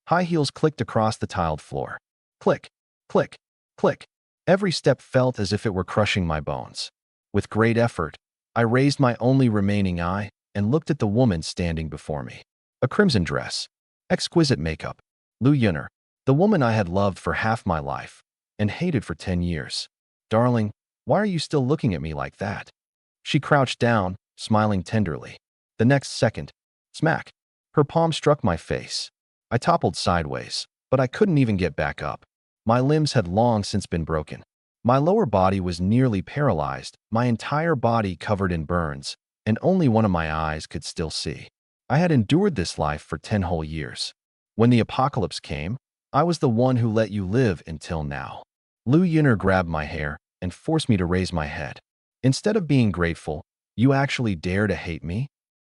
High heels clicked across the tiled floor. Click, click, click. Every step felt as if it were crushing my bones. With great effort, I raised my only remaining eye and looked at the woman standing before me. A crimson dress, exquisite makeup. Lu Yun'er, the woman I had loved for half my life and hated for 10 years. Darling, why are you still looking at me like that? She crouched down, smiling tenderly. The next second, smack, her palm struck my face. I toppled sideways, but I couldn't even get back up. My limbs had long since been broken. My lower body was nearly paralyzed, my entire body covered in burns, and only one of my eyes could still see. I had endured this life for 10 whole years. When the apocalypse came, I was the one who let you live until now. Lu Yun'er grabbed my hair and forced me to raise my head. Instead of being grateful, you actually dare to hate me?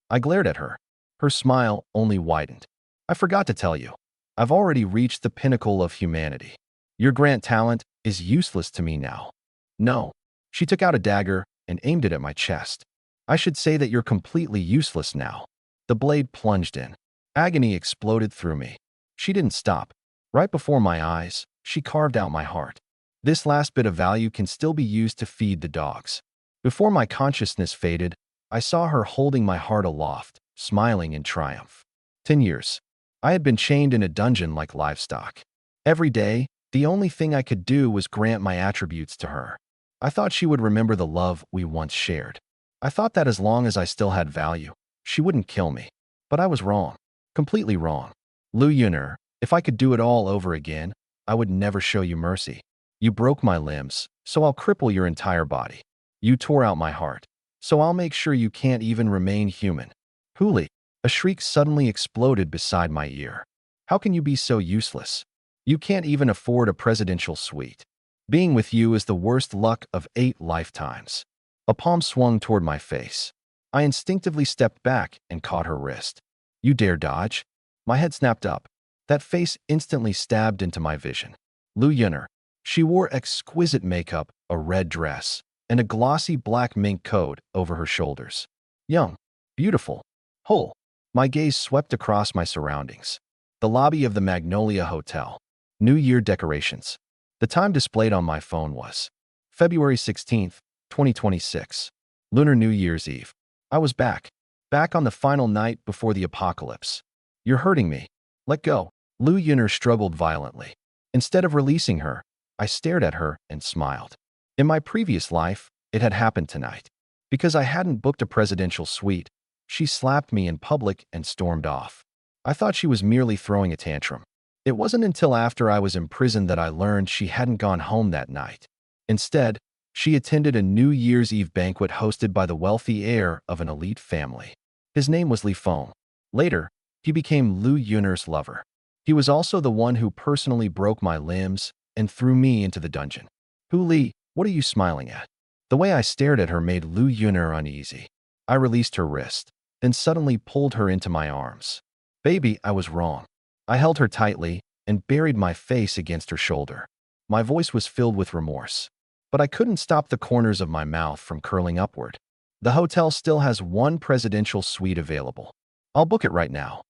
I glared at her. Her smile only widened. I forgot to tell you. I've already reached the pinnacle of humanity. Your grand talent is useless to me now. No. She took out a dagger and aimed it at my chest. I should say that you're completely useless now. The blade plunged in. Agony exploded through me. She didn't stop. Right before my eyes, she carved out my heart. This last bit of value can still be used to feed the dogs. Before my consciousness faded, I saw her holding my heart aloft, smiling in triumph. 10 years. I had been chained in a dungeon like livestock. Every day, the only thing I could do was grant my attributes to her. I thought she would remember the love we once shared. I thought that as long as I still had value, she wouldn't kill me. But I was wrong. Completely wrong. Lu Yun'er, if I could do it all over again, I would never show you mercy. You broke my limbs, so I'll cripple your entire body. You tore out my heart, so I'll make sure you can't even remain human. Huli, a shriek suddenly exploded beside my ear. How can you be so useless? You can't even afford a presidential suite. Being with you is the worst luck of 8 lifetimes. A palm swung toward my face. I instinctively stepped back and caught her wrist. You dare dodge? My head snapped up. That face instantly stabbed into my vision. Lu Yun'er. She wore exquisite makeup, a red dress, and a glossy black mink coat over her shoulders. Young, beautiful, whole. My gaze swept across my surroundings. The lobby of the Magnolia Hotel. New Year decorations. The time displayed on my phone was February 16th, 2026. Lunar New Year's Eve. I was back. Back on the final night before the apocalypse. You're hurting me. Let go. Lu Yun'er struggled violently. Instead of releasing her, I stared at her and smiled. In my previous life, it had happened tonight. Because I hadn't booked a presidential suite, she slapped me in public and stormed off. I thought she was merely throwing a tantrum. It wasn't until after I was imprisoned that I learned she hadn't gone home that night. Instead, she attended a New Year's Eve banquet hosted by the wealthy heir of an elite family. His name was Li Feng. Later, he became Lu Yun'er's lover. He was also the one who personally broke my limbs and threw me into the dungeon. Hu Li, what are you smiling at? The way I stared at her made Lu Yun'er uneasy. I released her wrist, then suddenly pulled her into my arms. Baby, I was wrong. I held her tightly and buried my face against her shoulder. My voice was filled with remorse, but I couldn't stop the corners of my mouth from curling upward. The hotel still has 1 presidential suite available. I'll book it right now.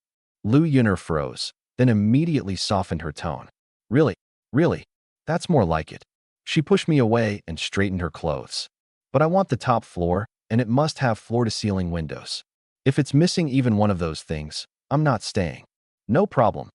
Lu Yun'er froze, then immediately softened her tone. Really? Really? That's more like it. She pushed me away and straightened her clothes. But I want the top floor, and it must have floor-to-ceiling windows. If it's missing even one of those things, I'm not staying. No problem.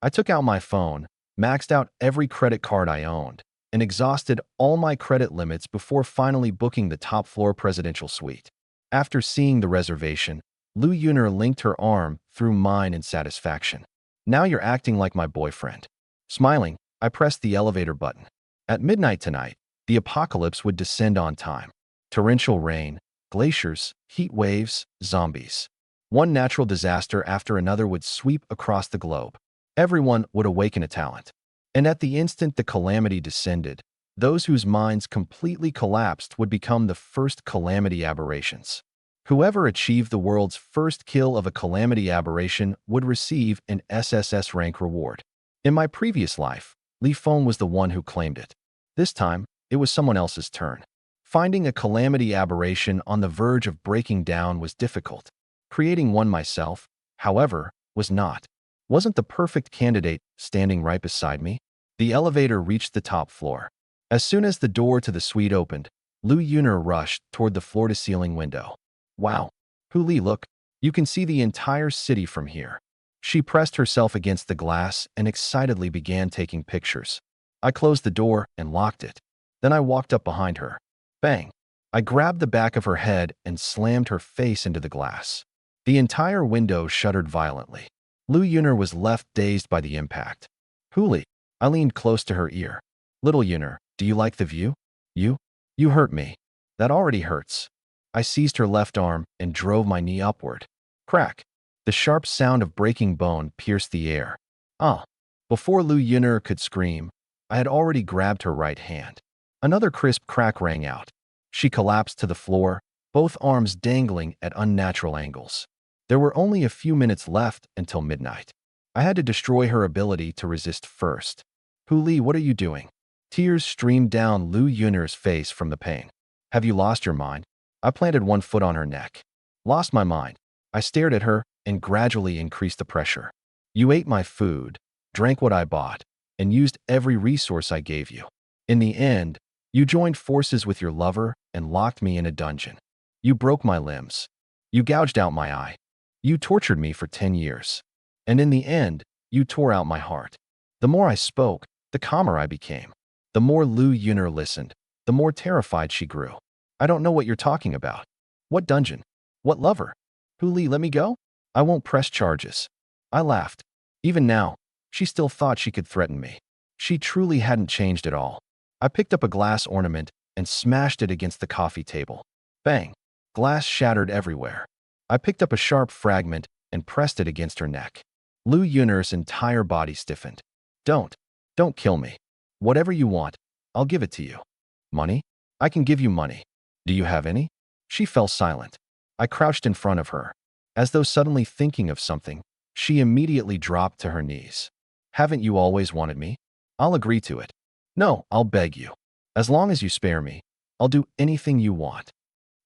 I took out my phone, maxed out every credit card I owned, and exhausted all my credit limits before finally booking the top floor presidential suite. After seeing the reservation, Lu Yun'er linked her arm through mine in satisfaction. Now you're acting like my boyfriend. Smiling, I pressed the elevator button. At midnight tonight, the apocalypse would descend on time. Torrential rain, glaciers, heat waves, zombies. One natural disaster after another would sweep across the globe. Everyone would awaken a talent. And at the instant the calamity descended, those whose minds completely collapsed would become the first calamity aberrations. Whoever achieved the world's first kill of a calamity aberration would receive an SSS rank reward. In my previous life, Li Feng was the one who claimed it. This time, it was someone else's turn. Finding a calamity aberration on the verge of breaking down was difficult. Creating one myself, however, was not. Wasn't the perfect candidate standing right beside me? The elevator reached the top floor. As soon as the door to the suite opened, Lu Yuner rushed toward the floor-to-ceiling window. Wow. Huli, look. You can see the entire city from here. She pressed herself against the glass and excitedly began taking pictures. I closed the door and locked it. Then I walked up behind her. Bang! I grabbed the back of her head and slammed her face into the glass. The entire window shuddered violently. Lu Yuner was left dazed by the impact. Huli, I leaned close to her ear. Little Yuner, do you like the view? You hurt me. That already hurts. I seized her left arm and drove my knee upward. Crack! The sharp sound of breaking bone pierced the air. Ah! Before Lu Yuner could scream, I had already grabbed her right hand. Another crisp crack rang out. She collapsed to the floor, both arms dangling at unnatural angles. There were only a few minutes left until midnight. I had to destroy her ability to resist first. Huli, what are you doing? Tears streamed down Lu Yuner's face from the pain. Have you lost your mind? I planted one foot on her neck. Lost my mind. I stared at her and gradually increased the pressure. You ate my food, drank what I bought, and used every resource I gave you. In the end, you joined forces with your lover and locked me in a dungeon. You broke my limbs. You gouged out my eye. You tortured me for 10 years. And in the end, you tore out my heart. The more I spoke, the calmer I became. The more Lu Yuner listened, the more terrified she grew. I don't know what you're talking about. What dungeon? What lover? Huli, let me go? I won't press charges. I laughed. Even now, she still thought she could threaten me. She truly hadn't changed at all. I picked up a glass ornament and smashed it against the coffee table. Bang! Glass shattered everywhere. I picked up a sharp fragment and pressed it against her neck. Lu Yuner's entire body stiffened. Don't kill me. Whatever you want, I'll give it to you. Money? I can give you money. Do you have any? She fell silent. I crouched in front of her. As though suddenly thinking of something, she immediately dropped to her knees. Haven't you always wanted me? I'll agree to it. No, I'll beg you. As long as you spare me, I'll do anything you want.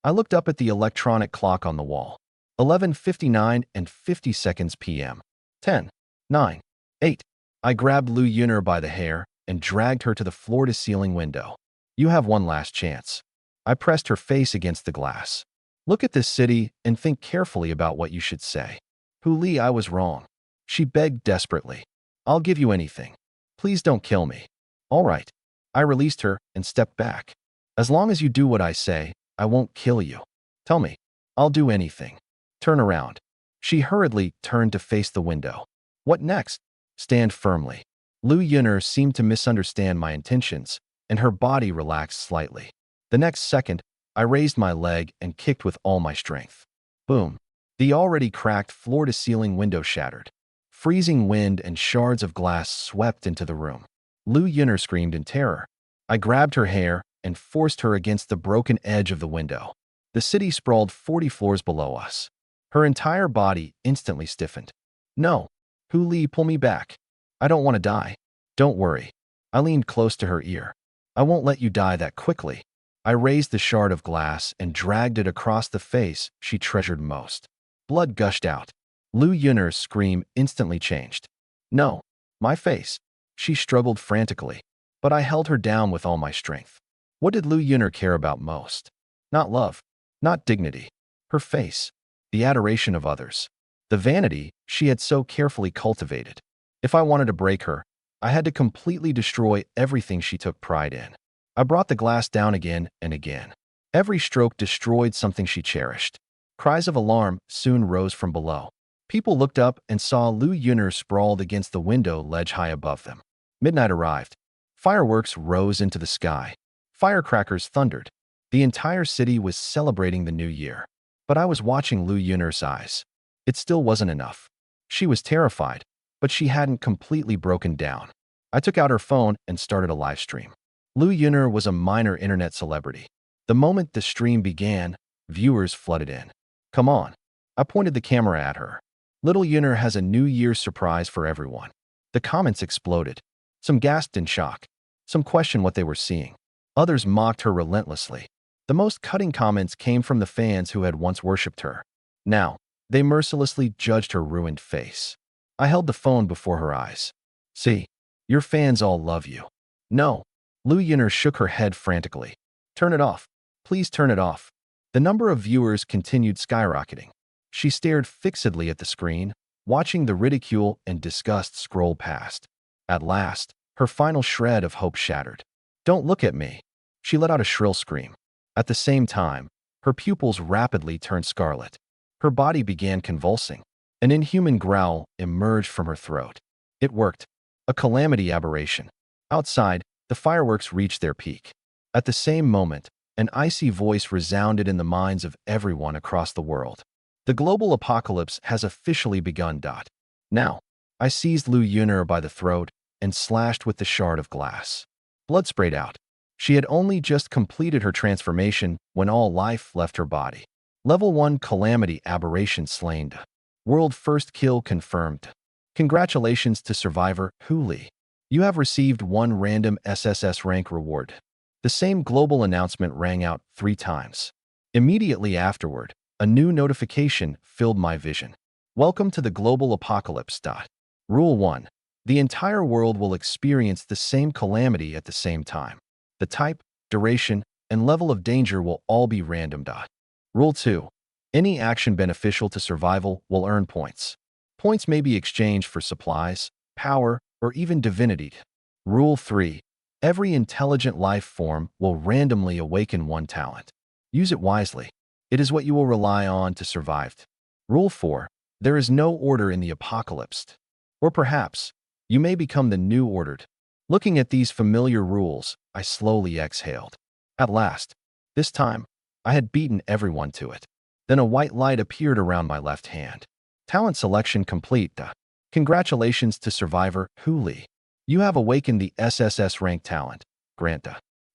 I looked up at the electronic clock on the wall. 11:59 and 50 seconds p.m. 10, 9, 8. I grabbed Lu Yuner by the hair and dragged her to the floor-to-ceiling window. You have one last chance. I pressed her face against the glass. Look at this city and think carefully about what you should say. Huli, I was wrong. She begged desperately. I'll give you anything. Please don't kill me. All right. I released her and stepped back. As long as you do what I say, I won't kill you. Tell me. I'll do anything. Turn around. She hurriedly turned to face the window. What next? Stand firmly. Lu Yuner seemed to misunderstand my intentions, and her body relaxed slightly. The next second, I raised my leg and kicked with all my strength. Boom. The already cracked floor-to-ceiling window shattered. Freezing wind and shards of glass swept into the room. Lu Yuner screamed in terror. I grabbed her hair and forced her against the broken edge of the window. The city sprawled 40 floors below us. Her entire body instantly stiffened. No. Huli, pull me back. I don't want to die. Don't worry. I leaned close to her ear. I won't let you die that quickly. I raised the shard of glass and dragged it across the face she treasured most. Blood gushed out. Lu Yuner's scream instantly changed. No. My face. She struggled frantically, but I held her down with all my strength. What did Lu Yuner care about most? Not love. Not dignity. Her face. The adoration of others. The vanity she had so carefully cultivated. If I wanted to break her, I had to completely destroy everything she took pride in. I brought the glass down again and again. Every stroke destroyed something she cherished. Cries of alarm soon rose from below. People looked up and saw Lu Yuner sprawled against the window ledge high above them. Midnight arrived. Fireworks rose into the sky. Firecrackers thundered. The entire city was celebrating the new year. But I was watching Lu Yuner's eyes. It still wasn't enough. She was terrified, but she hadn't completely broken down. I took out her phone and started a live stream. Lu Yuner was a minor internet celebrity. The moment the stream began, viewers flooded in. Come on. I pointed the camera at her. Little Yuner has a New Year's surprise for everyone. The comments exploded. Some gasped in shock. Some questioned what they were seeing. Others mocked her relentlessly. The most cutting comments came from the fans who had once worshipped her. Now, they mercilessly judged her ruined face. I held the phone before her eyes. See, your fans all love you. No. Lu Yun'er shook her head frantically. Turn it off. Please turn it off. The number of viewers continued skyrocketing. She stared fixedly at the screen, watching the ridicule and disgust scroll past. At last, her final shred of hope shattered. Don't look at me. She let out a shrill scream. At the same time, her pupils rapidly turned scarlet. Her body began convulsing. An inhuman growl emerged from her throat. It worked. A calamity aberration. Outside, the fireworks reached their peak. At the same moment, an icy voice resounded in the minds of everyone across the world. The global apocalypse has officially begun. Now, I seized Lu Yun'er by the throat and slashed with the shard of glass. Blood sprayed out. She had only just completed her transformation when all life left her body. Level 1 Calamity Aberration slain. World first kill confirmed. Congratulations to survivor Hu Li. You have received 1 random SSS rank reward. The same global announcement rang out 3 times. Immediately afterward, a new notification filled my vision. Welcome to the global apocalypse. Rule 1. The entire world will experience the same calamity at the same time. The type, duration, and level of danger will all be random. Rule 2. Any action beneficial to survival will earn points. Points may be exchanged for supplies, power, or even divinity. Rule 3. Every intelligent life form will randomly awaken 1 talent. Use it wisely. It is what you will rely on to survive. Rule 4. There is no order in the apocalypse. Or perhaps, you may become the new ordered. Looking at these familiar rules, I slowly exhaled. At last, this time, I had beaten everyone to it. Then a white light appeared around my left hand. Talent selection complete. Congratulations to survivor Hu Li. You have awakened the SSS rank talent. Grant.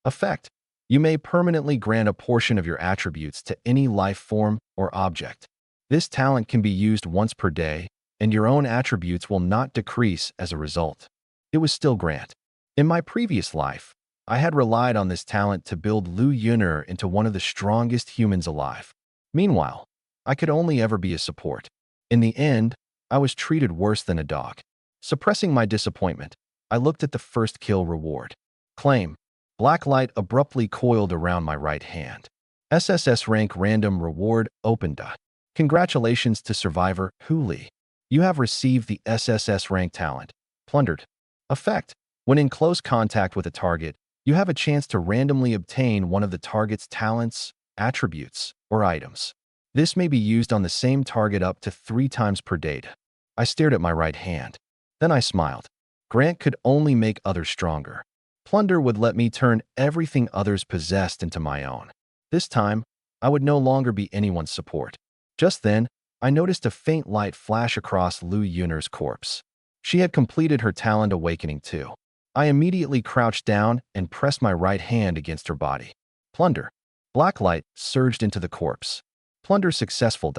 Effect. You may permanently grant a portion of your attributes to any life form or object. This talent can be used once per day, and your own attributes will not decrease as a result. It was still grant. In my previous life, I had relied on this talent to build Lu Yun'er into one of the strongest humans alive. Meanwhile, I could only ever be a support. In the end, I was treated worse than a dog. Suppressing my disappointment, I looked at the first kill reward. Claim. Black light abruptly coiled around my right hand. SSS rank random reward opened. Congratulations to survivor Hu Li. You have received the SSS rank talent. Plundered. Effect. When in close contact with a target, you have a chance to randomly obtain one of the target's talents, attributes, or items. This may be used on the same target up to 3 times per day. I stared at my right hand. Then I smiled. Grant could only make others stronger. Plunder would let me turn everything others possessed into my own. This time, I would no longer be anyone's support. Just then, I noticed a faint light flash across Lu Yun'er's corpse. She had completed her talent awakening too. I immediately crouched down and pressed my right hand against her body. Plunder. Black light surged into the corpse. Plunder successful.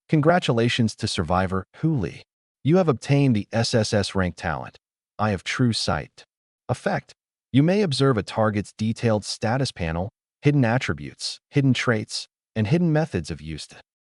Congratulations to survivor Hu Li. You have obtained the SSS rank talent. Eye of True Sight. Effect. You may observe a target's detailed status panel, hidden attributes, hidden traits, and hidden methods of use.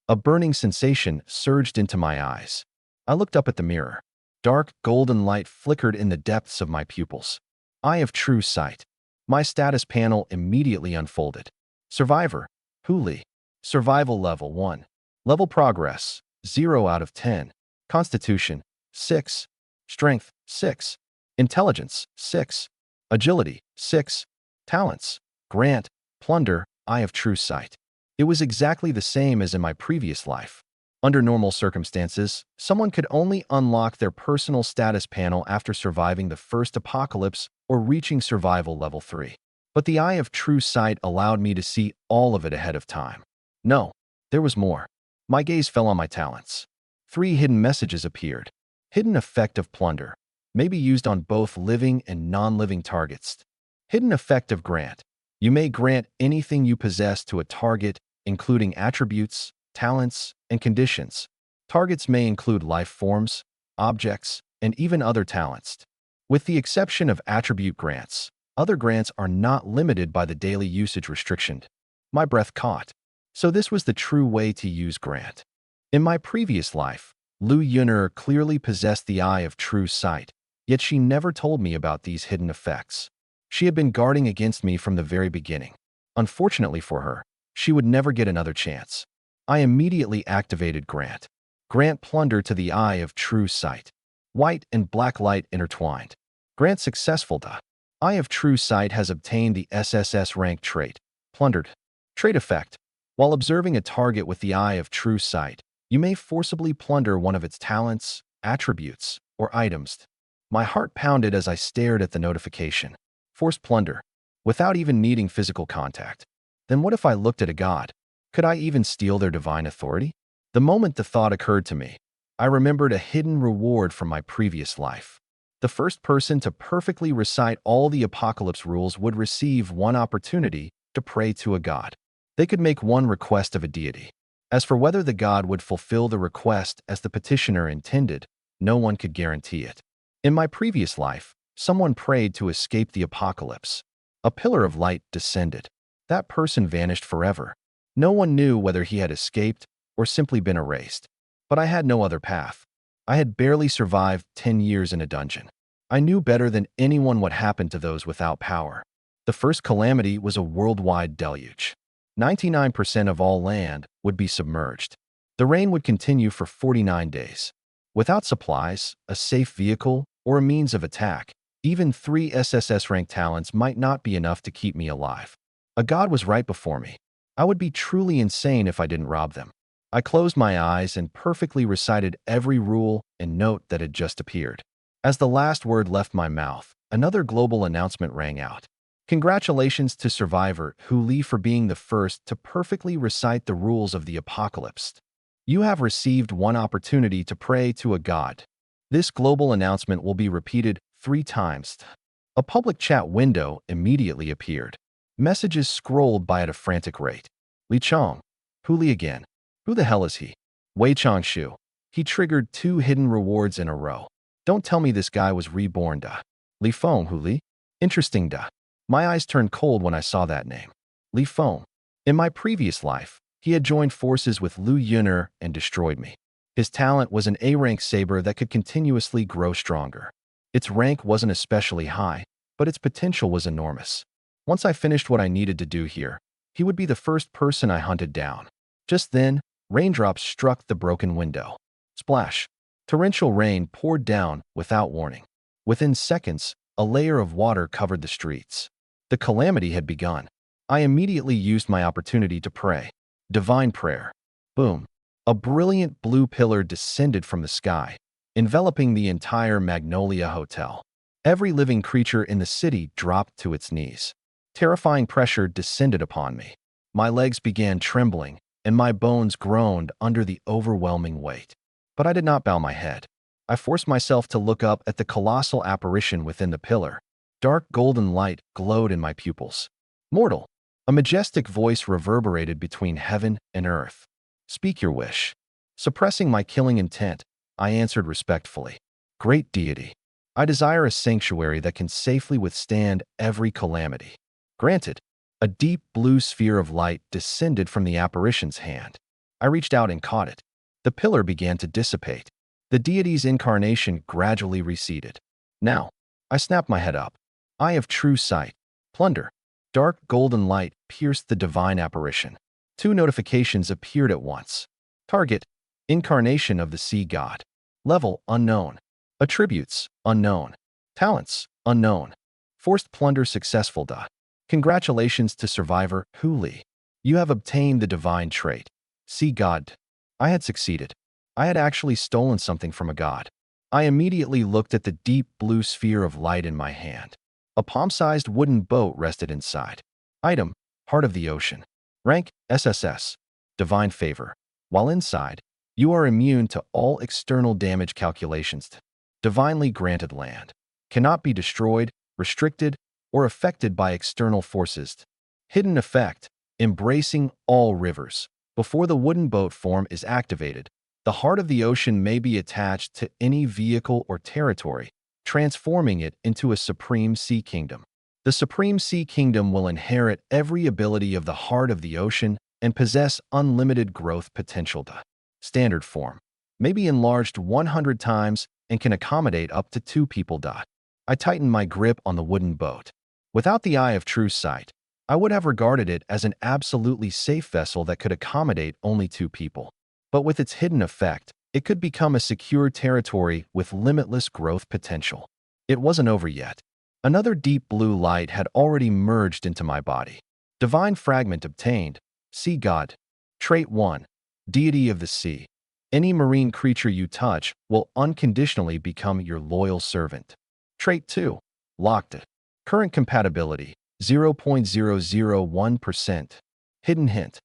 A burning sensation surged into my eyes. I looked up at the mirror. Dark, golden light flickered in the depths of my pupils. Eye of True Sight. My status panel immediately unfolded. Survivor, Hu Li. Survival level 1. Level progress, 0 out of 10. Constitution, 6. Strength, 6. Intelligence, 6. Agility, 6. Talents, Grant, Plunder, Eye of True Sight. It was exactly the same as in my previous life. Under normal circumstances, someone could only unlock their personal status panel after surviving the first apocalypse or reaching survival level 3. But the Eye of True Sight allowed me to see all of it ahead of time. No, there was more. My gaze fell on my talents. 3 hidden messages appeared. Hidden effect of Plunder. May be used on both living and non-living targets. Hidden effect of Grant. You may grant anything you possess to a target, including attributes, talents, and conditions. Targets may include life forms, objects, and even other talents. With the exception of attribute grants, other grants are not limited by the daily usage restriction. My breath caught. So this was the true way to use Grant. In my previous life, Lu Yun'er clearly possessed the eye of true sight, yet she never told me about these hidden effects. She had been guarding against me from the very beginning. Unfortunately for her, she would never get another chance. I immediately activated Grant. Grant Plunder to the eye of true sight. White and black light intertwined. Grant successful. The eye of true sight has obtained the SSS rank trait, Plundered. Trait effect. While observing a target with the eye of true sight, you may forcibly plunder one of its talents, attributes, or items. My heart pounded as I stared at the notification. Forced plunder. Without even needing physical contact. Then what if I looked at a god? Could I even steal their divine authority? The moment the thought occurred to me, I remembered a hidden reward from my previous life. The first person to perfectly recite all the apocalypse rules would receive one opportunity to pray to a god. They could make one request of a deity. As for whether the god would fulfill the request as the petitioner intended, no one could guarantee it. In my previous life, someone prayed to escape the apocalypse. A pillar of light descended. That person vanished forever. No one knew whether he had escaped or simply been erased. But I had no other path. I had barely survived 10 years in a dungeon. I knew better than anyone what happened to those without power. The first calamity was a worldwide deluge. 99% of all land would be submerged. The rain would continue for 49 days. Without supplies, a safe vehicle, or a means of attack, even 3 SSS rank talents might not be enough to keep me alive. A god was right before me. I would be truly insane if I didn't rob them. I closed my eyes and perfectly recited every rule and note that had just appeared. As the last word left my mouth, another global announcement rang out. Congratulations to Survivor Hu Li for being the first to perfectly recite the rules of the apocalypse. You have received one opportunity to pray to a god. This global announcement will be repeated 3 times. A public chat window immediately appeared. Messages scrolled by at a frantic rate. Li Chong. Hu Li again. Who the hell is he? Wei Changshu. He triggered 2 hidden rewards in a row. Don't tell me this guy was reborn. Li Feng Hu Li. Interesting. My eyes turned cold when I saw that name. Li Feng. In my previous life, he had joined forces with Lu Yun'er and destroyed me. His talent was an A-rank saber that could continuously grow stronger. Its rank wasn't especially high, but its potential was enormous. Once I finished what I needed to do here, he would be the first person I hunted down. Just then, raindrops struck the broken window. Splash! Torrential rain poured down without warning. Within seconds, a layer of water covered the streets. The calamity had begun. I immediately used my opportunity to pray. Divine prayer. Boom. A brilliant blue pillar descended from the sky, enveloping the entire Magnolia Hotel. Every living creature in the city dropped to its knees. Terrifying pressure descended upon me. My legs began trembling, and my bones groaned under the overwhelming weight. But I did not bow my head. I forced myself to look up at the colossal apparition within the pillar. Dark golden light glowed in my pupils. Mortal. A majestic voice reverberated between heaven and earth. Speak your wish. Suppressing my killing intent, I answered respectfully. Great deity. I desire a sanctuary that can safely withstand every calamity. Granted. A deep blue sphere of light descended from the apparition's hand. I reached out and caught it. The pillar began to dissipate. The deity's incarnation gradually receded. Now, I snapped my head up. Eye of true sight. Plunder. Dark golden light pierced the divine apparition. 2 notifications appeared at once. Target. Incarnation of the sea god. Level unknown. Attributes unknown. Talents unknown. Forced plunder successful. Congratulations to Survivor Hu Li. You have obtained the divine trait. Sea god. I had succeeded. I had actually stolen something from a god. I immediately looked at the deep blue sphere of light in my hand. A palm-sized wooden boat rested inside. Item, Heart of the Ocean. Rank, SSS. Divine favor. While inside, you are immune to all external damage calculations. Divinely granted land. Cannot be destroyed, restricted, or affected by external forces. Hidden effect, embracing all rivers. Before the wooden boat form is activated, the heart of the ocean may be attached to any vehicle or territory, transforming it into a supreme sea kingdom. The supreme sea kingdom will inherit every ability of the heart of the ocean and possess unlimited growth potential. Standard form. maybe enlarged 100 times and can accommodate up to 2 people. I tightened my grip on the wooden boat. Without the eye of true sight, I would have regarded it as an absolutely safe vessel that could accommodate only 2 people. But with its hidden effect, it could become a secure territory with limitless growth potential. It wasn't over yet. Another deep blue light had already merged into my body. Divine fragment obtained. Sea God. Trait 1. Deity of the sea. Any marine creature you touch will unconditionally become your loyal servant. Trait 2. Locked. Current compatibility, 0.001%. Hidden hint.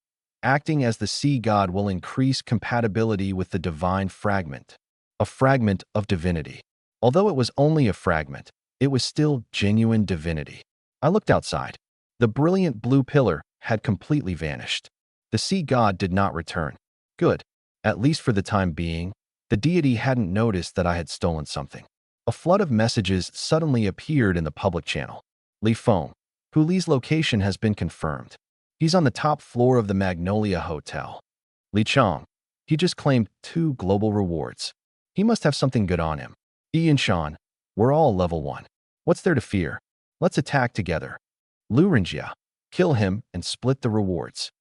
Acting as the sea god will increase compatibility with the divine fragment. A fragment of divinity. Although it was only a fragment, it was still genuine divinity. I looked outside. The brilliant blue pillar had completely vanished. The sea god did not return. Good. At least for the time being, the deity hadn't noticed that I had stolen something. A flood of messages suddenly appeared in the public channel. Li Feng, Hu Li's location has been confirmed. He's on the top floor of the Magnolia Hotel. Li Chong, he just claimed 2 global rewards. He must have something good on him. Ian Shan, we're all level 1. What's there to fear? Let's attack together. Lu Renjia, kill him and split the rewards.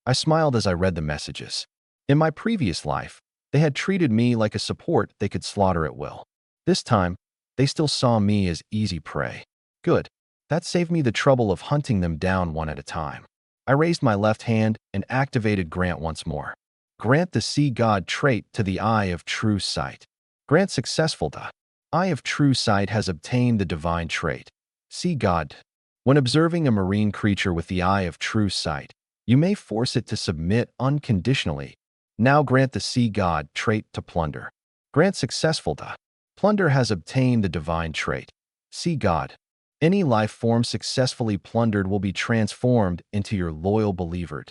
I smiled as I read the messages. In my previous life, they had treated me like a support they could slaughter at will. This time, they still saw me as easy prey. Good. That saved me the trouble of hunting them down one at a time. I raised my left hand and activated Grant once more. Grant the sea god trait to the Eye of True Sight. Grant successful. The Eye of True Sight has obtained the divine trait. Sea god. When observing a marine creature with the Eye of True Sight, you may force it to submit unconditionally. Now grant the sea god trait to Plunder. Grant successful. The Plunder has obtained the divine trait. Sea god. Any life form successfully plundered will be transformed into your loyal believer.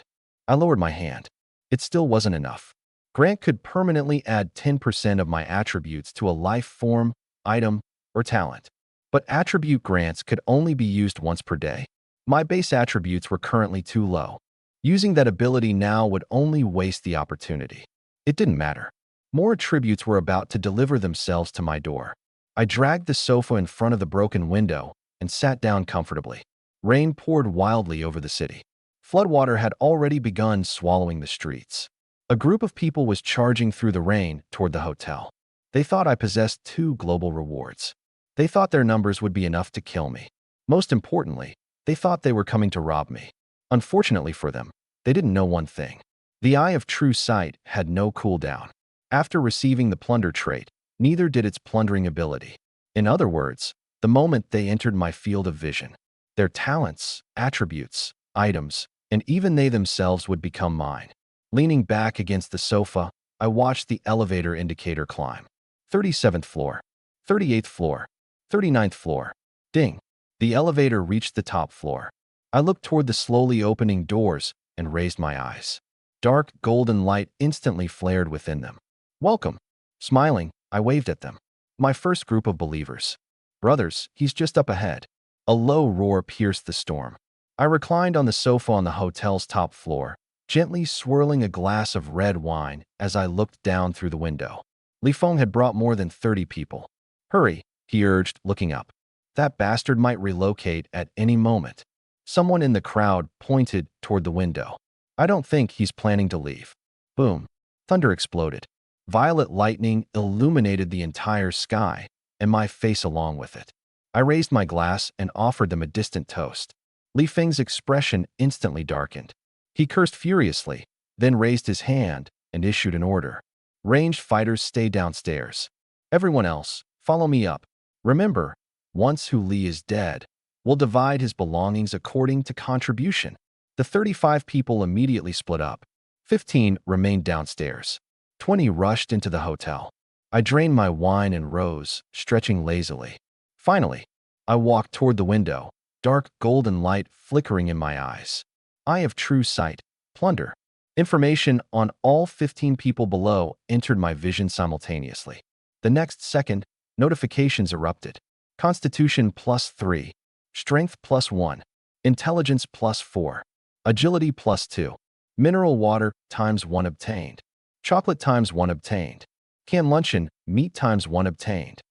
I lowered my hand. It still wasn't enough. Grant could permanently add 10% of my attributes to a life form, item, or talent. But attribute grants could only be used once per day. My base attributes were currently too low. Using that ability now would only waste the opportunity. It didn't matter. More attributes were about to deliver themselves to my door. I dragged the sofa in front of the broken window and sat down comfortably. Rain poured wildly over the city. Floodwater had already begun swallowing the streets. A group of people was charging through the rain toward the hotel. They thought I possessed 2 global rewards. They thought their numbers would be enough to kill me. Most importantly, they thought they were coming to rob me. Unfortunately for them, they didn't know one thing. The Eye of True Sight had no cooldown. After receiving the Plunder trait, neither did its plundering ability. In other words, the moment they entered my field of vision, their talents, attributes, items, and even they themselves would become mine. Leaning back against the sofa, I watched the elevator indicator climb. 37th floor, 38th floor, 39th floor. Ding. The elevator reached the top floor. I looked toward the slowly opening doors and raised my eyes. Dark, golden light instantly flared within them. Welcome. Smiling, I waved at them. My first group of believers. Brothers, he's just up ahead. A low roar pierced the storm. I reclined on the sofa on the hotel's top floor, gently swirling a glass of red wine as I looked down through the window. Li Feng had brought more than 30 people. Hurry, he urged, looking up. That bastard might relocate at any moment. Someone in the crowd pointed toward the window. I don't think he's planning to leave. Boom. Thunder exploded. Violet lightning illuminated the entire sky, and my face along with it. I raised my glass and offered them a distant toast. Li Feng's expression instantly darkened. He cursed furiously, then raised his hand and issued an order. Ranged fighters stay downstairs. Everyone else, follow me up. Remember, once Hu Li is dead, we'll divide his belongings according to contribution. The 35 people immediately split up. 15 remained downstairs. 20 rushed into the hotel. I drained my wine and rose, stretching lazily. Finally, I walked toward the window, dark golden light flickering in my eyes. Eye of True Sight, Plunder. Information on all 15 people below entered my vision simultaneously. The next second, notifications erupted. Constitution +3, Strength +1, Intelligence +4, Agility +2, Mineral water ×1 obtained, Chocolate ×1 obtained, Can luncheon, meat times 1 obtained.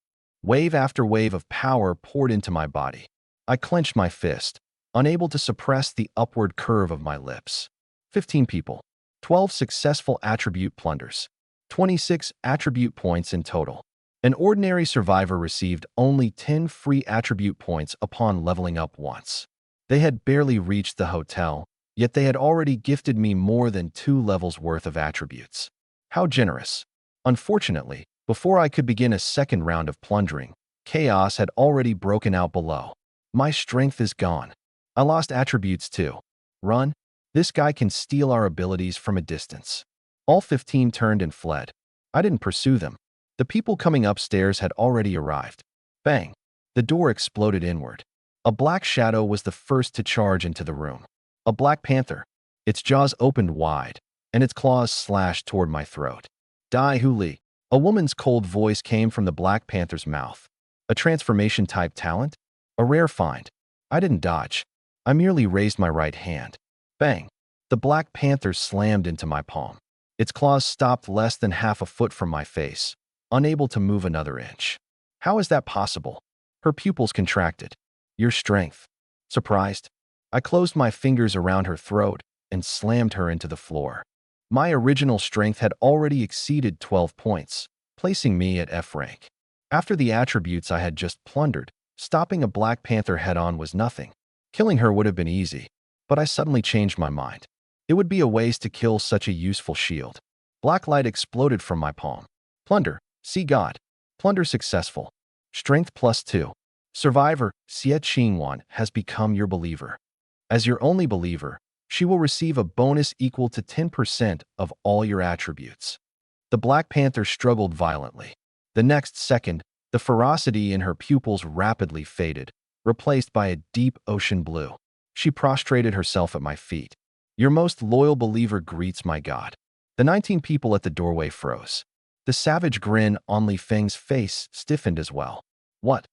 Wave after wave of power poured into my body. I clenched my fist, unable to suppress the upward curve of my lips. 15 people. 12 successful attribute plunders. 26 attribute points in total. An ordinary survivor received only 10 free attribute points upon leveling up once. They had barely reached the hotel, yet they had already gifted me more than 2 levels worth of attributes. How generous. Unfortunately, before I could begin a second round of plundering, chaos had already broken out below. My strength is gone. I lost attributes too. Run. This guy can steal our abilities from a distance. All 15 turned and fled. I didn't pursue them. The people coming upstairs had already arrived. Bang! The door exploded inward. A black shadow was the first to charge into the room. A black panther. Its jaws opened wide, and its claws slashed toward my throat. Die, Huli. A woman's cold voice came from the black panther's mouth. A transformation-type talent? A rare find. I didn't dodge. I merely raised my right hand. Bang! The black panther slammed into my palm. Its claws stopped less than half a foot from my face, unable to move another inch. How is that possible? Her pupils contracted. Your strength. Surprised? I closed my fingers around her throat and slammed her into the floor. My original strength had already exceeded 12 points, placing me at F rank. After the attributes I had just plundered, stopping a black panther head-on was nothing. Killing her would have been easy, but I suddenly changed my mind. It would be a waste to kill such a useful shield. Black light exploded from my palm. Plunder. See God. Plunder successful. Strength +2. Survivor, Xie Qingwan, has become your believer. As your only believer, she will receive a bonus equal to 10% of all your attributes. The Black Panther struggled violently. The next second, the ferocity in her pupils rapidly faded, replaced by a deep ocean blue. She prostrated herself at my feet. Your most loyal believer greets my God. The 19 people at the doorway froze. The savage grin on Li Feng's face stiffened as well. What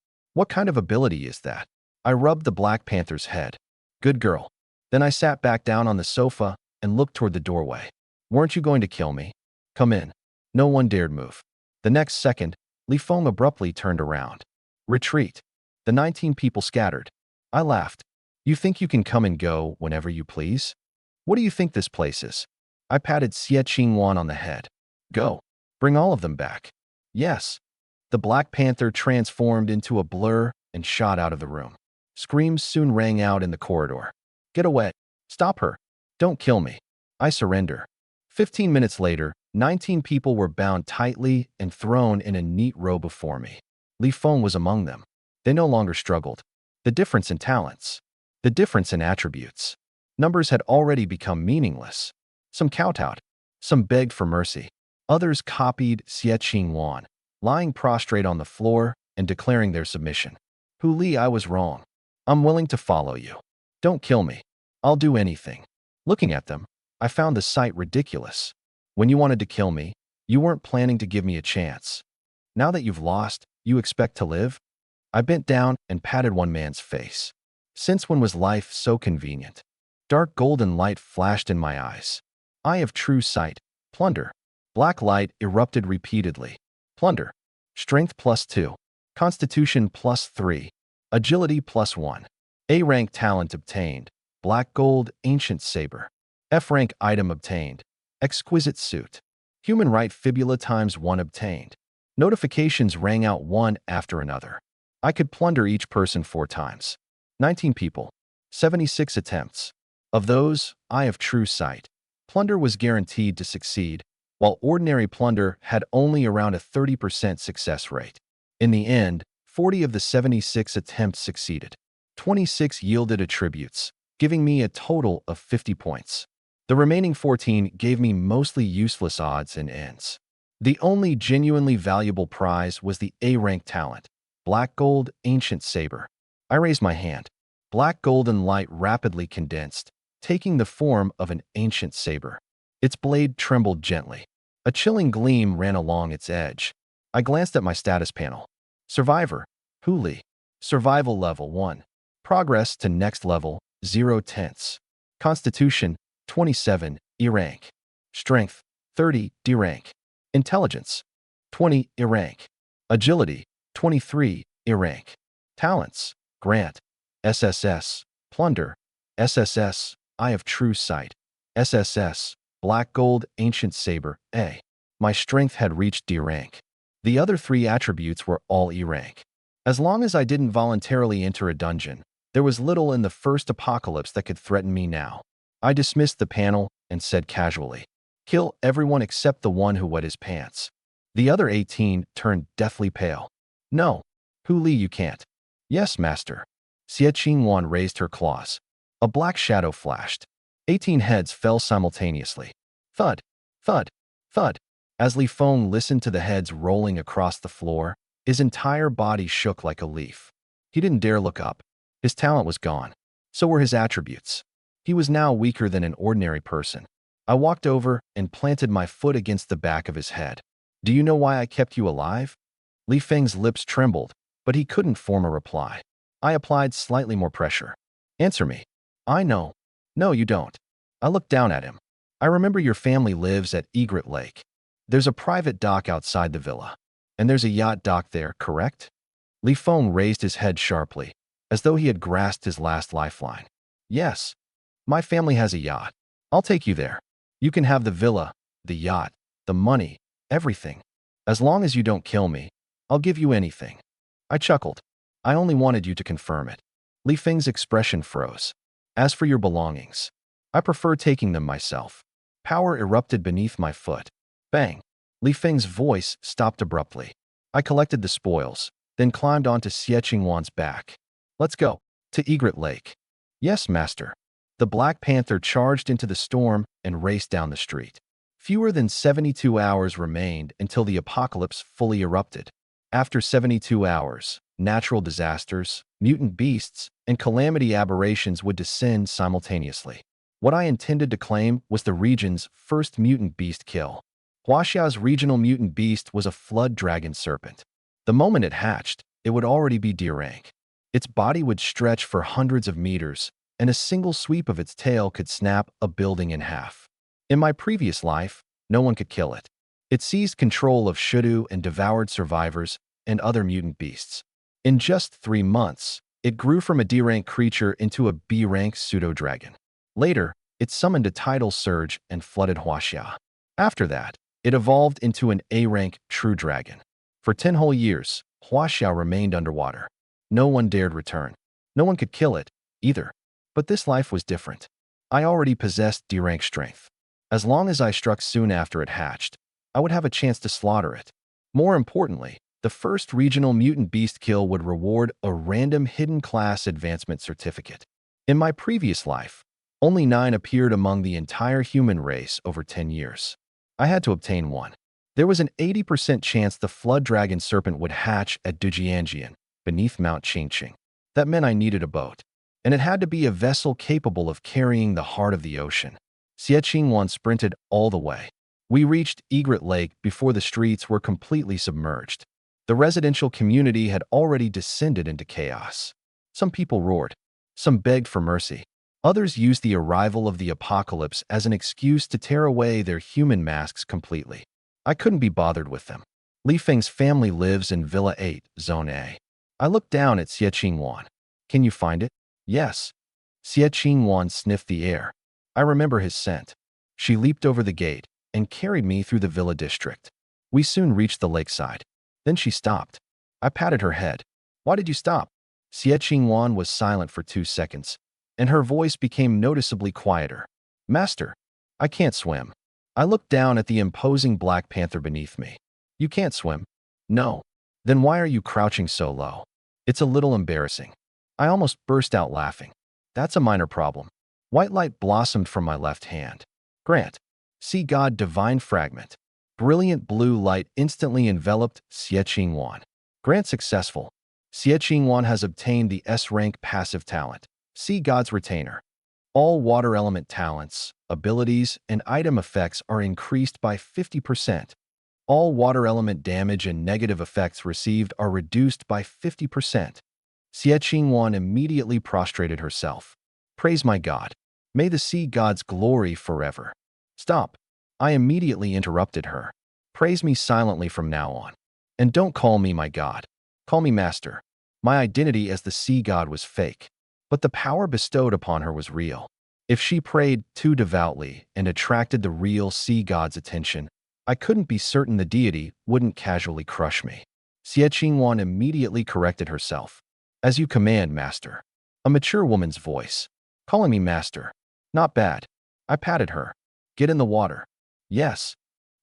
kind of ability is that? I rubbed the Black Panther's head. Good girl. Then I sat back down on the sofa and looked toward the doorway. Weren't you going to kill me? Come in. No one dared move. The next second, Li Feng abruptly turned around. Retreat. The 19 people scattered. I laughed. You think you can come and go whenever you please? What do you think this place is? I patted Xie Qingwan on the head. Go. Bring all of them back. Yes. The Black Panther transformed into a blur and shot out of the room. Screams soon rang out in the corridor. Get away. Stop her. Don't kill me. I surrender. 15 minutes later, 19 people were bound tightly and thrown in a neat row before me. Li Feng was among them. They no longer struggled. The difference in talents. The difference in attributes. Numbers had already become meaningless. Some kowtowed. Some begged for mercy. Others copied Xie Qingwan, lying prostrate on the floor and declaring their submission. Hu Li, I was wrong. I'm willing to follow you. Don't kill me. I'll do anything. Looking at them, I found the sight ridiculous. When you wanted to kill me, you weren't planning to give me a chance. Now that you've lost, you expect to live? I bent down and patted one man's face. Since when was life so convenient? Dark golden light flashed in my eyes. Eye of true sight. Plunder. Black light erupted repeatedly. Plunder. Strength +2. Constitution +3. Agility +1. A rank talent obtained. Black gold ancient saber. F rank item obtained. Exquisite suit. Human right fibula ×1 obtained. Notifications rang out one after another. I could plunder each person 4 times. 19 people. 76 attempts. Of those, Eye of true sight. Plunder was guaranteed to succeed, while ordinary plunder had only around a 30% success rate. In the end, 40 of the 76 attempts succeeded. 26 yielded attributes, giving me a total of 50 points. The remaining 14 gave me mostly useless odds and ends. The only genuinely valuable prize was the A-rank talent, Black Gold Ancient Saber. I raised my hand. Black golden light rapidly condensed, taking the form of an ancient saber. Its blade trembled gently. A chilling gleam ran along its edge. I glanced at my status panel. Survivor, Hu Li. Survival level 1. Progress to next level, 0 tenths. Constitution, 27, E rank. Strength, 30, D rank. Intelligence, 20 A rank. Agility, 23 A rank. Talents, Grant, SSS, Plunder, SSS, Eye of True Sight, SSS, Black Gold, Ancient Saber, A. My strength had reached D rank. The other 3 attributes were all E rank. As long as I didn't voluntarily enter a dungeon, there was little in the first apocalypse that could threaten me now. I dismissed the panel and said casually, "Kill everyone except the one who wet his pants." The other 18 turned deathly pale. "No, Hu Li, you can't." "Yes, master." Xie Qingwan raised her claws. A black shadow flashed. 18 heads fell simultaneously. Thud, thud, thud. As Li Feng listened to the heads rolling across the floor, his entire body shook like a leaf. He didn't dare look up. His talent was gone. So were his attributes. He was now weaker than an ordinary person. I walked over and planted my foot against the back of his head. "Do you know why I kept you alive?" Li Feng's lips trembled, but he couldn't form a reply. I applied slightly more pressure. "Answer me." "I know." "No, you don't." I looked down at him. "I remember your family lives at Egret Lake. There's a private dock outside the villa. And there's a yacht dock there, correct?" Li Feng raised his head sharply, as though he had grasped his last lifeline. "Yes. My family has a yacht. I'll take you there. You can have the villa, the yacht, the money, everything. As long as you don't kill me, I'll give you anything." I chuckled. "I only wanted you to confirm it." Li Feng's expression froze. "As for your belongings, I prefer taking them myself." Power erupted beneath my foot. Bang! Li Feng's voice stopped abruptly. I collected the spoils, then climbed onto Xie Qingwan's back. "Let's go. To Egret Lake." "Yes, master." The Black Panther charged into the storm and raced down the street. Fewer than 72 hours remained until the apocalypse fully erupted. After 72 hours, natural disasters, mutant beasts, and calamity aberrations would descend simultaneously. What I intended to claim was the region's first mutant beast kill. Huaxia's regional mutant beast was a flood dragon serpent. The moment it hatched, it would already be D rank. Its body would stretch for hundreds of meters, and a single sweep of its tail could snap a building in half. In my previous life, no one could kill it. It seized control of Shudu and devoured survivors and other mutant beasts. In just 3 months, it grew from a D-rank creature into a B-rank pseudo-dragon. Later, it summoned a tidal surge and flooded Huaxia. After that, it evolved into an A-rank true dragon. For 10 whole years, Huaxia remained underwater. No one dared return. No one could kill it, either. But this life was different. I already possessed D-rank strength. As long as I struck soon after it hatched, I would have a chance to slaughter it. More importantly, the first regional mutant beast kill would reward a random hidden class advancement certificate. In my previous life, only 9 appeared among the entire human race over 10 years. I had to obtain one. There was an 80% chance the flood dragon serpent would hatch at Dujianjian, beneath Mount Qingqing. That meant I needed a boat, and it had to be a vessel capable of carrying the heart of the ocean. Xie Qingwan sprinted all the way. We reached Egret Lake before the streets were completely submerged. The residential community had already descended into chaos. Some people roared. Some begged for mercy. Others used the arrival of the apocalypse as an excuse to tear away their human masks completely. I couldn't be bothered with them. Li Feng's family lives in Villa 8, Zone A. I looked down at Xie Qingwan. "Can you find it?" "Yes." Xie Qingwan sniffed the air. I remember his scent. She leaped over the gate and carried me through the villa district. We soon reached the lakeside. Then she stopped. I patted her head. "Why did you stop?" Xie Qingwan was silent for 2 seconds, and her voice became noticeably quieter. "Master, I can't swim." I looked down at the imposing Black Panther beneath me. "You can't swim?" "No." "Then why are you crouching so low?" "It's a little embarrassing." I almost burst out laughing. "That's a minor problem." White light blossomed from my left hand. "Grant. See God Divine Fragment." Brilliant blue light instantly enveloped Xie Qingwan. "Grant successful. Xie Qingwan has obtained the S-rank passive talent. See God's Retainer. All water element talents, abilities, and item effects are increased by 50%. All water element damage and negative effects received are reduced by 50%. Xie Qingwan immediately prostrated herself. "Praise my God. May the sea god's glory forever." "Stop." I immediately interrupted her. Praise me silently from now on. And don't call me my god. Call me master. My identity as the sea god was fake, but the power bestowed upon her was real. If she prayed too devoutly and attracted the real sea god's attention, I couldn't be certain the deity wouldn't casually crush me. Xie Qingwan immediately corrected herself. As you command, master. A mature woman's voice. Calling me master. Not bad. I patted her. Get in the water. Yes.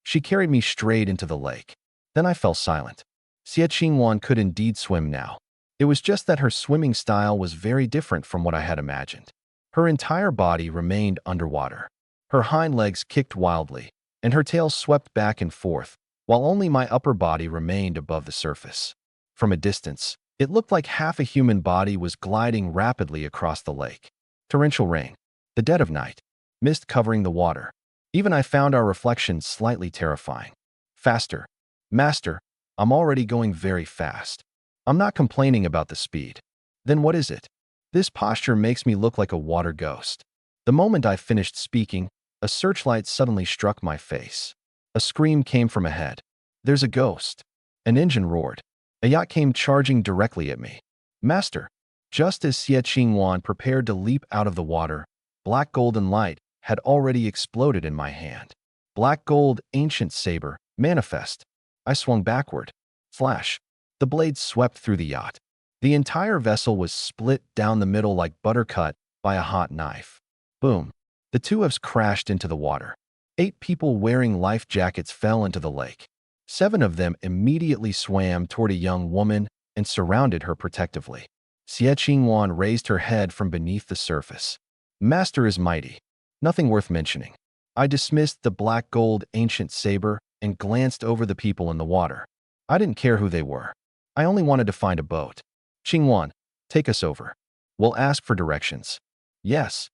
She carried me straight into the lake. Then I fell silent. Xie Qingwan could indeed swim now. It was just that her swimming style was very different from what I had imagined. Her entire body remained underwater. Her hind legs kicked wildly, and her tail swept back and forth, while only my upper body remained above the surface. From a distance, it looked like half a human body was gliding rapidly across the lake. Torrential rain. The dead of night. Mist covering the water. Even I found our reflection slightly terrifying. Faster. Master, I'm already going very fast. I'm not complaining about the speed. Then what is it? This posture makes me look like a water ghost. The moment I finished speaking, a searchlight suddenly struck my face. A scream came from ahead. There's a ghost. An engine roared. A yacht came charging directly at me. Master, just as Xie Qingwan prepared to leap out of the water, black golden light had already exploded in my hand. Black gold, ancient saber, manifest. I swung backward. Flash. The blade swept through the yacht. The entire vessel was split down the middle like butter cut by a hot knife. Boom. The two halves crashed into the water. 8 people wearing life jackets fell into the lake. 7 of them immediately swam toward a young woman and surrounded her protectively. Xie Qingwan raised her head from beneath the surface. Master is mighty. Nothing worth mentioning. I dismissed the black gold ancient saber and glanced over the people in the water. I didn't care who they were. I only wanted to find a boat. Qingwan, take us over. We'll ask for directions. Yes.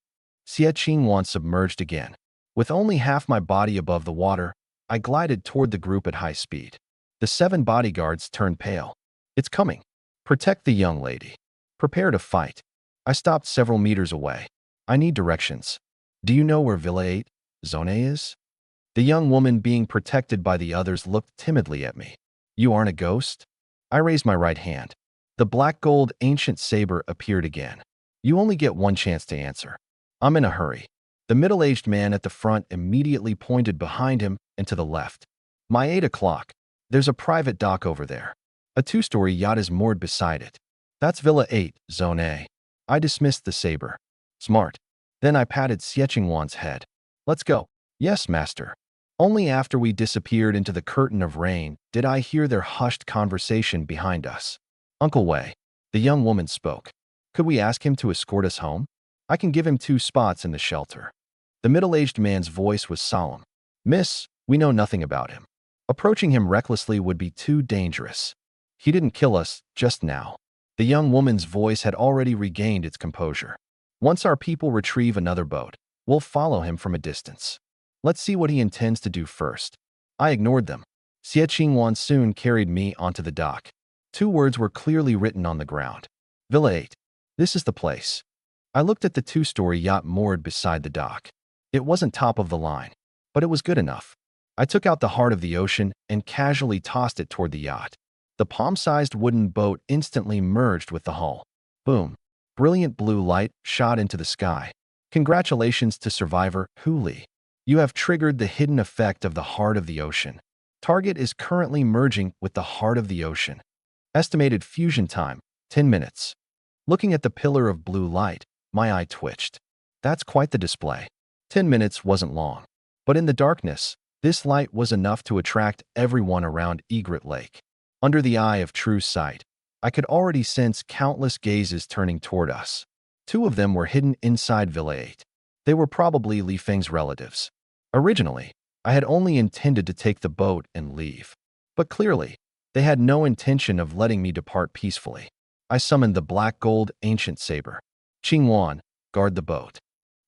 Xie Qingwan submerged again. With only half my body above the water, I glided toward the group at high speed. The 7 bodyguards turned pale. It's coming. Protect the young lady. Prepare to fight. I stopped several meters away. I need directions. Do you know where Villa 8, Zone A is? The young woman being protected by the others looked timidly at me. You aren't a ghost? I raised my right hand. The black gold ancient saber appeared again. You only get one chance to answer. I'm in a hurry. The middle-aged man at the front immediately pointed behind him and to the left. My 8 o'clock. There's a private dock over there. A 2-story yacht is moored beside it. That's Villa 8, Zone A. I dismissed the saber. Smart. Then I patted Xie Qingwan's head. Let's go. Yes, master. Only after we disappeared into the curtain of rain did I hear their hushed conversation behind us. Uncle Wei, the young woman spoke. Could we ask him to escort us home? I can give him 2 spots in the shelter. The middle-aged man's voice was solemn. Miss, we know nothing about him. Approaching him recklessly would be too dangerous. He didn't kill us just now. The young woman's voice had already regained its composure. Once our people retrieve another boat, we'll follow him from a distance. Let's see what he intends to do first. I ignored them. Xie Qingwan soon carried me onto the dock. 2 words were clearly written on the ground. Villa 8. This is the place. I looked at the 2-story yacht moored beside the dock. It wasn't top of the line, but it was good enough. I took out the heart of the ocean and casually tossed it toward the yacht. The palm-sized wooden boat instantly merged with the hull. Boom. Brilliant blue light shot into the sky. Congratulations to survivor Hu Li. You have triggered the hidden effect of the heart of the ocean. Target is currently merging with the heart of the ocean. Estimated fusion time, 10 minutes. Looking at the pillar of blue light, my eye twitched. That's quite the display. 10 minutes wasn't long. But in the darkness, this light was enough to attract everyone around Egret Lake. Under the eye of true sight, I could already sense countless gazes turning toward us. 2 of them were hidden inside Villa 8. They were probably Li Feng's relatives. Originally, I had only intended to take the boat and leave. But clearly, they had no intention of letting me depart peacefully. I summoned the black gold ancient saber. Qingwan, guard the boat.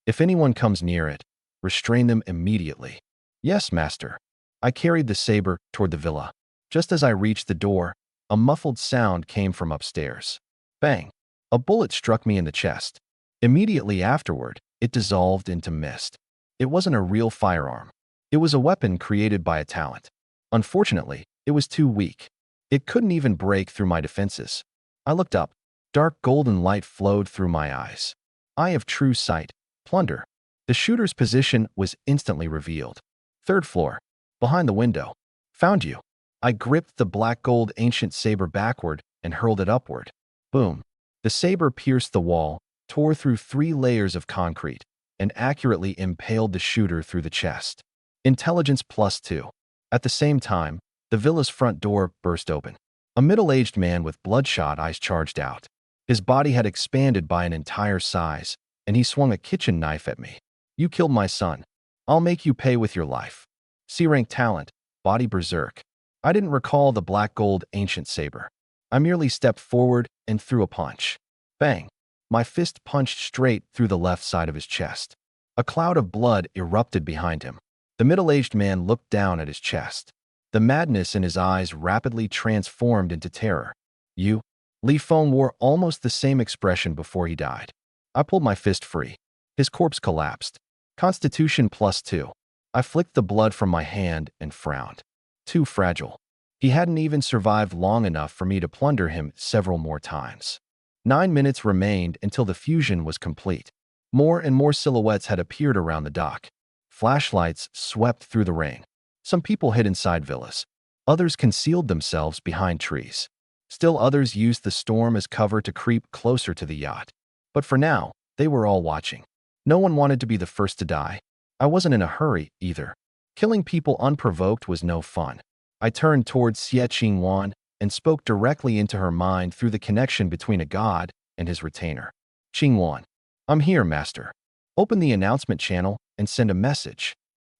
If anyone comes near it, restrain them immediately. Yes, master. I carried the saber toward the villa. Just as I reached the door, a muffled sound came from upstairs. Bang! A bullet struck me in the chest. Immediately afterward, it dissolved into mist. It wasn't a real firearm. It was a weapon created by a talent. Unfortunately, it was too weak. It couldn't even break through my defenses. I looked up. Dark golden light flowed through my eyes. Eye of true sight. Plunder. The shooter's position was instantly revealed. Third floor. Behind the window. Found you. I gripped the black gold ancient saber backward and hurled it upward. Boom. The saber pierced the wall, tore through 3 layers of concrete, and accurately impaled the shooter through the chest. Intelligence +2. At the same time, the villa's front door burst open. A middle-aged man with bloodshot eyes charged out. His body had expanded by an entire size, and he swung a kitchen knife at me. You killed my son. I'll make you pay with your life. C-rank talent, body berserk. I didn't recall the black gold ancient saber. I merely stepped forward and threw a punch. Bang! My fist punched straight through the left side of his chest. A cloud of blood erupted behind him. The middle-aged man looked down at his chest. The madness in his eyes rapidly transformed into terror. You? Li Feng wore almost the same expression before he died. I pulled my fist free. His corpse collapsed. Constitution +2. I flicked the blood from my hand and frowned. Too fragile. He hadn't even survived long enough for me to plunder him several more times. 9 minutes remained until the fusion was complete. More and more silhouettes had appeared around the dock. Flashlights swept through the rain. Some people hid inside villas. Others concealed themselves behind trees. Still others used the storm as cover to creep closer to the yacht. But for now, they were all watching. No one wanted to be the first to die. I wasn't in a hurry, either. Killing people unprovoked was no fun. I turned towards Xie Qingwan and spoke directly into her mind through the connection between a god and his retainer. Qingwan, I'm here, master. Open the announcement channel and send a message.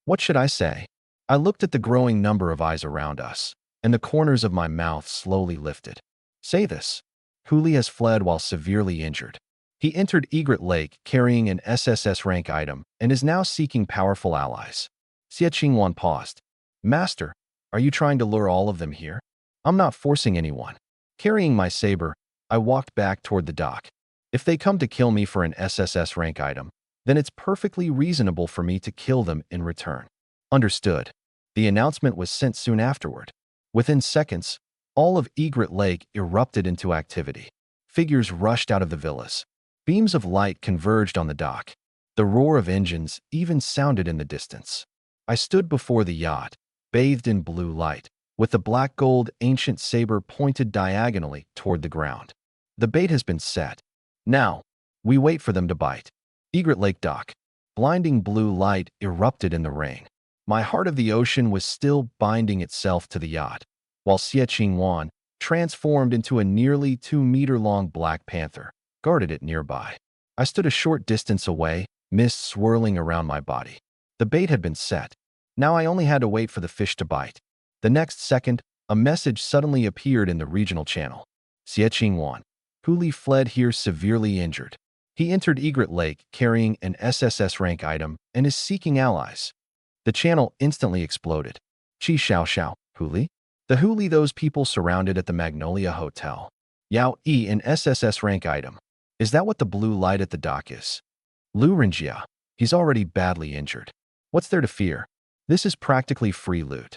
What should I say? I looked at the growing number of eyes around us, and the corners of my mouth slowly lifted. Say this. Huli has fled while severely injured. He entered Egret Lake carrying an SSS rank item and is now seeking powerful allies. Xie Qingwan paused. Master, are you trying to lure all of them here? I'm not forcing anyone. Carrying my saber, I walked back toward the dock. If they come to kill me for an SSS rank item, then it's perfectly reasonable for me to kill them in return. Understood. The announcement was sent soon afterward. Within seconds, all of Egret Lake erupted into activity. Figures rushed out of the villas. Beams of light converged on the dock. The roar of engines even sounded in the distance. I stood before the yacht, bathed in blue light, with the black gold ancient saber pointed diagonally toward the ground. The bait has been set. Now, we wait for them to bite. Egret Lake dock. Blinding blue light erupted in the rain. My heart of the ocean was still binding itself to the yacht, while Xie Qingwan, transformed into a nearly 2-meter-long black panther, guarded it nearby. I stood a short distance away, mist swirling around my body. The bait had been set. Now I only had to wait for the fish to bite. The next second, a message suddenly appeared in the regional channel. Xie Qingwan. Huli fled here severely injured. He entered Egret Lake carrying an SSS rank item and is seeking allies. The channel instantly exploded. Chi Xiao Xiao, Huli? The Huli those people surrounded at the Magnolia Hotel. Yao E, an SSS rank item. Is that what the blue light at the dock is? Lu Renjia. He's already badly injured. What's there to fear? This is practically free loot.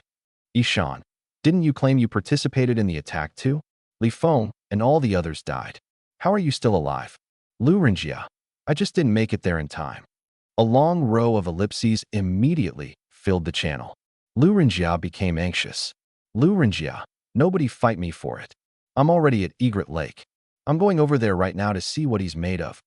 Ishan. Didn't you claim you participated in the attack too? Li Feng and all the others died. How are you still alive? Lu Renjia. I just didn't make it there in time. A long row of ellipses immediately filled the channel. Lu Renjia became anxious. Lu Renjia. Nobody fight me for it. I'm already at Egret Lake. I'm going over there right now to see what he's made of.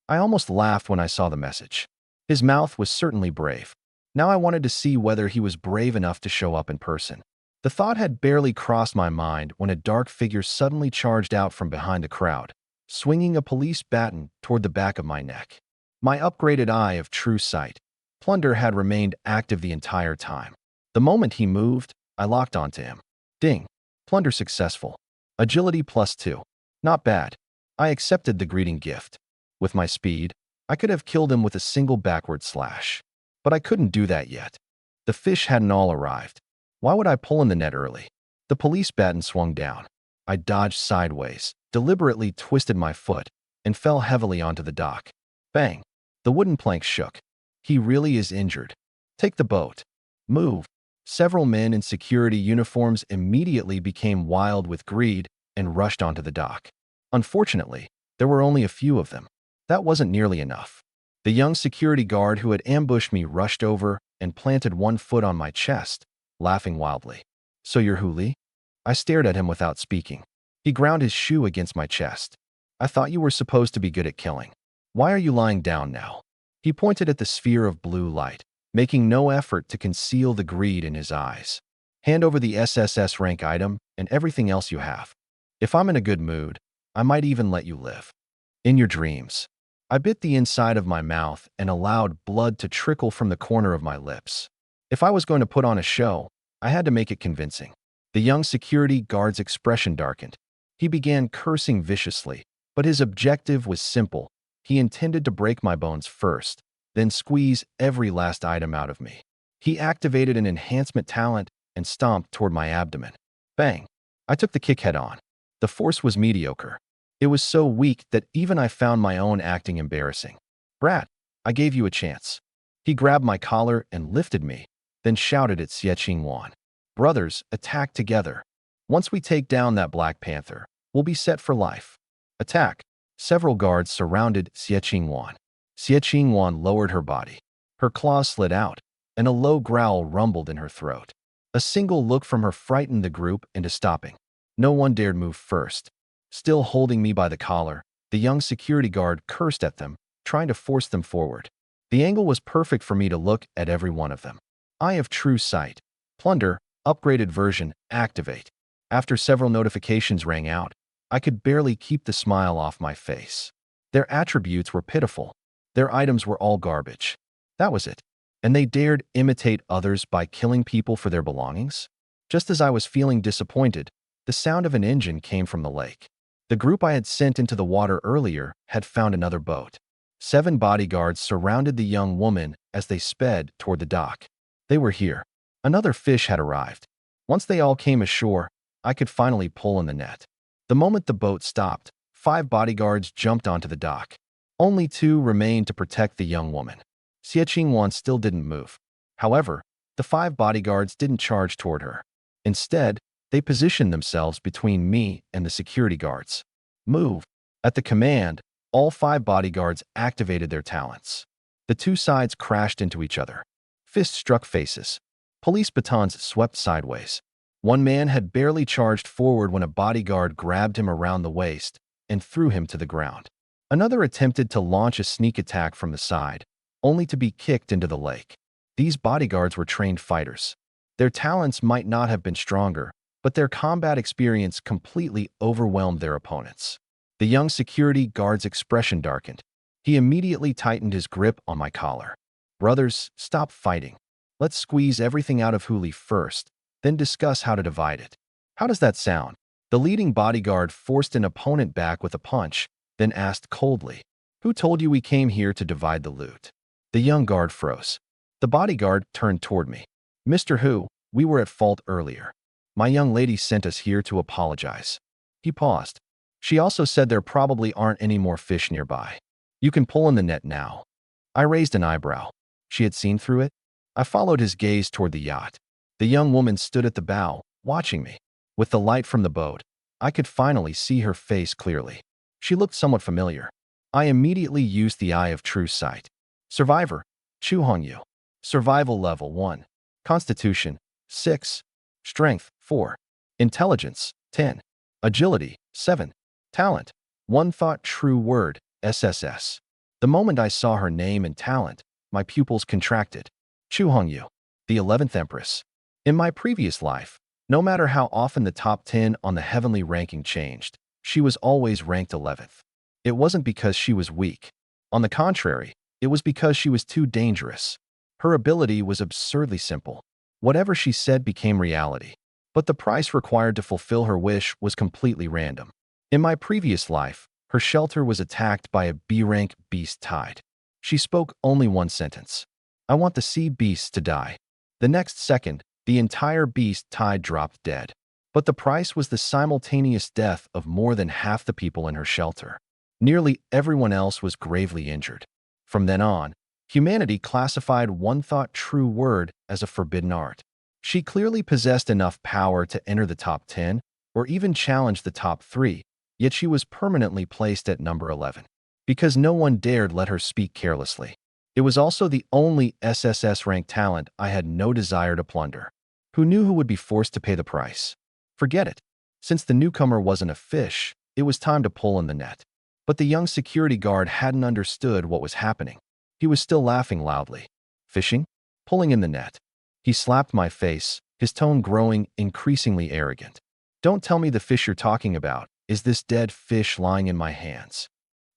I almost laughed when I saw the message. His mouth was certainly brave. Now I wanted to see whether he was brave enough to show up in person. The thought had barely crossed my mind when a dark figure suddenly charged out from behind the crowd, swinging a police baton toward the back of my neck. My upgraded eye of true sight. Plunder had remained active the entire time. The moment he moved, I locked onto him. Ding. Plunder successful. Agility +2. Not bad. I accepted the greeting gift. With my speed, I could have killed him with a single backward slash. But I couldn't do that yet. The fish hadn't all arrived. Why would I pull in the net early? The police baton swung down. I dodged sideways, deliberately twisted my foot, and fell heavily onto the dock. Bang! The wooden plank shook. He really is injured. Take the boat. Move. Several men in security uniforms immediately became wild with greed and rushed onto the dock. Unfortunately, there were only a few of them. That wasn't nearly enough. The young security guard who had ambushed me rushed over and planted one foot on my chest, laughing wildly. "So you're Huli?" I stared at him without speaking. He ground his shoe against my chest. "I thought you were supposed to be good at killing. Why are you lying down now?" He pointed at the sphere of blue light, making no effort to conceal the greed in his eyes. "Hand over the SSS rank item and everything else you have. If I'm in a good mood, I might even let you live. In your dreams." I bit the inside of my mouth and allowed blood to trickle from the corner of my lips. If I was going to put on a show, I had to make it convincing. The young security guard's expression darkened. He began cursing viciously, but his objective was simple. He intended to break my bones first, then squeeze every last item out of me. He activated an enhancement talent and stomped toward my abdomen. Bang! I took the kick head on. The force was mediocre. It was so weak that even I found my own acting embarrassing. "Brat, I gave you a chance." He grabbed my collar and lifted me, then shouted at Xieching Wan. "Brothers, attack together. Once we take down that Black Panther, we'll be set for life. Attack." Several guards surrounded Xieching Wan. Xieching Wan lowered her body. Her claws slid out, and a low growl rumbled in her throat. A single look from her frightened the group into stopping. No one dared move first. Still holding me by the collar, the young security guard cursed at them, trying to force them forward. The angle was perfect for me to look at every one of them. Eye of True Sight. Plunder, upgraded version, activate. After several notifications rang out, I could barely keep the smile off my face. Their attributes were pitiful. Their items were all garbage. That was it. And they dared imitate others by killing people for their belongings? Just as I was feeling disappointed, the sound of an engine came from the lake. The group I had sent into the water earlier had found another boat. 7 bodyguards surrounded the young woman as they sped toward the dock. They were here. Another fish had arrived. Once they all came ashore, I could finally pull in the net. The moment the boat stopped, 5 bodyguards jumped onto the dock. Only 2 remained to protect the young woman. Xieching Wan still didn't move. However, the 5 bodyguards didn't charge toward her. Instead, they positioned themselves between me and the security guards. "Move." At the command, all 5 bodyguards activated their talents. The 2 sides crashed into each other. Fists struck faces. Police batons swept sideways. One man had barely charged forward when a bodyguard grabbed him around the waist and threw him to the ground. Another attempted to launch a sneak attack from the side, only to be kicked into the lake. These bodyguards were trained fighters. Their talents might not have been stronger, but their combat experience completely overwhelmed their opponents. The young security guard's expression darkened. He immediately tightened his grip on my collar. "Brothers, stop fighting. Let's squeeze everything out of Huli first, then discuss how to divide it." "How does that sound?" The leading bodyguard forced an opponent back with a punch, then asked coldly, "Who told you we came here to divide the loot?" The young guard froze. The bodyguard turned toward me. "Mr. Hu, we were at fault earlier. My young lady sent us here to apologize." He paused. "She also said there probably aren't any more fish nearby. You can pull in the net now." I raised an eyebrow. She had seen through it? I followed his gaze toward the yacht. The young woman stood at the bow, watching me. With the light from the boat, I could finally see her face clearly. She looked somewhat familiar. I immediately used the Eye of True Sight. Survivor, Chu Hongyu. Survival level 1. Constitution, 6. Strength, 4. Intelligence, 10. Agility, 7. Talent, 1 Thought True Word, SSS. The moment I saw her name and talent, my pupils contracted. Chu Hongyu, the 11th Empress. In my previous life, no matter how often the top 10 on the heavenly ranking changed, she was always ranked 11th. It wasn't because she was weak. On the contrary, it was because she was too dangerous. Her ability was absurdly simple. Whatever she said became reality. But the price required to fulfill her wish was completely random. In my previous life, her shelter was attacked by a B-rank beast tide. She spoke only one sentence. "I want the sea beasts to die." The next second, the entire beast tide dropped dead. But the price was the simultaneous death of more than half the people in her shelter. Nearly everyone else was gravely injured. From then on, humanity classified 1 Thought True Word as a forbidden art. She clearly possessed enough power to enter the top 10 or even challenge the top 3, yet she was permanently placed at number 11 because no one dared let her speak carelessly. It was also the only SSS-ranked talent I had no desire to plunder. Who knew who would be forced to pay the price? Forget it. Since the newcomer wasn't a fish, it was time to pull in the net. But the young security guard hadn't understood what was happening. He was still laughing loudly. Fishing? Pulling in the net. He slapped my face, his tone growing increasingly arrogant. Don't tell me the fish you're talking about is this dead fish lying in my hands.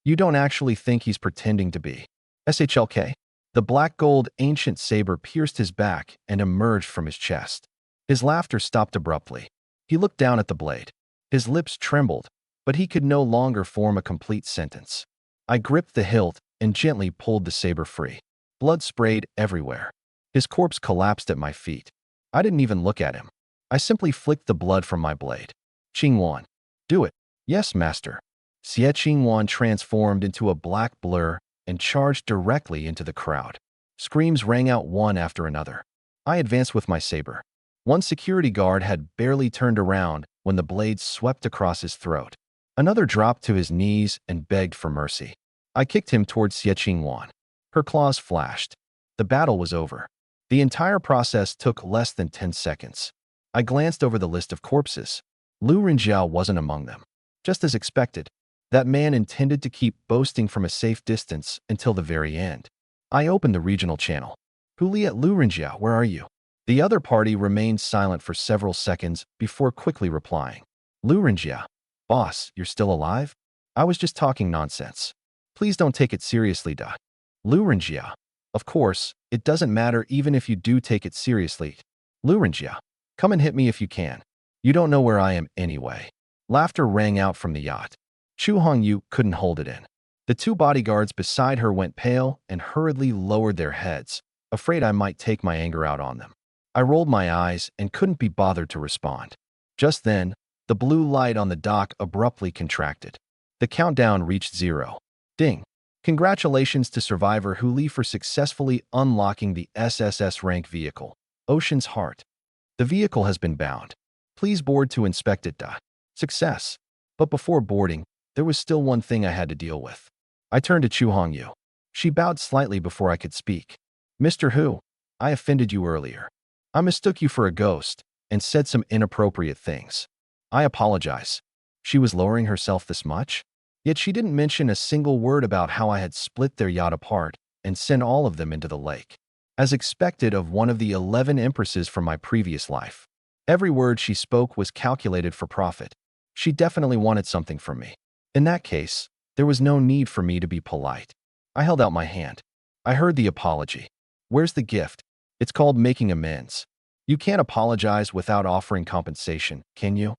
You don't actually think he's pretending to be. SHLK. The black gold ancient saber pierced his back and emerged from his chest. His laughter stopped abruptly. He looked down at the blade. His lips trembled, but he could no longer form a complete sentence. I gripped the hilt and gently pulled the saber free. Blood sprayed everywhere. His corpse collapsed at my feet. I didn't even look at him. I simply flicked the blood from my blade. Qingwan. Do it. Yes, master. Xie Qingwan transformed into a black blur and charged directly into the crowd. Screams rang out one after another. I advanced with my saber. One security guard had barely turned around when the blade swept across his throat. Another dropped to his knees and begged for mercy. I kicked him towards Xie Qingwan. Her claws flashed. The battle was over. The entire process took less than 10 seconds. I glanced over the list of corpses. Lu Rinjiao wasn't among them. Just as expected, that man intended to keep boasting from a safe distance until the very end. I opened the regional channel. Juliet Lu Rinjiao, where are you? The other party remained silent for several seconds before quickly replying. Lu Rinjiao. Boss, you're still alive? I was just talking nonsense. Please don't take it seriously, da. Lu Rinjiao. Of course, it doesn't matter even if you do take it seriously. Lu Rinjiao. Come and hit me if you can. You don't know where I am anyway. Laughter rang out from the yacht. Chu Hongyu couldn't hold it in. The two bodyguards beside her went pale and hurriedly lowered their heads, afraid I might take my anger out on them. I rolled my eyes and couldn't be bothered to respond. Just then, the blue light on the dock abruptly contracted. The countdown reached 0. Ding. Congratulations to survivor Huli for successfully unlocking the SSS rank vehicle, Ocean's Heart. The vehicle has been bound. Please board to inspect it. Success. But before boarding, there was still one thing I had to deal with. I turned to Chu Hongyu. She bowed slightly before I could speak. Mr. Hu, I offended you earlier. I mistook you for a ghost and said some inappropriate things. I apologize. She was lowering herself this much? Yet she didn't mention a single word about how I had split their yacht apart and sent all of them into the lake. As expected of one of the 11 empresses from my previous life. Every word she spoke was calculated for profit. She definitely wanted something from me. In that case, there was no need for me to be polite. I held out my hand. I heard the apology. Where's the gift? It's called making amends. You can't apologize without offering compensation, can you?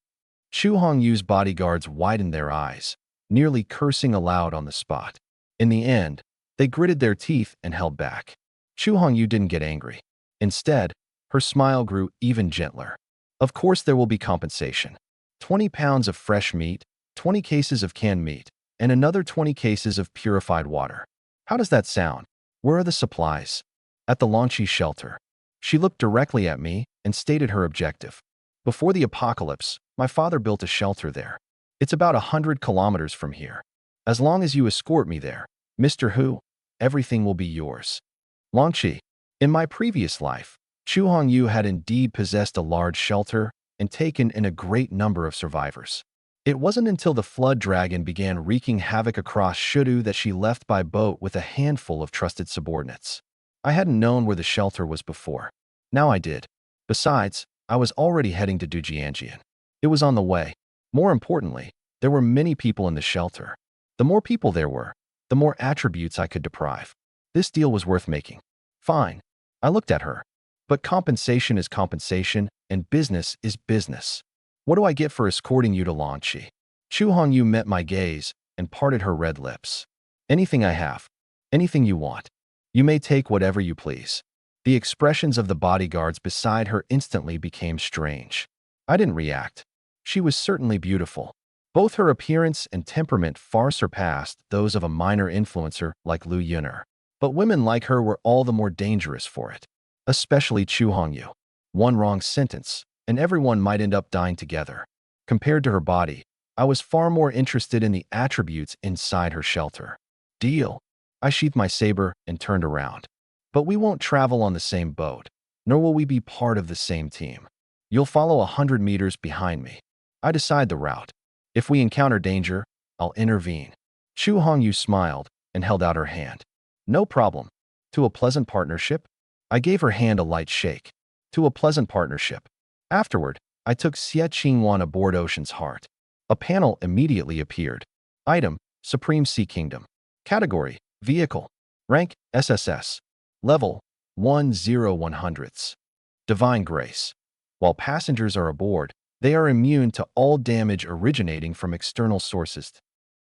Chu Hongyu's bodyguards widened their eyes, nearly cursing aloud on the spot. In the end, they gritted their teeth and held back. Chu Hongyu didn't get angry. Instead, her smile grew even gentler. Of course there will be compensation. 20 pounds of fresh meat, 20 cases of canned meat, and another 20 cases of purified water. How does that sound? Where are the supplies? At the Longqi shelter. She looked directly at me and stated her objective. Before the apocalypse, my father built a shelter there. It's about 100 kilometers from here. As long as you escort me there, Mr. Hu, everything will be yours. Longqi. In my previous life, Chu Hongyu had indeed possessed a large shelter and taken in a great number of survivors. It wasn't until the flood dragon began wreaking havoc across Shudu that she left by boat with a handful of trusted subordinates. I hadn't known where the shelter was before. Now I did. Besides, I was already heading to Dujianjian. It was on the way. More importantly, there were many people in the shelter. The more people there were, the more attributes I could deprive. This deal was worth making. Fine. I looked at her. But compensation is compensation, and business is business. What do I get for escorting you to Longqi? Chu Hongyu met my gaze and parted her red lips. Anything I have. Anything you want. You may take whatever you please. The expressions of the bodyguards beside her instantly became strange. I didn't react. She was certainly beautiful. Both her appearance and temperament far surpassed those of a minor influencer like Lu Yuner. But women like her were all the more dangerous for it. Especially Chu Hongyu. One wrong sentence, and everyone might end up dying together. Compared to her body, I was far more interested in the attributes inside her shelter. Deal. I sheathed my saber and turned around. But we won't travel on the same boat, nor will we be part of the same team. You'll follow 100 meters behind me. I decide the route. If we encounter danger, I'll intervene. Chu Hongyu smiled and held out her hand. No problem. To a pleasant partnership? I gave her hand a light shake. To a pleasant partnership. Afterward, I took Xie Qingwan aboard Ocean's Heart. A panel immediately appeared. Item, Supreme Sea Kingdom. Category, Vehicle. Rank, SSS. Level, 10100s. Divine Grace. While passengers are aboard, they are immune to all damage originating from external sources.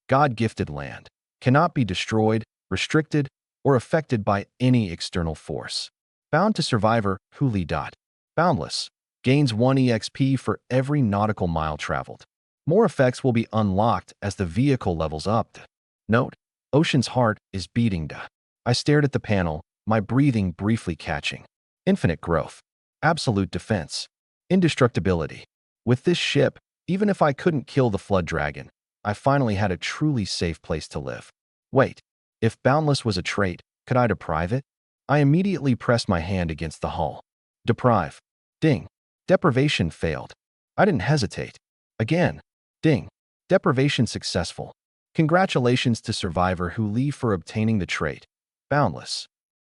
God-gifted land. Cannot be destroyed, restricted, or affected by any external force. Bound to Survivor, Huli. Boundless. Gains 1 EXP for every nautical mile traveled. More effects will be unlocked as the vehicle levels up. Note, Ocean's Heart is beating. I stared at the panel, my breathing briefly catching. Infinite growth. Absolute defense. Indestructibility. With this ship, even if I couldn't kill the Flood Dragon, I finally had a truly safe place to live. Wait, if Boundless was a trait, could I deprive it? I immediately pressed my hand against the hull. Deprive. Ding. Deprivation failed. I didn't hesitate. Again. Ding. Deprivation successful. Congratulations to Survivor Huli for obtaining the trait. Boundless.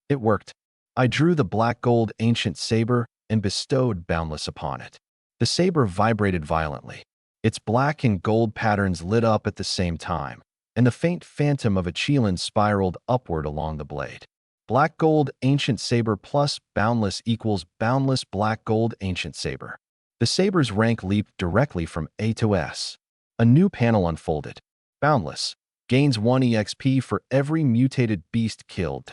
It worked. I drew the black gold ancient saber and bestowed Boundless upon it. The saber vibrated violently. Its black and gold patterns lit up at the same time, and the faint phantom of a Qilin spiraled upward along the blade. Black gold ancient saber plus Boundless equals Boundless black gold ancient saber. The saber's rank leaped directly from A to S. A new panel unfolded. Boundless. Gains 1 EXP for every mutated beast killed.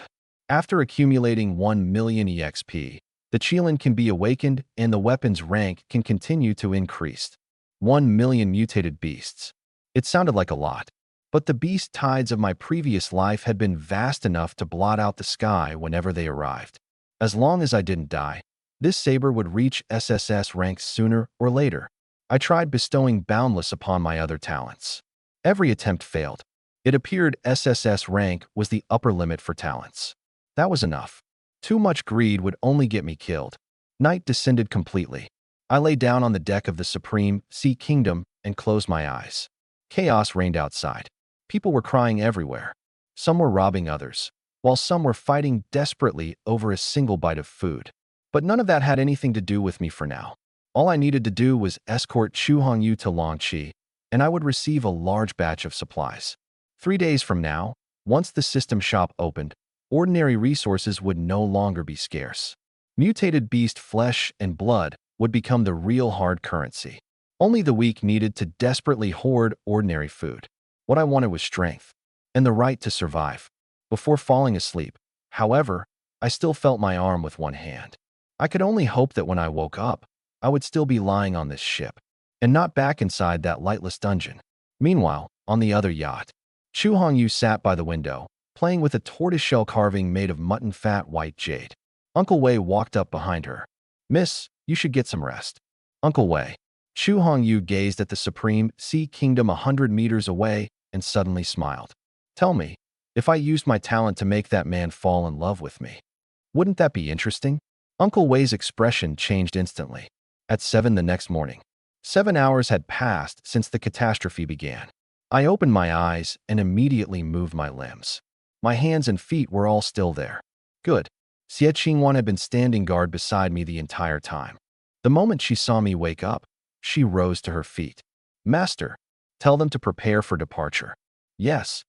After accumulating 1 million EXP, the Qilin can be awakened and the weapon's rank can continue to increase. 1 million mutated beasts. It sounded like a lot, but the beast tides of my previous life had been vast enough to blot out the sky whenever they arrived. As long as I didn't die, this saber would reach SSS ranks sooner or later. I tried bestowing Boundless upon my other talents. Every attempt failed. It appeared SSS rank was the upper limit for talents. That was enough. Too much greed would only get me killed. Night descended completely. I lay down on the deck of the Supreme Sea Kingdom and closed my eyes. Chaos reigned outside. People were crying everywhere. Some were robbing others, while some were fighting desperately over a single bite of food. But none of that had anything to do with me for now. All I needed to do was escort Chu Hongyu to Longqi, and I would receive a large batch of supplies. 3 days from now, once the system shop opened, ordinary resources would no longer be scarce. Mutated beast flesh and blood would become the real hard currency. Only the weak needed to desperately hoard ordinary food. What I wanted was strength and the right to survive. Before falling asleep, however, I still felt my arm with one hand. I could only hope that when I woke up, I would still be lying on this ship and not back inside that lightless dungeon. Meanwhile, on the other yacht, Chu Hongyu sat by the window, playing with a tortoiseshell carving made of mutton fat white jade. Uncle Wei walked up behind her. "Miss, you should get some rest." "Uncle Wei." Chu Hongyu gazed at the Supreme Sea Kingdom 100 meters away and suddenly smiled. "Tell me, if I used my talent to make that man fall in love with me, wouldn't that be interesting?" Uncle Wei's expression changed instantly. At 7 the next morning. 7 hours had passed since the catastrophe began. I opened my eyes and immediately moved my limbs. My hands and feet were all still there. Good. Xie Qingwan had been standing guard beside me the entire time. The moment she saw me wake up, she rose to her feet. "Master, tell them to prepare for departure." "Yes."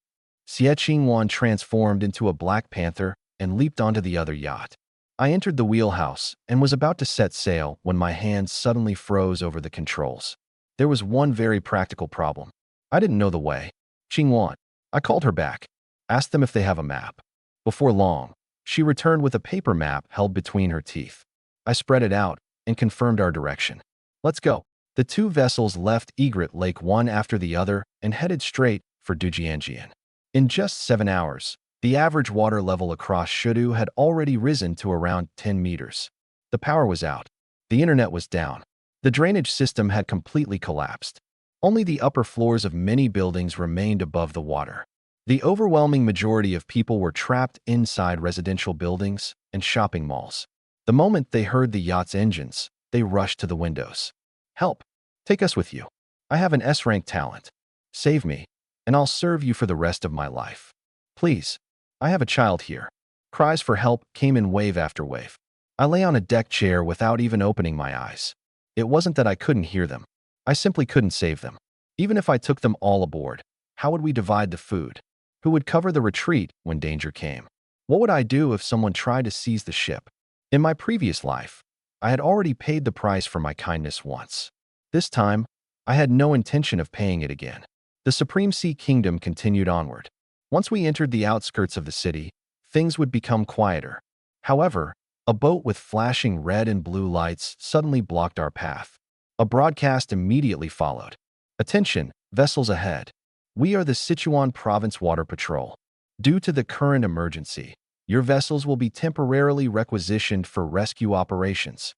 Xie Qingwan transformed into a black panther and leaped onto the other yacht. I entered the wheelhouse and was about to set sail when my hands suddenly froze over the controls. There was one very practical problem. I didn't know the way. "Qingwan." I called her back. Asked them if they have a map. Before long, she returned with a paper map held between her teeth. I spread it out and confirmed our direction. "Let's go." The two vessels left Egret Lake one after the other and headed straight for Dujianjian. In just 7 hours, the average water level across Shudu had already risen to around 10 meters. The power was out. The internet was down. The drainage system had completely collapsed. Only the upper floors of many buildings remained above the water. The overwhelming majority of people were trapped inside residential buildings and shopping malls. The moment they heard the yacht's engines, they rushed to the windows. "Help! Take us with you. I have an S-rank talent. Save me, and I'll serve you for the rest of my life. Please, I have a child here." Cries for help came in wave after wave. I lay on a deck chair without even opening my eyes. It wasn't that I couldn't hear them. I simply couldn't save them. Even if I took them all aboard, how would we divide the food? Who would cover the retreat when danger came? What would I do if someone tried to seize the ship? In my previous life, I had already paid the price for my kindness once. This time, I had no intention of paying it again. The Supreme Sea Kingdom continued onward. Once we entered the outskirts of the city, things would become quieter. However, a boat with flashing red and blue lights suddenly blocked our path. A broadcast immediately followed. "Attention, vessels ahead. We are the Sichuan Province Water Patrol. Due to the current emergency, your vessels will be temporarily requisitioned for rescue operations.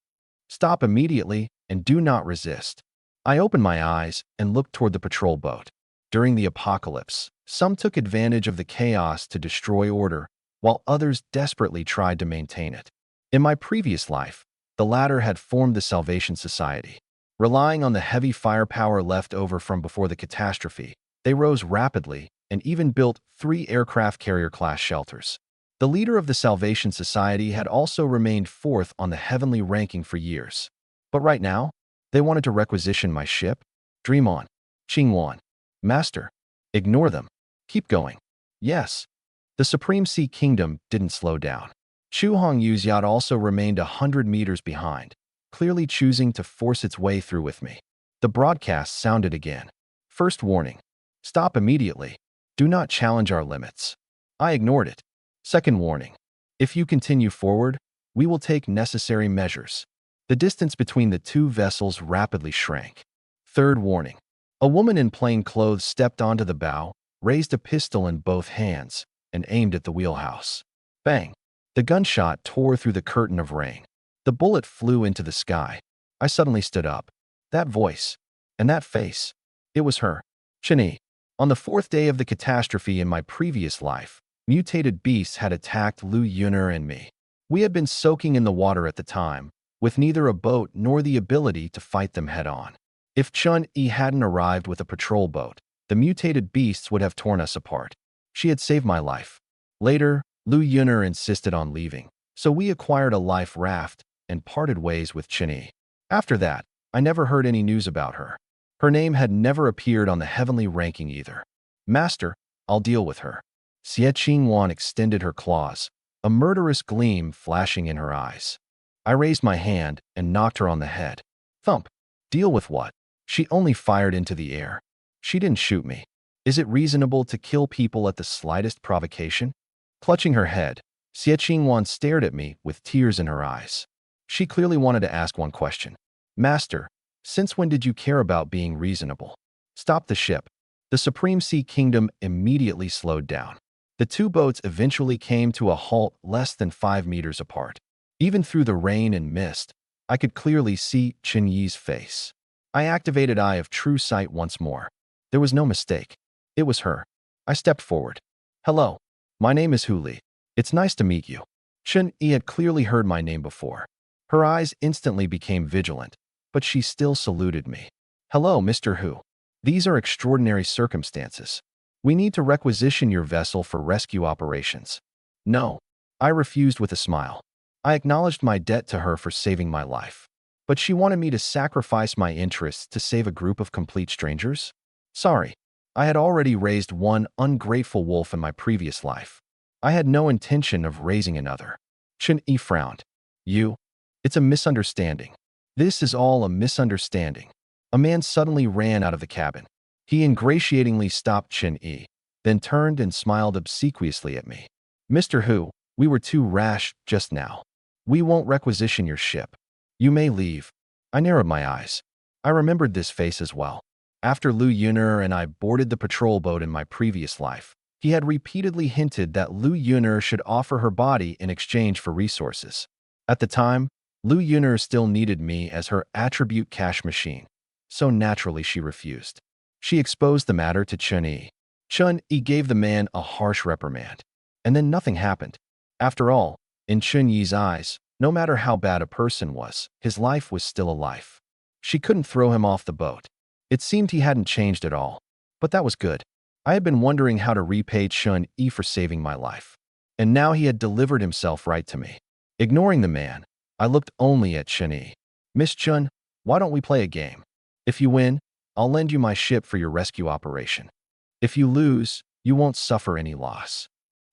Stop immediately and do not resist." I opened my eyes and looked toward the patrol boat. During the apocalypse, some took advantage of the chaos to destroy order, while others desperately tried to maintain it. In my previous life, the latter had formed the Salvation Society. Relying on the heavy firepower left over from before the catastrophe, they rose rapidly and even built 3 aircraft carrier-class shelters. The leader of the Salvation Society had also remained 4th on the heavenly ranking for years. But right now, they wanted to requisition my ship? Dream on. Qingwan. Master, ignore them. Keep going. Yes. The Supreme Sea Kingdom didn't slow down. Chu Hongyu's yacht also remained 100 meters behind, clearly choosing to force its way through with me. The broadcast sounded again. "First warning. Stop immediately. Do not challenge our limits." I ignored it. "Second warning. If you continue forward, we will take necessary measures." The distance between the two vessels rapidly shrank. "Third warning. A woman in plain clothes stepped onto the bow, raised a pistol in both hands, and aimed at the wheelhouse. Bang! The gunshot tore through the curtain of rain. The bullet flew into the sky. I suddenly stood up. That voice. And that face. It was her. Chenyi. On the 4th day of the catastrophe in my previous life, mutated beasts had attacked Lu Yun'er and me. We had been soaking in the water at the time, with neither a boat nor the ability to fight them head-on. If Chun-Yi hadn't arrived with a patrol boat, the mutated beasts would have torn us apart. She had saved my life. Later, Lu Yun'er insisted on leaving, so we acquired a life raft and parted ways with Chenyi. After that, I never heard any news about her. Her name had never appeared on the heavenly ranking either. "Master, I'll deal with her." Xie Qingwan extended her claws, a murderous gleam flashing in her eyes. I raised my hand and knocked her on the head. Thump. "Deal with what?" She only fired into the air. She didn't shoot me. Is it reasonable to kill people at the slightest provocation? Clutching her head, Xie Qingwan stared at me with tears in her eyes. She clearly wanted to ask one question. "Master, since when did you care about being reasonable?" "Stop the ship." The Supreme Sea Kingdom immediately slowed down. The two boats eventually came to a halt less than 5 meters apart. Even through the rain and mist, I could clearly see Chenyi's face. I activated Eye of True Sight once more. There was no mistake. It was her. I stepped forward. "Hello. My name is Hu Li. It's nice to meet you." Chen-Yi had clearly heard my name before. Her eyes instantly became vigilant, but she still saluted me. "Hello, Mr. Hu. These are extraordinary circumstances. We need to requisition your vessel for rescue operations." "No." I refused with a smile. I acknowledged my debt to her for saving my life. But she wanted me to sacrifice my interests to save a group of complete strangers? Sorry. I had already raised one ungrateful wolf in my previous life. I had no intention of raising another. Chen-Yi frowned. "You? It's a misunderstanding." "This is all a misunderstanding." A man suddenly ran out of the cabin. He ingratiatingly stopped Chen-Yi, then turned and smiled obsequiously at me. "Mr. Hu, we were too rash just now. We won't requisition your ship. You may leave." I narrowed my eyes. I remembered this face as well. After Lu Yun'er and I boarded the patrol boat in my previous life, he had repeatedly hinted that Lu Yun'er should offer her body in exchange for resources. At the time, Lu Yuner still needed me as her attribute cash machine, so naturally she refused. She exposed the matter to Chun Yi. Chun Yi gave the man a harsh reprimand, and then nothing happened. After all, in Chun Yi's eyes, no matter how bad a person was, his life was still a life. She couldn't throw him off the boat. It seemed he hadn't changed at all, but that was good. I had been wondering how to repay Chun Yi for saving my life, and now he had delivered himself right to me. Ignoring the man, I looked only at Chun Yi. Miss Chun, why don't we play a game? If you win, I'll lend you my ship for your rescue operation. If you lose, you won't suffer any loss.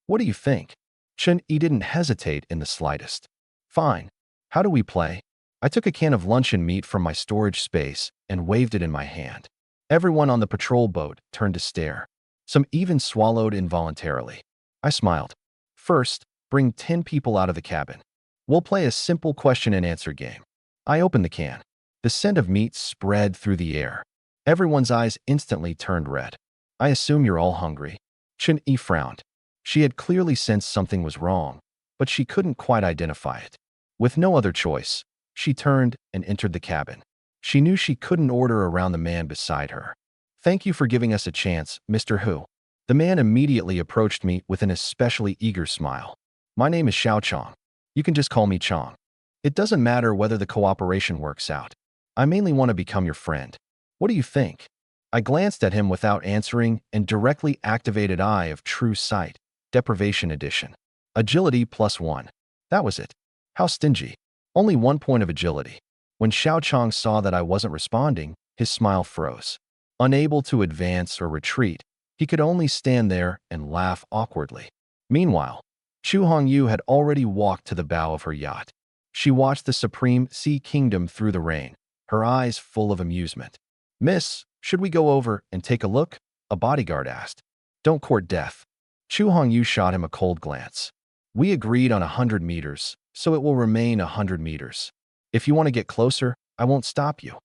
What do you think? Chun Yi didn't hesitate in the slightest. Fine. How do we play? I took a can of luncheon meat from my storage space and waved it in my hand. Everyone on the patrol boat turned to stare. Some even swallowed involuntarily. I smiled. First, bring 10 people out of the cabin. We'll play a simple question and answer game. I opened the can. The scent of meat spread through the air. Everyone's eyes instantly turned red. I assume you're all hungry. Chun Yi frowned. She had clearly sensed something was wrong, but she couldn't quite identify it. With no other choice, she turned and entered the cabin. She knew she couldn't order around the man beside her. Thank you for giving us a chance, Mr. Hu. The man immediately approached me with an especially eager smile. My name is Xiao Chong. You can just call me Chong. It doesn't matter whether the cooperation works out. I mainly want to become your friend. What do you think? I glanced at him without answering and directly activated Eye of True Sight, Deprivation Edition. Agility +1. That was it. How stingy. Only 1 point of agility. When Xiao Chong saw that I wasn't responding, his smile froze. Unable to advance or retreat, he could only stand there and laugh awkwardly. Meanwhile, Chu Hongyu had already walked to the bow of her yacht. She watched the Supreme Sea Kingdom through the rain, her eyes full of amusement. Miss, should we go over and take a look? A bodyguard asked. Don't court death. Chu Hongyu shot him a cold glance. We agreed on 100 meters, so it will remain 100 meters. If you want to get closer, I won't stop you.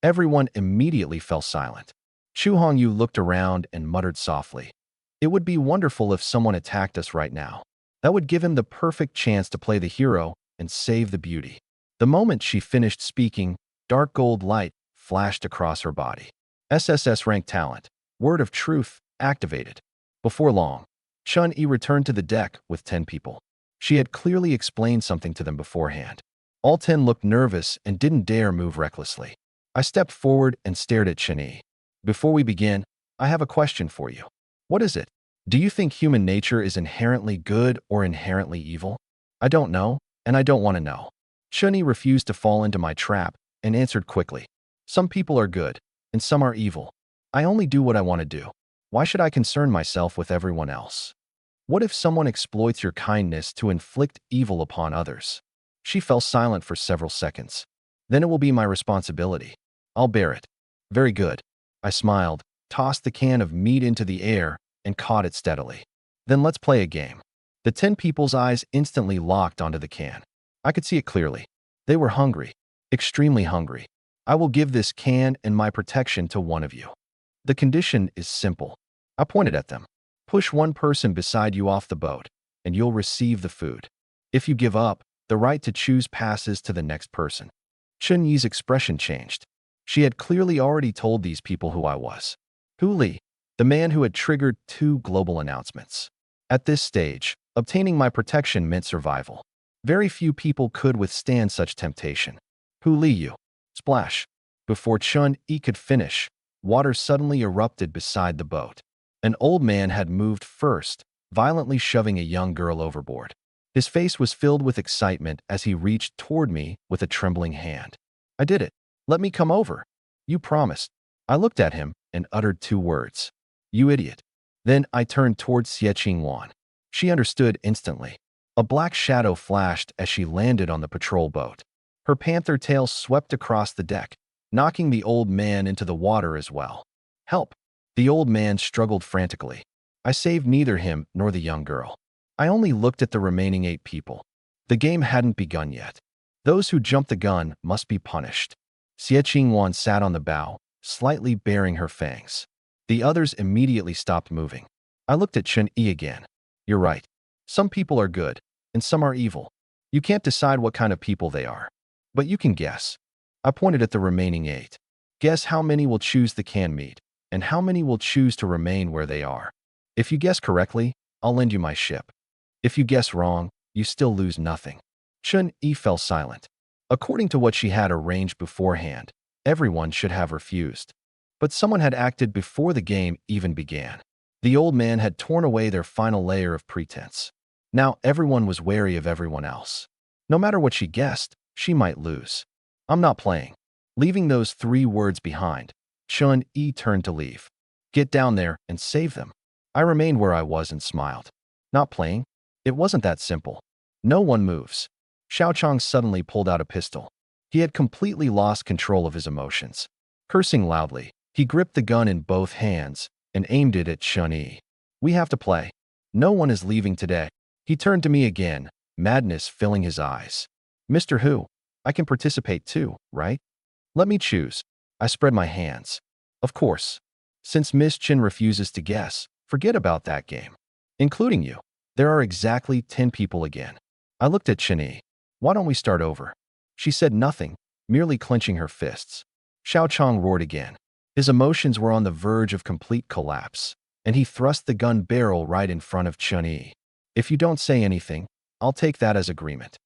Everyone immediately fell silent. Chu Hongyu looked around and muttered softly. It would be wonderful if someone attacked us right now. That would give him the perfect chance to play the hero and save the beauty. The moment she finished speaking, dark gold light flashed across her body. SSS rank talent, Word of Truth, activated. Before long, Chun Yi returned to the deck with 10 people. She had clearly explained something to them beforehand. All 10 looked nervous and didn't dare move recklessly. I stepped forward and stared at Chun Yi. Before we begin, I have a question for you. What is it? Do you think human nature is inherently good or inherently evil? I don't know, and I don't want to know. Chun Yi refused to fall into my trap and answered quickly. Some people are good, and some are evil. I only do what I want to do. Why should I concern myself with everyone else? What if someone exploits your kindness to inflict evil upon others? She fell silent for several seconds. Then it will be my responsibility. I'll bear it. Very good. I smiled, tossed the can of meat into the air, and caught it steadily. Then let's play a game. The 10 people's eyes instantly locked onto the can. I could see it clearly. They were hungry. Extremely hungry. I will give this can and my protection to one of you. The condition is simple. I pointed at them. Push one person beside you off the boat, and you'll receive the food. If you give up, the right to choose passes to the next person. Chun Yi's expression changed. She had clearly already told these people who I was. Hu Li, the man who had triggered 2 global announcements. At this stage, obtaining my protection meant survival. Very few people could withstand such temptation. Hu Li Yu. Splash. Before Chun Yi could finish, water suddenly erupted beside the boat. An old man had moved first, violently shoving a young girl overboard. His face was filled with excitement as he reached toward me with a trembling hand. I did it. Let me come over. You promised. I looked at him and uttered 2 words. You idiot. Then I turned towards Xie Wan. She understood instantly. A black shadow flashed as she landed on the patrol boat. Her panther tail swept across the deck, knocking the old man into the water as well. Help! The old man struggled frantically. I saved neither him nor the young girl. I only looked at the remaining 8 people. The game hadn't begun yet. Those who jumped the gun must be punished. Xie Wan sat on the bow, slightly baring her fangs. The others immediately stopped moving. I looked at Chun Yi again. You're right. Some people are good, and some are evil. You can't decide what kind of people they are. But you can guess. I pointed at the remaining 8. Guess how many will choose the canned meat, and how many will choose to remain where they are. If you guess correctly, I'll lend you my ship. If you guess wrong, you still lose nothing. Chun-Yi fell silent. According to what she had arranged beforehand, everyone should have refused. But someone had acted before the game even began. The old man had torn away their final layer of pretense. Now everyone was wary of everyone else. No matter what she guessed, she might lose. I'm not playing. Leaving those 3 words behind, Chun-Yi turned to leave. Get down there and save them. I remained where I was and smiled. Not playing? It wasn't that simple. No one moves. Xiao Chong suddenly pulled out a pistol. He had completely lost control of his emotions. Cursing loudly, he gripped the gun in both hands and aimed it at Chun-Yi. We have to play. No one is leaving today. He turned to me again, madness filling his eyes. Mr. Hu, I can participate too, right? Let me choose. I spread my hands. Of course. Since Miss Chin refuses to guess, forget about that game. Including you. There are exactly 10 people again. I looked at Chun-Yi. Why don't we start over? She said nothing, merely clenching her fists. Xiao Chong roared again. His emotions were on the verge of complete collapse, and he thrust the gun barrel right in front of Chun-Yi. If you don't say anything, I'll take that as agreement.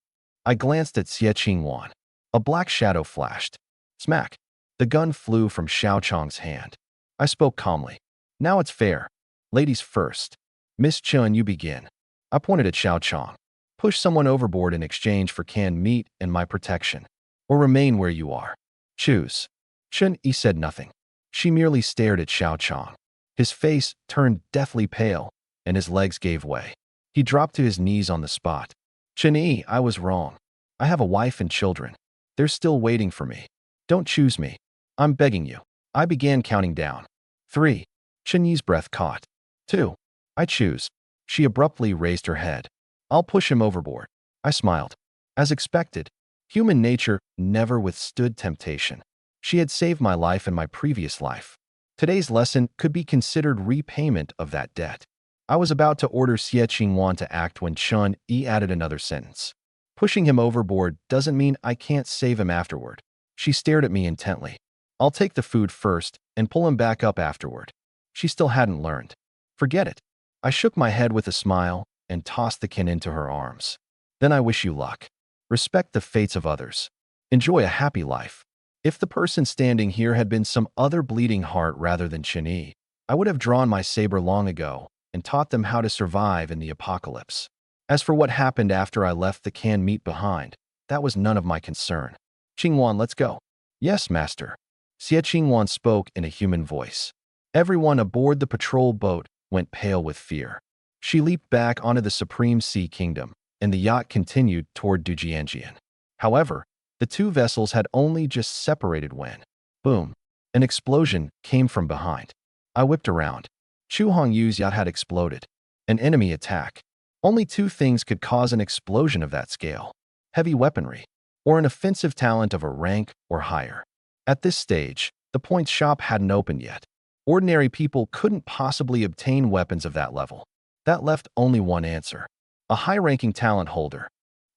I glanced at Xie Qingwan. A black shadow flashed. Smack. The gun flew from Xiao Chong's hand. I spoke calmly. Now it's fair. Ladies first. Miss Chun, you begin. I pointed at Xiao Chong. Push someone overboard in exchange for canned meat and my protection. Or remain where you are. Choose. Chun-Yi said nothing. She merely stared at Xiao Chong. His face turned deathly pale, and his legs gave way. He dropped to his knees on the spot. Chun-Yi, I was wrong. I have a wife and children. They're still waiting for me. Don't choose me. I'm begging you. I began counting down. 3. Chun-Yi's breath caught. 2. I choose. She abruptly raised her head. I'll push him overboard. I smiled. As expected, human nature never withstood temptation. She had saved my life in my previous life. Today's lesson could be considered repayment of that debt. I was about to order Xie Qingwan to act when Chun-Yi added another sentence. Pushing him overboard doesn't mean I can't save him afterward. She stared at me intently. I'll take the food first and pull him back up afterward. She still hadn't learned. Forget it. I shook my head with a smile and tossed the kin into her arms. Then I wish you luck. Respect the fates of others. Enjoy a happy life. If the person standing here had been some other bleeding heart rather than Chun-Yi, I would have drawn my saber long ago and taught them how to survive in the apocalypse. As for what happened after I left the canned meat behind, that was none of my concern. Qingwan, let's go. Yes, master. Xie Qingwan spoke in a human voice. Everyone aboard the patrol boat went pale with fear. She leaped back onto the Supreme Sea Kingdom, and the yacht continued toward Dujianjian. However, the 2 vessels had only just separated when, boom, an explosion came from behind. I whipped around. Chu Hongyu's yacht had exploded. An enemy attack. Only 2 things could cause an explosion of that scale: heavy weaponry, or an offensive talent of a rank or higher. At this stage, the points shop hadn't opened yet. Ordinary people couldn't possibly obtain weapons of that level. That left only one answer: a high-ranking talent holder.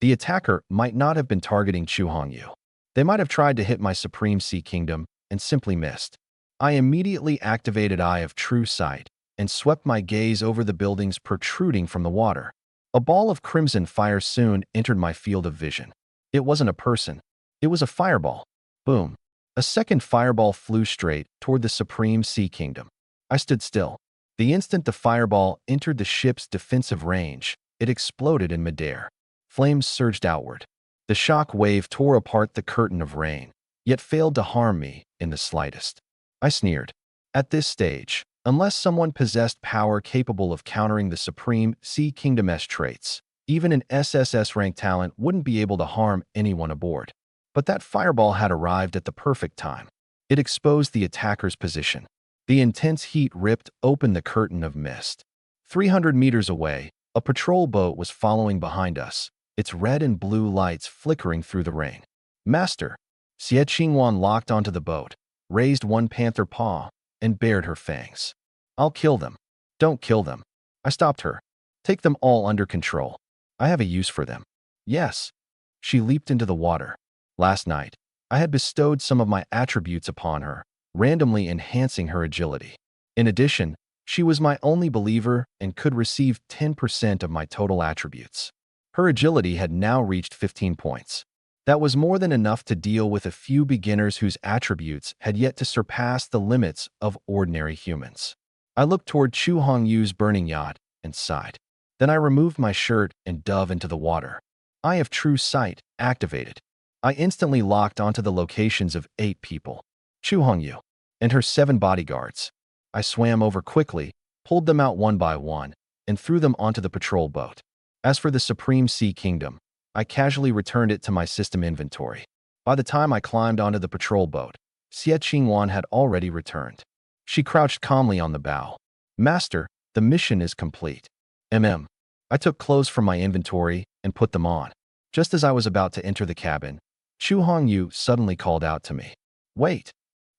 The attacker might not have been targeting Chu Hongyu. They might have tried to hit my Supreme Sea Kingdom and simply missed. I immediately activated Eye of True Sight and swept my gaze over the buildings protruding from the water. A ball of crimson fire soon entered my field of vision. It wasn't a person. It was a fireball. Boom. A second fireball flew straight toward the Supreme Sea Kingdom. I stood still. The instant the fireball entered the ship's defensive range, it exploded in midair. Flames surged outward. The shock wave tore apart the curtain of rain, yet failed to harm me in the slightest. I sneered. At this stage, unless someone possessed power capable of countering the Supreme Sea Kingdom's traits, even an SSS-rank talent wouldn't be able to harm anyone aboard. But that fireball had arrived at the perfect time. It exposed the attacker's position. The intense heat ripped open the curtain of mist. 300 meters away, a patrol boat was following behind us, its red and blue lights flickering through the rain. Master, Xie Qingwan locked onto the boat, raised one panther paw, and bared her fangs. I'll kill them. Don't kill them. I stopped her. Take them all under control. I have a use for them. Yes. She leaped into the water. Last night, I had bestowed some of my attributes upon her, randomly enhancing her agility. In addition, she was my only believer and could receive 10% of my total attributes. Her agility had now reached 15 points. That was more than enough to deal with a few beginners whose attributes had yet to surpass the limits of ordinary humans. I looked toward Chu Hongyu's burning yacht and sighed. Then I removed my shirt and dove into the water. Eye of True Sight activated. I instantly locked onto the locations of 8 people. Chu Hongyu and her 7 bodyguards. I swam over quickly, pulled them out one by one, and threw them onto the patrol boat. As for the Supreme Sea Kingdom, I casually returned it to my system inventory. By the time I climbed onto the patrol boat, Xie Qingwan had already returned. She crouched calmly on the bow. Master, the mission is complete. I took clothes from my inventory and put them on. Just as I was about to enter the cabin, Chu Hongyu suddenly called out to me. Wait.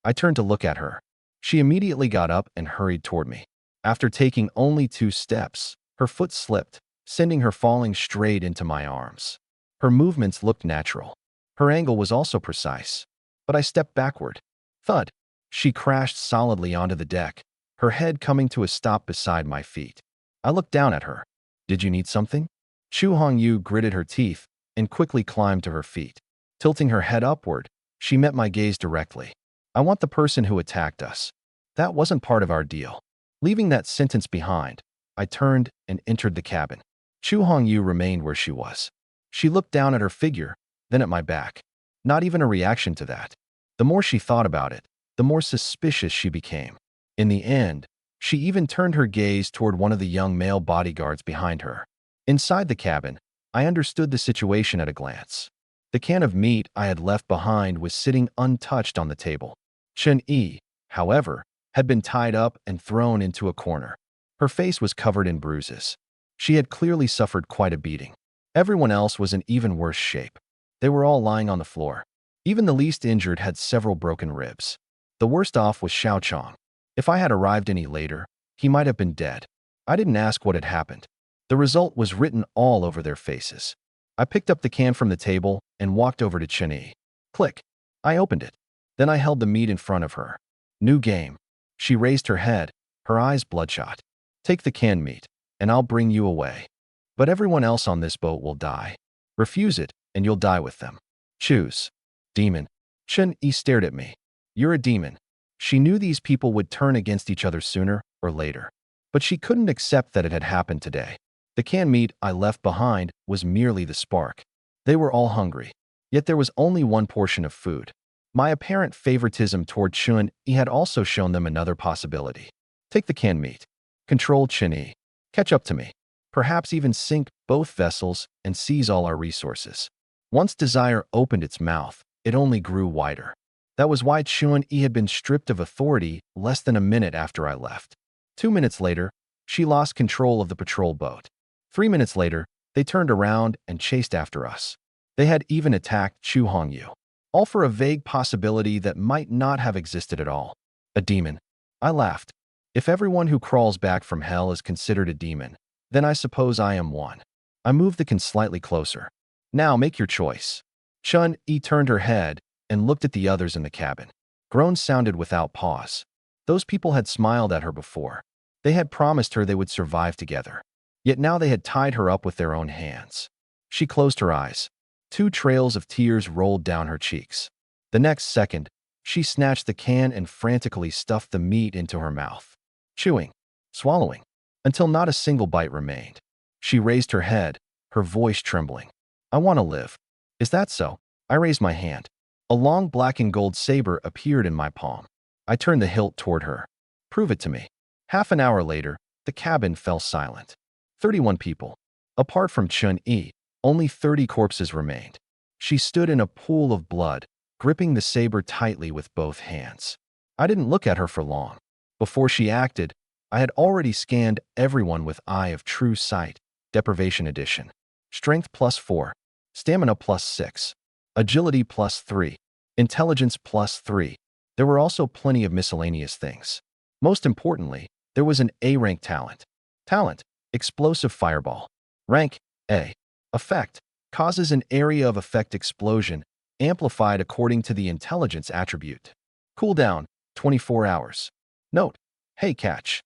I turned to look at her. She immediately got up and hurried toward me. After taking only 2 steps, her foot slipped, sending her falling straight into my arms. Her movements looked natural. Her angle was also precise. But I stepped backward. Thud. She crashed solidly onto the deck, her head coming to a stop beside my feet. I looked down at her. Did you need something? Chu Hongyu gritted her teeth and quickly climbed to her feet. Tilting her head upward, she met my gaze directly. I want the person who attacked us. That wasn't part of our deal. Leaving that sentence behind, I turned and entered the cabin. Chu Hongyu remained where she was. She looked down at her figure, then at my back. Not even a reaction to that. The more she thought about it, the more suspicious she became. In the end, she even turned her gaze toward one of the young male bodyguards behind her. Inside the cabin, I understood the situation at a glance. The can of meat I had left behind was sitting untouched on the table. Chen Yi, however, had been tied up and thrown into a corner. Her face was covered in bruises. She had clearly suffered quite a beating. Everyone else was in even worse shape. They were all lying on the floor. Even the least injured had several broken ribs. The worst off was Xiao Chong. If I had arrived any later, he might have been dead. I didn't ask what had happened. The result was written all over their faces. I picked up the can from the table and walked over to Chen Yi. Click. I opened it. Then I held the meat in front of her. New game. She raised her head, her eyes bloodshot. Take the canned meat, and I'll bring you away. But everyone else on this boat will die. Refuse it, and you'll die with them. Choose. Demon. Chen Yi stared at me. You're a demon. She knew these people would turn against each other sooner or later. But she couldn't accept that it had happened today. The canned meat I left behind was merely the spark. They were all hungry. Yet there was only one portion of food. My apparent favoritism toward Chen Yi had also shown them another possibility. Take the canned meat. Control Chen Yi. Catch up to me. Perhaps even sink both vessels and seize all our resources. Once desire opened its mouth, it only grew wider. That was why Chen Yi had been stripped of authority less than a minute after I left. 2 minutes later, she lost control of the patrol boat. 3 minutes later, they turned around and chased after us. They had even attacked Chu Hongyu. All for a vague possibility that might not have existed at all. A demon. I laughed. If everyone who crawls back from hell is considered a demon, then I suppose I am one. I moved the can slightly closer. Now make your choice. Chen Yi turned her head and looked at the others in the cabin. Groans sounded without pause. Those people had smiled at her before. They had promised her they would survive together. Yet now they had tied her up with their own hands. She closed her eyes. 2 trails of tears rolled down her cheeks. The next second, she snatched the can and frantically stuffed the meat into her mouth. Chewing, swallowing, until not a single bite remained. She raised her head, her voice trembling. I want to live. Is that so? I raised my hand. A long black and gold saber appeared in my palm. I turned the hilt toward her. Prove it to me. Half an hour later, the cabin fell silent. 31 people. Apart from Chen Yi, only 30 corpses remained. She stood in a pool of blood, gripping the saber tightly with both hands. I didn't look at her for long. Before she acted, I had already scanned everyone with Eye of True Sight, Deprivation Edition. Strength +4, Stamina +6, Agility +3, Intelligence +3. There were also plenty of miscellaneous things. Most importantly, there was an A-rank talent. Talent, Explosive Fireball. Rank, A. Effect, causes an area of effect explosion amplified according to the intelligence attribute. Cooldown, 24 hours. Note, hey catch.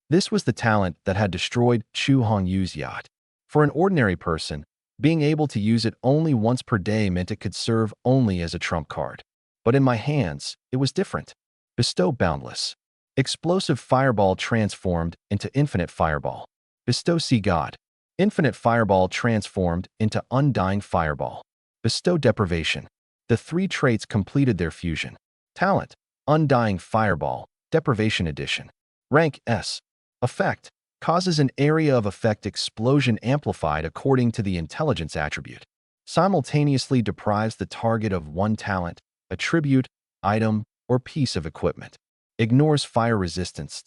This was the talent that had destroyed Chu Hongyu's yacht. For an ordinary person, being able to use it only once per day meant it could serve only as a trump card. But in my hands, it was different. Bestow Boundless. Explosive Fireball transformed into Infinite Fireball. Bestow See God. Infinite Fireball transformed into Undying Fireball. Bestow Deprivation. The three traits completed their fusion. Talent: Undying Fireball, Deprivation Edition. Rank S. Effect: causes an area of effect explosion amplified according to the intelligence attribute. Simultaneously deprives the target of one talent, attribute, item, or piece of equipment. Ignores fire resistance.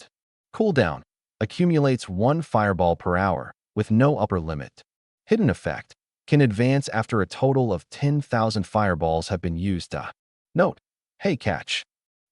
Cooldown: accumulates one fireball per hour, with no upper limit. Hidden effect: can advance after a total of 10,000 fireballs have been used. Note, hey catch.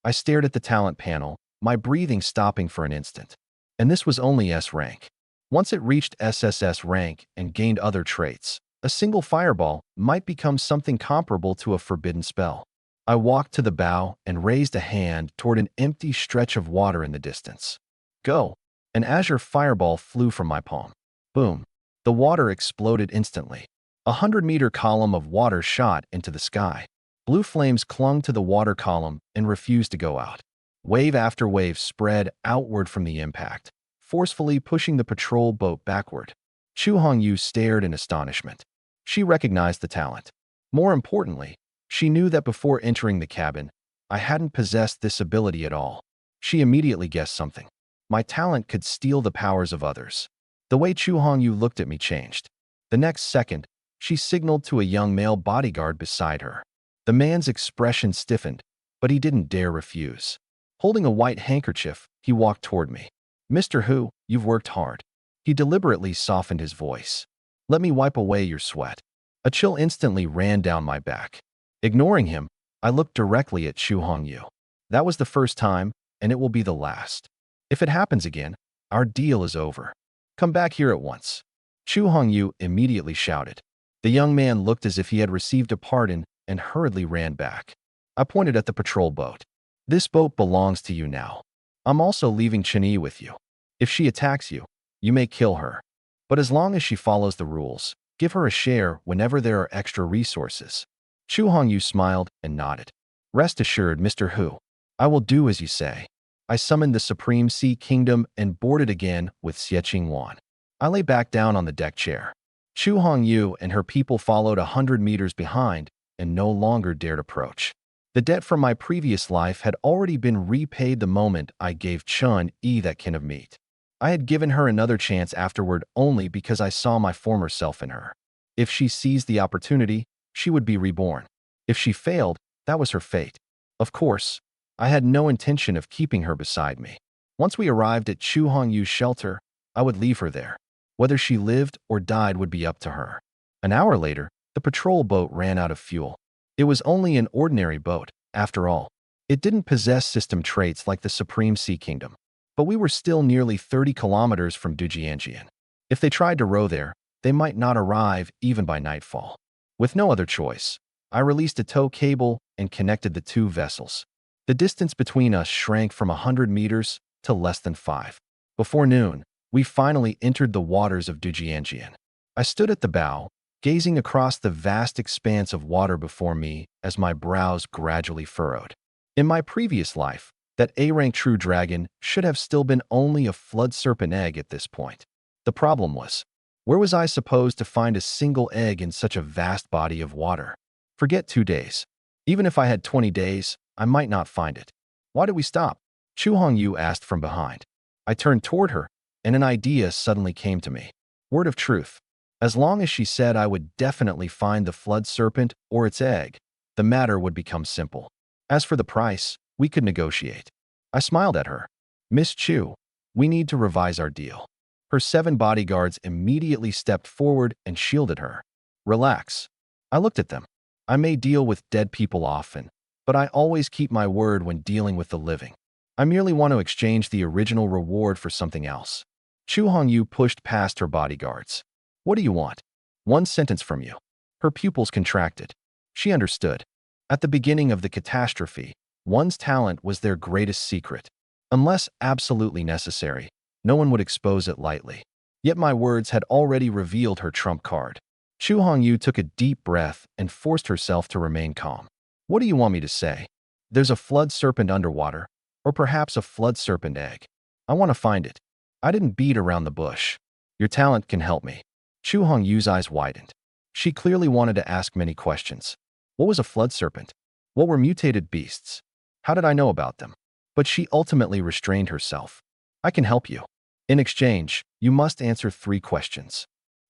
I stared at the talent panel, my breathing stopping for an instant. And this was only S rank. Once it reached SSS rank and gained other traits, a single fireball might become something comparable to a forbidden spell. I walked to the bow and raised a hand toward an empty stretch of water in the distance. Go! An azure fireball flew from my palm. Boom! The water exploded instantly. 100-meter column of water shot into the sky. Blue flames clung to the water column and refused to go out. Wave after wave spread outward from the impact, forcefully pushing the patrol boat backward. Chu Hongyu stared in astonishment. She recognized the talent. More importantly, she knew that before entering the cabin, I hadn't possessed this ability at all. She immediately guessed something. My talent could steal the powers of others. The way Chu Hongyu looked at me changed. The next second, she signaled to a young male bodyguard beside her. The man's expression stiffened, but he didn't dare refuse. Holding a white handkerchief, he walked toward me. "Mr. Hu, you've worked hard." He deliberately softened his voice. "Let me wipe away your sweat." A chill instantly ran down my back. Ignoring him, I looked directly at Chu Hongyu. That was the first time, and it will be the last. If it happens again, our deal is over. Come back here at once. Chu Hongyu immediately shouted. The young man looked as if he had received a pardon and hurriedly ran back. I pointed at the patrol boat. "This boat belongs to you now. I'm also leaving Chenyi with you. If she attacks you, you may kill her. But as long as she follows the rules, give her a share whenever there are extra resources." Chu Hongyu smiled and nodded. "Rest assured, Mr. Hu. I will do as you say." I summoned the Supreme Sea Kingdom and boarded again with Xie Wan. I lay back down on the deck chair. Chu Hongyu and her people followed 100 meters behind and no longer dared approach. The debt from my previous life had already been repaid the moment I gave Chun-Yi that can of meat. I had given her another chance afterward only because I saw my former self in her. If she seized the opportunity, she would be reborn. If she failed, that was her fate. Of course, I had no intention of keeping her beside me. Once we arrived at Chu Hongyu's shelter, I would leave her there. Whether she lived or died would be up to her. An hour later, the patrol boat ran out of fuel. It was only an ordinary boat, after all. It didn't possess system traits like the Supreme Sea Kingdom. But we were still nearly 30 kilometers from Dujianjian. If they tried to row there, they might not arrive even by nightfall. With no other choice, I released a tow cable and connected the two vessels. The distance between us shrank from 100 meters to less than 5. Before noon, we finally entered the waters of Dujianjian. I stood at the bow, gazing across the vast expanse of water before me as my brows gradually furrowed. In my previous life, that A-rank true dragon should have still been only a flood serpent egg at this point. The problem was, where was I supposed to find a single egg in such a vast body of water? Forget 2 days. Even if I had 20 days, I might not find it. Why did we stop? Chu Hongyu asked from behind. I turned toward her, and an idea suddenly came to me. Word of truth. As long as she said I would definitely find the flood serpent or its egg, the matter would become simple. As for the price, we could negotiate. I smiled at her. "Miss Chu, we need to revise our deal." Her 7 bodyguards immediately stepped forward and shielded her. "Relax." I looked at them. I may deal with dead people often, but I always keep my word when dealing with the living. I merely want to exchange the original reward for something else. Chu Hongyu pushed past her bodyguards. "What do you want?" "1 sentence from you." Her pupils contracted. She understood. At the beginning of the catastrophe, one's talent was their greatest secret. Unless absolutely necessary, no one would expose it lightly. Yet my words had already revealed her trump card. Chu Hongyu took a deep breath and forced herself to remain calm. What do you want me to say? There's a flood serpent underwater, or perhaps a flood serpent egg. I want to find it. I didn't beat around the bush. Your talent can help me. Chu Hongyu's eyes widened. She clearly wanted to ask many questions. What was a flood serpent? What were mutated beasts? How did I know about them? But she ultimately restrained herself. I can help you. In exchange, you must answer 3 questions.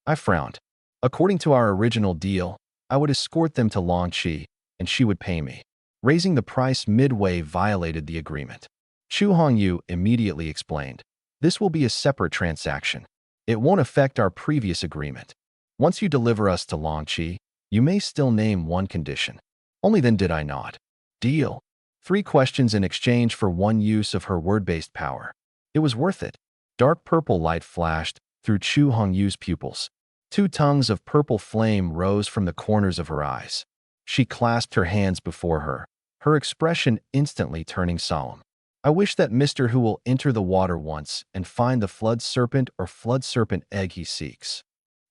I frowned. According to our original deal, I would escort them to Longqi, and she would pay me. Raising the price midway violated the agreement. Chu Hongyu immediately explained. This will be a separate transaction. It won't affect our previous agreement. Once you deliver us to Longqi, you may still name one condition. Only then did I nod. Deal. 3 questions in exchange for 1 use of her word-based power. It was worth it. Dark purple light flashed through Chu Hongyu's pupils. 2 tongues of purple flame rose from the corners of her eyes. She clasped her hands before her expression instantly turning solemn. I wish that Mr. Hu will enter the water once and find the flood serpent or flood serpent egg he seeks.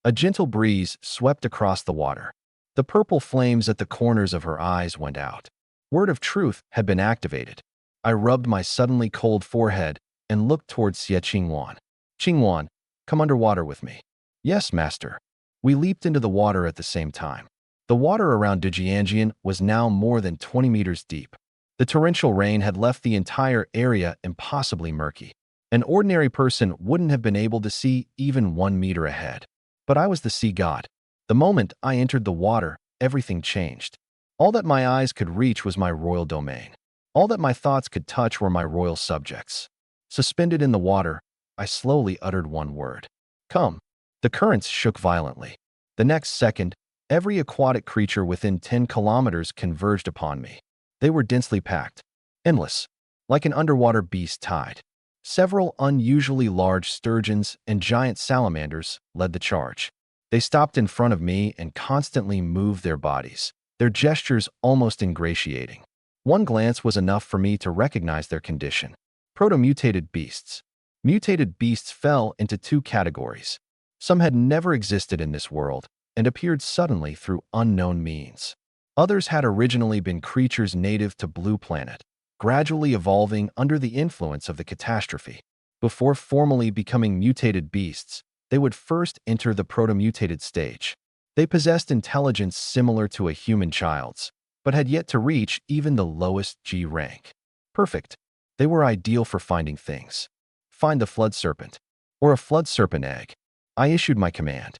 A gentle breeze swept across the water. The purple flames at the corners of her eyes went out. Word of truth had been activated. I rubbed my suddenly cold forehead and looked towards Xie Qingwan. Qingwan, come underwater with me. Yes, master. We leaped into the water at the same time. The water around Dujianjian was now more than 20 meters deep. The torrential rain had left the entire area impossibly murky. An ordinary person wouldn't have been able to see even 1 meter ahead. But I was the sea god. The moment I entered the water, everything changed. All that my eyes could reach was my royal domain. All that my thoughts could touch were my royal subjects. Suspended in the water, I slowly uttered one word. Come. The currents shook violently. The next second, every aquatic creature within 10 kilometers converged upon me. They were densely packed, endless, like an underwater beast tide. Several unusually large sturgeons and giant salamanders led the charge. They stopped in front of me and constantly moved their bodies, their gestures almost ingratiating. One glance was enough for me to recognize their condition. Proto-mutated beasts. Mutated beasts fell into 2 categories. Some had never existed in this world and appeared suddenly through unknown means. Others had originally been creatures native to Blue Planet, gradually evolving under the influence of the catastrophe. Before formally becoming mutated beasts, they would first enter the proto-mutated stage. They possessed intelligence similar to a human child's, but had yet to reach even the lowest G rank. Perfect. They were ideal for finding things. Find the flood serpent, or a flood serpent egg. I issued my command.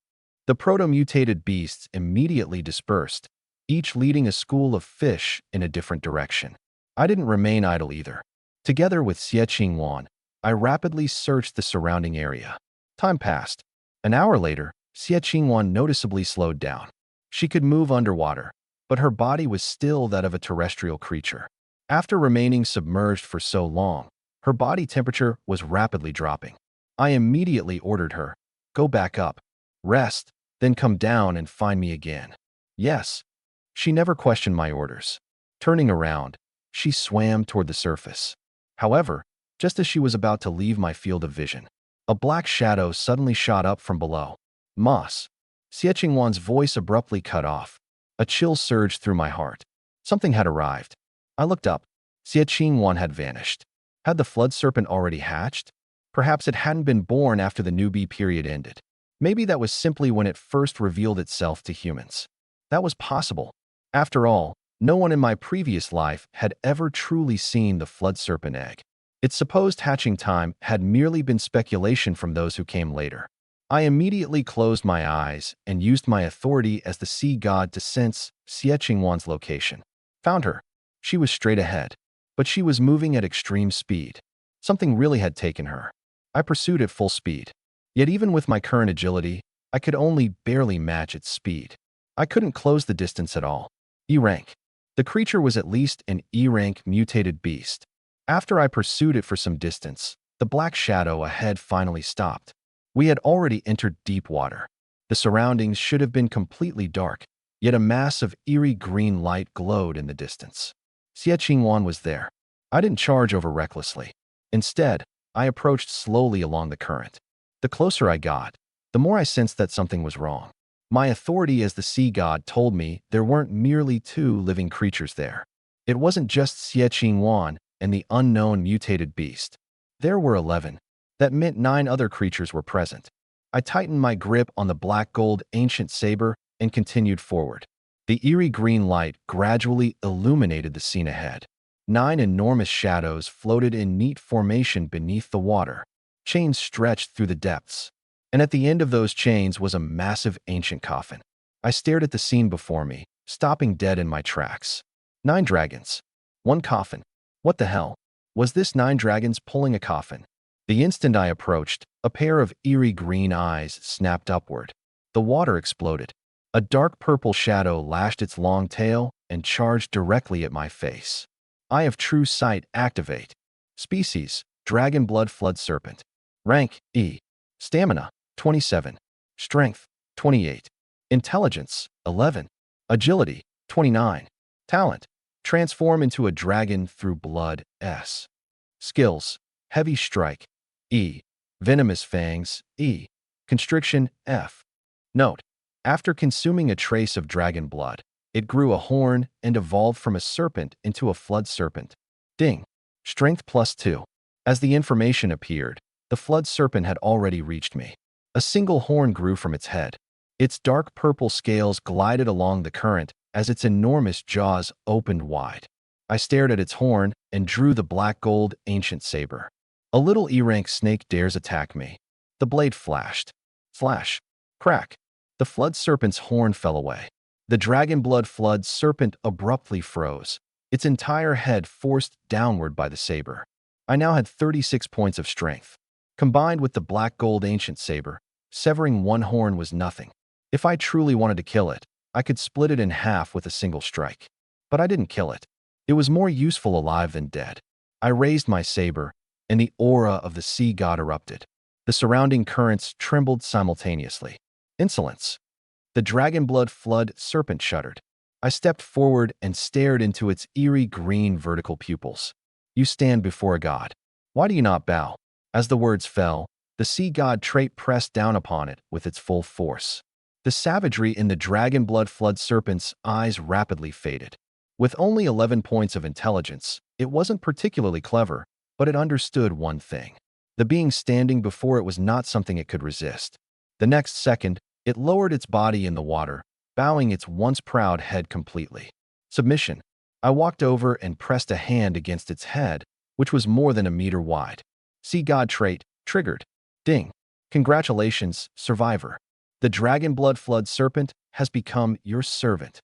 The proto-mutated beasts immediately dispersed, each leading a school of fish in a different direction. I didn't remain idle either. Together with Xie Qingwan, I rapidly searched the surrounding area. Time passed. An hour later, Xie Qingwan noticeably slowed down. She could move underwater, but her body was still that of a terrestrial creature. After remaining submerged for so long, her body temperature was rapidly dropping. I immediately ordered her, go back up, rest, then come down and find me again. Yes. She never questioned my orders. Turning around, she swam toward the surface. However, just as she was about to leave my field of vision, a black shadow suddenly shot up from below. Moss. Xie Qingwan's voice abruptly cut off. A chill surged through my heart. Something had arrived. I looked up. Xie Qingwan had vanished. Had the flood serpent already hatched? Perhaps it hadn't been born after the newbie period ended. Maybe that was simply when it first revealed itself to humans. That was possible. After all, no one in my previous life had ever truly seen the flood serpent egg. Its supposed hatching time had merely been speculation from those who came later. I immediately closed my eyes and used my authority as the sea god to sense Xie Qingwan's location. Found her. She was straight ahead, but she was moving at extreme speed. Something really had taken her. I pursued at full speed. Yet even with my current agility, I could only barely match its speed. I couldn't close the distance at all. E rank. The creature was at least an E rank mutated beast. After I pursued it for some distance, the black shadow ahead finally stopped. We had already entered deep water. The surroundings should have been completely dark, Yet a mass of eerie green light glowed in the distance. Xie Qingwan was there. I didn't charge over recklessly. Instead, I approached slowly along the current. The closer I got, the more I sensed that something was wrong. My authority as the sea god told me there weren't merely two living creatures there. It wasn't just Xie Qingwan and the unknown mutated beast. There were 11. That meant 9 other creatures were present. I tightened my grip on the black gold ancient saber and continued forward. The eerie green light gradually illuminated the scene ahead. 9 enormous shadows floated in neat formation beneath the water. Chains stretched through the depths, and at the end of those chains was a massive ancient coffin. I stared at the scene before me, stopping dead in my tracks. 9 dragons. 1 coffin. What the hell? Was this 9 dragons pulling a coffin? The instant I approached, a pair of eerie green eyes snapped upward. The water exploded. A dark purple shadow lashed its long tail and charged directly at my face. Eye of True Sight activate. Species, Dragon Blood Flood Serpent. Rank, E. Stamina, 27. Strength, 28. Intelligence, 11. Agility, 29. Talent, transform into a dragon through blood, S. Skills, Heavy Strike, E. Venomous Fangs, E. Constriction, F. Note: after consuming a trace of dragon blood, it grew a horn and evolved from a serpent into a flood serpent. Ding. Strength +2. As the information appeared, the flood serpent had already reached me. A single horn grew from its head. Its dark purple scales glided along the current as its enormous jaws opened wide. I stared at its horn and drew the black gold ancient saber. A little E-rank snake dares attack me. The blade flashed. Flash. Crack. The flood serpent's horn fell away. The dragon blood flood serpent abruptly froze, its entire head forced downward by the saber. I now had 36 points of strength. Combined with the black gold ancient saber, severing one horn was nothing. If I truly wanted to kill it, I could split it in half with a single strike. But I didn't kill it. It was more useful alive than dead. I raised my saber, and the aura of the sea god erupted. The surrounding currents trembled simultaneously. Insolence. The dragon blood flood serpent shuddered. I stepped forward and stared into its eerie green vertical pupils. You stand before a god. Why do you not bow? As the words fell, the sea god trait pressed down upon it with its full force. The savagery in the dragon blood flood serpent's eyes rapidly faded. With only 11 points of intelligence, it wasn't particularly clever, but it understood one thing. The being standing before it was not something it could resist. The next second, it lowered its body in the water, bowing its once proud head completely. Submission. I walked over and pressed a hand against its head, which was more than a meter wide. Sea God trait, triggered. Ding. Congratulations, survivor. The dragon blood flood serpent has become your servant.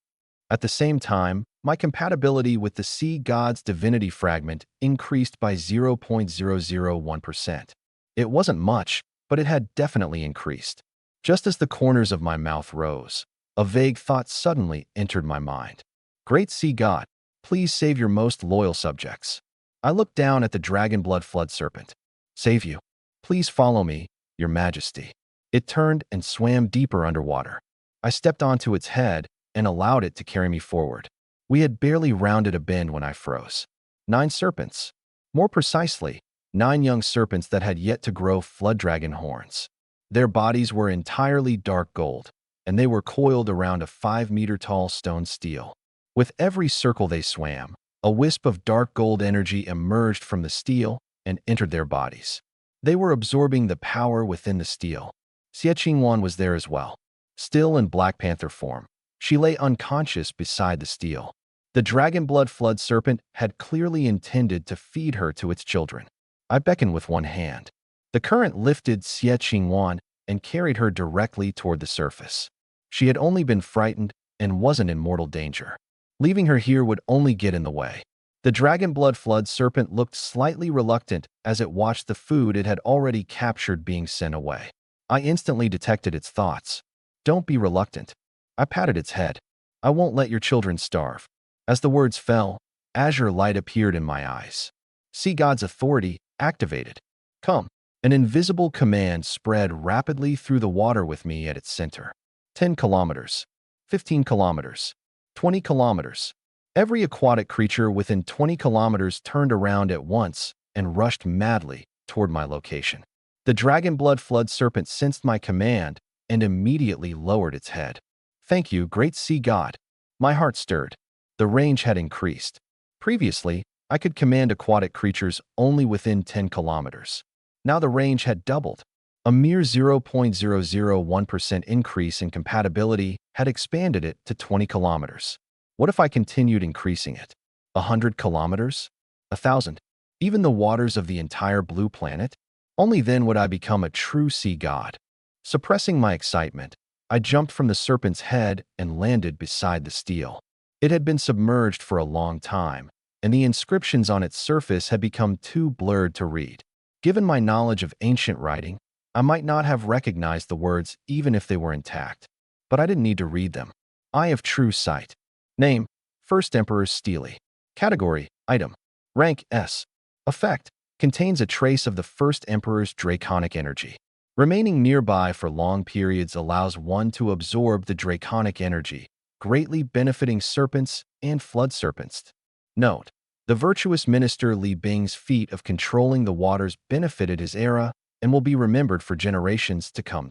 At the same time, my compatibility with the sea god's divinity fragment increased by 0.001%. It wasn't much, but it had definitely increased. Just as the corners of my mouth rose, a vague thought suddenly entered my mind. Great sea god, please save your most loyal subjects. I looked down at the dragon blood flood serpent. Save you. Please follow me, your majesty. It turned and swam deeper underwater. I stepped onto its head and allowed it to carry me forward. We had barely rounded a bend when I froze. 9 serpents. More precisely, 9 young serpents that had yet to grow flood dragon horns. Their bodies were entirely dark gold, and they were coiled around a 5-meter-tall stone stele. With every circle they swam, a wisp of dark gold energy emerged from the stele and entered their bodies. They were absorbing the power within the stele. Xie Qingwan was there as well. Still in Black Panther form, she lay unconscious beside the stele. The dragon blood flood serpent had clearly intended to feed her to its children. I beckoned with one hand. The current lifted Xie Qingwan and carried her directly toward the surface. She had only been frightened and wasn't in mortal danger. Leaving her here would only get in the way. The dragon blood flood serpent looked slightly reluctant as it watched the food it had already captured being sent away. I instantly detected its thoughts. Don't be reluctant. I patted its head. I won't let your children starve. As the words fell, azure light appeared in my eyes. Sea God's authority activated. Come. An invisible command spread rapidly through the water with me at its center. 10 kilometers. 15 kilometers, 20 kilometers. Every aquatic creature within 20 kilometers turned around at once and rushed madly toward my location. The dragon blood flood serpent sensed my command and immediately lowered its head. Thank you, great sea god. My heart stirred. The range had increased. Previously, I could command aquatic creatures only within 10 kilometers. Now the range had doubled. A mere 0.001% increase in compatibility had expanded it to 20 kilometers. What if I continued increasing it? 100 kilometers? 1,000? Even the waters of the entire blue planet? Only then would I become a true sea god. Suppressing my excitement, I jumped from the serpent's head and landed beside the steel. It had been submerged for a long time, and the inscriptions on its surface had become too blurred to read. Given my knowledge of ancient writing, I might not have recognized the words even if they were intact. But I didn't need to read them. Eye of true sight. Name: First Emperor Steely. Category: Item. Rank: S. Effect: contains a trace of the First Emperor's draconic energy. Remaining nearby for long periods allows one to absorb the draconic energy, greatly benefiting serpents and flood serpents. Note: the virtuous minister Li Bing's feat of controlling the waters benefited his era and will be remembered for generations to come.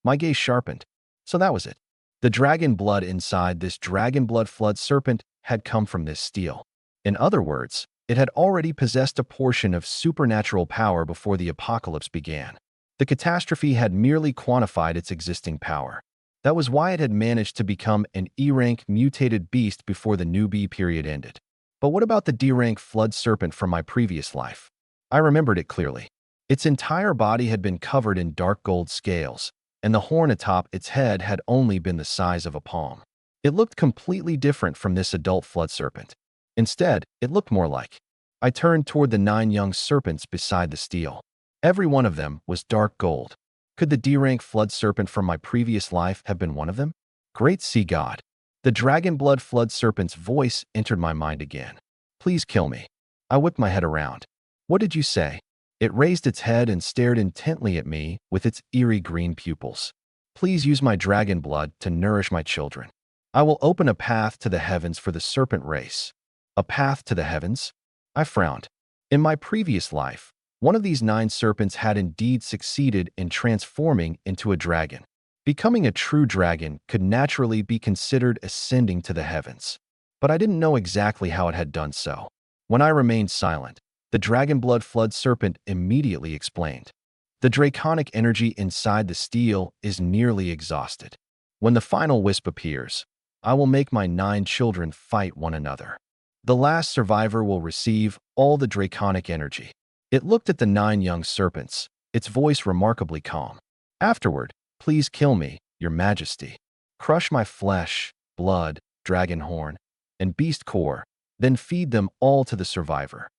My gaze sharpened. So that was it. The dragon blood inside this dragon blood flood serpent had come from this steel. In other words, it had already possessed a portion of supernatural power before the apocalypse began. The catastrophe had merely quantified its existing power. That was why it had managed to become an E-rank mutated beast before the newbie period ended. But what about the D-rank flood serpent from my previous life? I remembered it clearly. Its entire body had been covered in dark gold scales, and the horn atop its head had only been the size of a palm. It looked completely different from this adult flood serpent. Instead, it looked more like. I turned toward the 9 young serpents beside the steel. Every one of them was dark gold. Could the D-rank flood serpent from my previous life have been one of them? Great sea god. The dragon blood flood serpent's voice entered my mind again. Please kill me. I whipped my head around. What did you say? It raised its head and stared intently at me with its eerie green pupils. Please use my dragon blood to nourish my children. I will open a path to the heavens for the serpent race. A path to the heavens? I frowned. In my previous life, one of these 9 serpents had indeed succeeded in transforming into a dragon. Becoming a true dragon could naturally be considered ascending to the heavens. But I didn't know exactly how it had done so. When I remained silent, the dragon blood flood serpent immediately explained. The draconic energy inside the steel is nearly exhausted. When the final wisp appears, I will make my 9 children fight one another. The last survivor will receive all the draconic energy. It looked at the 9 young serpents, its voice remarkably calm. Afterward, please kill me, your majesty. Crush my flesh, blood, dragon horn, and beast core, then feed them all to the survivor.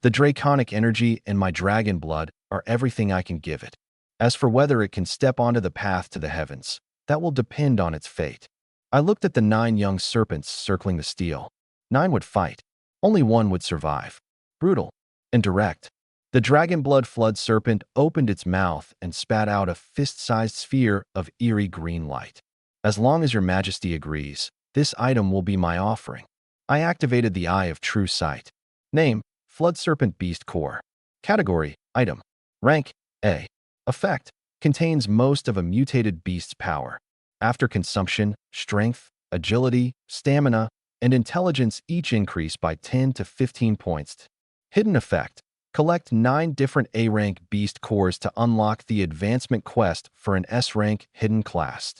The draconic energy and my dragon blood are everything I can give it. As for whether it can step onto the path to the heavens, that will depend on its fate. I looked at the 9 young serpents circling the steel. 9 would fight. Only 1 would survive. Brutal and direct. The dragon blood flood serpent opened its mouth and spat out a fist-sized sphere of eerie green light. As long as your majesty agrees, this item will be my offering. I activated the Eye of True Sight. Name: Flood Serpent Beast Core. Category: Item. Rank: A. Effect: contains most of a mutated beast's power. After consumption, strength, agility, stamina, and intelligence each increase by 10 to 15 points. Hidden effect: collect 9 different A-rank beast cores to unlock the advancement quest for an S-rank hidden class.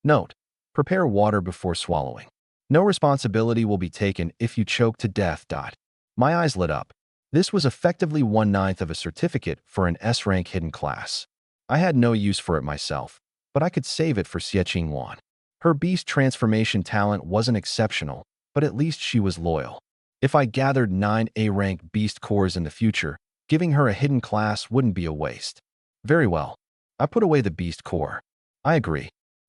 Note: prepare water before swallowing. No responsibility will be taken if you choke to death. My eyes lit up. This was effectively 1/9 of a certificate for an S-rank hidden class. I had no use for it myself, but I could save it for Xie Wan. Her beast transformation talent wasn't exceptional, but at least she was loyal. If I gathered 9 A-rank beast cores in the future, giving her a hidden class wouldn't be a waste. Very well. I put away the beast core. I agree.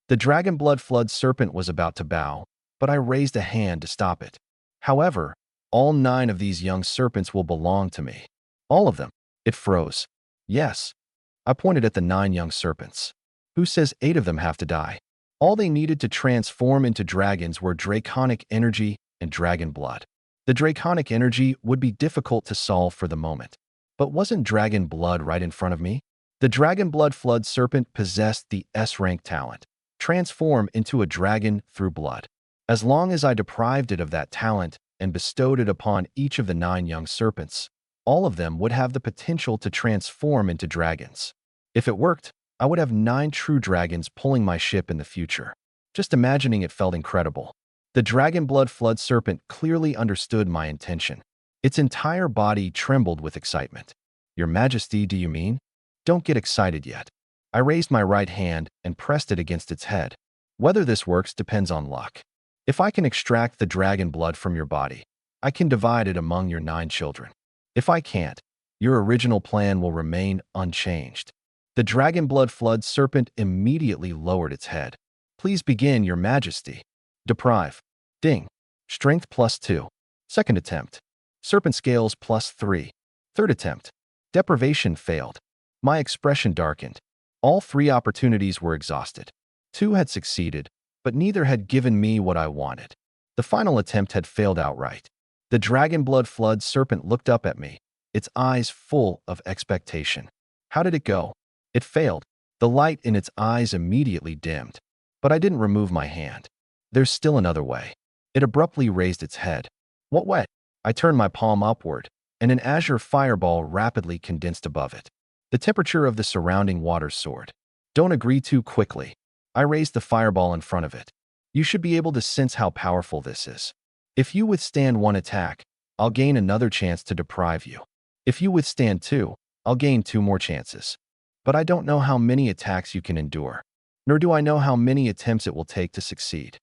The dragon blood flood serpent was about to bow, but I raised a hand to stop it. However, all 9 of these young serpents will belong to me. All of them. It froze. Yes. I pointed at the 9 young serpents. Who says 8 of them have to die? All they needed to transform into dragons were draconic energy and dragon blood. The draconic energy would be difficult to solve for the moment. But wasn't dragon blood right in front of me? The dragon blood flood serpent possessed the S-rank talent, transform into a dragon through blood. As long as I deprived it of that talent and bestowed it upon each of the 9 young serpents, all of them would have the potential to transform into dragons. If it worked, I would have 9 true dragons pulling my ship in the future. Just imagining it felt incredible. The dragon blood flood serpent clearly understood my intention. Its entire body trembled with excitement. "Your Majesty, do you mean?" "Don't get excited yet." I raised my right hand and pressed it against its head. "Whether this works depends on luck. If I can extract the dragon blood from your body, I can divide it among your 9 children. If I can't, your original plan will remain unchanged." The dragon blood flood serpent immediately lowered its head. "Please begin, Your Majesty." Deprive. Ding. Strength +2. Second attempt. Serpent scales +3. Third attempt. Deprivation failed. My expression darkened. All 3 opportunities were exhausted. 2 had succeeded, but neither had given me what I wanted. The final attempt had failed outright. The dragon blood flood serpent looked up at me, its eyes full of expectation. How did it go? It failed. The light in its eyes immediately dimmed. But I didn't remove my hand. "There's still another way." It abruptly raised its head. "What way?" I turned my palm upward, and an azure fireball rapidly condensed above it. The temperature of the surrounding water soared. "Don't agree too quickly." I raised the fireball in front of it. "You should be able to sense how powerful this is. If you withstand 1 attack, I'll gain another chance to deprive you. If you withstand 2, I'll gain 2 more chances. But I don't know how many attacks you can endure, nor do I know how many attempts it will take to succeed."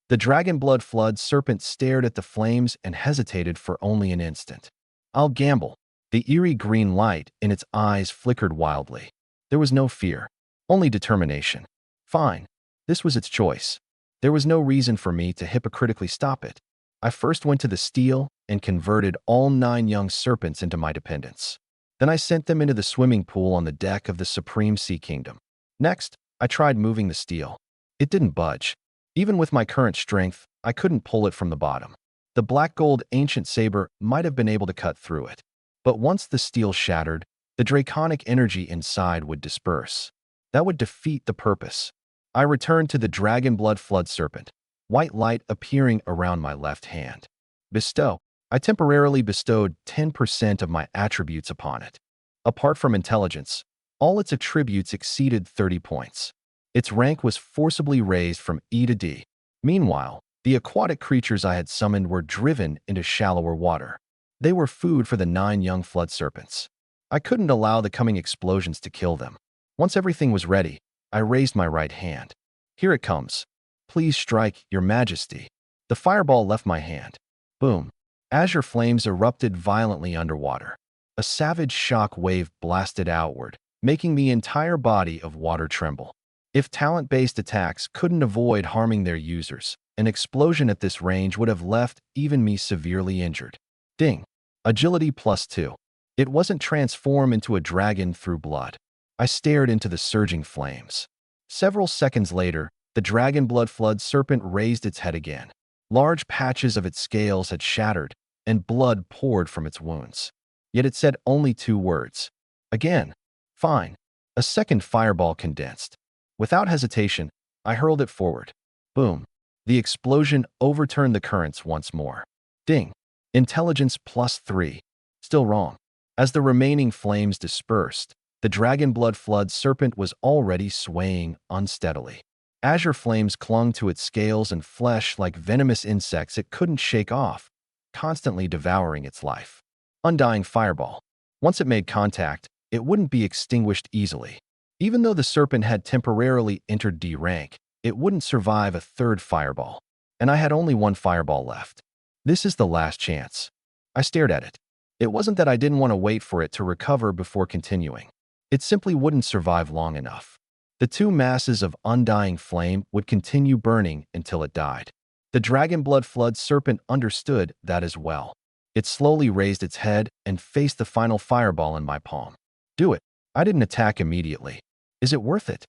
The dragon blood flood serpent stared at the flames and hesitated for only an instant. "I'll gamble." The eerie green light in its eyes flickered wildly. There was no fear, only determination. Fine. This was its choice. There was no reason for me to hypocritically stop it. I first went to the steel and converted all 9 young serpents into my dependents. Then I sent them into the swimming pool on the deck of the Supreme Sea Kingdom. Next, I tried moving the steel. It didn't budge. Even with my current strength, I couldn't pull it from the bottom. The black gold ancient saber might have been able to cut through it. But once the steel shattered, the draconic energy inside would disperse. That would defeat the purpose. I returned to the dragon blood flood serpent, white light appearing around my left hand. Bestow. I temporarily bestowed 10% of my attributes upon it. Apart from intelligence, all its attributes exceeded 30 points. Its rank was forcibly raised from E to D. Meanwhile, the aquatic creatures I had summoned were driven into shallower water. They were food for the 9 young flood serpents. I couldn't allow the coming explosions to kill them. Once everything was ready, I raised my right hand. "Here it comes. Please strike, Your Majesty." The fireball left my hand. Boom. Azure flames erupted violently underwater. A savage shock wave blasted outward, making the entire body of water tremble. If talent-based attacks couldn't avoid harming their users, an explosion at this range would have left even me severely injured. Ding. Agility +2. It wasn't transformed into a dragon through blood. I stared into the surging flames. Several seconds later, the dragon blood flood serpent raised its head again. Large patches of its scales had shattered, and blood poured from its wounds. Yet it said only 2 words. "Again." "Fine." A second fireball condensed. Without hesitation, I hurled it forward. Boom. The explosion overturned the currents once more. Ding. Intelligence +3. Still wrong. As the remaining flames dispersed, the dragon blood flood serpent was already swaying unsteadily. Azure flames clung to its scales and flesh like venomous insects it couldn't shake off, constantly devouring its life. Undying fireball. Once it made contact, it wouldn't be extinguished easily. Even though the serpent had temporarily entered D rank, it wouldn't survive a 3rd fireball, and I had only 1 fireball left. This is the last chance. I stared at it. It wasn't that I didn't want to wait for it to recover before continuing. It simply wouldn't survive long enough. The 2 masses of undying flame would continue burning until it died. The dragon blood flood serpent understood that as well. It slowly raised its head and faced the final fireball in my palm. "Do it." I didn't attack immediately. "Is it worth it?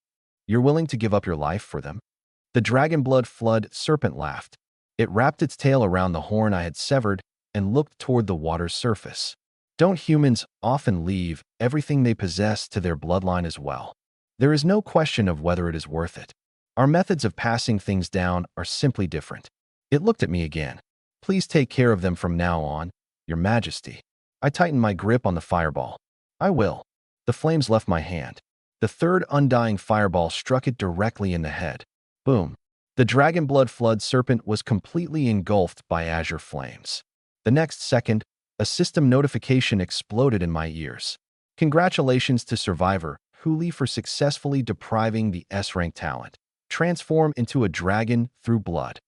You're willing to give up your life for them?" The dragon blood flood serpent laughed. It wrapped its tail around the horn I had severed and looked toward the water's surface. Don't humans often leave everything they possess to their bloodline as well? There is no question of whether it is worth it. Our methods of passing things down are simply different. It looked at me again. Please take care of them from now on, Your Majesty. I tightened my grip on the fireball. I will. The flames left my hand. The third undying fireball struck it directly in the head. Boom. The dragon blood flood serpent was completely engulfed by azure flames. The next second, a system notification exploded in my ears. Congratulations to Survivor Huli for successfully depriving the S-rank talent. Transform into a dragon through blood.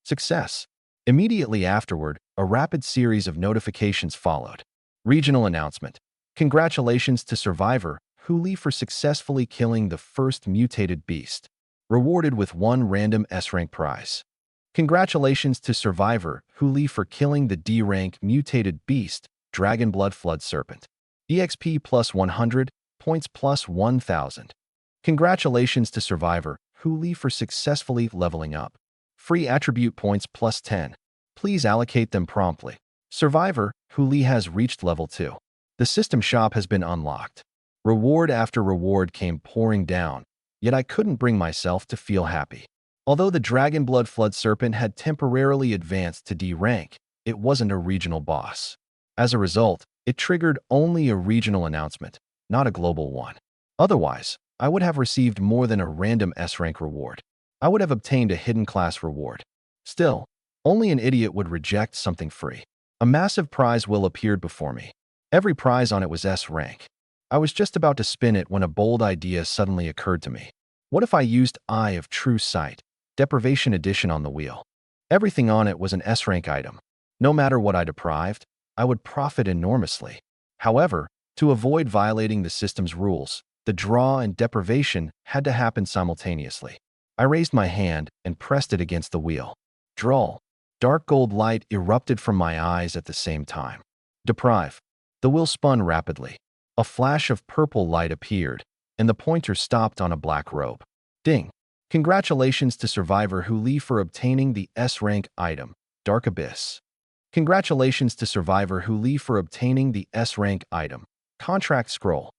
Success. Immediately afterward, a rapid series of notifications followed. Regional announcement. Congratulations to Survivor Huli for successfully killing the first mutated beast. Rewarded with 1 random S-rank prize. Congratulations to Survivor Huli for killing the D-rank mutated beast, Dragon Blood Flood Serpent. EXP plus 100, points plus 1,000. Congratulations to Survivor Huli for successfully leveling up. Free attribute points plus 10. Please allocate them promptly. Survivor Huli has reached level 2. The system shop has been unlocked. Reward after reward came pouring down, yet I couldn't bring myself to feel happy. Although the Dragon Blood Flood Serpent had temporarily advanced to D rank, it wasn't a regional boss. As a result, it triggered only a regional announcement, not a global one. Otherwise, I would have received more than a random S-rank reward. I would have obtained a hidden class reward. Still, only an idiot would reject something free. A massive prize wheel appeared before me. Every prize on it was S-rank. I was just about to spin it when a bold idea suddenly occurred to me. What if I used Eye of True Sight, Deprivation Edition on the wheel? Everything on it was an S-rank item. No matter what I deprived, I would profit enormously. However, to avoid violating the system's rules, the draw and deprivation had to happen simultaneously. I raised my hand and pressed it against the wheel. Draw. Dark gold light erupted from my eyes at the same time. Deprive. The wheel spun rapidly. A flash of purple light appeared, and the pointer stopped on a black robe. Ding. Congratulations to Survivor Huli for obtaining the S-rank item, Dark Abyss. Congratulations to Survivor Huli for obtaining the S-rank item, Contract Scroll.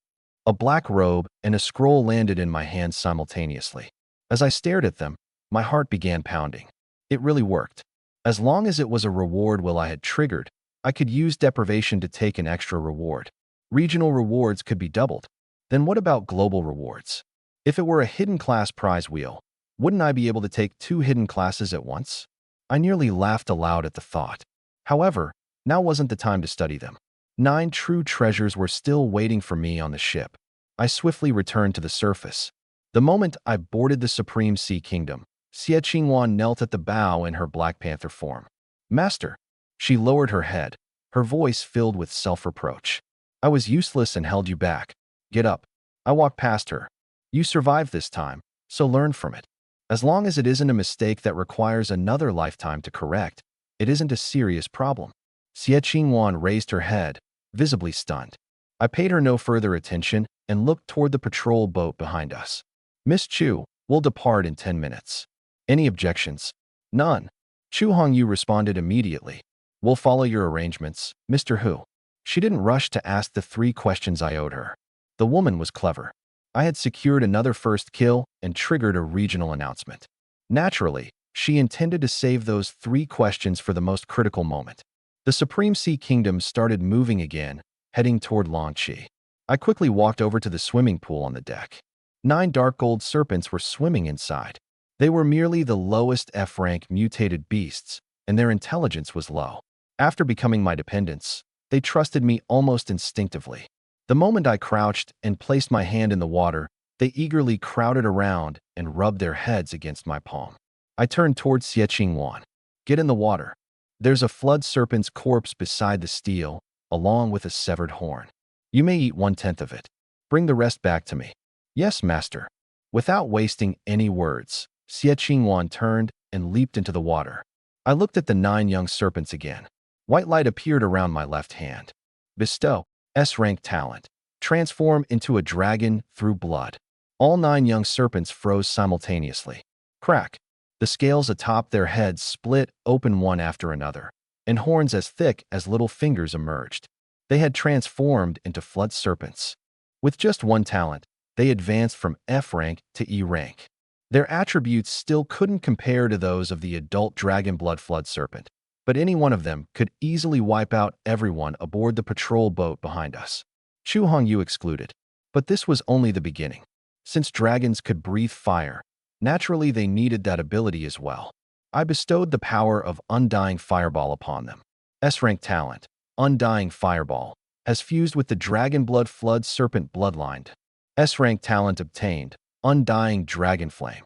A black robe and a scroll landed in my hands simultaneously. As I stared at them, my heart began pounding. It really worked. As long as it was a reward wheel I had triggered, I could use deprivation to take an extra reward. Regional rewards could be doubled. Then what about global rewards? If it were a hidden class prize wheel, wouldn't I be able to take 2 hidden classes at once? I nearly laughed aloud at the thought. However, now wasn't the time to study them. 9 true treasures were still waiting for me on the ship. I swiftly returned to the surface. The moment I boarded the Supreme Sea Kingdom, Xie Qinghuan knelt at the bow in her Black Panther form. Master. She lowered her head, her voice filled with self-reproach. I was useless and held you back. Get up. I walked past her. You survived this time, so learn from it. As long as it isn't a mistake that requires another lifetime to correct, it isn't a serious problem. Xie Qinghuan raised her head, visibly stunned. I paid her no further attention and looked toward the patrol boat behind us. Miss Chu, we'll depart in 10 minutes. Any objections? None. Chu Hongyu responded immediately. We'll follow your arrangements, Mr. Hu. She didn't rush to ask the 3 questions I owed her. The woman was clever. I had secured another first kill and triggered a regional announcement. Naturally, she intended to save those 3 questions for the most critical moment. The Supreme Sea Kingdom started moving again, heading toward Longqi. I quickly walked over to the swimming pool on the deck. 9 dark gold serpents were swimming inside. They were merely the lowest F-rank mutated beasts, and their intelligence was low. After becoming my dependents, they trusted me almost instinctively. The moment I crouched and placed my hand in the water, they eagerly crowded around and rubbed their heads against my palm. I turned towards Xie Qinghuan. Get in the water. There's a flood serpent's corpse beside the steel, along with a severed horn. You may eat 1/10 of it. Bring the rest back to me. Yes, master. Without wasting any words, Xie Qinghuan turned and leaped into the water. I looked at the 9 young serpents again. White light appeared around my left hand. Bestow. S-rank talent. Transform into a dragon through blood. All 9 young serpents froze simultaneously. Crack. The scales atop their heads split open one after another, and horns as thick as little fingers emerged. They had transformed into flood serpents. With just one talent, they advanced from F rank to E rank. Their attributes still couldn't compare to those of the adult dragon blood flood serpent, but any one of them could easily wipe out everyone aboard the patrol boat behind us. Chu Hongyu excluded. But this was only the beginning. Since dragons could breathe fire, naturally they needed that ability as well. I bestowed the power of Undying Fireball upon them. S-rank talent, Undying Fireball, has fused with the Dragon Blood Flood Serpent bloodline. S-rank talent obtained, Undying Dragon Flame.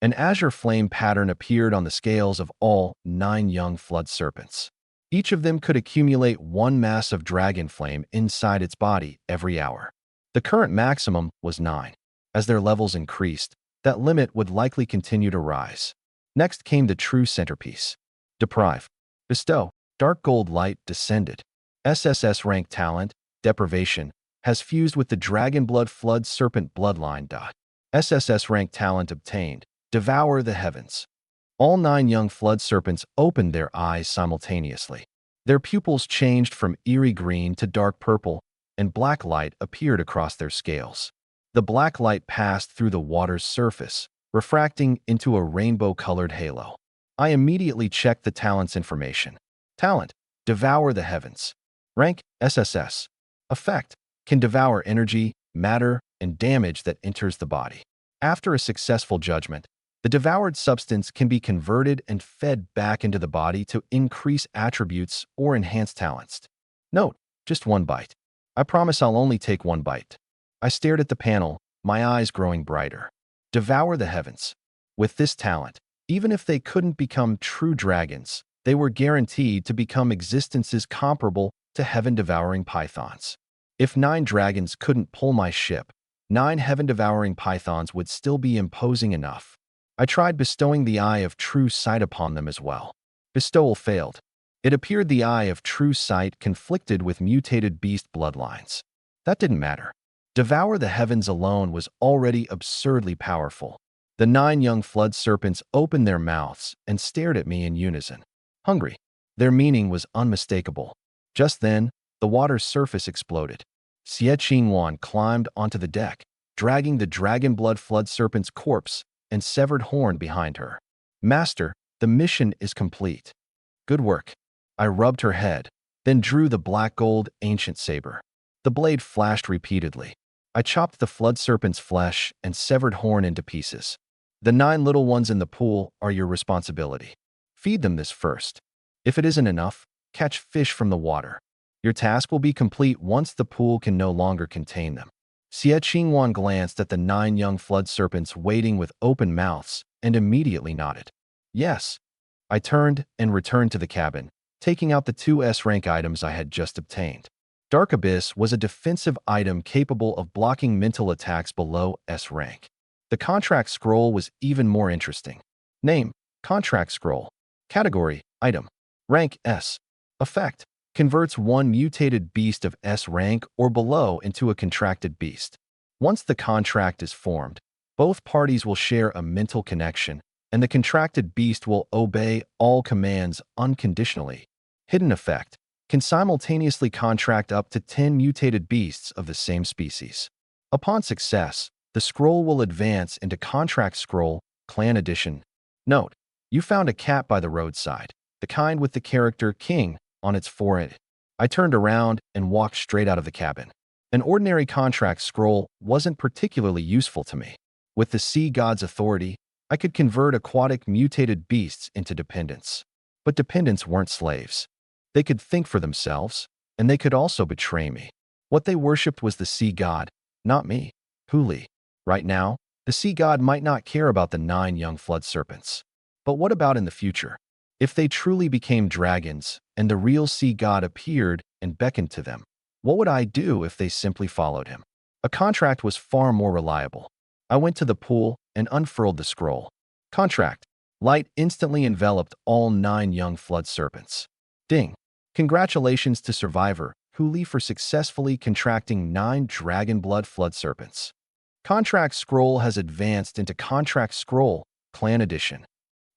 An azure flame pattern appeared on the scales of all 9 young flood serpents. Each of them could accumulate 1 mass of dragon flame inside its body every hour. The current maximum was 9. As their levels increased, that limit would likely continue to rise. Next came the true centerpiece. Deprive. Bestow. Dark gold light descended. SSS rank talent, Deprivation, has fused with the Dragon Blood Flood Serpent bloodline. SSS rank talent obtained, Devour the Heavens. All 9 young flood serpents opened their eyes simultaneously. Their pupils changed from eerie green to dark purple, and black light appeared across their scales. The black light passed through the water's surface, refracting into a rainbow-colored halo. I immediately checked the talent's information. Talent: Devour the Heavens. Rank: SSS. Effect: can devour energy, matter, and damage that enters the body. After a successful judgment, the devoured substance can be converted and fed back into the body to increase attributes or enhance talents. Note: just 1 bite. I promise I'll only take 1 bite. I stared at the panel, my eyes growing brighter. Devour the Heavens. With this talent, even if they couldn't become true dragons, they were guaranteed to become existences comparable to heaven-devouring pythons. If 9 dragons couldn't pull my ship, 9 heaven-devouring pythons would still be imposing enough. I tried bestowing the Eye of True Sight upon them as well. Bestowal failed. It appeared the Eye of True Sight conflicted with mutated beast bloodlines. That didn't matter. Devour the Heavens alone was already absurdly powerful. The 9 young flood serpents opened their mouths and stared at me in unison. Hungry. Their meaning was unmistakable. Just then, the water's surface exploded. Xie Qingwan climbed onto the deck, dragging the dragon blood flood serpent's corpse and severed horn behind her. Master, the mission is complete. Good work. I rubbed her head, then drew the black gold ancient saber. The blade flashed repeatedly. I chopped the flood serpent's flesh and severed horn into pieces. The 9 little ones in the pool are your responsibility. Feed them this first. If it isn't enough, catch fish from the water. Your task will be complete once the pool can no longer contain them. Xie Qingwan glanced at the 9 young flood serpents waiting with open mouths and immediately nodded. Yes. I turned and returned to the cabin, taking out the 2 S-rank items I had just obtained. Dark Abyss was a defensive item capable of blocking mental attacks below S rank. The contract scroll was even more interesting. Name: Contract Scroll. Category: Item. Rank: S. Effect: converts 1 mutated beast of S rank or below into a contracted beast. Once the contract is formed, both parties will share a mental connection, and the contracted beast will obey all commands unconditionally. Hidden effect: can simultaneously contract up to 10 mutated beasts of the same species. Upon success, the scroll will advance into Contract Scroll, Clan Edition. Note: you found a cat by the roadside, the kind with the character King on its forehead. I turned around and walked straight out of the cabin. An ordinary contract scroll wasn't particularly useful to me. With the sea god's authority, I could convert aquatic mutated beasts into dependents. But dependents weren't slaves. They could think for themselves, and they could also betray me. What they worshipped was the sea god, not me. Huli. Right now, the sea god might not care about the 9 young flood serpents. But what about in the future? If they truly became dragons, and the real sea god appeared and beckoned to them, what would I do if they simply followed him? A contract was far more reliable. I went to the pool and unfurled the scroll. Contract. Light instantly enveloped all 9 young flood serpents. Ding. Congratulations to Survivor Huli for successfully contracting 9 dragon blood flood serpents. Contract Scroll has advanced into Contract Scroll, Clan Edition.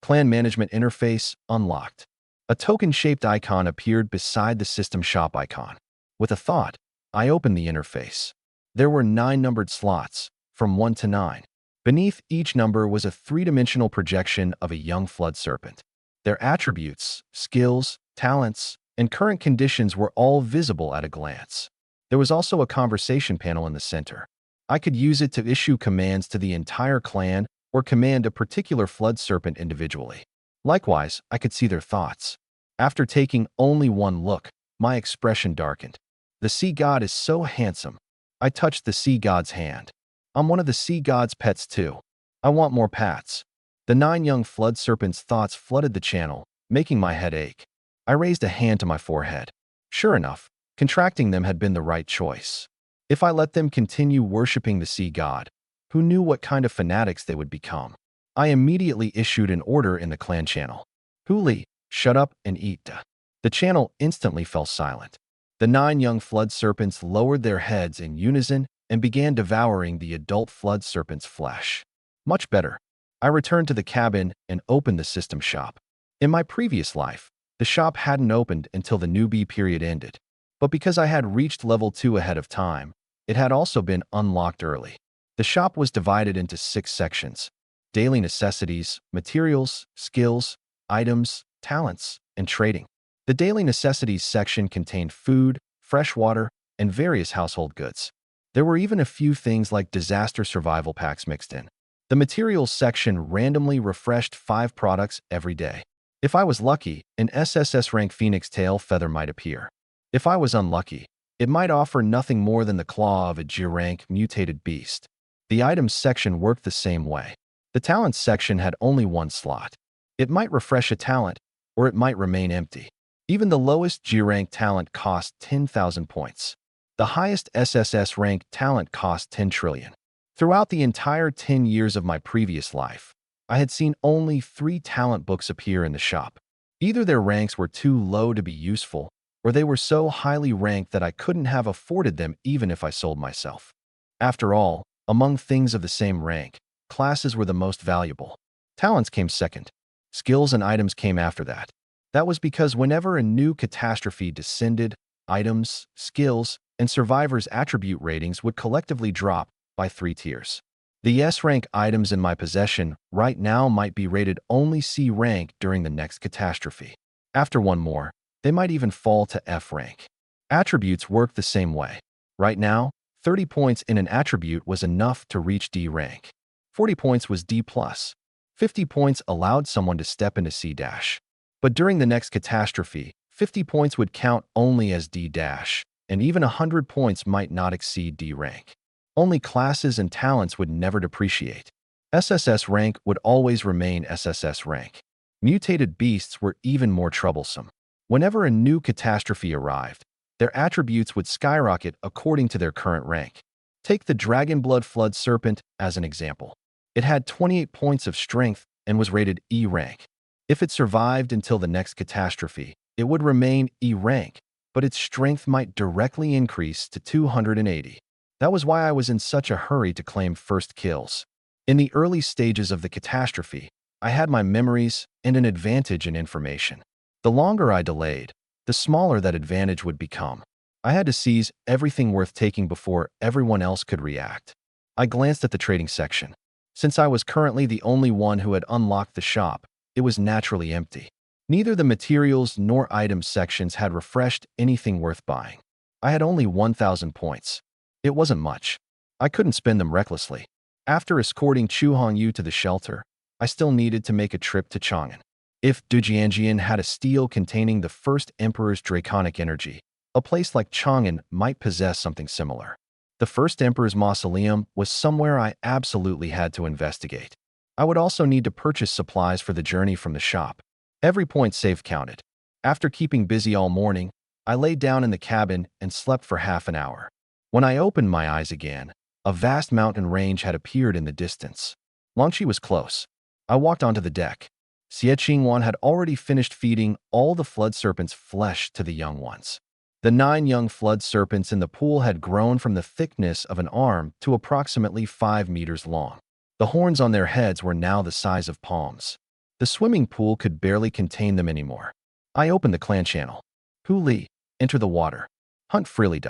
Clan Management Interface unlocked. A token-shaped icon appeared beside the System Shop icon. With a thought, I opened the interface. There were 9 numbered slots, from 1 to 9. Beneath each number was a 3-dimensional projection of a young flood serpent. Their attributes, skills, talents, and current conditions were all visible at a glance. There was also a conversation panel in the center. I could use it to issue commands to the entire clan or command a particular flood serpent individually. Likewise, I could see their thoughts. After taking only one look, my expression darkened. The sea god is so handsome. I touched the sea god's hand. I'm one of the sea god's pets too. I want more pats. The 9 young flood serpents' thoughts flooded the channel, making my head ache. I raised a hand to my forehead. Sure enough, contracting them had been the right choice. If I let them continue worshipping the sea god, who knew what kind of fanatics they would become? I immediately issued an order in the clan channel. Huli, shut up and eat. The channel instantly fell silent. The 9 young flood serpents lowered their heads in unison and began devouring the adult flood serpent's flesh. Much better. I returned to the cabin and opened the system shop. In my previous life, the shop hadn't opened until the newbie period ended. But because I had reached level 2 ahead of time, it had also been unlocked early. The shop was divided into 6 sections: daily necessities, materials, skills, items, talents, and trading. The daily necessities section contained food, fresh water, and various household goods. There were even a few things like disaster survival packs mixed in. The materials section randomly refreshed 5 products every day. If I was lucky, an SSS rank Phoenix tail feather might appear. If I was unlucky, it might offer nothing more than the claw of a G rank mutated beast. The items section worked the same way. The talents section had only 1 slot. It might refresh a talent, or it might remain empty. Even the lowest G rank talent cost 10,000 points. The highest SSS rank talent cost 10 trillion. Throughout the entire 10 years of my previous life, I had seen only 3 talent books appear in the shop. Either their ranks were too low to be useful, or they were so highly ranked that I couldn't have afforded them even if I sold myself. After all, among things of the same rank, classes were the most valuable. Talents came second. Skills and items came after that. That was because whenever a new catastrophe descended, items, skills, and survivors' attribute ratings would collectively drop by 3 tiers. The S-rank items in my possession right now might be rated only C rank during the next catastrophe. After one more, they might even fall to F rank. Attributes work the same way. Right now, 30 points in an attribute was enough to reach D rank. 40 points was D+. 50 points allowed someone to step into C-. But during the next catastrophe, 50 points would count only as D-, and even 100 points might not exceed D rank. Only classes and talents would never depreciate. SSS rank would always remain SSS rank. Mutated beasts were even more troublesome. Whenever a new catastrophe arrived, their attributes would skyrocket according to their current rank. Take the Dragonblood Flood Serpent as an example. It had 28 points of strength and was rated E rank. If it survived until the next catastrophe, it would remain E rank, but its strength might directly increase to 280. That was why I was in such a hurry to claim first kills. In the early stages of the catastrophe, I had my memories and an advantage in information. The longer I delayed, the smaller that advantage would become. I had to seize everything worth taking before everyone else could react. I glanced at the trading section. Since I was currently the only one who had unlocked the shop, it was naturally empty. Neither the materials nor items sections had refreshed anything worth buying. I had only 1,000 points. It wasn't much. I couldn't spend them recklessly. After escorting Chu Hongyu to the shelter, I still needed to make a trip to Chang'an. If Dujianjian had a stele containing the first emperor's draconic energy, a place like Chang'an might possess something similar. The first emperor's mausoleum was somewhere I absolutely had to investigate. I would also need to purchase supplies for the journey from the shop. Every point saved counted. After keeping busy all morning, I lay down in the cabin and slept for half an hour. When I opened my eyes again, a vast mountain range had appeared in the distance. Longqi was close. I walked onto the deck. Xie Qingwan had already finished feeding all the flood serpents' flesh to the young ones. The 9 young flood serpents in the pool had grown from the thickness of an arm to approximately 5 meters long. The horns on their heads were now the size of palms. The swimming pool could barely contain them anymore. I opened the clan channel. Hu Li, enter the water. Hunt freely.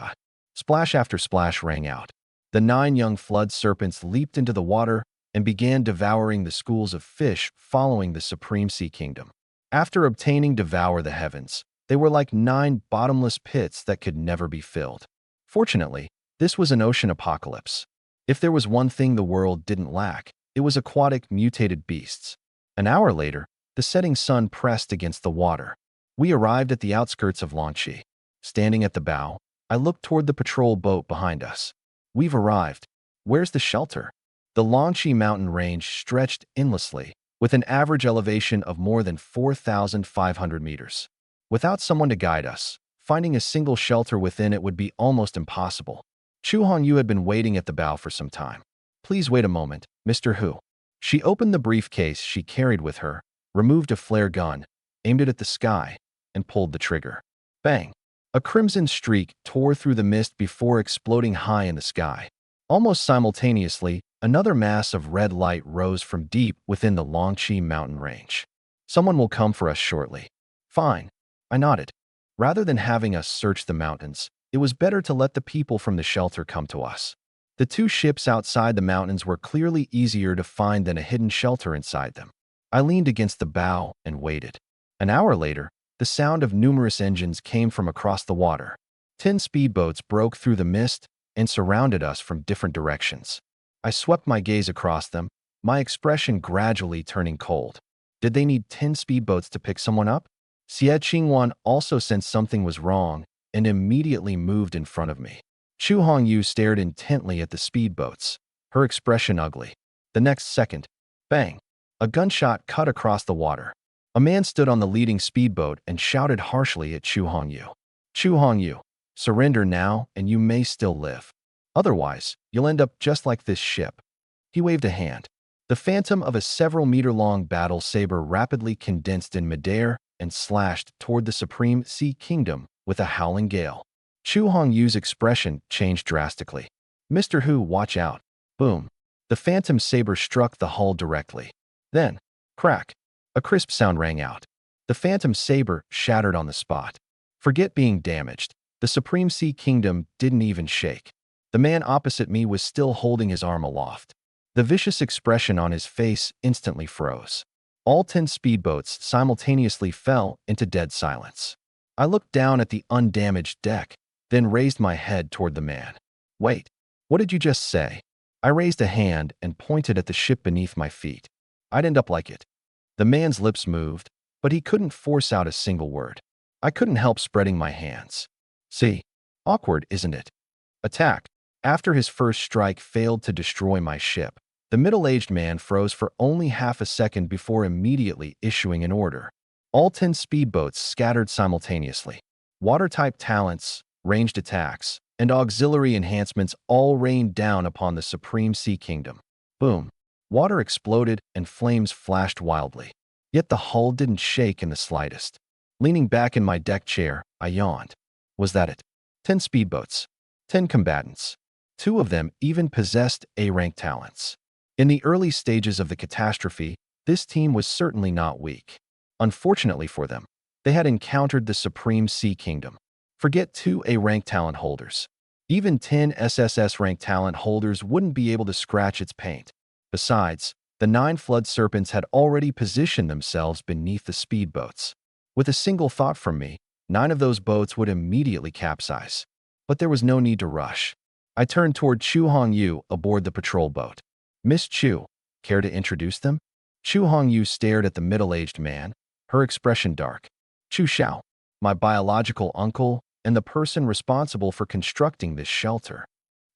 Splash after splash rang out. The 9 young flood serpents leaped into the water and began devouring the schools of fish following the Supreme Sea Kingdom. After obtaining Devour the Heavens, they were like 9 bottomless pits that could never be filled. Fortunately, this was an ocean apocalypse. If there was one thing the world didn't lack, it was aquatic mutated beasts. An hour later, the setting sun pressed against the water. We arrived at the outskirts of Longqi. Standing at the bow, I looked toward the patrol boat behind us. We've arrived. Where's the shelter? The Longqi mountain range stretched endlessly, with an average elevation of more than 4,500 meters. Without someone to guide us, finding a single shelter within it would be almost impossible. Chu Hongyu had been waiting at the bow for some time. Please wait a moment, Mr. Hu. She opened the briefcase she carried with her, removed a flare gun, aimed it at the sky, and pulled the trigger. Bang! A crimson streak tore through the mist before exploding high in the sky. Almost simultaneously, another mass of red light rose from deep within the Longqi mountain range. Someone will come for us shortly. Fine. I nodded. Rather than having us search the mountains, it was better to let the people from the shelter come to us. The 2 ships outside the mountains were clearly easier to find than a hidden shelter inside them. I leaned against the bow and waited. An hour later, the sound of numerous engines came from across the water. 10 speedboats broke through the mist and surrounded us from different directions. I swept my gaze across them, my expression gradually turning cold. Did they need 10 speedboats to pick someone up? Xie Qingwan also sensed something was wrong and immediately moved in front of me. Chu Hongyu stared intently at the speedboats, her expression ugly. The next second, bang! A gunshot cut across the water. A man stood on the leading speedboat and shouted harshly at Chu Hongyu. Chu Hongyu, surrender now and you may still live. Otherwise, you'll end up just like this ship. He waved a hand. The phantom of a several-meter-long battle saber rapidly condensed in midair and slashed toward the Supreme Sea Kingdom with a howling gale. Chu Hongyu's expression changed drastically. Mr. Hu, watch out. Boom. The phantom saber struck the hull directly. Then, crack. A crisp sound rang out. The phantom saber shattered on the spot. Forget being damaged. The Supreme Sea Kingdom didn't even shake. The man opposite me was still holding his arm aloft. The vicious expression on his face instantly froze. All 10 speedboats simultaneously fell into dead silence. I looked down at the undamaged deck, then raised my head toward the man. Wait, what did you just say? I raised a hand and pointed at the ship beneath my feet. I'd end up like it. The man's lips moved, but he couldn't force out a single word. I couldn't help spreading my hands. See, awkward, isn't it? Attack. After his first strike failed to destroy my ship, the middle-aged man froze for only half a second before immediately issuing an order. All 10 speedboats scattered simultaneously. Water-type talents, ranged attacks, and auxiliary enhancements all rained down upon the Supreme Sea Kingdom. Boom. Water exploded and flames flashed wildly. Yet the hull didn't shake in the slightest. Leaning back in my deck chair, I yawned. Was that it? 10 speedboats. 10 combatants. 2 of them even possessed A-rank talents. In the early stages of the catastrophe, this team was certainly not weak. Unfortunately for them, they had encountered the Supreme Sea Kingdom. Forget 2 A-rank talent holders. Even 10 SSS-rank talent holders wouldn't be able to scratch its paint. Besides, the 9 flood serpents had already positioned themselves beneath the speedboats. With a single thought from me, 9 of those boats would immediately capsize. But there was no need to rush. I turned toward Chu Hongyu aboard the patrol boat. Miss Chu, care to introduce them? Chu Hongyu stared at the middle-aged man, her expression dark. Chu Xiao, my biological uncle and the person responsible for constructing this shelter.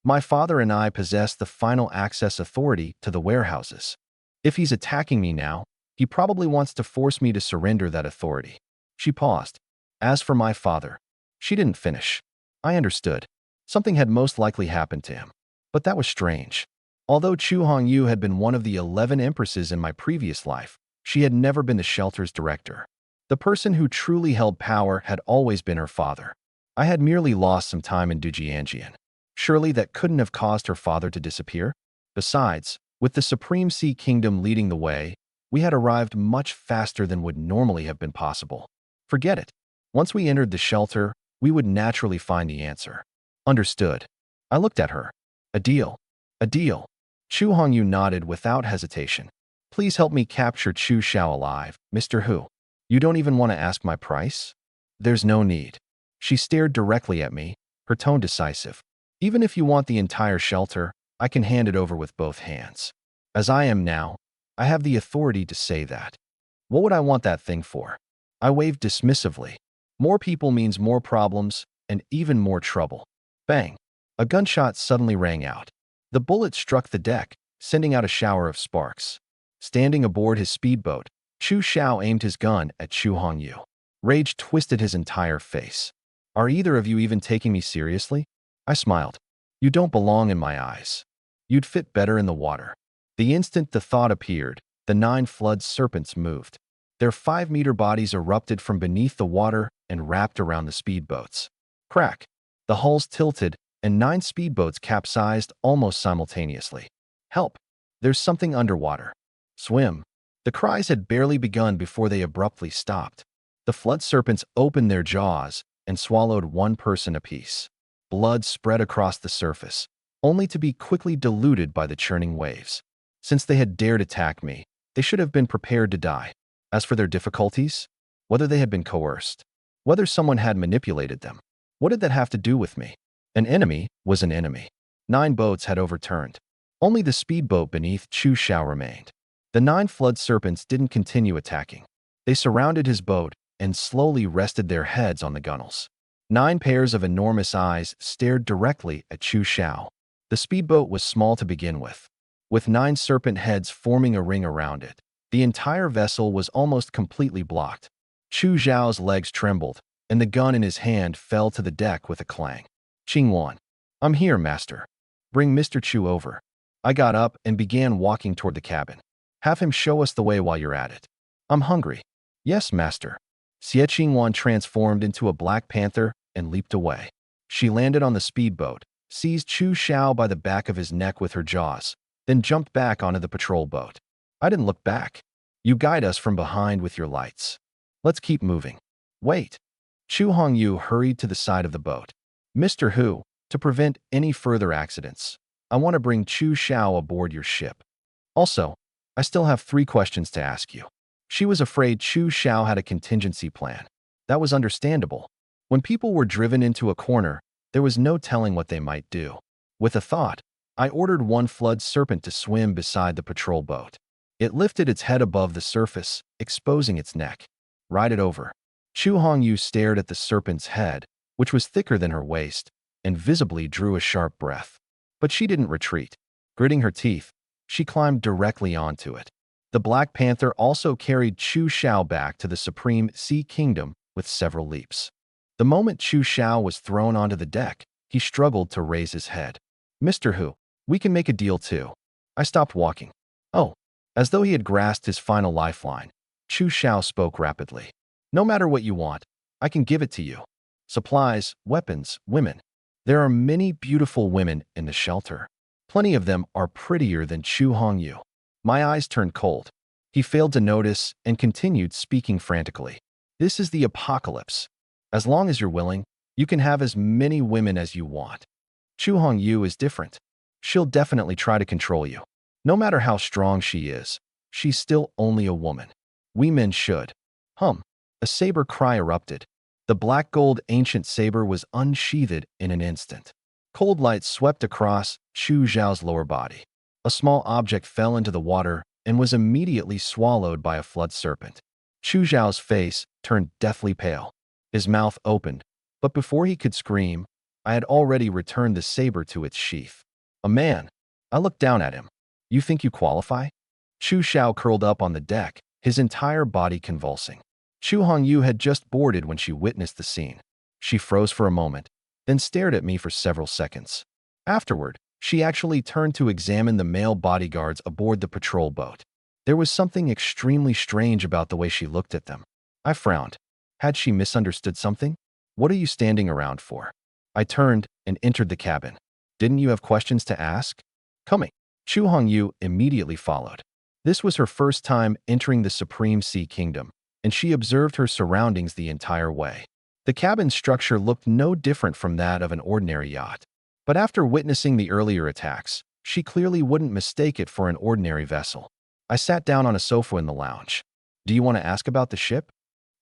My father and I possess the final access authority to the warehouses. If he's attacking me now, he probably wants to force me to surrender that authority. She paused. As for my father, she didn't finish. I understood. Something had most likely happened to him. But that was strange. Although Chu Hongyu had been one of the 11 empresses in my previous life, she had never been the shelter's director. The person who truly held power had always been her father. I had merely lost some time in Dujianjian. Surely that couldn't have caused her father to disappear? Besides, with the Supreme Sea Kingdom leading the way, We had arrived much faster than would normally have been possible. Forget it. Once we entered the shelter, we would naturally find the answer. Understood. I looked at her. A deal. A deal. Chu Hongyu nodded without hesitation. Please help me capture Chu Xiao alive, Mr. Hu. You don't even want to ask my price? There's no need. She stared directly at me, her tone decisive. Even if you want the entire shelter, I can hand it over with both hands. As I am now, I have the authority to say that. What would I want that thing for? I waved dismissively. More people means more problems and even more trouble. Bang! A gunshot suddenly rang out. The bullet struck the deck, sending out a shower of sparks. Standing aboard his speedboat, Chu Xiao aimed his gun at Chu Hongyu. Rage twisted his entire face. Are either of you even taking me seriously? I smiled. You don't belong in my eyes. You'd fit better in the water. The instant the thought appeared, the 9 flood serpents moved. Their 5-meter bodies erupted from beneath the water and wrapped around the speedboats. Crack! The hulls tilted, and 9 speedboats capsized almost simultaneously. Help! There's something underwater. Swim! The cries had barely begun before they abruptly stopped. The flood serpents opened their jaws and swallowed 1 person apiece. Blood spread across the surface, only to be quickly diluted by the churning waves. Since they had dared attack me, they should have been prepared to die. As for their difficulties, whether they had been coerced, whether someone had manipulated them, what did that have to do with me? An enemy was an enemy. 9 boats had overturned. Only the speedboat beneath Chu Xiao remained. The 9 flood serpents didn't continue attacking. They surrounded his boat and slowly rested their heads on the gunnels. 9 pairs of enormous eyes stared directly at Chu Xiao. The speedboat was small to begin with 9 serpent heads forming a ring around it. The entire vessel was almost completely blocked. Chu Xiao's legs trembled, and the gun in his hand fell to the deck with a clang. Qingwan. I'm here, master. Bring Mr. Chu over. I got up and began walking toward the cabin. Have him show us the way while you're at it. I'm hungry. Yes, master. Xie Qingwan transformed into a black panther and leaped away. She landed on the speedboat, seized Chu Xiao by the back of his neck with her jaws, then jumped back onto the patrol boat. I didn't look back. You guide us from behind with your lights. Let's keep moving. Wait. Chu Hongyu hurried to the side of the boat. Mr. Hu, to prevent any further accidents, I want to bring Chu Xiao aboard your ship. Also, I still have 3 questions to ask you. She was afraid Chu Xiao had a contingency plan. That was understandable. When people were driven into a corner, there was no telling what they might do. With a thought, I ordered 1 flood serpent to swim beside the patrol boat. It lifted its head above the surface, exposing its neck. Ride it over. Chu Hongyu stared at the serpent's head, which was thicker than her waist, and visibly drew a sharp breath. But she didn't retreat. Gritting her teeth, she climbed directly onto it. The Black Panther also carried Chu Xiao back to the Supreme Sea Kingdom with several leaps. The moment Chu Xiao was thrown onto the deck, he struggled to raise his head. Mr. Hu, we can make a deal too. I stopped walking. Oh. As though he had grasped his final lifeline, Chu Xiao spoke rapidly. No matter what you want, I can give it to you. Supplies, weapons, women. There are many beautiful women in the shelter. Plenty of them are prettier than Chu Hongyu. My eyes turned cold. He failed to notice and continued speaking frantically. This is the apocalypse. As long as you're willing, you can have as many women as you want. Chu Hongyu is different. She'll definitely try to control you. No matter how strong she is, she's still only a woman. We men should. A saber cry erupted. The black gold ancient saber was unsheathed in an instant. Cold light swept across Chu Xiao's lower body. A small object fell into the water and was immediately swallowed by a flood serpent. Chu Xiao's face turned deathly pale. His mouth opened, but before he could scream, I had already returned the saber to its sheath. A man. I looked down at him. You think you qualify? Chu Xiao curled up on the deck, his entire body convulsing. Chu Hongyu had just boarded when she witnessed the scene. She froze for a moment, then stared at me for several seconds. Afterward, she actually turned to examine the male bodyguards aboard the patrol boat. There was something extremely strange about the way she looked at them. I frowned. Had she misunderstood something? What are you standing around for? I turned and entered the cabin. Didn't you have questions to ask? Coming. Chu Hongyu immediately followed. This was her first time entering the Supreme Sea Kingdom, and she observed her surroundings the entire way. The cabin's structure looked no different from that of an ordinary yacht. But after witnessing the earlier attacks, she clearly wouldn't mistake it for an ordinary vessel. I sat down on a sofa in the lounge. Do you want to ask about the ship?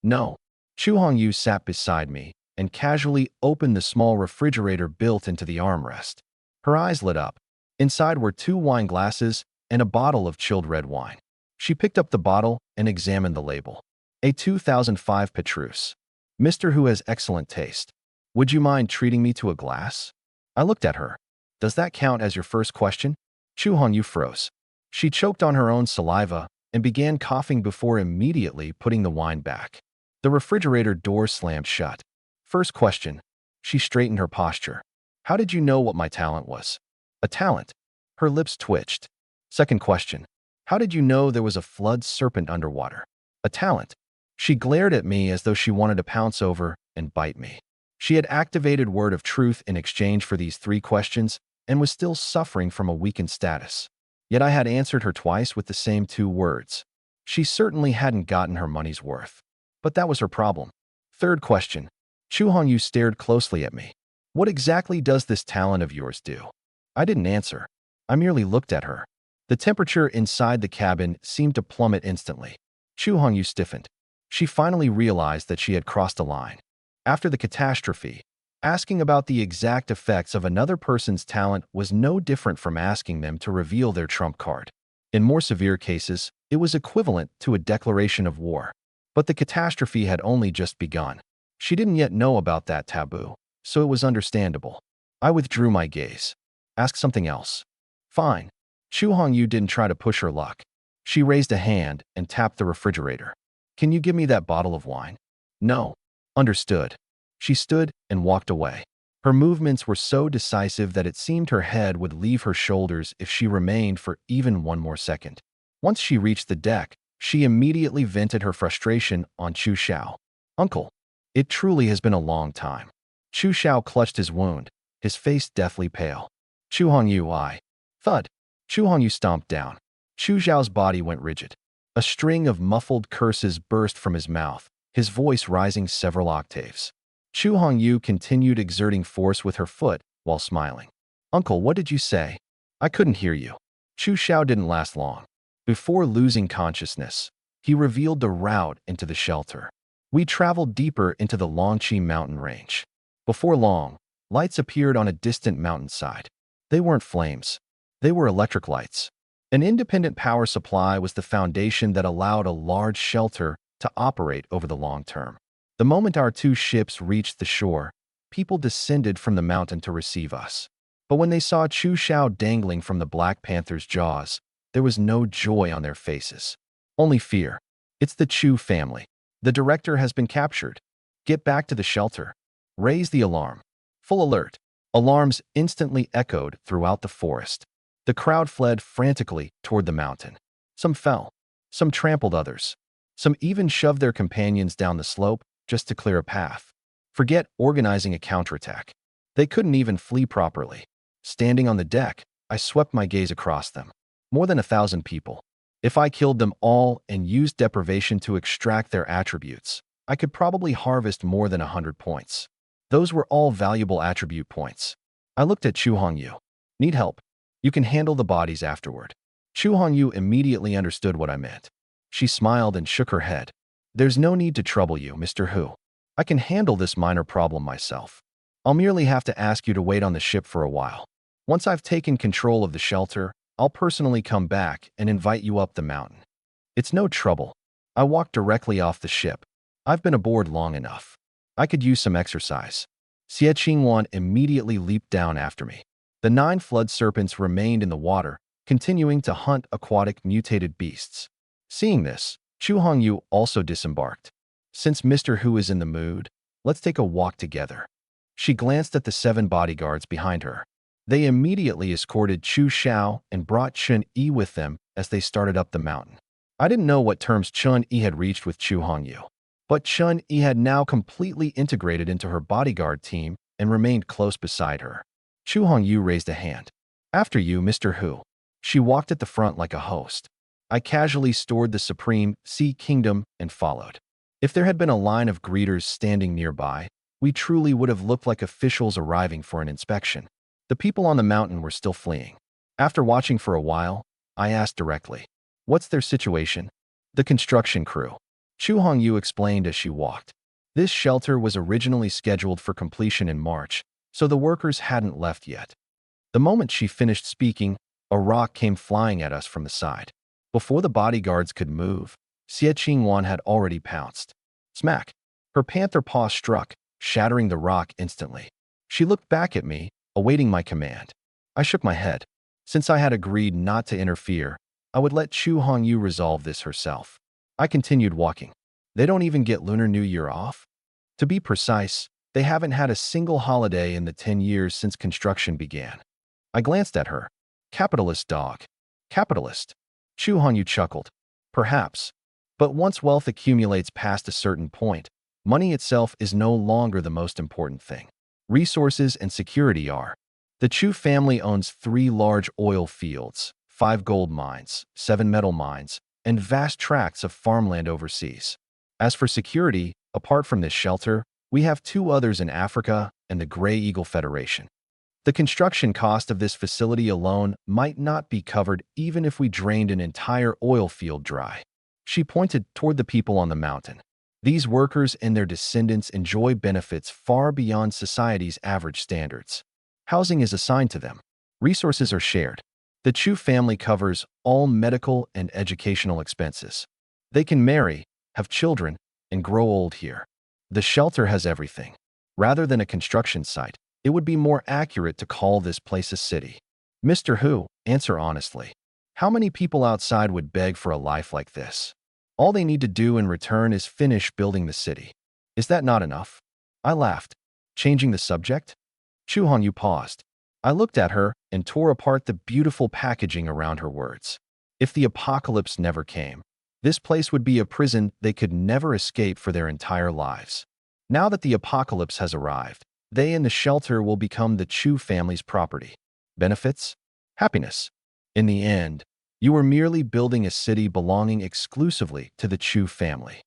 No. Chu Hongyu sat beside me and casually opened the small refrigerator built into the armrest. Her eyes lit up. Inside were 2 wine glasses and a bottle of chilled red wine. She picked up the bottle and examined the label. A 2005 Petrus. Mr. Who has excellent taste. Would you mind treating me to a glass? I looked at her. Does that count as your first question? Chu Hongyu froze. She choked on her own saliva and began coughing before immediately putting the wine back. The refrigerator door slammed shut. First question. She straightened her posture. How did you know what my talent was? A talent. Her lips twitched. Second question. How did you know there was a flood serpent underwater? A talent. She glared at me as though she wanted to pounce over and bite me. She had activated Word of Truth in exchange for these 3 questions and was still suffering from a weakened status. Yet I had answered her twice with the same 2 words. She certainly hadn't gotten her money's worth. But that was her problem. Third question. Chu Hongyu stared closely at me. What exactly does this talent of yours do? I didn't answer. I merely looked at her. The temperature inside the cabin seemed to plummet instantly. Chu Hongyu stiffened. She finally realized that she had crossed a line. After the catastrophe, asking about the exact effects of another person's talent was no different from asking them to reveal their trump card. In more severe cases, it was equivalent to a declaration of war. But the catastrophe had only just begun. She didn't yet know about that taboo, so it was understandable. I withdrew my gaze. Ask something else. Fine. Chu Hongyu didn't try to push her luck. She raised a hand and tapped the refrigerator. Can you give me that bottle of wine? No. Understood. She stood and walked away. Her movements were so decisive that it seemed her head would leave her shoulders if she remained for even one more second. Once she reached the deck, she immediately vented her frustration on Chu Xiao. Uncle, it truly has been a long time. Chu Xiao clutched his wound, his face deathly pale. Chu Hongyu, I. Thud. Chu Hongyu stomped down. Chu Xiao's body went rigid. A string of muffled curses burst from his mouth, his voice rising several octaves. Chu Hongyu continued exerting force with her foot while smiling. Uncle, what did you say? I couldn't hear you. Chu Xiao didn't last long. Before losing consciousness, he revealed the route into the shelter. We traveled deeper into the Longqi mountain range. Before long, lights appeared on a distant mountainside. They weren't flames. They were electric lights. An independent power supply was the foundation that allowed a large shelter to operate over the long term. The moment our 2 ships reached the shore, people descended from the mountain to receive us. But when they saw Chu Xiao dangling from the Black Panther's jaws, there was no joy on their faces. Only fear. It's the Chu family. The director has been captured. Get back to the shelter. Raise the alarm. Full alert. Alarms instantly echoed throughout the forest. The crowd fled frantically toward the mountain. Some fell. Some trampled others. Some even shoved their companions down the slope just to clear a path. Forget organizing a counterattack. They couldn't even flee properly. Standing on the deck, I swept my gaze across them. More than 1,000 people. If I killed them all and used deprivation to extract their attributes, I could probably harvest more than 100 points. Those were all valuable attribute points. I looked at Chu Hongyu. Need help? You can handle the bodies afterward. Chu Hongyu immediately understood what I meant. She smiled and shook her head. There's no need to trouble you, Mr. Hu. I can handle this minor problem myself. I'll merely have to ask you to wait on the ship for a while. Once I've taken control of the shelter, I'll personally come back and invite you up the mountain. It's no trouble. I walked directly off the ship. I've been aboard long enough. I could use some exercise. Xie Qingwan immediately leaped down after me. The 9 flood serpents remained in the water, continuing to hunt aquatic mutated beasts. Seeing this, Chu Hongyu also disembarked. Since Mr. Hu is in the mood, let's take a walk together. She glanced at the 7 bodyguards behind her. They immediately escorted Chu Xiao and brought Chun Yi with them as they started up the mountain. I didn't know what terms Chun Yi had reached with Chu Hongyu, but Chun Yi had now completely integrated into her bodyguard team and remained close beside her. Chu Hongyu raised a hand. After you, Mr. Hu. She walked at the front like a host. I casually stored the Supreme Sea Kingdom and followed. If there had been a line of greeters standing nearby, we truly would have looked like officials arriving for an inspection. The people on the mountain were still fleeing. After watching for a while, I asked directly, "What's their situation?" "The construction crew," Chu Hongyu explained as she walked. This shelter was originally scheduled for completion in March, so the workers hadn't left yet. The moment she finished speaking, a rock came flying at us from the side. Before the bodyguards could move, Xie Qingwan had already pounced. Smack! Her panther paw struck, shattering the rock instantly. She looked back at me, awaiting my command. I shook my head. Since I had agreed not to interfere, I would let Chu Hongyu resolve this herself. I continued walking. They don't even get Lunar New Year off? To be precise, they haven't had a single holiday in the 10 years since construction began. I glanced at her. Capitalist dog. Capitalist. Chu Hongyu chuckled. Perhaps. But once wealth accumulates past a certain point, money itself is no longer the most important thing. Resources and security are. The Chu family owns 3 large oil fields, 5 gold mines, 7 metal mines, and vast tracts of farmland overseas. As for security, apart from this shelter, we have 2 others in Africa and the Grey Eagle Federation. The construction cost of this facility alone might not be covered even if we drained an entire oil field dry. She pointed toward the people on the mountain. These workers and their descendants enjoy benefits far beyond society's average standards. Housing is assigned to them. Resources are shared. The Chu family covers all medical and educational expenses. They can marry, have children, and grow old here. The shelter has everything. Rather than a construction site, it would be more accurate to call this place a city. Mr. Hu, answer honestly. How many people outside would beg for a life like this? All they need to do in return is finish building the city. Is that not enough? I laughed. Changing the subject? Chu Hongyu paused. I looked at her and tore apart the beautiful packaging around her words. If the apocalypse never came, this place would be a prison they could never escape for their entire lives. Now that the apocalypse has arrived, they and the shelter will become the Chu family's property. Benefits? Happiness. In the end, you are merely building a city belonging exclusively to the Chu family.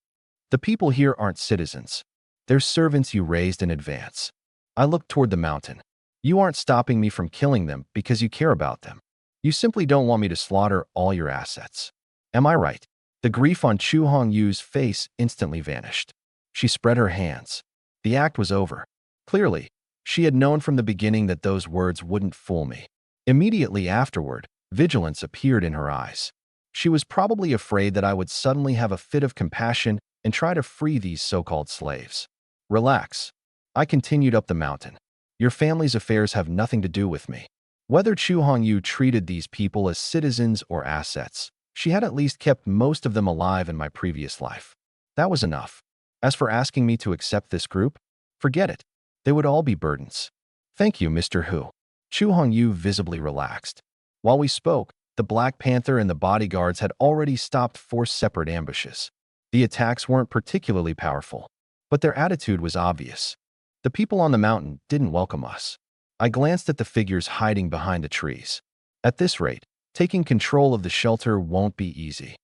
The people here aren't citizens. They're servants you raised in advance. I looked toward the mountain. You aren't stopping me from killing them because you care about them. You simply don't want me to slaughter all your assets. Am I right? The grief on Chu Hongyu's face instantly vanished. She spread her hands. The act was over. Clearly, she had known from the beginning that those words wouldn't fool me. Immediately afterward, vigilance appeared in her eyes. She was probably afraid that I would suddenly have a fit of compassion and try to free these so-called slaves. Relax. I continued up the mountain. Your family's affairs have nothing to do with me. Whether Chu Hongyu treated these people as citizens or assets, she had at least kept most of them alive in my previous life. That was enough. As for asking me to accept this group, forget it. They would all be burdens. Thank you, Mr. Hu. Chu Hongyu visibly relaxed. While we spoke, the Black Panther and the bodyguards had already stopped 4 separate ambushes. The attacks weren't particularly powerful, but their attitude was obvious. The people on the mountain didn't welcome us. I glanced at the figures hiding behind the trees. At this rate, taking control of the shelter won't be easy.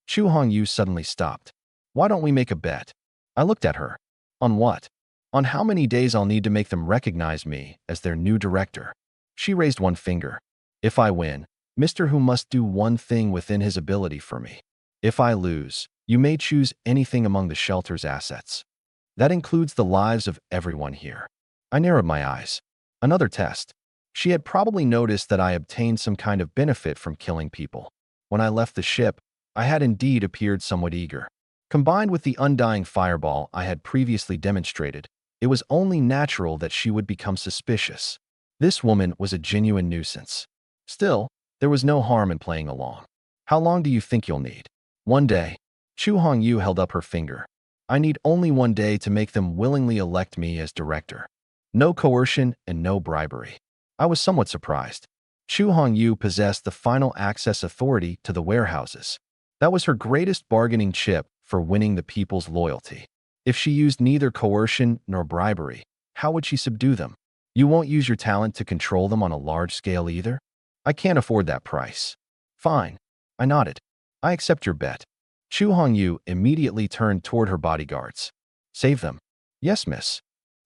Chu Hongyu suddenly stopped. Why don't we make a bet? I looked at her. On what? On how many days I'll need to make them recognize me as their new director. She raised one finger. If I win, Mr. Hu must do one thing within his ability for me. If I lose, you may choose anything among the shelter's assets. That includes the lives of everyone here. I narrowed my eyes. Another test. She had probably noticed that I obtained some kind of benefit from killing people. When I left the ship, I had indeed appeared somewhat eager. Combined with the undying fireball I had previously demonstrated, it was only natural that she would become suspicious. This woman was a genuine nuisance. Still, there was no harm in playing along. How long do you think you'll need? 1 day. Chu Hongyu held up her finger. I need only 1 day to make them willingly elect me as director. No coercion and no bribery. I was somewhat surprised. Chu Hongyu possessed the final access authority to the warehouses. That was her greatest bargaining chip for winning the people's loyalty. If she used neither coercion nor bribery, how would she subdue them? You won't use your talent to control them on a large scale either? I can't afford that price. Fine. I nodded. I accept your bet. Chu Hongyu immediately turned toward her bodyguards. Save them. Yes, miss.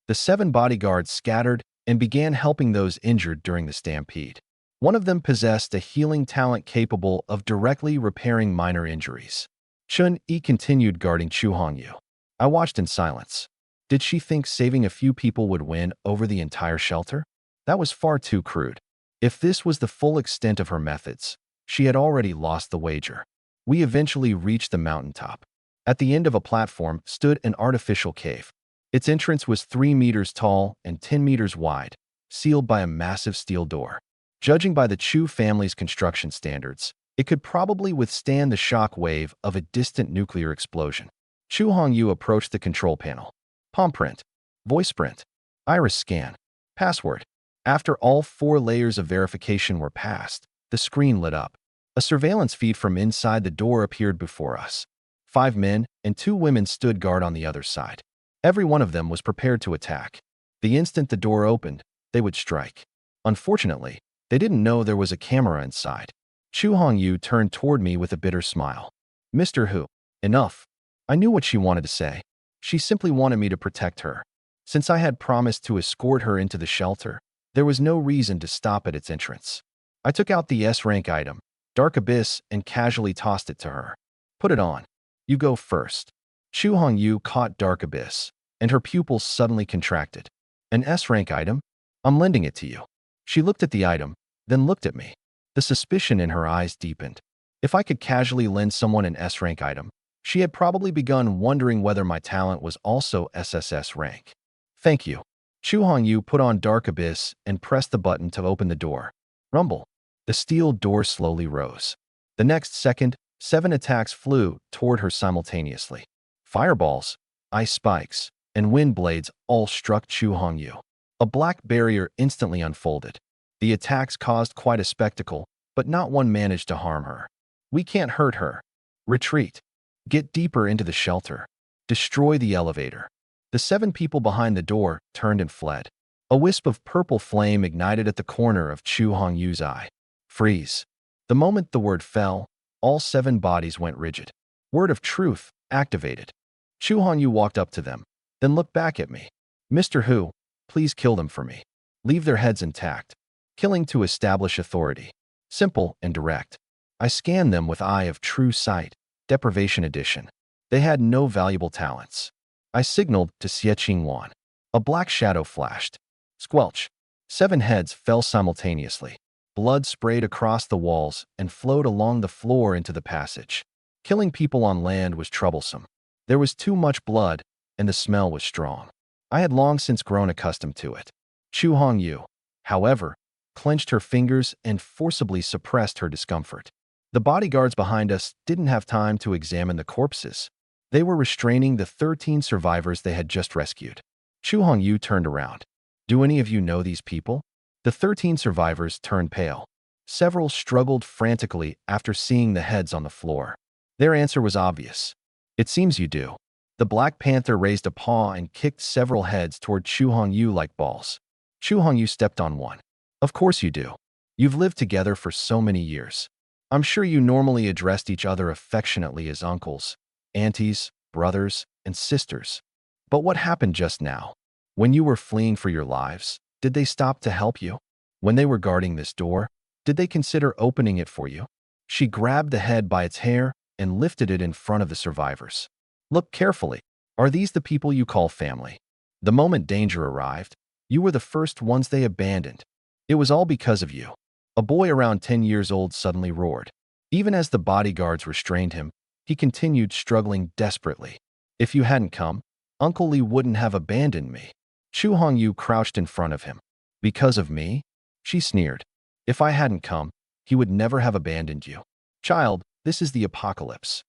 The 7 bodyguards scattered and began helping those injured during the stampede. One of them possessed a healing talent capable of directly repairing minor injuries. Chun-Yi continued guarding Chu Hongyu. I watched in silence. Did she think saving a few people would win over the entire shelter? That was far too crude. If this was the full extent of her methods, she had already lost the wager. We eventually reached the mountaintop. At the end of a platform stood an artificial cave. Its entrance was 3 meters tall and 10 meters wide, sealed by a massive steel door. Judging by the Chu family's construction standards, it could probably withstand the shock wave of a distant nuclear explosion. Chu Hongyu approached the control panel. Palm print, voice print, iris scan, password. After all 4 layers of verification were passed, the screen lit up. A surveillance feed from inside the door appeared before us. 5 men and 2 women stood guard on the other side. Every one of them was prepared to attack. The instant the door opened, they would strike. Unfortunately, they didn't know there was a camera inside. Chu Hongyu turned toward me with a bitter smile. Mr. Hu, enough. I knew what she wanted to say. She simply wanted me to protect her. Since I had promised to escort her into the shelter, there was no reason to stop at its entrance. I took out the S-rank item, Dark Abyss, and casually tossed it to her. Put it on. You go first. Chu Hongyu caught Dark Abyss, and her pupils suddenly contracted. An S-rank item? I'm lending it to you. She looked at the item, then looked at me. The suspicion in her eyes deepened. If I could casually lend someone an S-rank item, she had probably begun wondering whether my talent was also SSS rank. Thank you. Chu Hongyu put on Dark Abyss and pressed the button to open the door. Rumble. The steel door slowly rose. The next second, 7 attacks flew toward her simultaneously. Fireballs, ice spikes, and wind blades all struck Chu Hongyu. A black barrier instantly unfolded. The attacks caused quite a spectacle, but not one managed to harm her. We can't hurt her. Retreat. Get deeper into the shelter. Destroy the elevator. The 7 people behind the door turned and fled. A wisp of purple flame ignited at the corner of Chu Hongyu's eye. Freeze. The moment the word fell, all 7 bodies went rigid. Word of truth activated. Chu Hongyu walked up to them, then looked back at me. Mr. Hu, please kill them for me. Leave their heads intact. Killing to establish authority. Simple and direct. I scanned them with eye of true sight, deprivation edition. They had no valuable talents. I signaled to Xie Wan. A black shadow flashed. Squelch. 7 heads fell simultaneously. Blood sprayed across the walls and flowed along the floor into the passage. Killing people on land was troublesome. There was too much blood, and the smell was strong. I had long since grown accustomed to it. Chu Hongyu, however, clenched her fingers and forcibly suppressed her discomfort. The bodyguards behind us didn't have time to examine the corpses. They were restraining the 13 survivors they had just rescued. Chu Hongyu turned around. Do any of you know these people? The 13 survivors turned pale. Several struggled frantically after seeing the heads on the floor. Their answer was obvious. It seems you do. The Black Panther raised a paw and kicked several heads toward Chu Hongyu like balls. Chu Hongyu stepped on one. Of course you do. You've lived together for so many years. I'm sure you normally addressed each other affectionately as uncles, aunties, brothers, and sisters. But what happened just now? When you were fleeing for your lives, did they stop to help you? When they were guarding this door, did they consider opening it for you? She grabbed the head by its hair and lifted it in front of the survivors. Look carefully. Are these the people you call family? The moment danger arrived, you were the first ones they abandoned. It was all because of you. A boy around 10 years old suddenly roared. Even as the bodyguards restrained him, he continued struggling desperately. If you hadn't come, Uncle Lee wouldn't have abandoned me. Chu Hongyu crouched in front of him. Because of me? She sneered. If I hadn't come, he would never have abandoned you. Child, this is the apocalypse.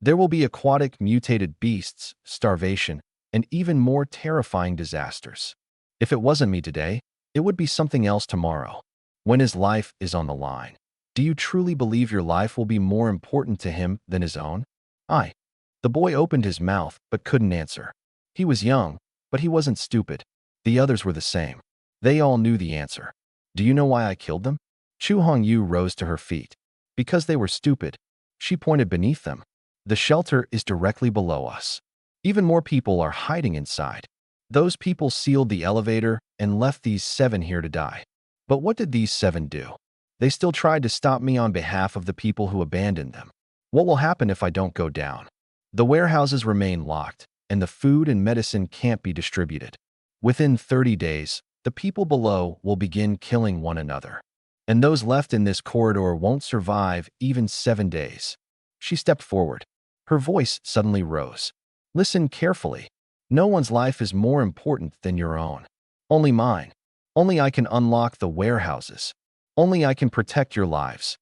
There will be aquatic mutated beasts, starvation, and even more terrifying disasters. If it wasn't me today, it would be something else tomorrow. When his life is on the line, do you truly believe your life will be more important to him than his own? The boy opened his mouth but couldn't answer. He was young, but he wasn't stupid. The others were the same. They all knew the answer. Do you know why I killed them? Chu Hongyu rose to her feet. Because they were stupid. She pointed beneath them. The shelter is directly below us. Even more people are hiding inside. Those people sealed the elevator and left these 7 here to die. But what did these 7 do? They still tried to stop me on behalf of the people who abandoned them. What will happen if I don't go down? The warehouses remain locked, and the food and medicine can't be distributed. Within 30 days, the people below will begin killing one another. And those left in this corridor won't survive even 7 days. She stepped forward. Her voice suddenly rose. Listen carefully. No one's life is more important than your own. Only mine. Only I can unlock the warehouses. Only I can protect your lives.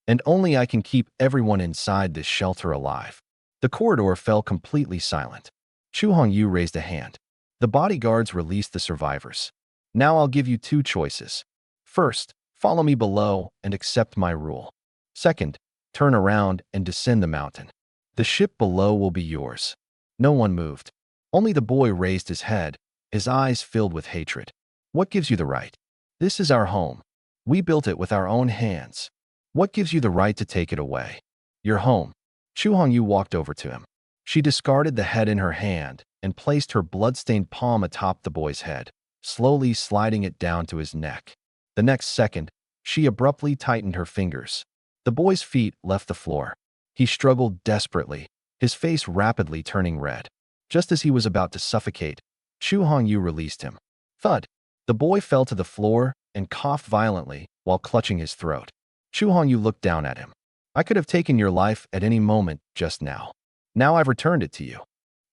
And only I can keep everyone inside this shelter alive. The corridor fell completely silent. Chu Hongyu raised a hand. The bodyguards released the survivors. Now I'll give you 2 choices. First, follow me below and accept my rule. Second, turn around and descend the mountain. The ship below will be yours. No one moved. Only the boy raised his head, his eyes filled with hatred. What gives you the right? This is our home. We built it with our own hands. What gives you the right to take it away? Your home. Chu Hongyu walked over to him. She discarded the head in her hand and placed her blood-stained palm atop the boy's head, slowly sliding it down to his neck. The next second, she abruptly tightened her fingers. The boy's feet left the floor. He struggled desperately, his face rapidly turning red. Just as he was about to suffocate, Chu Hongyu released him. Thud! The boy fell to the floor and coughed violently while clutching his throat. Chu Hongyu looked down at him. I could have taken your life at any moment just now. Now I've returned it to you.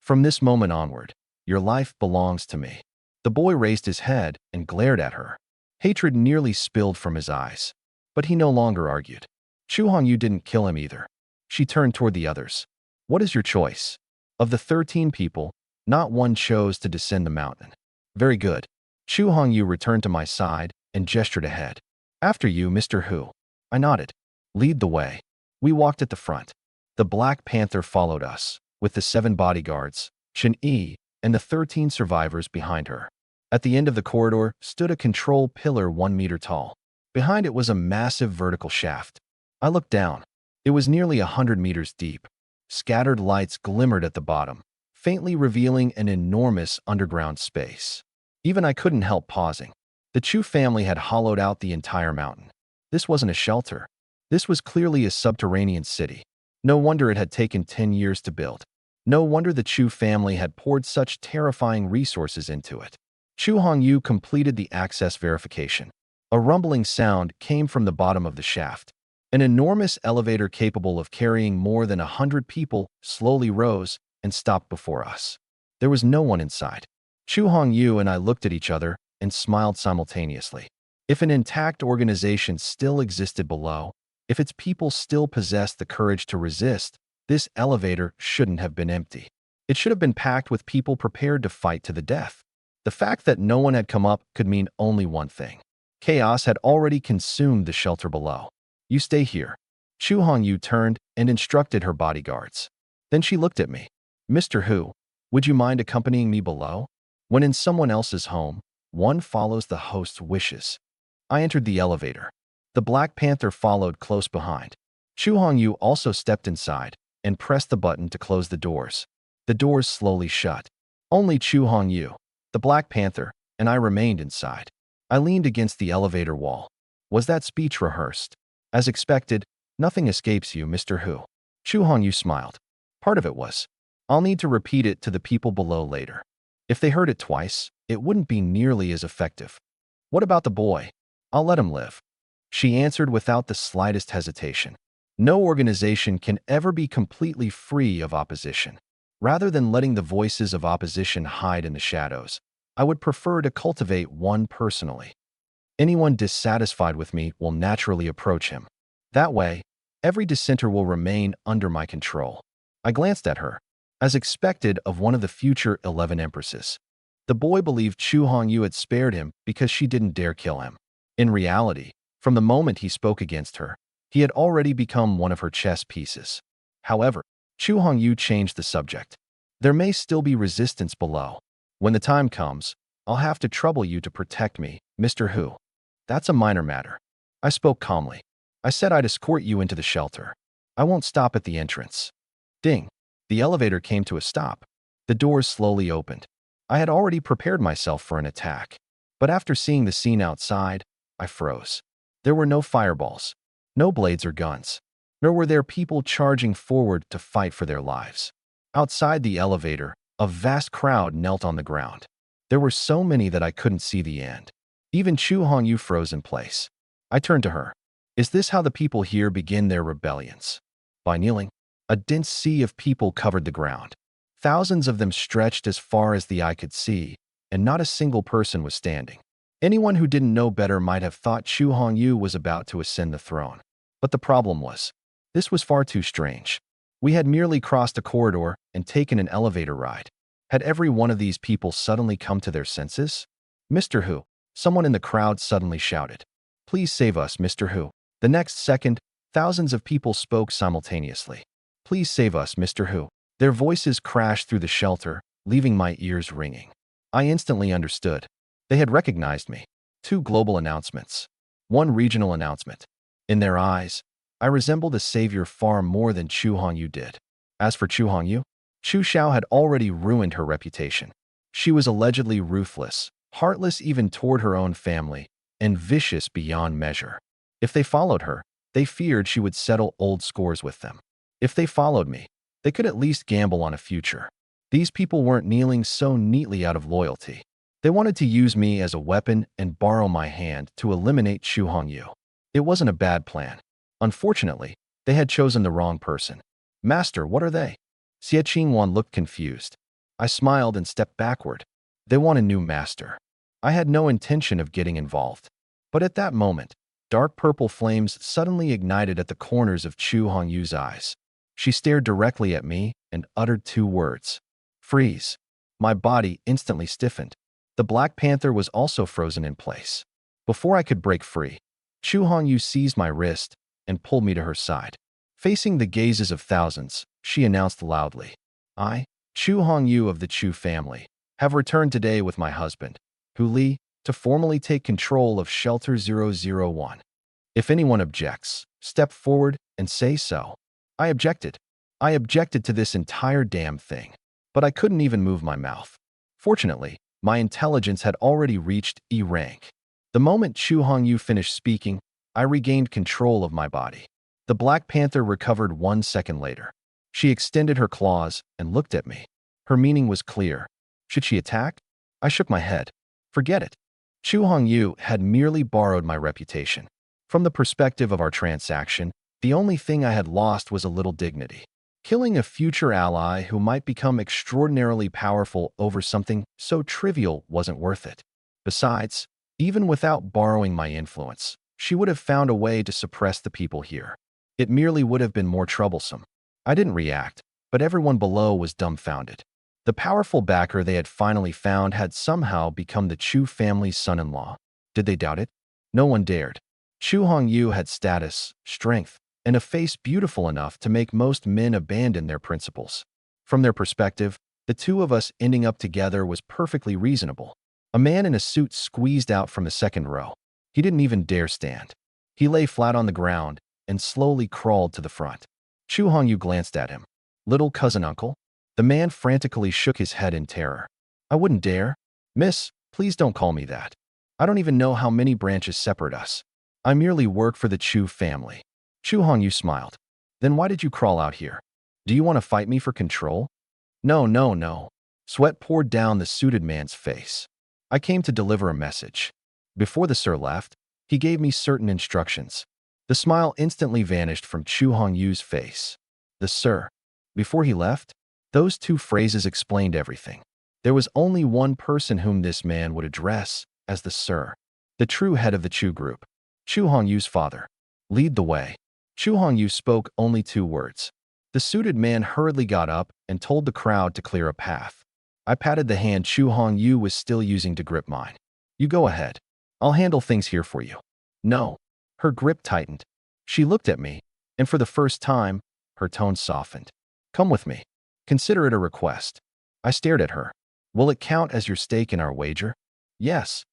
From this moment onward, your life belongs to me. The boy raised his head and glared at her. Hatred nearly spilled from his eyes. But he no longer argued. Chu Hongyu didn't kill him either. She turned toward the others. What is your choice? Of the 13 people, not one chose to descend the mountain. Very good. Chu Hongyu returned to my side and gestured ahead. After you, Mr. Hu. I nodded. Lead the way. We walked at the front. The Black Panther followed us, with the 7 bodyguards, Chen Yi, and the 13 survivors behind her. At the end of the corridor stood a control pillar 1 meter tall. Behind it was a massive vertical shaft. I looked down. It was nearly 100 meters deep. Scattered lights glimmered at the bottom, faintly revealing an enormous underground space. Even I couldn't help pausing. The Chu family had hollowed out the entire mountain. This wasn't a shelter. This was clearly a subterranean city. No wonder it had taken 10 years to build. No wonder the Chu family had poured such terrifying resources into it. Chu Hongyu completed the access verification. A rumbling sound came from the bottom of the shaft. An enormous elevator capable of carrying more than 100 people slowly rose and stopped before us. There was no one inside. Chu Hongyu and I looked at each other and smiled simultaneously. If an intact organization still existed below, if its people still possessed the courage to resist, this elevator shouldn't have been empty. It should have been packed with people prepared to fight to the death. The fact that no one had come up could mean only one thing. Chaos had already consumed the shelter below. You stay here. Chu Hongyu turned and instructed her bodyguards. Then she looked at me. Mr. Hu, would you mind accompanying me below? When in someone else's home, one follows the host's wishes. I entered the elevator. The Black Panther followed close behind. Chu Hongyu also stepped inside and pressed the button to close the doors. The doors slowly shut. Only Chu Hongyu, the Black Panther, and I remained inside. I leaned against the elevator wall. Was that speech rehearsed? As expected, nothing escapes you, Mr. Hu. Chu Hongyu smiled. Part of it was. I'll need to repeat it to the people below later. If they heard it twice, it wouldn't be nearly as effective. What about the boy? I'll let him live. She answered without the slightest hesitation. No organization can ever be completely free of opposition. Rather than letting the voices of opposition hide in the shadows, I would prefer to cultivate one personally. Anyone dissatisfied with me will naturally approach him. That way, every dissenter will remain under my control. I glanced at her. As expected of one of the future 11 empresses. The boy believed Chu Hongyu had spared him because she didn't dare kill him. In reality, from the moment he spoke against her, he had already become one of her chess pieces. However, Chu Hongyu changed the subject. There may still be resistance below. When the time comes, I'll have to trouble you to protect me, Mr. Hu. That's a minor matter. I spoke calmly. I said I'd escort you into the shelter. I won't stop at the entrance. Ding. The elevator came to a stop. The doors slowly opened. I had already prepared myself for an attack. But after seeing the scene outside, I froze. There were no fireballs, no blades or guns, nor were there people charging forward to fight for their lives. Outside the elevator, a vast crowd knelt on the ground. There were so many that I couldn't see the end. Even Chu Hongyu froze in place. I turned to her. Is this how the people here begin their rebellions? By kneeling? A dense sea of people covered the ground. Thousands of them stretched as far as the eye could see, and not a single person was standing. Anyone who didn't know better might have thought Chu Hongyu was about to ascend the throne. But the problem was, this was far too strange. We had merely crossed a corridor and taken an elevator ride. Had every one of these people suddenly come to their senses? Mr. Hu, someone in the crowd suddenly shouted. Please save us, Mr. Hu. The next second, thousands of people spoke simultaneously. Please save us, Mr. Hu. Their voices crashed through the shelter, leaving my ears ringing. I instantly understood. They had recognized me. 2 global announcements. 1 regional announcement. In their eyes, I resembled a savior far more than Chu Hongyu did. As for Chu Hongyu, Chu Xiao had already ruined her reputation. She was allegedly ruthless, heartless even toward her own family, and vicious beyond measure. If they followed her, they feared she would settle old scores with them. If they followed me, they could at least gamble on a future. These people weren't kneeling so neatly out of loyalty. They wanted to use me as a weapon and borrow my hand to eliminate Chu Hongyu. It wasn't a bad plan. Unfortunately, they had chosen the wrong person. Master, what are they? Xie Qingwan looked confused. I smiled and stepped backward. They want a new master. I had no intention of getting involved. But at that moment, dark purple flames suddenly ignited at the corners of Chu Hongyu's eyes. She stared directly at me and uttered 2 words. Freeze. My body instantly stiffened. The Black Panther was also frozen in place. Before I could break free, Chu Hongyu seized my wrist and pulled me to her side. Facing the gazes of thousands, she announced loudly, I, Chu Hongyu of the Chu family, have returned today with my husband, Hu Li, to formally take control of Shelter 001. If anyone objects, step forward and say so. I objected. I objected to this entire damn thing. But I couldn't even move my mouth. Fortunately, my intelligence had already reached E rank. The moment Chu Hongyu finished speaking, I regained control of my body. The Black Panther recovered 1 second later. She extended her claws and looked at me. Her meaning was clear. Should she attack? I shook my head. Forget it. Chu Hongyu had merely borrowed my reputation. From the perspective of our transaction, the only thing I had lost was a little dignity. Killing a future ally who might become extraordinarily powerful over something so trivial wasn't worth it. Besides, even without borrowing my influence, she would have found a way to suppress the people here. It merely would have been more troublesome. I didn't react, but everyone below was dumbfounded. The powerful backer they had finally found had somehow become the Chu family's son-in-law. Did they doubt it? No one dared. Chu Hongyu had status, strength, and a face beautiful enough to make most men abandon their principles. From their perspective, the 2 of us ending up together was perfectly reasonable. A man in a suit squeezed out from the second row. He didn't even dare stand. He lay flat on the ground and slowly crawled to the front. Chu Hongyu glanced at him. Little cousin uncle? The man frantically shook his head in terror. I wouldn't dare. Miss, please don't call me that. I don't even know how many branches separate us. I merely work for the Chu family. Chu Hongyu smiled. Then why did you crawl out here? Do you want to fight me for control? No, no, no. Sweat poured down the suited man's face. I came to deliver a message. Before the sir left, he gave me certain instructions. The smile instantly vanished from Chu Hongyu's face. The sir. Before he left, those 2 phrases explained everything. There was only one person whom this man would address as the sir, the true head of the Chu group, Chu Hongyu's father. Lead the way. Chu Hongyu spoke only 2 words. The suited man hurriedly got up and told the crowd to clear a path. I patted the hand Chu Hongyu was still using to grip mine. You go ahead. I'll handle things here for you. No. Her grip tightened. She looked at me, and for the first time, her tone softened. Come with me. Consider it a request. I stared at her. Will it count as your stake in our wager? Yes.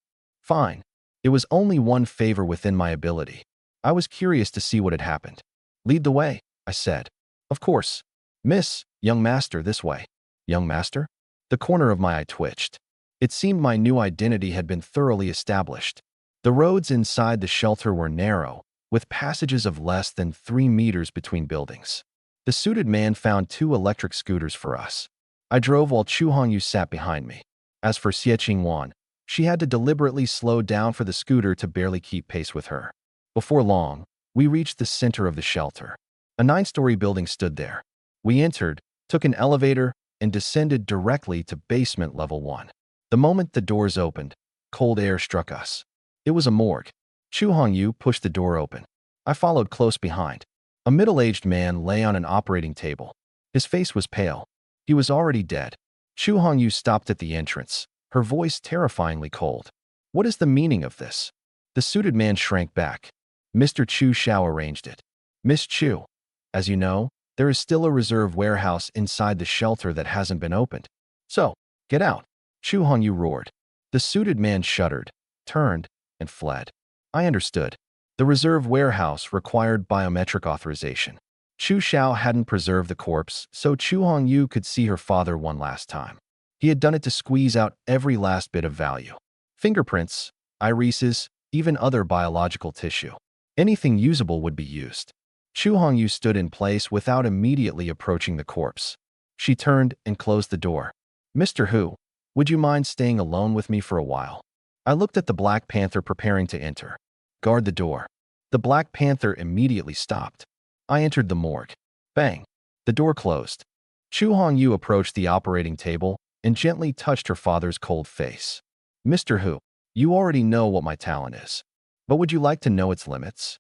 Fine. It was only one favor within my ability. I was curious to see what had happened. Lead the way. I said. Of course. Miss, young master, this way. Young master? The corner of my eye twitched. It seemed my new identity had been thoroughly established. The roads inside the shelter were narrow, with passages of less than 3 meters between buildings. The suited man found 2 electric scooters for us. I drove while Chu Hongyu sat behind me. As for Xie Qingwan, she had to deliberately slow down for the scooter to barely keep pace with her. Before long, we reached the center of the shelter. A 9-story building stood there. We entered, took an elevator, and descended directly to basement level 1. The moment the doors opened, cold air struck us. It was a morgue. Chu Hongyu pushed the door open. I followed close behind. A middle-aged man lay on an operating table. His face was pale. He was already dead. Chu Hongyu stopped at the entrance, her voice terrifyingly cold. What is the meaning of this? The suited man shrank back. Mr. Chu Xiao arranged it. Miss Chu, as you know, there is still a reserve warehouse inside the shelter that hasn't been opened. So, get out. Chu Hongyu roared. The suited man shuddered, turned, and fled. I understood. The reserve warehouse required biometric authorization. Chu Xiao hadn't preserved the corpse, so Chu Hongyu could see her father one last time. He had done it to squeeze out every last bit of value. Fingerprints, irises, even other biological tissue. Anything usable would be used. Chu Hongyu stood in place without immediately approaching the corpse. She turned and closed the door. Mr. Hu, would you mind staying alone with me for a while? I looked at the Black Panther preparing to enter. Guard the door. The Black Panther immediately stopped. I entered the morgue. Bang. The door closed. Chu Hongyu approached the operating table and gently touched her father's cold face. Mr. Hu, you already know what my talent is. But would you like to know its limits?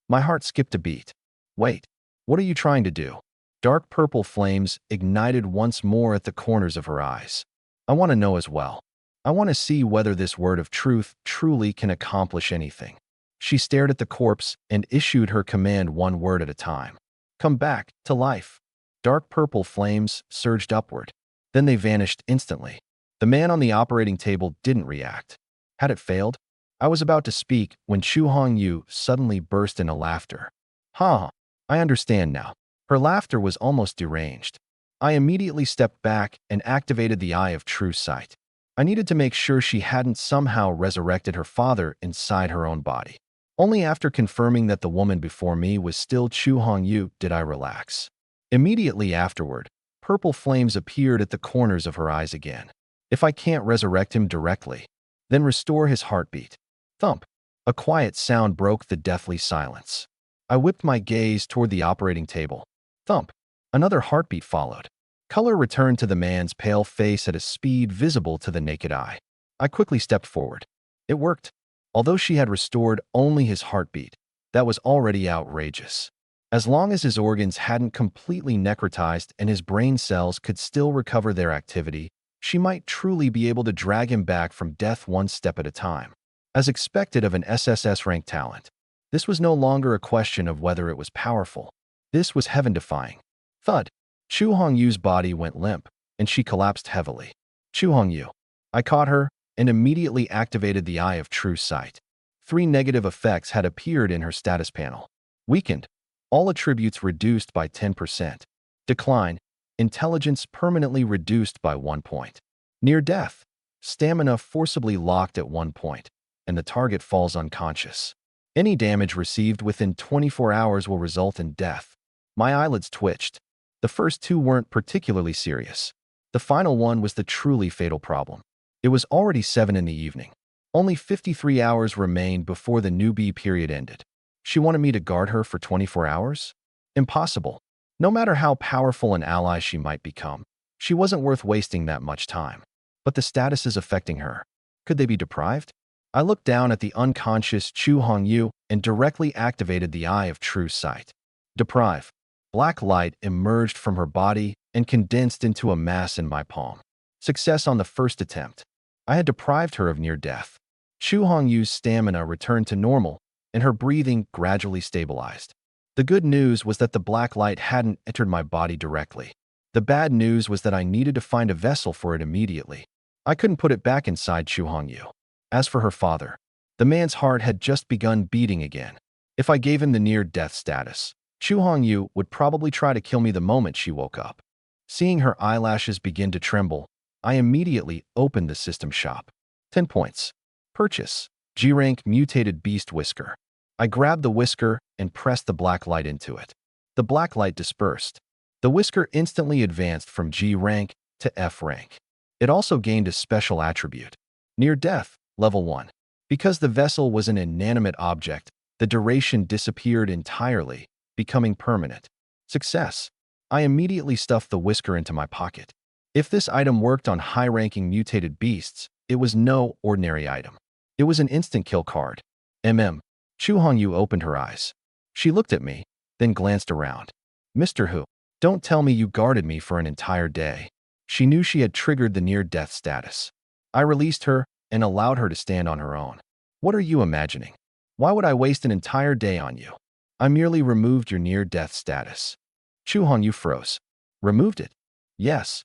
My heart skipped a beat. Wait, what are you trying to do? Dark purple flames ignited once more at the corners of her eyes. I want to know as well. I want to see whether this word of truth truly can accomplish anything. She stared at the corpse and issued her command one word at a time. Come back to life. Dark purple flames surged upward. Then they vanished instantly. The man on the operating table didn't react. Had it failed? I was about to speak when Chu Hongyu suddenly burst into laughter. Ha! I understand now. Her laughter was almost deranged. I immediately stepped back and activated the Eye of True Sight. I needed to make sure she hadn't somehow resurrected her father inside her own body. Only after confirming that the woman before me was still Chu Hongyu did I relax. Immediately afterward, purple flames appeared at the corners of her eyes again. If I can't resurrect him directly, then restore his heartbeat. Thump! A quiet sound broke the deathly silence. I whipped my gaze toward the operating table. Thump! Another heartbeat followed. Color returned to the man's pale face at a speed visible to the naked eye. I quickly stepped forward. It worked. Although she had restored only his heartbeat, that was already outrageous. As long as his organs hadn't completely necrotized and his brain cells could still recover their activity, she might truly be able to drag him back from death one step at a time. As expected of an SSS-ranked talent, this was no longer a question of whether it was powerful. This was heaven-defying. Thud! Chu Hongyu's body went limp, and she collapsed heavily. Chu Hongyu. I caught her and immediately activated the Eye of True Sight. 3 negative effects had appeared in her status panel. Weakened. All attributes reduced by 10%. Decline. Intelligence permanently reduced by 1 point. Near death. Stamina forcibly locked at 1 point, and the target falls unconscious. Any damage received within 24 hours will result in death. My eyelids twitched. The first 2 weren't particularly serious. The final one was the truly fatal problem. It was already 7 in the evening. Only 53 hours remained before the newbie period ended. She wanted me to guard her for 24 hours? Impossible. No matter how powerful an ally she might become, she wasn't worth wasting that much time. But the statuses affecting her, could they be deprived? I looked down at the unconscious Chu Hongyu and directly activated the Eye of True Sight. Deprive. Black light emerged from her body and condensed into a mass in my palm. Success on the first attempt. I had deprived her of near death. Chu Hongyu's stamina returned to normal, and her breathing gradually stabilized. The good news was that the black light hadn't entered my body directly. The bad news was that I needed to find a vessel for it immediately. I couldn't put it back inside Chu Hongyu. As for her father, the man's heart had just begun beating again. If I gave him the near-death status, Chu Hongyu would probably try to kill me the moment she woke up. Seeing her eyelashes begin to tremble, I immediately opened the system shop. 10 points. Purchase. G-Rank Mutated Beast Whisker. I grabbed the whisker and pressed the black light into it. The black light dispersed. The whisker instantly advanced from G rank to F rank. It also gained a special attribute. Near death, level 1. Because the vessel was an inanimate object, the duration disappeared entirely, becoming permanent. Success. I immediately stuffed the whisker into my pocket. If this item worked on high-ranking mutated beasts, it was no ordinary item. It was an instant kill card. Chu Hongyu opened her eyes. She looked at me, then glanced around. Mr. Hu, don't tell me you guarded me for an entire day. She knew she had triggered the near-death status. I released her and allowed her to stand on her own. What are you imagining? Why would I waste an entire day on you? I merely removed your near-death status. Chu Hongyu froze. Removed it? Yes.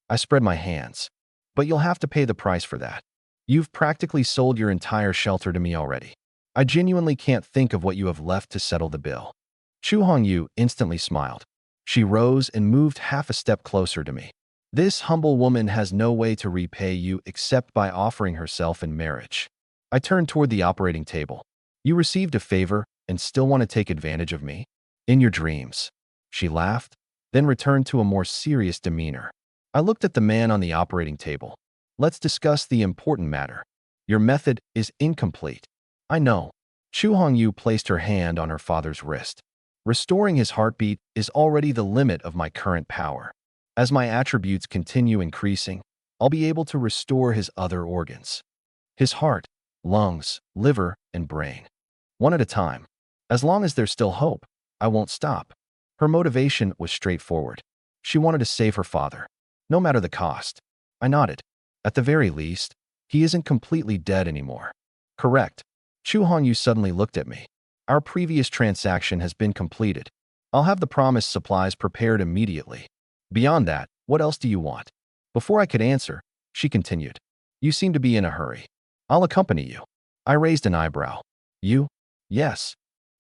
I spread my hands. But you'll have to pay the price for that. You've practically sold your entire shelter to me already. I genuinely can't think of what you have left to settle the bill. Chu Hongyu instantly smiled. She rose and moved half a step closer to me. This humble woman has no way to repay you except by offering herself in marriage. I turned toward the operating table. You received a favor and still want to take advantage of me? In your dreams. She laughed, then returned to a more serious demeanor. I looked at the man on the operating table. Let's discuss the important matter. Your method is incomplete. I know. Chu Hongyu placed her hand on her father's wrist. Restoring his heartbeat is already the limit of my current power. As my attributes continue increasing, I'll be able to restore his other organs. His heart, lungs, liver, and brain. One at a time. As long as there's still hope, I won't stop. Her motivation was straightforward. She wanted to save her father, no matter the cost. I nodded. At the very least, he isn't completely dead anymore. Correct. Chu Hongyu suddenly looked at me. Our previous transaction has been completed. I'll have the promised supplies prepared immediately. Beyond that, what else do you want? Before I could answer, she continued. You seem to be in a hurry. I'll accompany you. I raised an eyebrow. You? Yes.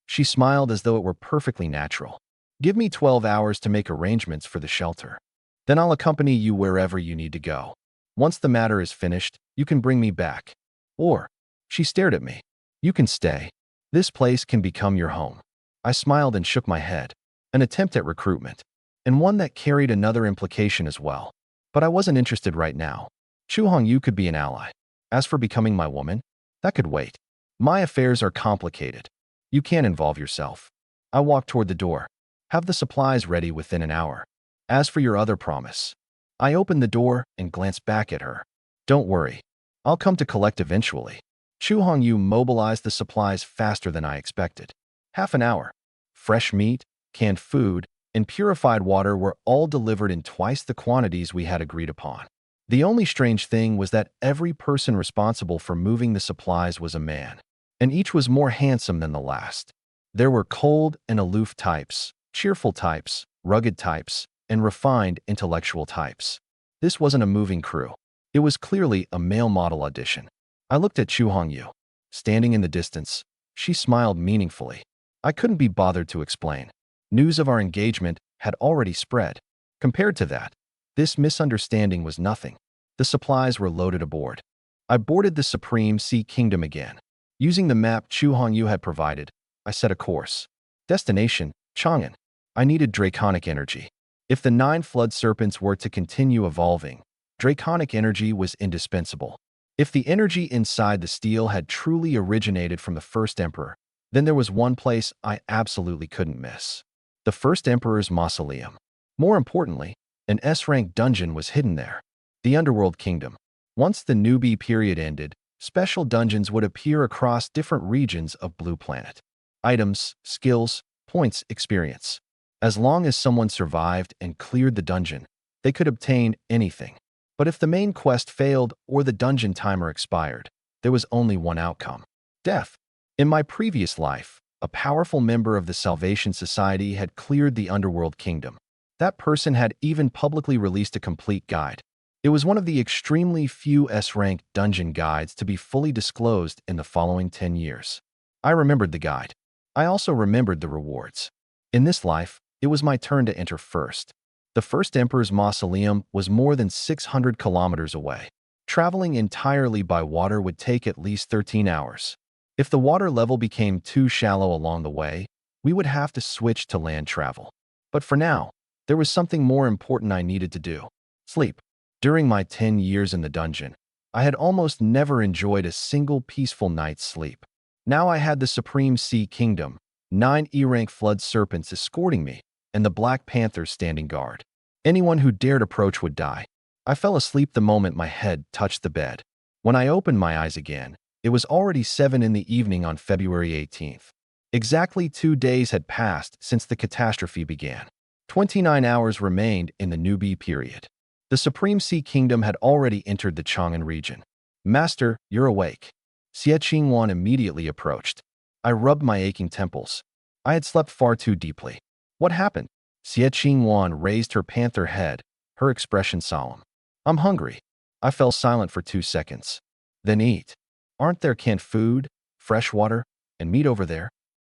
She smiled as though it were perfectly natural. Give me 12 hours to make arrangements for the shelter. Then I'll accompany you wherever you need to go. Once the matter is finished, you can bring me back. Or, she stared at me. You can stay. This place can become your home. I smiled and shook my head. An attempt at recruitment. And one that carried another implication as well. But I wasn't interested right now. Chu Hongyu could be an ally. As for becoming my woman, that could wait. My affairs are complicated. You can't involve yourself. I walked toward the door. Have the supplies ready within an hour. As for your other promise. I opened the door and glanced back at her. Don't worry. I'll come to collect eventually. Chu Hongyu mobilized the supplies faster than I expected. Half an hour. Fresh meat, canned food, and purified water were all delivered in twice the quantities we had agreed upon. The only strange thing was that every person responsible for moving the supplies was a man, and each was more handsome than the last. There were cold and aloof types, cheerful types, rugged types, and refined intellectual types. This wasn't a moving crew. It was clearly a male model audition. I looked at Chu Hongyu. Standing in the distance, she smiled meaningfully. I couldn't be bothered to explain. News of our engagement had already spread. Compared to that, this misunderstanding was nothing. The supplies were loaded aboard. I boarded the Supreme Sea Kingdom again. Using the map Chu Hongyu had provided, I set a course. Destination, Chang'an. I needed draconic energy. If the 9 flood serpents were to continue evolving, draconic energy was indispensable. If the energy inside the steel had truly originated from the first emperor, then there was one place I absolutely couldn't miss. The first emperor's mausoleum. More importantly, an S-rank dungeon was hidden there. The Underworld Kingdom. Once the newbie period ended, special dungeons would appear across different regions of Blue Planet. Items, skills, points, experience. As long as someone survived and cleared the dungeon, they could obtain anything. But if the main quest failed or the dungeon timer expired, there was only one outcome: death. In my previous life, a powerful member of the Salvation Society had cleared the Underworld Kingdom. That person had even publicly released a complete guide. It was one of the extremely few S-rank dungeon guides to be fully disclosed in the following 10 years. I remembered the guide. I also remembered the rewards. In this life, it was my turn to enter first. The first emperor's mausoleum was more than 600 kilometers away. Traveling entirely by water would take at least 13 hours. If the water level became too shallow along the way, we would have to switch to land travel. But for now, there was something more important I needed to do: sleep. During my 10 years in the dungeon, I had almost never enjoyed a single peaceful night's sleep. Now I had the Supreme Sea Kingdom, 9 E-rank flood serpents escorting me, and the Black Panthers standing guard. Anyone who dared approach would die. I fell asleep the moment my head touched the bed. When I opened my eyes again, it was already 7 in the evening on February 18th. Exactly 2 days had passed since the catastrophe began. 29 hours remained in the newbie period. The Supreme Sea Kingdom had already entered the Chang'an region. "Master, you're awake." Xie Qingwan immediately approached. I rubbed my aching temples. I had slept far too deeply. "What happened?" Xie Qingwan raised her panther head, her expression solemn. "I'm hungry." I fell silent for 2 seconds. "Then eat. Aren't there canned food, fresh water, and meat over there?"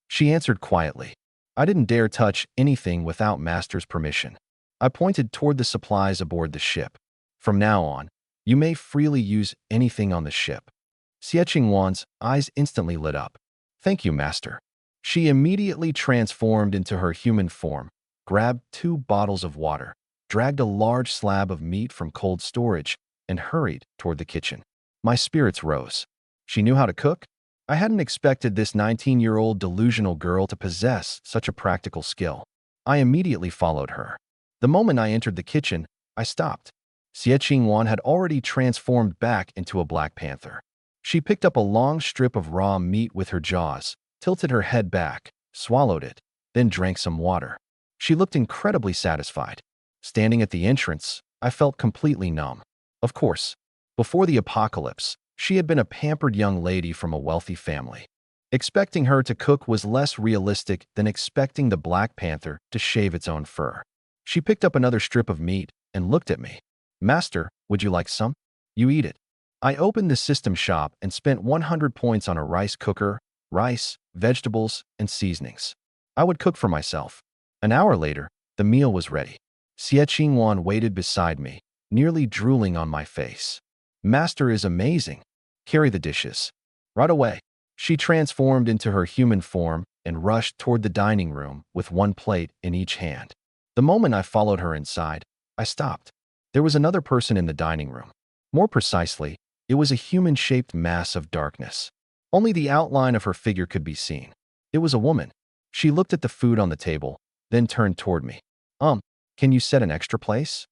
She answered quietly. I didn't dare touch anything without Master's permission. I pointed toward the supplies aboard the ship. "From now on, you may freely use anything on the ship." Xie Qingwan's eyes instantly lit up. "Thank you, Master." She immediately transformed into her human form, grabbed 2 bottles of water, dragged a large slab of meat from cold storage, and hurried toward the kitchen. My spirits rose. She knew how to cook? I hadn't expected this 19-year-old delusional girl to possess such a practical skill. I immediately followed her. The moment I entered the kitchen, I stopped. Xie Qingwan had already transformed back into a Black Panther. She picked up a long strip of raw meat with her jaws, tilted her head back, swallowed it, then drank some water. She looked incredibly satisfied. Standing at the entrance, I felt completely numb. Of course, before the apocalypse, she had been a pampered young lady from a wealthy family. Expecting her to cook was less realistic than expecting the Black Panther to shave its own fur. She picked up another strip of meat and looked at me. "Master, would you like some?" "You eat it." I opened the system shop and spent 100 points on a rice cooker, rice, vegetables, and seasonings. I would cook for myself. An hour later, the meal was ready. Xie Qingwan waited beside me, nearly drooling on my face. "Master is amazing. Carry the dishes." Right away, she transformed into her human form and rushed toward the dining room with 1 plate in each hand. The moment I followed her inside, I stopped. There was another person in the dining room. More precisely, it was a human-shaped mass of darkness. Only the outline of her figure could be seen. It was a woman. She looked at the food on the table, then turned toward me. Can you set an extra place?"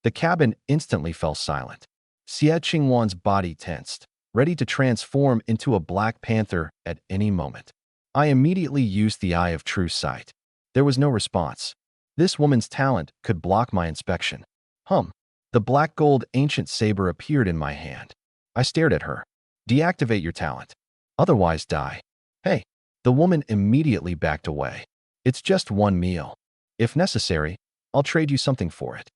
The cabin instantly fell silent. Xie Qingwan's body tensed, ready to transform into a Black Panther at any moment. I immediately used the Eye of True Sight. There was no response. This woman's talent could block my inspection. The black gold ancient saber appeared in my hand. I stared at her. "Deactivate your talent. Otherwise die." "Hey." The woman immediately backed away. "It's just 1 meal. If necessary, I'll trade you something for it."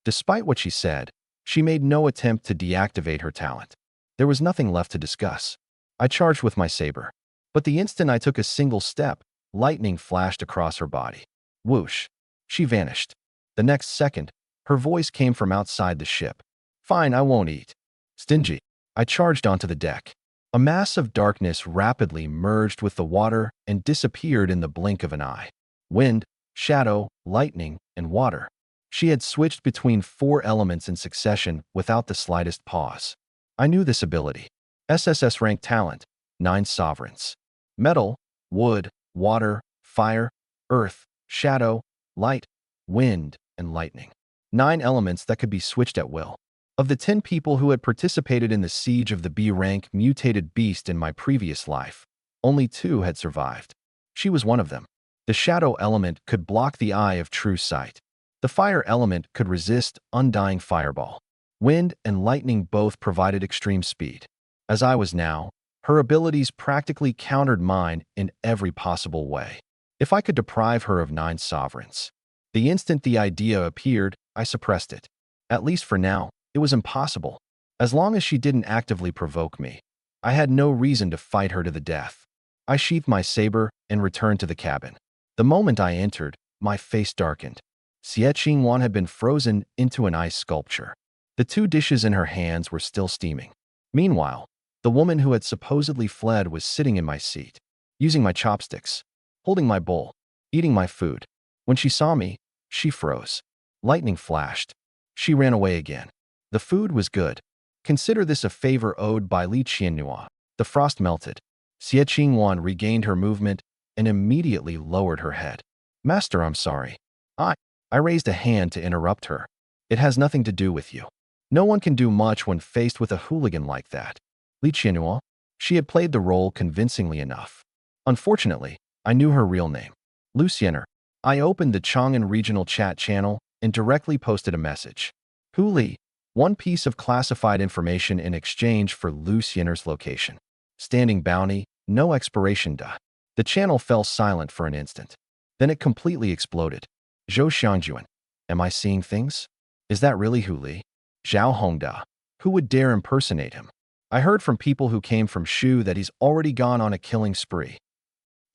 Despite what she said, she made no attempt to deactivate her talent. There was nothing left to discuss. I charged with my saber. But the instant I took a single step, lightning flashed across her body. Whoosh! She vanished. The next second, her voice came from outside the ship. "Fine, I won't eat." Stingy. I charged onto the deck. A mass of darkness rapidly merged with the water and disappeared in the blink of an eye. Wind, shadow, lightning, and water. She had switched between 4 elements in succession without the slightest pause. I knew this ability. SSS rank talent, 9 sovereigns. Metal, wood, water, fire, earth, shadow, light, wind, and lightning. 9 elements that could be switched at will. Of the 10 people who had participated in the siege of the B-rank mutated beast in my previous life, only 2 had survived. She was one of them. The shadow element could block the Eye of True Sight. The fire element could resist undying fireball. Wind and lightning both provided extreme speed. As I was now, her abilities practically countered mine in every possible way. If I could deprive her of 9 sovereigns. The instant the idea appeared, I suppressed it. At least for now, it was impossible. As long as she didn't actively provoke me, I had no reason to fight her to the death. I sheathed my saber and returned to the cabin. The moment I entered, my face darkened. Xie Qingwan had been frozen into an ice sculpture. The 2 dishes in her hands were still steaming. Meanwhile, the woman who had supposedly fled was sitting in my seat, using my chopsticks, holding my bowl, eating my food. When she saw me, she froze. Lightning flashed. She ran away again. The food was good. Consider this a favor owed by Li Qianhua. The frost melted. Xie Qingwan regained her movement and immediately lowered her head. Master, I'm sorry. I raised a hand to interrupt her. It has nothing to do with you. No one can do much when faced with a hooligan like that. Li Qianhua, she had played the role convincingly enough. Unfortunately, I knew her real name. Lu Xiener. I opened the Chang'an regional chat channel and directly posted a message. Hu Li, 1 piece of classified information in exchange for Lu Xiener's location. Standing bounty, no expiration date. The channel fell silent for an instant. Then it completely exploded. Zhou Xiangjuan. Am I seeing things? Is that really Hu Li? Zhao Hongda. Who would dare impersonate him? I heard from people who came from Shu that he's already gone on a killing spree.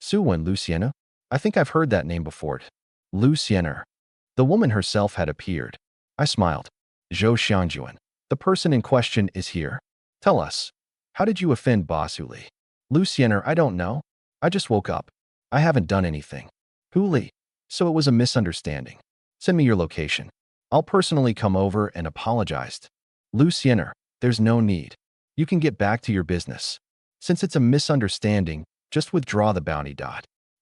Suwen Lu Xiener? I think I've heard that name before. Lu Xiener. The woman herself had appeared. I smiled. Zhou Xiangjuan. The person in question is here. Tell us. How did you offend Boss Hu Li? Lu Xiener, I don't know. I just woke up. I haven't done anything. Hu Li. So it was a misunderstanding. Send me your location. I'll personally come over and apologize. Lu Xiener, there's no need. You can get back to your business. Since it's a misunderstanding, just withdraw the bounty.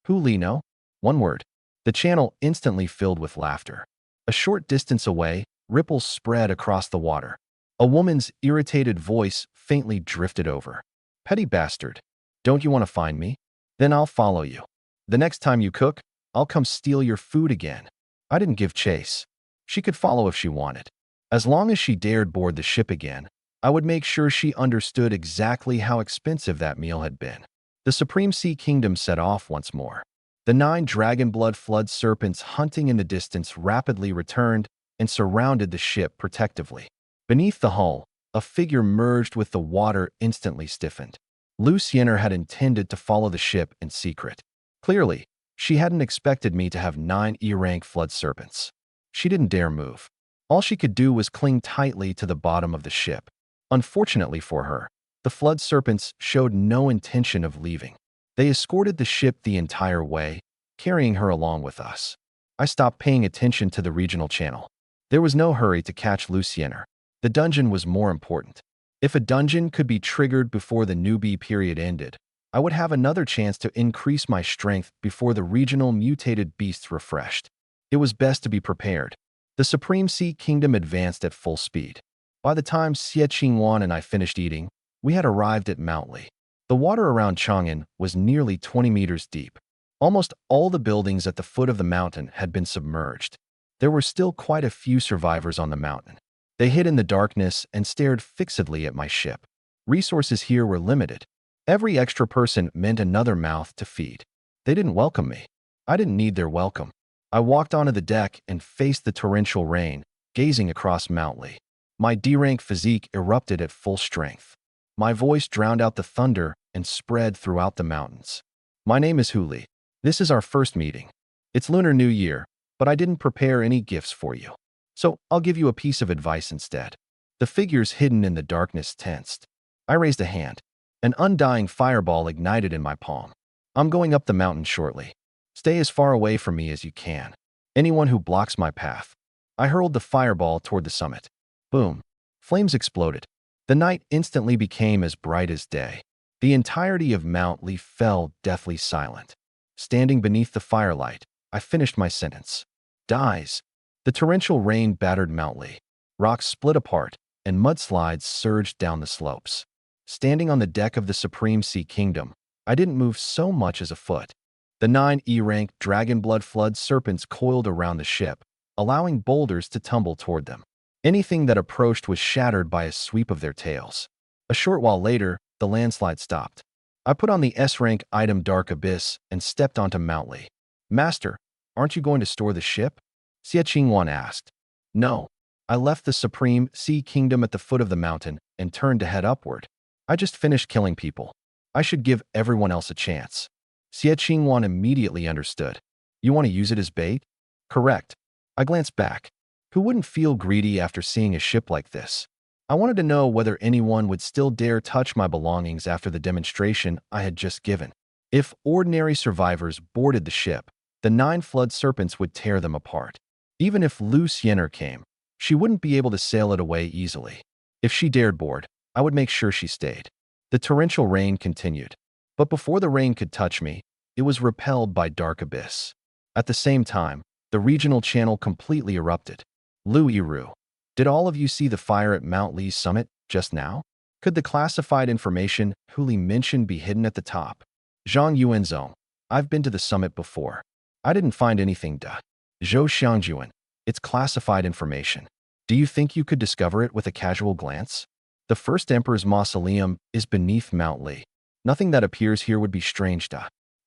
Hu Li, no? 1 word. The channel instantly filled with laughter. A short distance away, ripples spread across the water. A woman's irritated voice faintly drifted over. Petty bastard. Don't you want to find me? Then I'll follow you. The next time you cook, I'll come steal your food again. I didn't give chase. She could follow if she wanted. As long as she dared board the ship again, I would make sure she understood exactly how expensive that meal had been. The Supreme Sea Kingdom set off once more. The 9 dragon-blood flood serpents hunting in the distance rapidly returned and surrounded the ship protectively. Beneath the hull, a figure merged with the water instantly stiffened. Lu Xiener had intended to follow the ship in secret. Clearly, she hadn't expected me to have 9 E-rank flood serpents. She didn't dare move. All she could do was cling tightly to the bottom of the ship. Unfortunately for her, the flood serpents showed no intention of leaving. They escorted the ship the entire way, carrying her along with us. I stopped paying attention to the regional channel. There was no hurry to catch Lu Xiener. The dungeon was more important. If a dungeon could be triggered before the newbie period ended, I would have another chance to increase my strength before the regional mutated beasts refreshed. It was best to be prepared. The Supreme Sea Kingdom advanced at full speed. By the time Xie Qingwan and I finished eating, we had arrived at Mount Li. The water around Chang'an was nearly 20 meters deep. Almost all the buildings at the foot of the mountain had been submerged. There were still quite a few survivors on the mountain. They hid in the darkness and stared fixedly at my ship. Resources here were limited. Every extra person meant another mouth to feed. They didn't welcome me. I didn't need their welcome. I walked onto the deck and faced the torrential rain, gazing across Mount Li. My D-rank physique erupted at full strength. My voice drowned out the thunder and spread throughout the mountains. My name is Hu Li. This is our first meeting. It's Lunar New Year, but I didn't prepare any gifts for you. So I'll give you a piece of advice instead. The figures hidden in the darkness tensed. I raised a hand. An undying fireball ignited in my palm. I'm going up the mountain shortly. Stay as far away from me as you can. Anyone who blocks my path. I hurled the fireball toward the summit. Boom. Flames exploded. The night instantly became as bright as day. The entirety of Mount Li fell deathly silent. Standing beneath the firelight, I finished my sentence. Dies. The torrential rain battered Mount Li. Rocks split apart, and mudslides surged down the slopes. Standing on the deck of the Supreme Sea Kingdom, I didn't move so much as a foot. The 9 E-rank dragon-blood flood serpents coiled around the ship, allowing boulders to tumble toward them. Anything that approached was shattered by a sweep of their tails. A short while later, the landslide stopped. I put on the S-rank item Dark Abyss and stepped onto Mount Li. Master, aren't you going to store the ship? Xie Qingwan asked. No. I left the Supreme Sea Kingdom at the foot of the mountain and turned to head upward. I just finished killing people. I should give everyone else a chance. Xie Qingwan immediately understood. You want to use it as bait? Correct. I glanced back. Who wouldn't feel greedy after seeing a ship like this? I wanted to know whether anyone would still dare touch my belongings after the demonstration I had just given. If ordinary survivors boarded the ship, the 9 flood serpents would tear them apart. Even if Lu Xiener came, she wouldn't be able to sail it away easily. If she dared board, I would make sure she stayed. The torrential rain continued. But before the rain could touch me, it was repelled by dark abyss. At the same time, the regional channel completely erupted. Lu Yiru. Did all of you see the fire at Mount Lee's summit just now? Could the classified information Huli mentioned be hidden at the top? Zhang Yuanzong. I've been to the summit before. I didn't find anything. Zhou Xiangjuan. It's classified information. Do you think you could discover it with a casual glance? The first emperor's mausoleum is beneath Mount Lee. Nothing that appears here would be strange.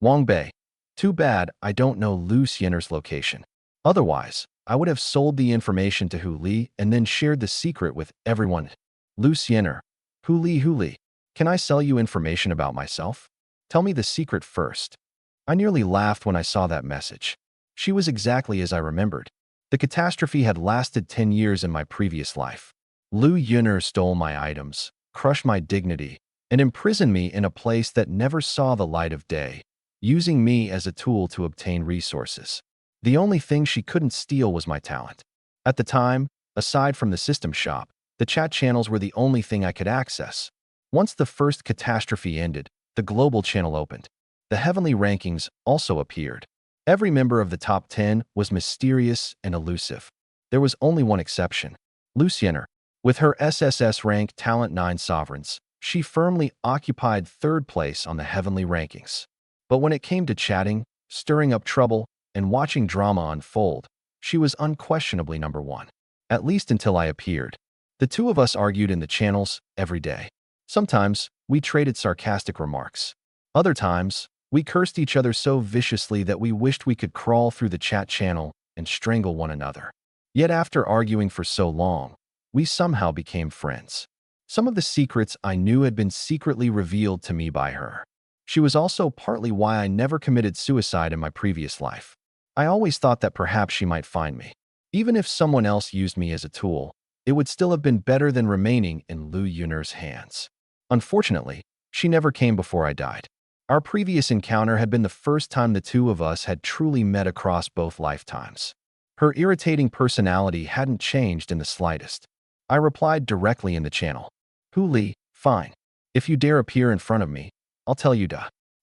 Wang Bei. Too bad I don't know Lu Xiener's location. Otherwise, I would have sold the information to Hu Li and then shared the secret with everyone. Lu Xiener. Hu Li. Can I sell you information about myself? Tell me the secret first. I nearly laughed when I saw that message. She was exactly as I remembered. The catastrophe had lasted 10 years in my previous life. Lu Yun'er stole my items, crushed my dignity, and imprisoned me in a place that never saw the light of day, using me as a tool to obtain resources. The only thing she couldn't steal was my talent. At the time, aside from the system shop, the chat channels were the only thing I could access. Once the first catastrophe ended, the global channel opened. The heavenly rankings also appeared. Every member of the top 10 was mysterious and elusive. There was only one exception. Lu Xiener. With her SSS rank Talent 9 sovereigns, she firmly occupied 3rd place on the heavenly rankings. But when it came to chatting, stirring up trouble, and watching drama unfold, she was unquestionably number 1. At least until I appeared. The two of us argued in the channels every day. Sometimes, we traded sarcastic remarks. Other times, we cursed each other so viciously that we wished we could crawl through the chat channel and strangle one another. Yet after arguing for so long, we somehow became friends. Some of the secrets I knew had been secretly revealed to me by her. She was also partly why I never committed suicide in my previous life. I always thought that perhaps she might find me. Even if someone else used me as a tool, it would still have been better than remaining in Lu Yun'er's hands. Unfortunately, she never came before I died. Our previous encounter had been the first time the two of us had truly met across both lifetimes. Her irritating personality hadn't changed in the slightest. I replied directly in the channel. Hu Li, fine. If you dare appear in front of me, I'll tell you.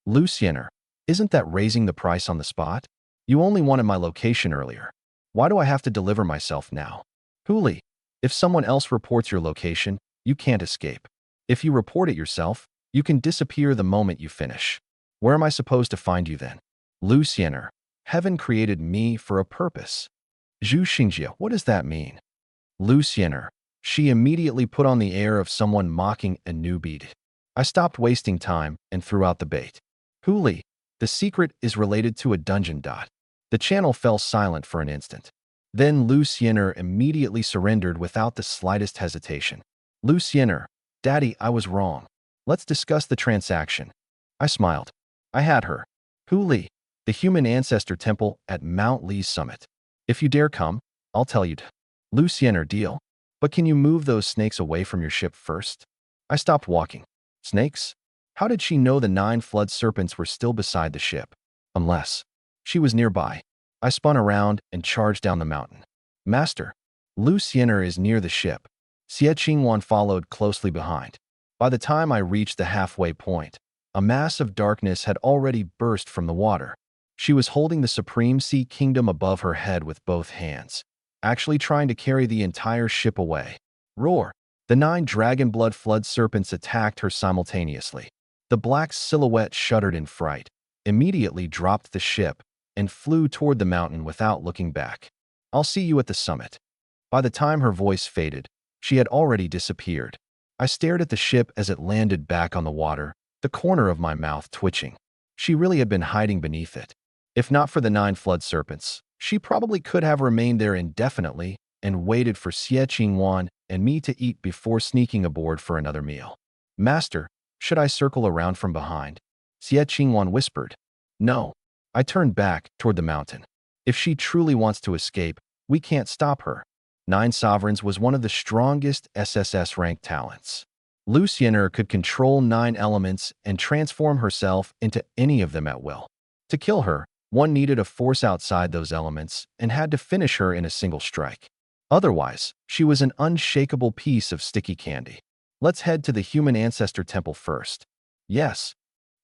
Lu Xiener. Isn't that raising the price on the spot? You only wanted my location earlier. Why do I have to deliver myself now? Hu Li. If someone else reports your location, you can't escape. If you report it yourself, you can disappear the moment you finish. Where am I supposed to find you then? Lu Xiener. Heaven created me for a purpose. Zhu Xingjie. What does that mean? Lu Xiener. She immediately put on the air of someone mocking a newbie. I stopped wasting time and threw out the bait. Hu Li. The secret is related to a dungeon. The channel fell silent for an instant. Then Lu Xiener immediately surrendered without the slightest hesitation. Lu Xiener. Daddy, I was wrong. Let's discuss the transaction. I smiled. I had her. Hu Li. The human ancestor temple at Mount Lee's summit. If you dare come, I'll tell you. Lu Xiener. Deal. But can you move those snakes away from your ship first? I stopped walking. Snakes? How did she know the 9 flood serpents were still beside the ship? Unless she was nearby. I spun around and charged down the mountain. Master. Lu Xiener is near the ship. Xie Qingwan followed closely behind. By the time I reached the halfway point, a mass of darkness had already burst from the water. She was holding the Supreme Sea Kingdom above her head with both hands, actually trying to carry the entire ship away. Roar! The 9 dragon blood flood serpents attacked her simultaneously. The black silhouette shuddered in fright, immediately dropped the ship, and flew toward the mountain without looking back. I'll see you at the summit. By the time her voice faded, she had already disappeared. I stared at the ship as it landed back on the water, the corner of my mouth twitching. She really had been hiding beneath it. If not for the 9 flood serpents, she probably could have remained there indefinitely and waited for Xie Qingwan and me to eat before sneaking aboard for another meal. Master, should I circle around from behind? Xie Qingwan whispered. No. I turned back toward the mountain. If she truly wants to escape, we can't stop her. 9 Sovereigns was one of the strongest SSS-ranked talents. Luciener could control 9 elements and transform herself into any of them at will. To kill her, one needed a force outside those elements and had to finish her in a single strike. Otherwise, she was an unshakable piece of sticky candy. Let's head to the Human Ancestor Temple first. Yes.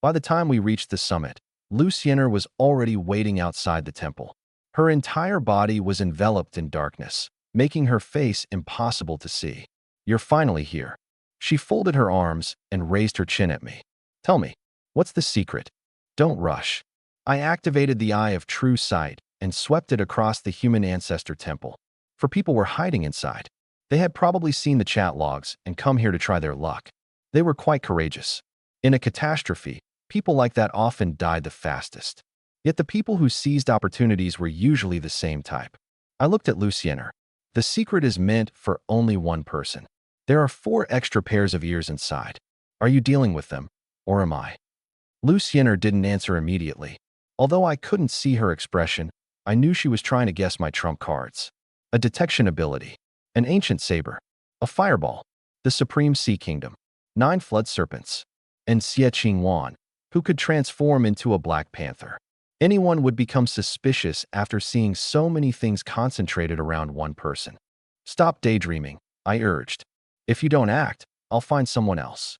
By the time we reached the summit, Luciener was already waiting outside the temple. Her entire body was enveloped in darkness, making her face impossible to see. You're finally here. She folded her arms and raised her chin at me. Tell me, what's the secret? Don't rush. I activated the Eye of True Sight and swept it across the Human Ancestor Temple. For people were hiding inside. They had probably seen the chat logs and come here to try their luck. They were quite courageous. In a catastrophe, people like that often died the fastest. Yet the people who seized opportunities were usually the same type. I looked at Luciener. The secret is meant for only one person. There are 4 extra pairs of ears inside. Are you dealing with them, or am I? Luciener didn't answer immediately. Although I couldn't see her expression, I knew she was trying to guess my trump cards. A detection ability, an ancient saber, a fireball, the Supreme Sea Kingdom, 9 flood serpents, and Xie Qingwan, who could transform into a Black Panther. Anyone would become suspicious after seeing so many things concentrated around one person. Stop daydreaming, I urged. If you don't act, I'll find someone else.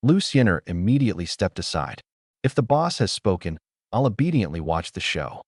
Luciener immediately stepped aside. If the boss has spoken, I'll obediently watch the show.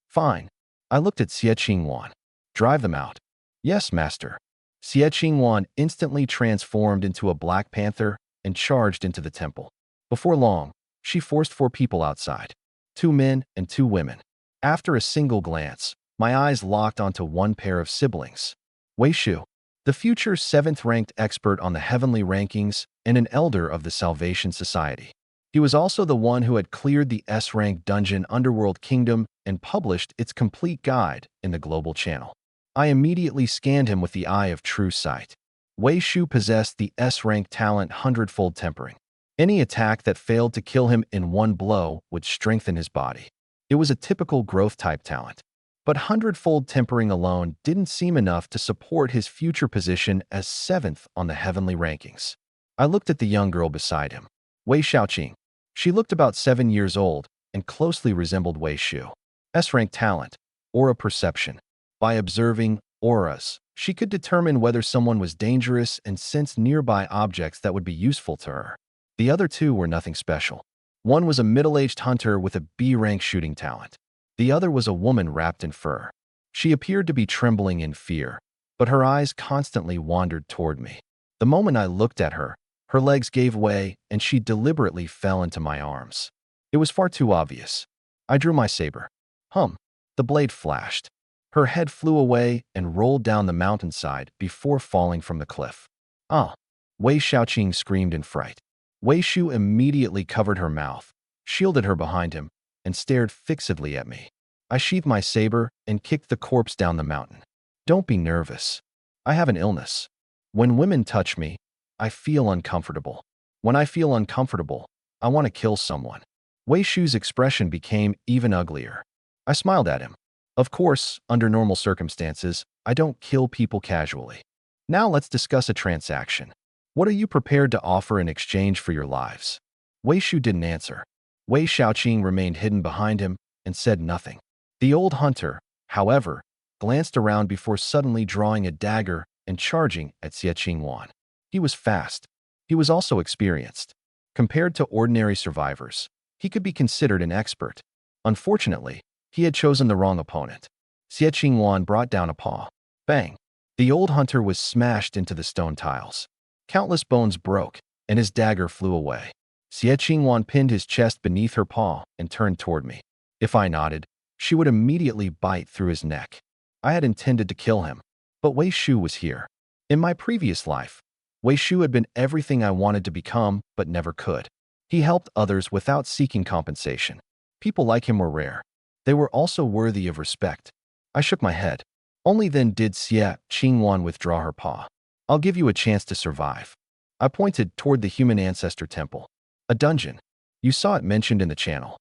Fine. I looked at Xie Qingwan. Drive them out. Yes, master. Xie Qingwan instantly transformed into a Black Panther and charged into the temple. Before long, she forced 4 people outside. 2 men and 2 women. After a single glance, my eyes locked onto one pair of siblings. Wei Shu, the future 7th-ranked expert on the heavenly rankings and an elder of the Salvation Society. He was also the one who had cleared the S-rank dungeon Underworld Kingdom and published its complete guide in the global channel. I immediately scanned him with the Eye of True Sight. Wei Shu possessed the S-rank talent 100-fold tempering. Any attack that failed to kill him in one blow would strengthen his body. It was a typical growth-type talent. But 100-fold tempering alone didn't seem enough to support his future position as 7th on the heavenly rankings. I looked at the young girl beside him, Wei Xiaoqing. She looked about 7 years old and closely resembled Wei Shu. S-rank talent, aura perception. By observing auras, she could determine whether someone was dangerous and sense nearby objects that would be useful to her. The other 2 were nothing special. One was a middle-aged hunter with a B-rank shooting talent. The other was a woman wrapped in fur. She appeared to be trembling in fear, but her eyes constantly wandered toward me. The moment I looked at her, her legs gave way and she deliberately fell into my arms. It was far too obvious. I drew my saber. The blade flashed. Her head flew away and rolled down the mountainside before falling from the cliff. Ah! Wei Xiaoqing screamed in fright. Wei Shu immediately covered her mouth, shielded her behind him, and stared fixedly at me. I sheathed my saber and kicked the corpse down the mountain. Don't be nervous. I have an illness. When women touch me, I feel uncomfortable. When I feel uncomfortable, I want to kill someone. Wei Shu's expression became even uglier. I smiled at him. Of course, under normal circumstances, I don't kill people casually. Now let's discuss a transaction. What are you prepared to offer in exchange for your lives? Wei Shu didn't answer. Wei Xiaoqing remained hidden behind him and said nothing. The old hunter, however, glanced around before suddenly drawing a dagger and charging at Xie Qingwan. He was fast. He was also experienced. Compared to ordinary survivors, he could be considered an expert. Unfortunately, he had chosen the wrong opponent. Xie Qingwan brought down a paw. Bang! The old hunter was smashed into the stone tiles. Countless bones broke, and his dagger flew away. Xie Qingwan pinned his chest beneath her paw and turned toward me. If I nodded, she would immediately bite through his neck. I had intended to kill him, but Wei Shu was here. In my previous life, Wei Shu had been everything I wanted to become but never could. He helped others without seeking compensation. People like him were rare. They were also worthy of respect. I shook my head. Only then did Xie Qingwan withdraw her paw. I'll give you a chance to survive. I pointed toward the Human Ancestor Temple. A dungeon. You saw it mentioned in the channel.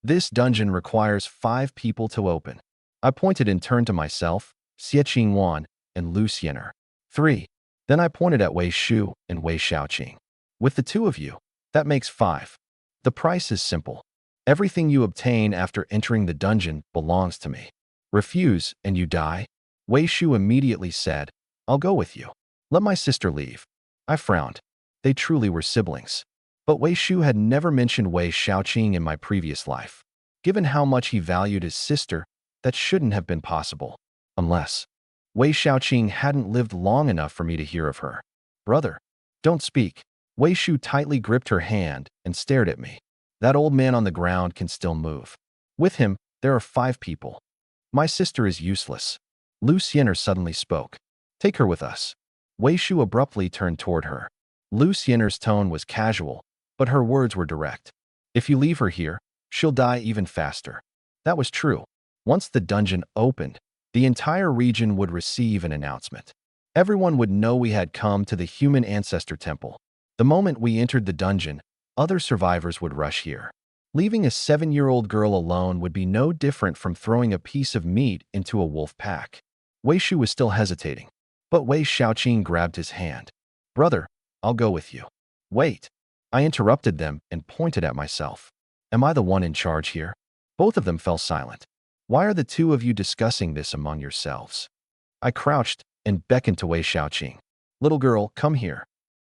This dungeon requires 5 people to open. I pointed in turn to myself, Xie Qingwan, and Lu Xiener. 3. Then I pointed at Wei Shu and Wei Xiaoqing. With the 2 of you, that makes 5. The price is simple. Everything you obtain after entering the dungeon belongs to me. Refuse, and you die? Wei Shu immediately said, I'll go with you. Let my sister leave. I frowned. They truly were siblings. But Wei Shu had never mentioned Wei Xiaoqing in my previous life. Given how much he valued his sister, that shouldn't have been possible. Unless Wei Xiaoqing hadn't lived long enough for me to hear of her. Brother, don't speak. Wei Shu tightly gripped her hand and stared at me. That old man on the ground can still move. With him, there are 5 people. My sister is useless. Lu Xiener suddenly spoke. Take her with us. Wei Shu abruptly turned toward her. Lu Xiener's tone was casual, but her words were direct. If you leave her here, she'll die even faster. That was true. Once the dungeon opened, the entire region would receive an announcement. Everyone would know we had come to the human ancestor temple. The moment we entered the dungeon, other survivors would rush here. Leaving a 7-year-old girl alone would be no different from throwing a piece of meat into a wolf pack. Wei Shu was still hesitating, but Wei Xiaoqing grabbed his hand. Brother, I'll go with you. Wait. I interrupted them and pointed at myself. Am I the one in charge here? Both of them fell silent. Why are the 2 of you discussing this among yourselves? I crouched and beckoned to Wei Xiaoqing. Little girl, come here.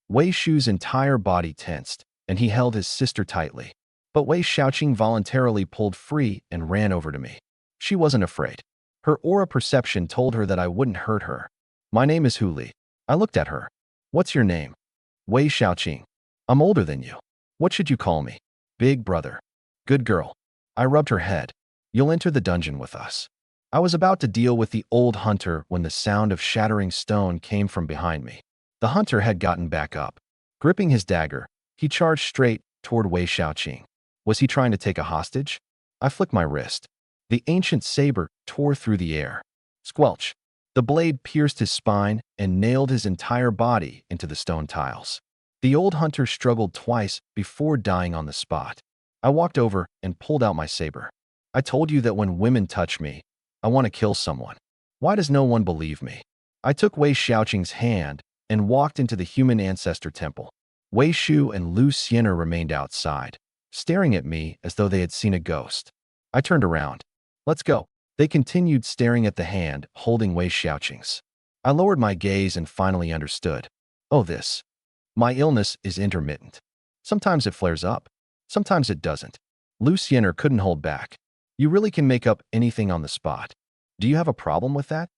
Wei Shu's entire body tensed, and he held his sister tightly. But Wei Xiaoqing voluntarily pulled free and ran over to me. She wasn't afraid. Her aura perception told her that I wouldn't hurt her. My name is Hu Li. I looked at her. What's your name? Wei Xiaoqing. I'm older than you. What should you call me? Big brother. Good girl. I rubbed her head. You'll enter the dungeon with us. I was about to deal with the old hunter when the sound of shattering stone came from behind me. The hunter had gotten back up. Gripping his dagger, he charged straight toward Wei Xiaoqing. Was he trying to take a hostage? I flicked my wrist. The ancient saber tore through the air. Squelch. The blade pierced his spine and nailed his entire body into the stone tiles. The old hunter struggled twice before dying on the spot. I walked over and pulled out my saber. I told you that when women touch me, I want to kill someone. Why does no one believe me? I took Wei Xiaoqing's hand and walked into the human ancestor temple. Wei Shu and Lu Xiener remained outside, staring at me as though they had seen a ghost. I turned around. Let's go. They continued staring at the hand holding Wei Xiaoqing's. I lowered my gaze and finally understood. Oh, this. My illness is intermittent. Sometimes it flares up. Sometimes it doesn't. Lu Xiener couldn't hold back. You really can make up anything on the spot. Do you have a problem with that?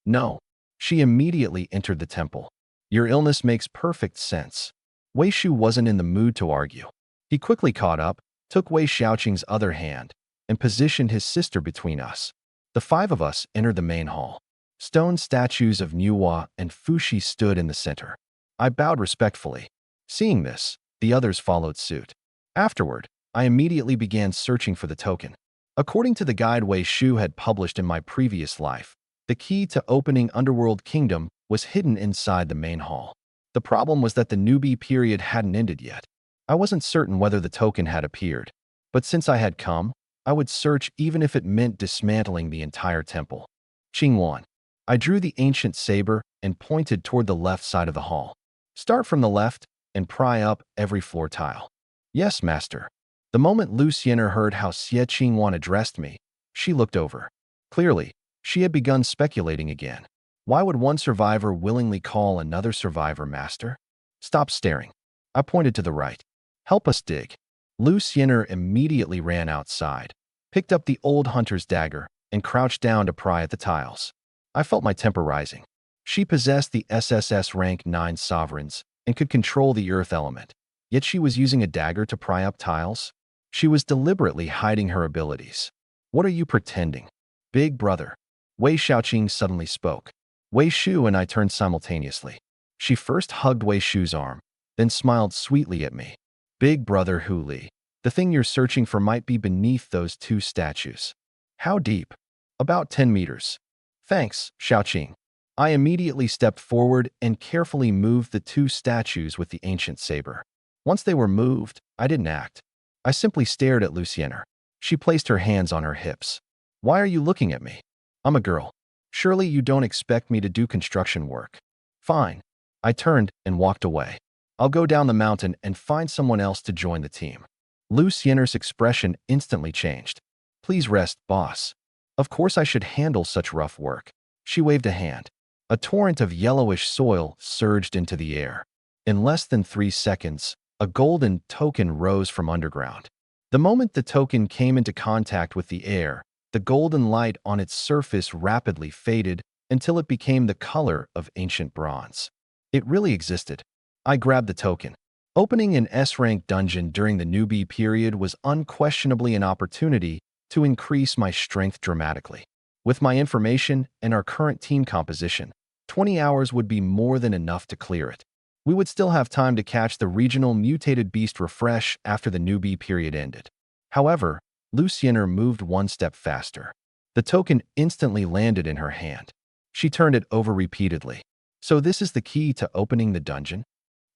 No. She immediately entered the temple. Your illness makes perfect sense. Wei Shu wasn't in the mood to argue. He quickly caught up, took Wei Xiaoqing's other hand, and positioned his sister between us. The 5 of us entered the main hall. Stone statues of Nuwa and Fuxi stood in the center. I bowed respectfully. Seeing this, the others followed suit. Afterward, I immediately began searching for the token. According to the guide Wei Shu had published in my previous life, the key to opening Underworld Kingdom was hidden inside the main hall. The problem was that the newbie period hadn't ended yet. I wasn't certain whether the token had appeared, but since I had come, I would search even if it meant dismantling the entire temple. Qingwan. I drew the ancient saber and pointed toward the left side of the hall. Start from the left and pry up every floor tile. Yes, master. The moment Lu Xiener heard how Xie Qingwan addressed me, she looked over. Clearly, she had begun speculating again. Why would one survivor willingly call another survivor master? Stop staring. I pointed to the right. Help us dig. Lu Xiener immediately ran outside, picked up the old hunter's dagger, and crouched down to pry at the tiles. I felt my temper rising. She possessed the SSS rank 9 sovereigns and could control the earth element. Yet she was using a dagger to pry up tiles? She was deliberately hiding her abilities. What are you pretending? Big brother. Wei Xiaoqing suddenly spoke. Wei Shu and I turned simultaneously. She first hugged Wei Shu's arm, then smiled sweetly at me. Big brother Hu Li, the thing you're searching for might be beneath those 2 statues. How deep? About 10 meters. Thanks, Xiaoqing. I immediately stepped forward and carefully moved the 2 statues with the ancient saber. Once they were moved, I didn't act. I simply stared at Lu Xiener. She placed her hands on her hips. Why are you looking at me? I'm a girl. Surely you don't expect me to do construction work. Fine. I turned and walked away. I'll go down the mountain and find someone else to join the team. Lucienner's expression instantly changed. Please rest, boss. Of course I should handle such rough work. She waved a hand. A torrent of yellowish soil surged into the air. In less than 3 seconds, a golden token rose from underground. The moment the token came into contact with the air, the golden light on its surface rapidly faded until it became the color of ancient bronze. It really existed. I grabbed the token. Opening an S-rank dungeon during the newbie period was unquestionably an opportunity to increase my strength dramatically. With my information and our current team composition, 20 hours would be more than enough to clear it. We would still have time to catch the regional mutated beast refresh after the newbie period ended. However, Lucienner moved one step faster. The token instantly landed in her hand. She turned it over repeatedly. So this is the key to opening the dungeon?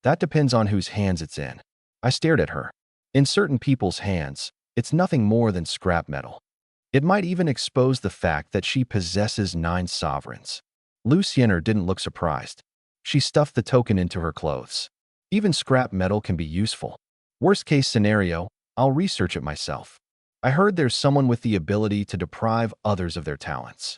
That depends on whose hands it's in. I stared at her. In certain people's hands, it's nothing more than scrap metal. It might even expose the fact that she possesses 9 sovereigns. Lucienner didn't look surprised. She stuffed the token into her clothes. Even scrap metal can be useful. Worst case scenario, I'll research it myself. I heard there's someone with the ability to deprive others of their talents.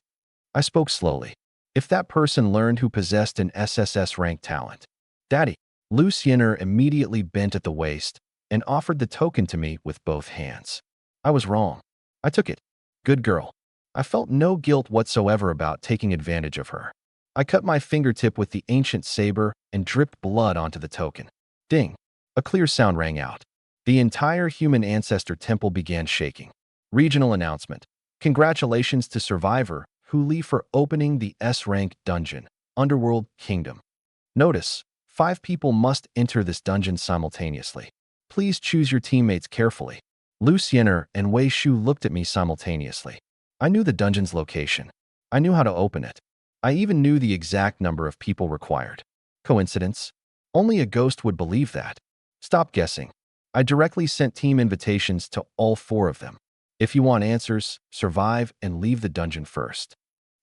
I spoke slowly. If that person learned who possessed an SSS rank talent. Daddy. Lucienner immediately bent at the waist and offered the token to me with both hands. I was wrong. I took it. Good girl. I felt no guilt whatsoever about taking advantage of her. I cut my fingertip with the ancient saber and dripped blood onto the token. Ding! A clear sound rang out. The entire human ancestor temple began shaking. Regional announcement. Congratulations to Survivor Hu Li for opening the S-rank dungeon, Underworld Kingdom. Notice, 5 people must enter this dungeon simultaneously. Please choose your teammates carefully. Lucienner and Wei Shu looked at me simultaneously. I knew the dungeon's location. I knew how to open it. I even knew the exact number of people required. Coincidence? Only a ghost would believe that. Stop guessing. I directly sent team invitations to all 4 of them. If you want answers, survive and leave the dungeon first.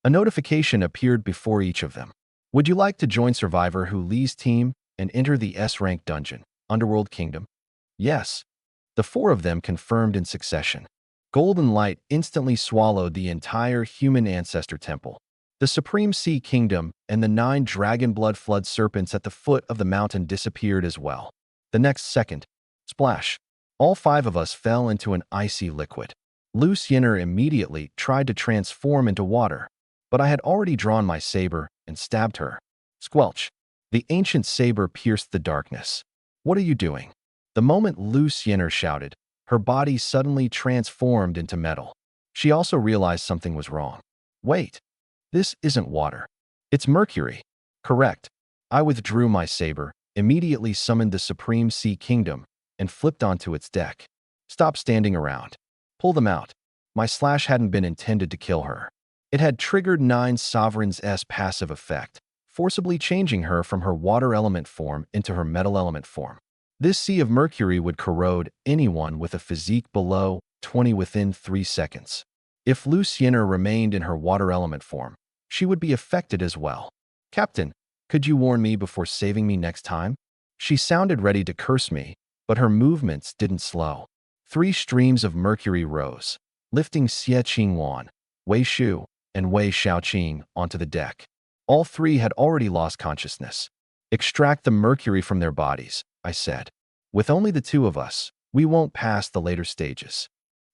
A notification appeared before each of them. Would you like to join Survivor Hu Li's team and enter the S-rank dungeon, Underworld Kingdom? Yes. The 4 of them confirmed in succession. Golden light instantly swallowed the entire human ancestor temple. The Supreme Sea Kingdom and the 9 dragon blood flood serpents at the foot of the mountain disappeared as well. The next second, splash. All 5 of us fell into an icy liquid. Lucienner immediately tried to transform into water, but I had already drawn my saber and stabbed her. Squelch. The ancient saber pierced the darkness. What are you doing? The moment Lucienner shouted, her body suddenly transformed into metal. She also realized something was wrong. Wait. This isn't water. It's mercury. Correct. I withdrew my saber, immediately summoned the Supreme Sea Kingdom, and flipped onto its deck. Stop standing around. Pull them out. My slash hadn't been intended to kill her. It had triggered 9 Sovereign's passive effect, forcibly changing her from her water element form into her metal element form. This sea of mercury would corrode anyone with a physique below 20 within 3 seconds. If Lucienner remained in her water element form, she would be affected as well. Captain, could you warn me before saving me next time? She sounded ready to curse me, but her movements didn't slow. 3 streams of mercury rose, lifting Xie Qingwan, Wei Shu, and Wei Shaoqing onto the deck. All 3 had already lost consciousness. Extract the mercury from their bodies, I said. With only the 2 of us, we won't pass the later stages.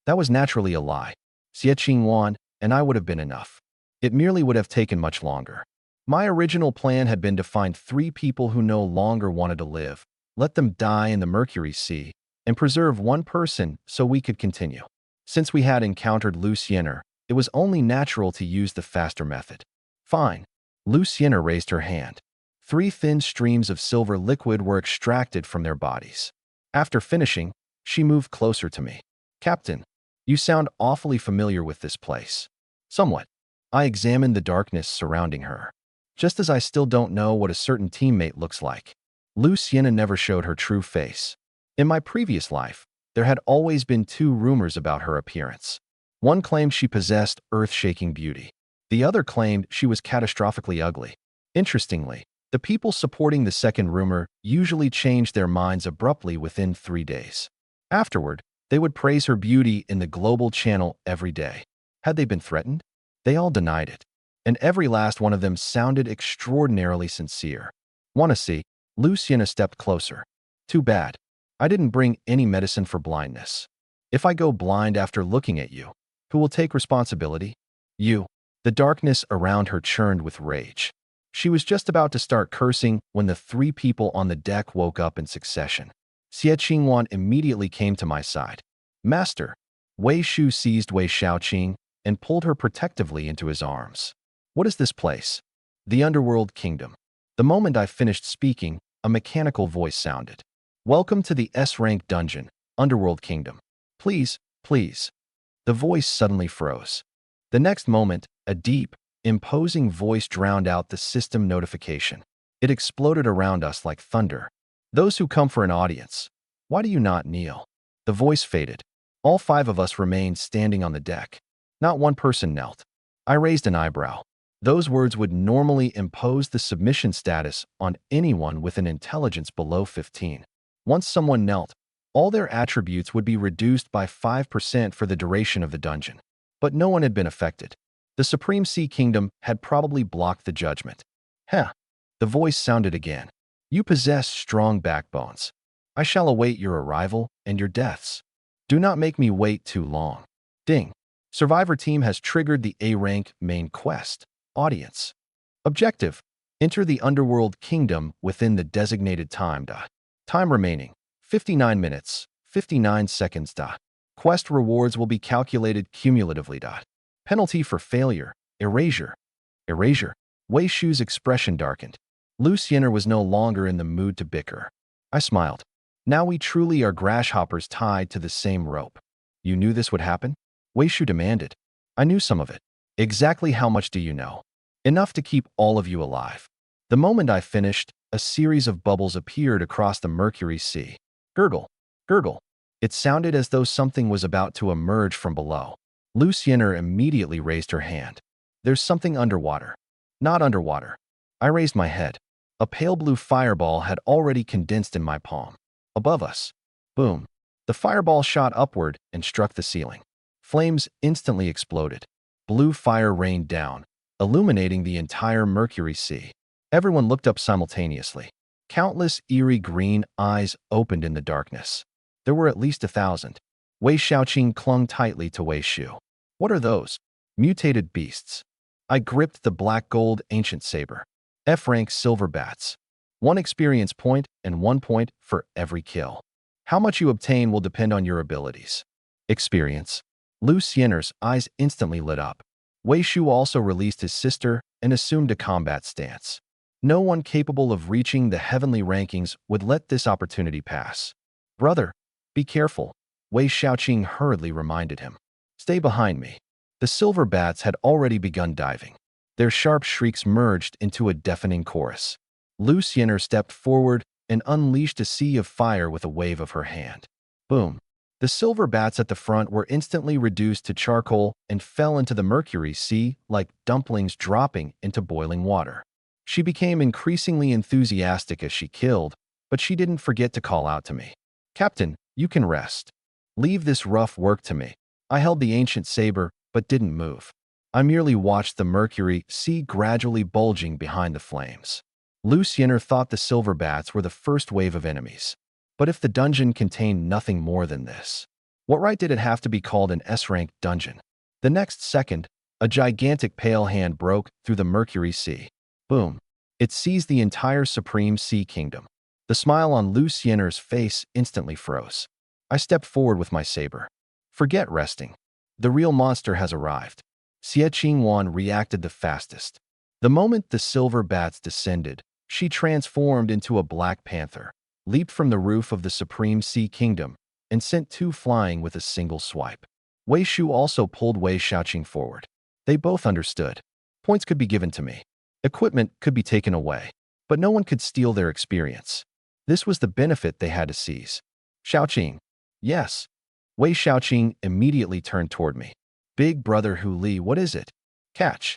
That was naturally a lie. Xie Qingwan and I would have been enough. It merely would have taken much longer. My original plan had been to find 3 people who no longer wanted to live, let them die in the Mercury Sea, and preserve 1 person so we could continue. Since we had encountered Lucienner, it was only natural to use the faster method. Fine. Lucienner raised her hand. 3 thin streams of silver liquid were extracted from their bodies. After finishing, she moved closer to me. Captain, you sound awfully familiar with this place. Somewhat. I examined the darkness surrounding her. Just as I still don't know what a certain teammate looks like. Lucienner never showed her true face. In my previous life, There had always been two rumors about her appearance. One claimed she possessed earth-shaking beauty. The other claimed she was catastrophically ugly. Interestingly, the people supporting the second rumor usually changed their minds abruptly within 3 days. Afterward, they would praise her beauty in the global channel every day. Had they been threatened? They all denied it, and every last one of them sounded extraordinarily sincere. "Wanna see?" Luciana stepped closer. "Too bad. I didn't bring any medicine for blindness. If I go blind after looking at you, who will take responsibility? You." The darkness around her churned with rage. She was just about to start cursing when the 3 people on the deck woke up in succession. Xie Qingwan immediately came to my side. "Master." Wei Shu seized Wei Xiaoqing and pulled her protectively into his arms. "What is this place?" "The Underworld Kingdom." The moment I finished speaking, a mechanical voice sounded. "Welcome to the S-rank dungeon, Underworld Kingdom. Please, please." The voice suddenly froze. The next moment, a deep, imposing voice drowned out the system notification. It exploded around us like thunder. "Those who come for an audience, why do you not kneel?" The voice faded. All 5 of us remained standing on the deck. Not one person knelt. I raised an eyebrow. Those words would normally impose the submission status on anyone with an intelligence below 15. Once someone knelt, all their attributes would be reduced by 5% for the duration of the dungeon. But no one had been affected. The Supreme Sea Kingdom had probably blocked the judgment. "Heh." The voice sounded again. "You possess strong backbones. I shall await your arrival and your deaths. Do not make me wait too long." Ding. Survivor Team has triggered the A-rank main quest. Audience. Objective: enter the Underworld Kingdom within the designated time. Time remaining: 59 minutes, 59 seconds. Quest rewards will be calculated cumulatively. Penalty for failure: erasure. Erasure. Wei Shu's expression darkened. Luciana was no longer in the mood to bicker. I smiled. Now we truly are grasshoppers tied to the same rope. "You knew this would happen?" Wei Shu demanded. "I knew some of it." "Exactly how much do you know?" "Enough to keep all of you alive." The moment I finished, a series of bubbles appeared across the Mercury Sea. Gurgle. Gurgle. It sounded as though something was about to emerge from below. Luciana immediately raised her hand. "There's something underwater." "Not underwater." I raised my head. A pale blue fireball had already condensed in my palm. Above us. Boom. The fireball shot upward and struck the ceiling. Flames instantly exploded. Blue fire rained down, illuminating the entire Mercury Sea. Everyone looked up simultaneously. Countless eerie green eyes opened in the darkness. There were at least 1,000. Wei Xiaoqing clung tightly to Wei Shu. "What are those?" "Mutated beasts." I gripped the black gold ancient saber. F-rank silver bats. 1 experience point and 1 point for every kill. How much you obtain will depend on your abilities. Experience. Luciana's eyes instantly lit up. Wei Shu also released his sister and assumed a combat stance. No one capable of reaching the heavenly rankings would let this opportunity pass. "Brother, be careful," Wei Xiaoqing hurriedly reminded him. "Stay behind me." The silver bats had already begun diving. Their sharp shrieks merged into a deafening chorus. Luciana stepped forward and unleashed a sea of fire with a wave of her hand. Boom. The silver bats at the front were instantly reduced to charcoal and fell into the Mercury Sea like dumplings dropping into boiling water. She became increasingly enthusiastic as she killed, but she didn't forget to call out to me. "Captain, you can rest. Leave this rough work to me." I held the ancient saber, but didn't move. I merely watched the Mercury Sea gradually bulging behind the flames. Luciana thought the silver bats were the first wave of enemies. But if the dungeon contained nothing more than this, what right did it have to be called an S-rank dungeon? The next second, a gigantic pale hand broke through the Mercury Sea. Boom. It seized the entire Supreme Sea Kingdom. The smile on Luciana's face instantly froze. I stepped forward with my saber. "Forget resting. The real monster has arrived." Xie Qingwan reacted the fastest. The moment the silver bats descended, she transformed into a black panther, leaped from the roof of the Supreme Sea Kingdom, and sent 2 flying with a single swipe. Wei Shu also pulled Wei Xiaoqing forward. They both understood. Points could be given to me. Equipment could be taken away. But no one could steal their experience. This was the benefit they had to seize. "Xiaoqing, Yes. Wei Xiaoqing immediately turned toward me. Big brother Hu Li, what is it? Catch.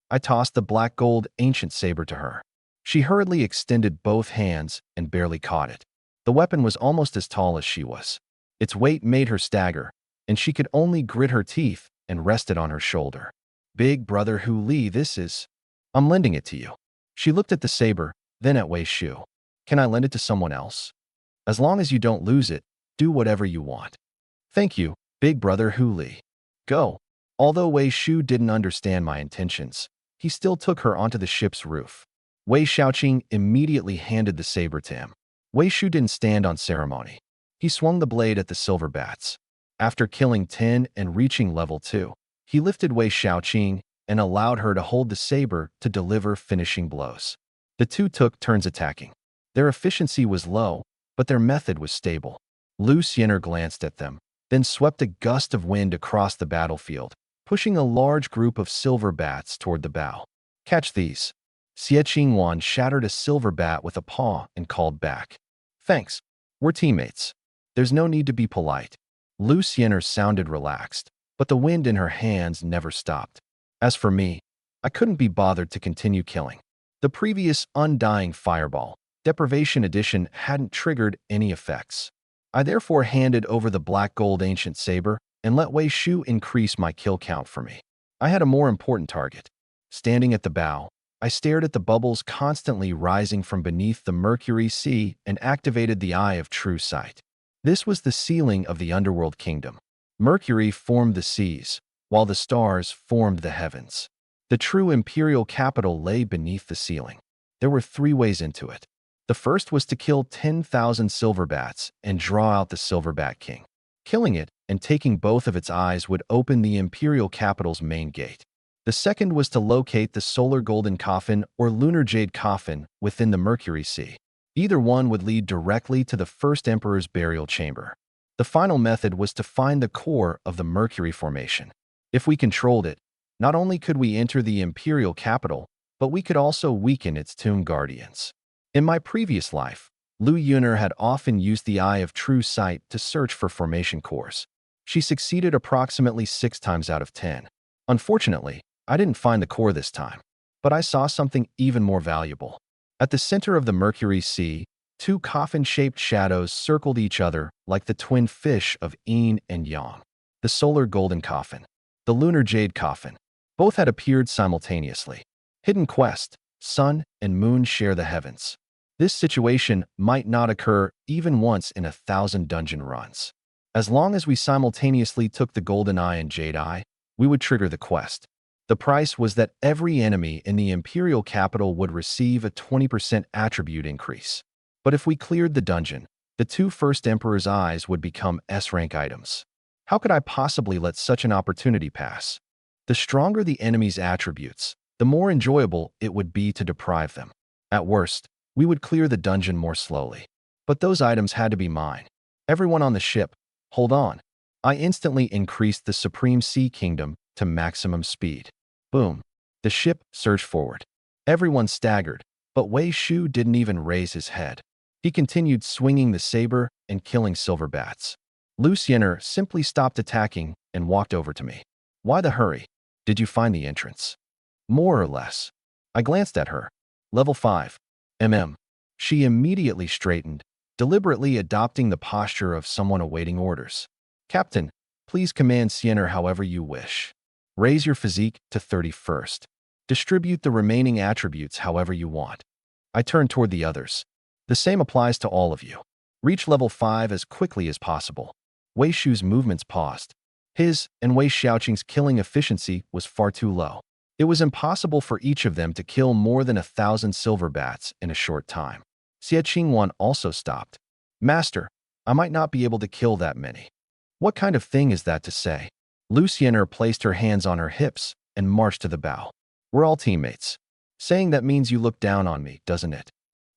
I tossed the black gold ancient saber to her. She hurriedly extended both hands and barely caught it. The weapon was almost as tall as she was. Its weight made her stagger, and she could only grit her teeth and rest it on her shoulder. Big brother Hu Li, this is... I'm lending it to you. She looked at the saber, then at Wei Shu. Can I lend it to someone else? As long as you don't lose it, do whatever you want. Thank you, big brother Hu Li. Go. Although Wei Shu didn't understand my intentions, he still took her onto the ship's roof. Wei Xiaoqing immediately handed the saber to him. Wei Shu didn't stand on ceremony. He swung the blade at the silver bats. After killing 10 and reaching level 2, he lifted Wei Xiaoqing and allowed her to hold the saber to deliver finishing blows. The two took turns attacking. Their efficiency was low, but their method was stable. Lu Xiener glanced at them, then swept a gust of wind across the battlefield, pushing a large group of silver bats toward the bow. Catch these. Xie Qingwan shattered a silver bat with a paw and called back. Thanks. We're teammates. There's no need to be polite. Lu Xiener sounded relaxed, but the wind in her hands never stopped. As for me, I couldn't be bothered to continue killing. The previous Undying Fireball, Deprivation Edition, hadn't triggered any effects. I therefore handed over the black gold ancient saber and let Wei Shu increase my kill count for me. I had a more important target. Standing at the bow, I stared at the bubbles constantly rising from beneath the Mercury Sea and activated the Eye of True Sight. This was the ceiling of the underworld kingdom. Mercury formed the seas, while the stars formed the heavens. The true imperial capital lay beneath the ceiling. There were 3 ways into it. The first was to kill 10,000 silver bats and draw out the silver bat king. Killing it and taking both of its eyes would open the imperial capital's main gate. The second was to locate the solar golden coffin or lunar jade coffin within the Mercury Sea. Either one would lead directly to the first emperor's burial chamber. The final method was to find the core of the Mercury formation. If we controlled it, not only could we enter the imperial capital, but we could also weaken its tomb guardians. In my previous life, Lu Yuner had often used the Eye of True Sight to search for formation cores. She succeeded approximately 6 times out of 10. Unfortunately, I didn't find the core this time, but I saw something even more valuable. At the center of the Mercury Sea, 2 coffin-shaped shadows circled each other like the twin fish of Yin and Yang. The solar golden coffin, the lunar jade coffin, both had appeared simultaneously. Hidden quest, sun and moon share the heavens. This situation might not occur even once in 1,000 dungeon runs. As long as we simultaneously took the golden eye and jade eye, we would trigger the quest. The price was that every enemy in the imperial capital would receive a 20% attribute increase. But if we cleared the dungeon, the 2 first emperor's eyes would become S-rank items. How could I possibly let such an opportunity pass? The stronger the enemy's attributes, the more enjoyable it would be to deprive them. At worst, we would clear the dungeon more slowly. But those items had to be mine. Everyone on the ship, hold on. I instantly increased the Supreme Sea Kingdom to maximum speed. Boom. The ship surged forward. Everyone staggered, but Wei Shu didn't even raise his head. He continued swinging the saber and killing silver bats. Lu Xiener simply stopped attacking and walked over to me. Why the hurry? Did you find the entrance? More or less. I glanced at her. Level 5. She immediately straightened, deliberately adopting the posture of someone awaiting orders. Captain, please command Xiener however you wish. Raise your physique to 31st. Distribute the remaining attributes however you want. I turned toward the others. The same applies to all of you. Reach level 5 as quickly as possible. Wei Shu's movements paused. His and Wei Xiaoqing's killing efficiency was far too low. It was impossible for each of them to kill more than 1,000 silver bats in a short time. Xie Qingwan also stopped. Master, I might not be able to kill that many. What kind of thing is that to say? Lu Xiener placed her hands on her hips and marched to the bow. We're all teammates. Saying that means you look down on me, doesn't it?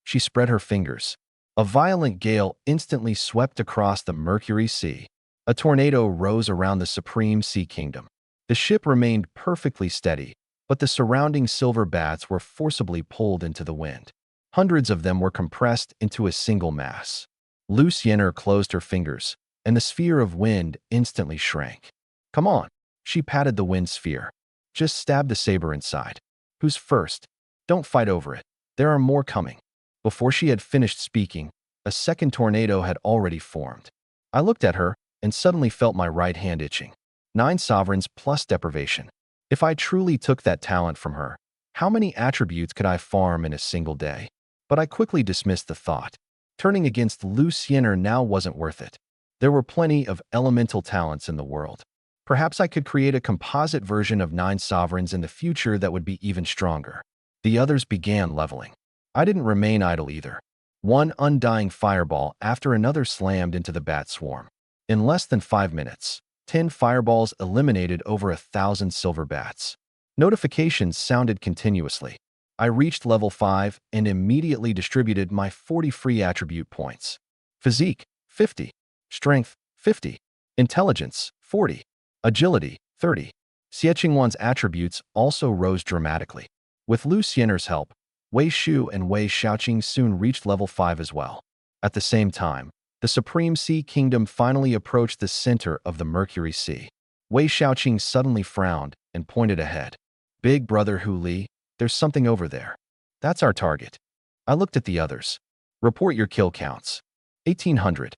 She spread her fingers. A violent gale instantly swept across the Mercury Sea. A tornado rose around the Supreme Sea Kingdom. The ship remained perfectly steady, but the surrounding silver bats were forcibly pulled into the wind. Hundreds of them were compressed into a single mass. Lu Xiener closed her fingers, and the sphere of wind instantly shrank. Come on. She patted the wind sphere. Just stab the saber inside. Who's first? Don't fight over it. There are more coming. Before she had finished speaking, a second tornado had already formed. I looked at her and suddenly felt my right hand itching. 9 sovereigns plus deprivation. If I truly took that talent from her, how many attributes could I farm in a single day? But I quickly dismissed the thought. Turning against Luciener now wasn't worth it. There were plenty of elemental talents in the world. Perhaps I could create a composite version of 9 sovereigns in the future that would be even stronger. The others began leveling. I didn't remain idle either. One undying fireball after another slammed into the bat swarm. In less than 5 minutes, 10 fireballs eliminated over 1,000 silver bats. Notifications sounded continuously. I reached level 5 and immediately distributed my 40 free attribute points. Physique, 50. Strength, 50. Intelligence, 40. Agility, 30. Xiechingwan's attributes also rose dramatically. With Lu Xiener's help, Wei Shu and Wei Xiaoqing soon reached level 5 as well. At the same time, the Supreme Sea Kingdom finally approached the center of the Mercury Sea. Wei Xiaoqing suddenly frowned and pointed ahead. Big brother Hu Li, there's something over there. That's our target. I looked at the others. Report your kill counts. 1,800,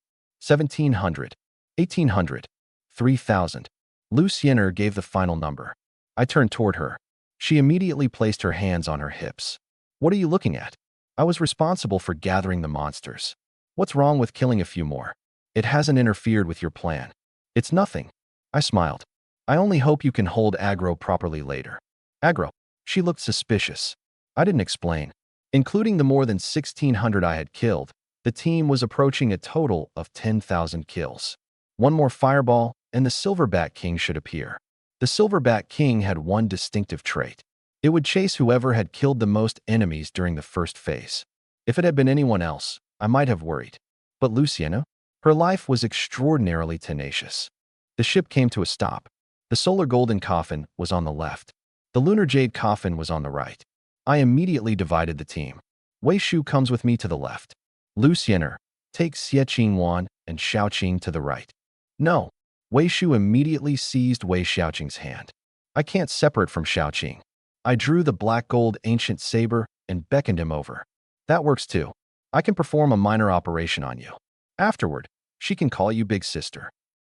1,700, 1,800, 3,000. Lu Xiener gave the final number. I turned toward her. She immediately placed her hands on her hips. What are you looking at? I was responsible for gathering the monsters. What's wrong with killing a few more? It hasn't interfered with your plan. It's nothing. I smiled. I only hope you can hold aggro properly later. Aggro? She looked suspicious. I didn't explain. Including the more than 1,600 I had killed, the team was approaching a total of 10,000 kills. One more fireball, and the Silverback King should appear. The Silverback King had one distinctive trait. It would chase whoever had killed the most enemies during the first phase. If it had been anyone else, I might have worried. But Luciana? Her life was extraordinarily tenacious. The ship came to a stop. The Solar Golden Coffin was on the left. The Lunar Jade Coffin was on the right. I immediately divided the team. Wei Shu comes with me to the left. Luciana, take Xiechingwan and Xiaoqing to the right. No. Wei Shu immediately seized Wei Xiaoqing's hand. I can't separate from Xiaoqing. I drew the black gold ancient saber and beckoned him over. That works too. I can perform a minor operation on you. Afterward, she can call you big sister.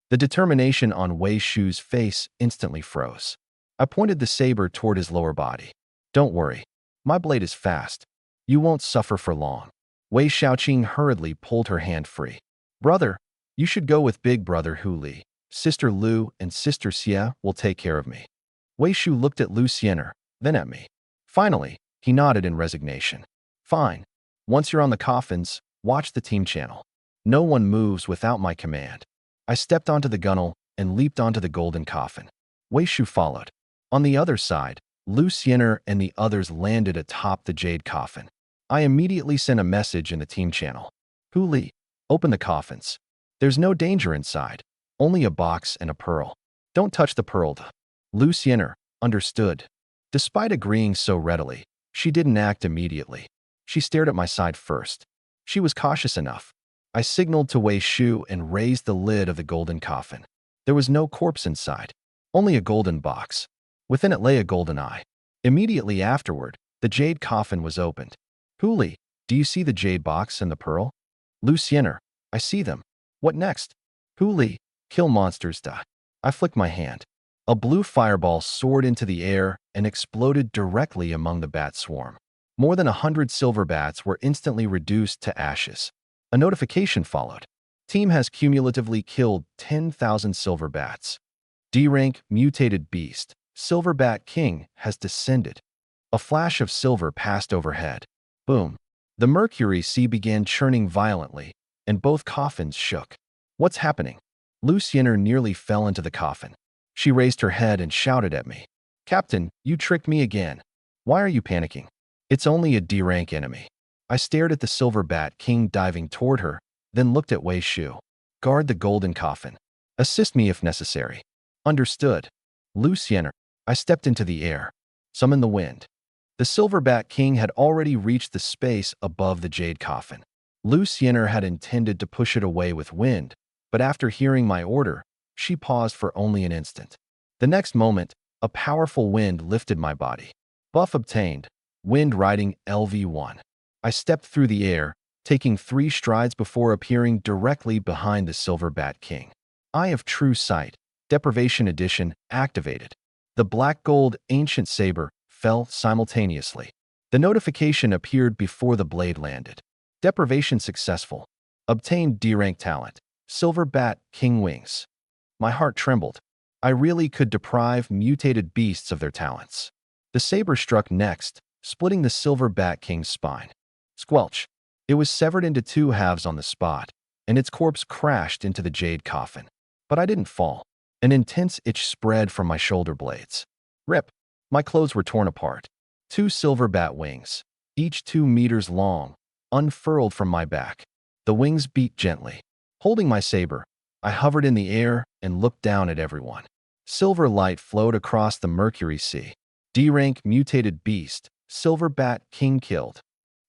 The determination on Wei Shu's face instantly froze. I pointed the saber toward his lower body. Don't worry. My blade is fast. You won't suffer for long. Wei Xiaoqing hurriedly pulled her hand free. Brother, you should go with big brother Hu Li. Sister Lu and Sister Xia will take care of me. Wei Shu looked at Lu Xiener, then at me. Finally, he nodded in resignation. Fine. Once you're on the coffins, watch the team channel. No one moves without my command. I stepped onto the gunnel and leaped onto the golden coffin. Wei Shu followed. On the other side, Lu Xiener and the others landed atop the jade coffin. I immediately sent a message in the team channel. Hu Li, open the coffins. There's no danger inside. Only a box and a pearl. Don't touch the pearl. Lu Xiener, understood. Despite agreeing so readily, she didn't act immediately. She stared at my side first. She was cautious enough. I signaled to Wei Shu and raised the lid of the golden coffin. There was no corpse inside, only a golden box. Within it lay a golden eye. Immediately afterward, the jade coffin was opened. Hu Li, do you see the jade box and the pearl? Lu Xiener, I see them. What next? Hu Li, kill monsters. I flicked my hand. A blue fireball soared into the air and exploded directly among the bat swarm. More than 100 silver bats were instantly reduced to ashes. A notification followed. Team has cumulatively killed 10,000 silver bats. D-rank mutated beast, Silverbat King, has descended. A flash of silver passed overhead. Boom. The Mercury Sea began churning violently, and both coffins shook. What's happening? Lu Xiener nearly fell into the coffin. She raised her head and shouted at me. Captain, you tricked me again. Why are you panicking? It's only a D-rank enemy. I stared at the Silverbat King diving toward her, then looked at Wei Shu. Guard the golden coffin. Assist me if necessary. Understood. Lu Xiener. I stepped into the air. Summon the wind. The Silverbat King had already reached the space above the jade coffin. Lu Xiener had intended to push it away with wind, but after hearing my order, she paused for only an instant. The next moment, a powerful wind lifted my body. Buff obtained. Wind riding LV1. I stepped through the air, taking 3 strides before appearing directly behind the Silver Bat King. Eye of True Sight, Deprivation Edition, activated. The black-gold ancient saber fell simultaneously. The notification appeared before the blade landed. Deprivation successful. Obtained D-rank talent. Silver Bat King Wings. My heart trembled. I really could deprive mutated beasts of their talents. The saber struck next, splitting the Silver Bat King's spine. Squelch. It was severed into 2 halves on the spot, and its corpse crashed into the jade coffin. But I didn't fall. An intense itch spread from my shoulder blades. Rip. My clothes were torn apart. 2 silver bat wings, each 2 meters long, unfurled from my back. The wings beat gently. Holding my saber, I hovered in the air and looked down at everyone. Silver light flowed across the Mercury Sea. D-rank mutated beast, Silver Bat King killed.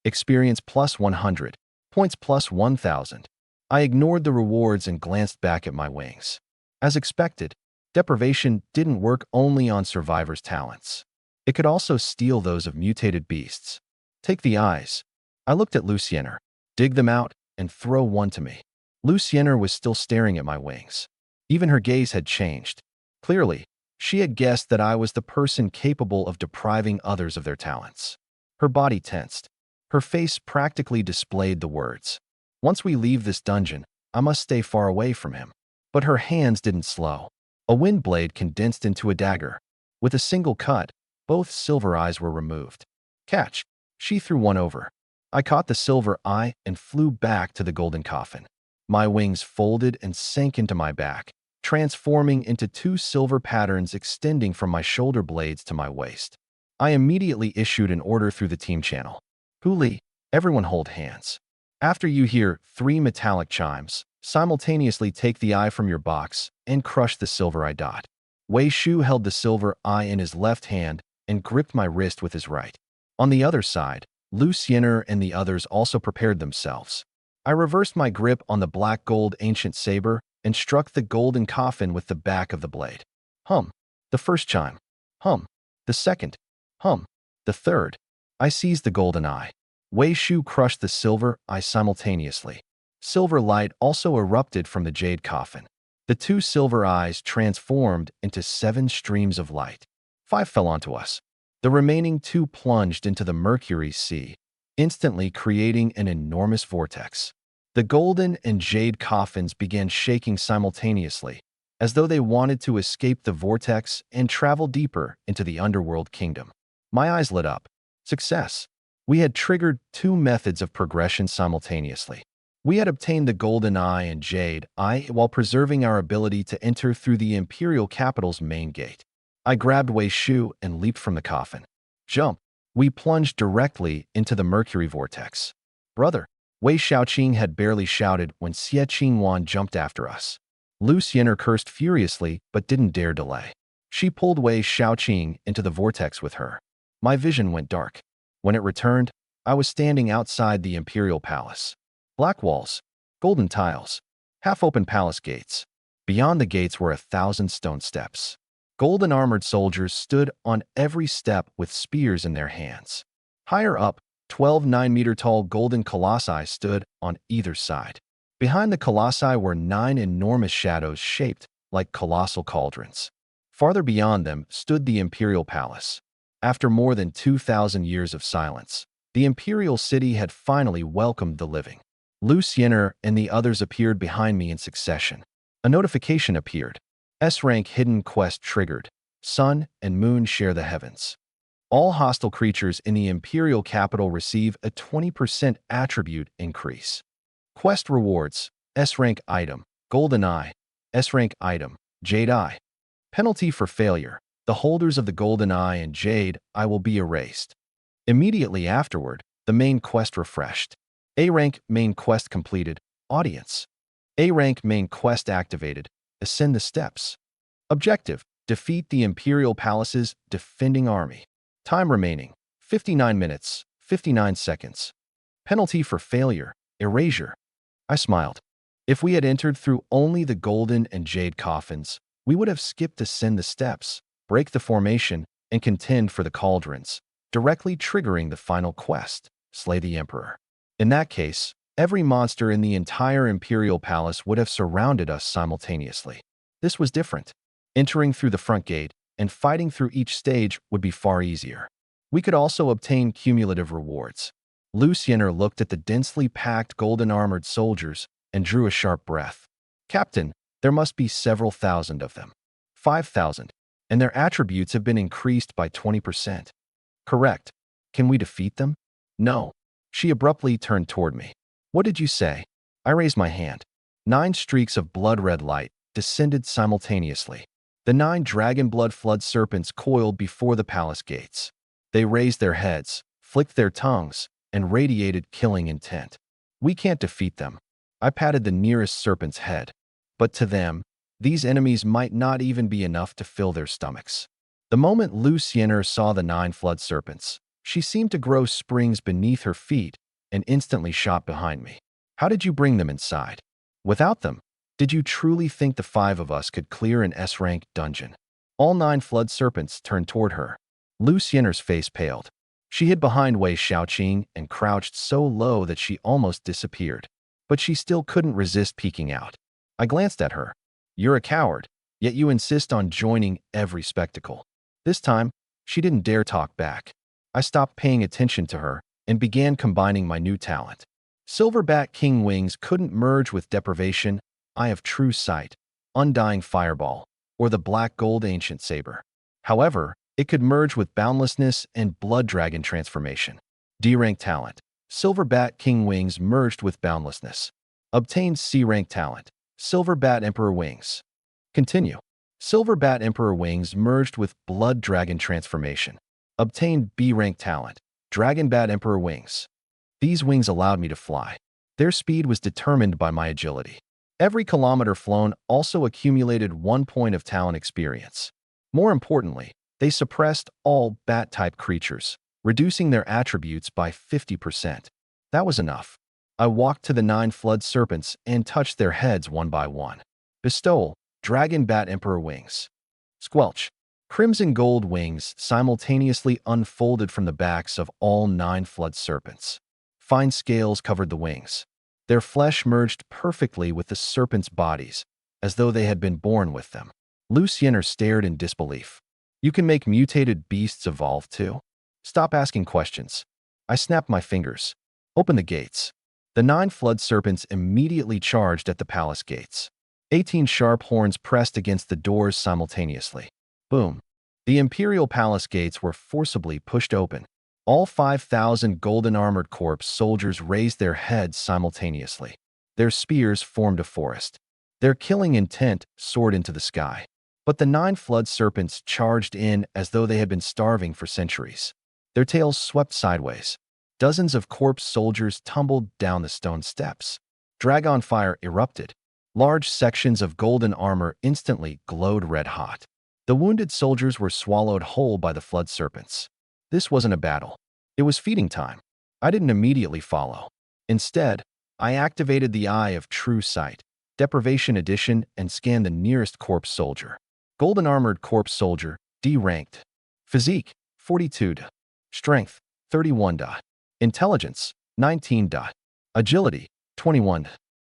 Experience plus 100. Points plus 1,000. I ignored the rewards and glanced back at my wings. As expected, deprivation didn't work only on survivors' talents. It could also steal those of mutated beasts. Take the eyes. I looked at Luciener. Dig them out and throw one to me. Luciener was still staring at my wings. Even her gaze had changed. Clearly, she had guessed that I was the person capable of depriving others of their talents. Her body tensed. Her face practically displayed the words, "Once we leave this dungeon, I must stay far away from him." But her hands didn't slow. A wind blade condensed into a dagger. With a single cut, both silver eyes were removed. Catch! She threw one over. I caught the silver eye and flew back to the golden coffin. My wings folded and sank into my back, transforming into 2 silver patterns extending from my shoulder blades to my waist. I immediately issued an order through the team channel. Huli, everyone hold hands. After you hear 3 metallic chimes, simultaneously take the eye from your box and crush the silver eye dot. Wei Shu held the silver eye in his left hand and gripped my wrist with his right. On the other side, Luciener and the others also prepared themselves. I reversed my grip on the black gold ancient saber and struck the golden coffin with the back of the blade. Hum. The first chime. Hum. The second. Hum. The third. I seized the golden eye. Wei Shu crushed the silver eye simultaneously. Silver light also erupted from the jade coffin. The 2 silver eyes transformed into 7 streams of light. 5 fell onto us. The remaining 2 plunged into the Mercury Sea, instantly creating an enormous vortex. The golden and jade coffins began shaking simultaneously, as though they wanted to escape the vortex and travel deeper into the underworld kingdom. My eyes lit up. Success. We had triggered 2 methods of progression simultaneously. We had obtained the golden eye and jade eye while preserving our ability to enter through the imperial capital's main gate. I grabbed Wei Shu and leaped from the coffin. Jump. We plunged directly into the mercury vortex. Brother. Wei Xiaoqing had barely shouted when Xie Qingwan jumped after us. Lu Xiener cursed furiously but didn't dare delay. She pulled Wei Xiaoqing into the vortex with her. My vision went dark. When it returned, I was standing outside the imperial palace. Black walls, golden tiles, half-open palace gates. Beyond the gates were 1,000 stone steps. Golden armored soldiers stood on every step with spears in their hands. Higher up, 12 9-meter-tall golden colossi stood on either side. Behind the colossi were 9 enormous shadows shaped like colossal cauldrons. Farther beyond them stood the imperial palace. After more than 2,000 years of silence, the imperial city had finally welcomed the living. Lu Xiener and the others appeared behind me in succession. A notification appeared. S-rank hidden quest triggered. Sun and moon share the heavens. All hostile creatures in the imperial capital receive a 20% attribute increase. Quest rewards. S-rank item. Golden eye. S-rank item. Jade eye. Penalty for failure. The holders of the golden eye and jade eye will be erased. Immediately afterward, the main quest refreshed. A-rank main quest completed. Audience. A-rank main quest activated. Ascend the steps. Objective. Defeat the Imperial Palace's defending army. Time remaining. 59 minutes, 59 seconds. Penalty for failure. Erasure. I smiled. If we had entered through only the golden and jade coffins, we would have skipped ascend the steps, break the formation, and contend for the cauldrons, directly triggering the final quest, slay the Emperor. In that case, every monster in the entire Imperial Palace would have surrounded us simultaneously. This was different. Entering through the front gate and fighting through each stage would be far easier. We could also obtain cumulative rewards. Luciener looked at the densely packed golden-armored soldiers and drew a sharp breath. Captain, there must be several thousand of them. 5,000, and their attributes have been increased by 20%. Correct. Can we defeat them? No. She abruptly turned toward me. What did you say? I raised my hand. 9 streaks of blood-red light descended simultaneously. The 9 dragon blood flood serpents coiled before the palace gates. They raised their heads, flicked their tongues, and radiated killing intent. We can't defeat them. I patted the nearest serpent's head. But to them, these enemies might not even be enough to fill their stomachs. The moment Luciener saw the 9 flood serpents, she seemed to grow springs beneath her feet and instantly shot behind me. How did you bring them inside? Without them, did you truly think the 5 of us could clear an S-rank dungeon? All 9 flood serpents turned toward her. Luciener's face paled. She hid behind Wei Xiaoqing and crouched so low that she almost disappeared. But she still couldn't resist peeking out. I glanced at her. You're a coward, yet you insist on joining every spectacle. This time, she didn't dare talk back. I stopped paying attention to her and began combining my new talent. Silverbat King Wings couldn't merge with Deprivation, Eye of True Sight, Undying Fireball, or the Black Gold Ancient Saber. However, it could merge with Boundlessness and Blood Dragon Transformation. D-rank talent. Silverbat King Wings merged with Boundlessness. Obtained C-rank talent. Silverbat Emperor Wings. Continue. Silverbat Emperor Wings merged with Blood Dragon Transformation. Obtained B-rank talent. Dragonbat Emperor Wings. These wings allowed me to fly. Their speed was determined by my agility. Every kilometer flown also accumulated 1 point of talent experience. More importantly, they suppressed all bat-type creatures, reducing their attributes by 50%. That was enough. I walked to the 9 flood serpents and touched their heads one by one. Bestowal, Dragon Bat Emperor Wings. Squelch. Crimson gold wings simultaneously unfolded from the backs of all 9 flood serpents. Fine scales covered the wings. Their flesh merged perfectly with the serpents' bodies, as though they had been born with them. Luciener stared in disbelief. You can make mutated beasts evolve too? Stop asking questions. I snapped my fingers. Open the gates. The 9 flood serpents immediately charged at the palace gates. 18 sharp horns pressed against the doors simultaneously. Boom. The Imperial Palace gates were forcibly pushed open. All 5,000 golden-armored corpse soldiers raised their heads simultaneously. Their spears formed a forest. Their killing intent soared into the sky. But the 9 flood serpents charged in as though they had been starving for centuries. Their tails swept sideways. Dozens of corpse soldiers tumbled down the stone steps. Dragon fire erupted. Large sections of golden armor instantly glowed red-hot. The wounded soldiers were swallowed whole by the flood serpents. This wasn't a battle. It was feeding time. I didn't immediately follow. Instead, I activated the Eye of True Sight, Deprivation Edition, and scanned the nearest corpse soldier. Golden Armored Corpse Soldier, D-ranked. Physique, 42. Strength, 31. Intelligence, 19. Agility, 21.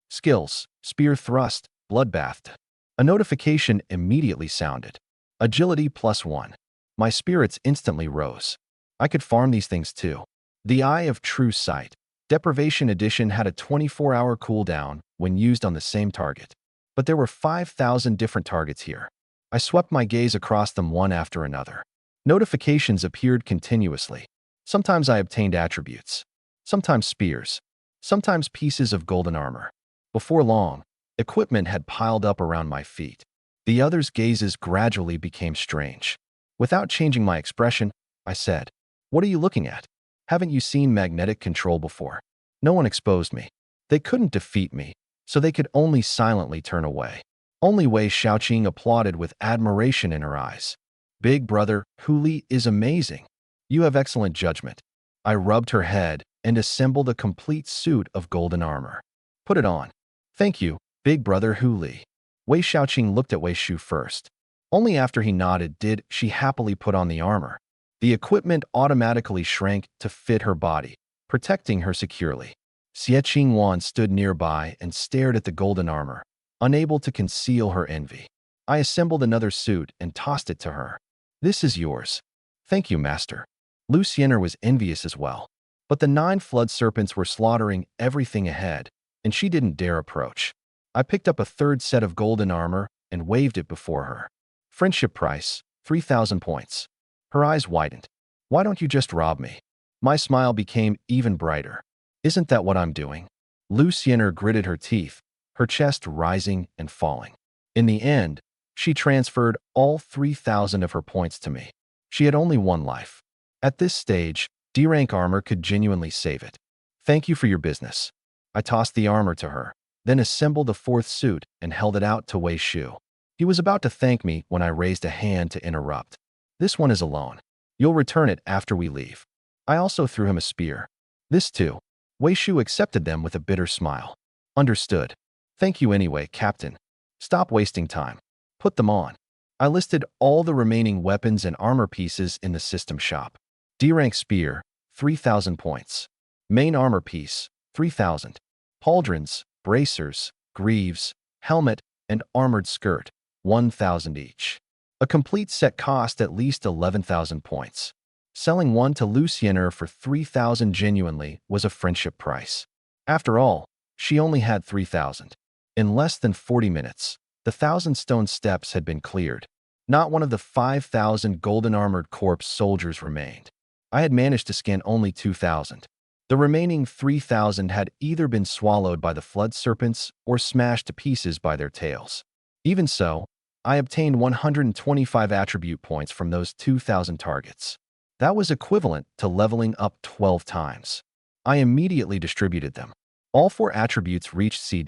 Skills, Spear Thrust, Bloodbath. A notification immediately sounded. Agility +1. My spirits instantly rose. I could farm these things too. The Eye of True Sight, Deprivation Edition had a 24-hour cooldown when used on the same target. But there were 5,000 different targets here. I swept my gaze across them one after another. Notifications appeared continuously. Sometimes I obtained attributes. Sometimes spears. Sometimes pieces of golden armor. Before long, equipment had piled up around my feet. The others' gazes gradually became strange. Without changing my expression, I said, "What are you looking at? Haven't you seen magnetic control before?" No one exposed me. They couldn't defeat me, so they could only silently turn away. Only Wei Xiaoqing applauded with admiration in her eyes. "Big brother, Huli is amazing. You have excellent judgment." I rubbed her head and assembled a complete suit of golden armor. "Put it on." "Thank you, Big brother Hu Li. Wei Xiaoqing looked at Wei Shu first. Only after he nodded did she happily put on the armor. The equipment automatically shrank to fit her body, protecting her securely. Xie Qingwan stood nearby and stared at the golden armor, unable to conceal her envy. I assembled another suit and tossed it to her. This is yours. Thank you, master. Lu Xiener was envious as well. But the 9 flood serpents were slaughtering everything ahead, and she didn't dare approach. I picked up a third set of golden armor and waved it before her. Friendship price, 3,000 points. Her eyes widened. Why don't you just rob me? My smile became even brighter. Isn't that what I'm doing? Lu Xiener gritted her teeth, her chest rising and falling. In the end, she transferred all 3,000 of her points to me. She had only one life. At this stage, D-rank armor could genuinely save it. Thank you for your business. I tossed the armor to her, then assembled a 4th suit and held it out to Wei Shu. He was about to thank me when I raised a hand to interrupt. This one is a loan. You'll return it after we leave. I also threw him a spear. This too. Wei Shu accepted them with a bitter smile. Understood. Thank you anyway, Captain. Stop wasting time. Put them on. I listed all the remaining weapons and armor pieces in the system shop. D-rank spear, 3,000 points. Main armor piece, 3,000. Pauldrons, bracers, greaves, helmet, and armored skirt, 1,000 each. A complete set cost at least 11,000 points. Selling one to Lu Xiener for 3,000 genuinely was a friendship price. After all, she only had 3,000. In less than 40 minutes, the 1,000 stone steps had been cleared. Not one of the 5,000 golden armored corpse soldiers remained. I had managed to scan only 2,000. The remaining 3,000 had either been swallowed by the flood serpents or smashed to pieces by their tails. Even so, I obtained 125 attribute points from those 2,000 targets. That was equivalent to leveling up 12 times. I immediately distributed them. All 4 attributes reached C-.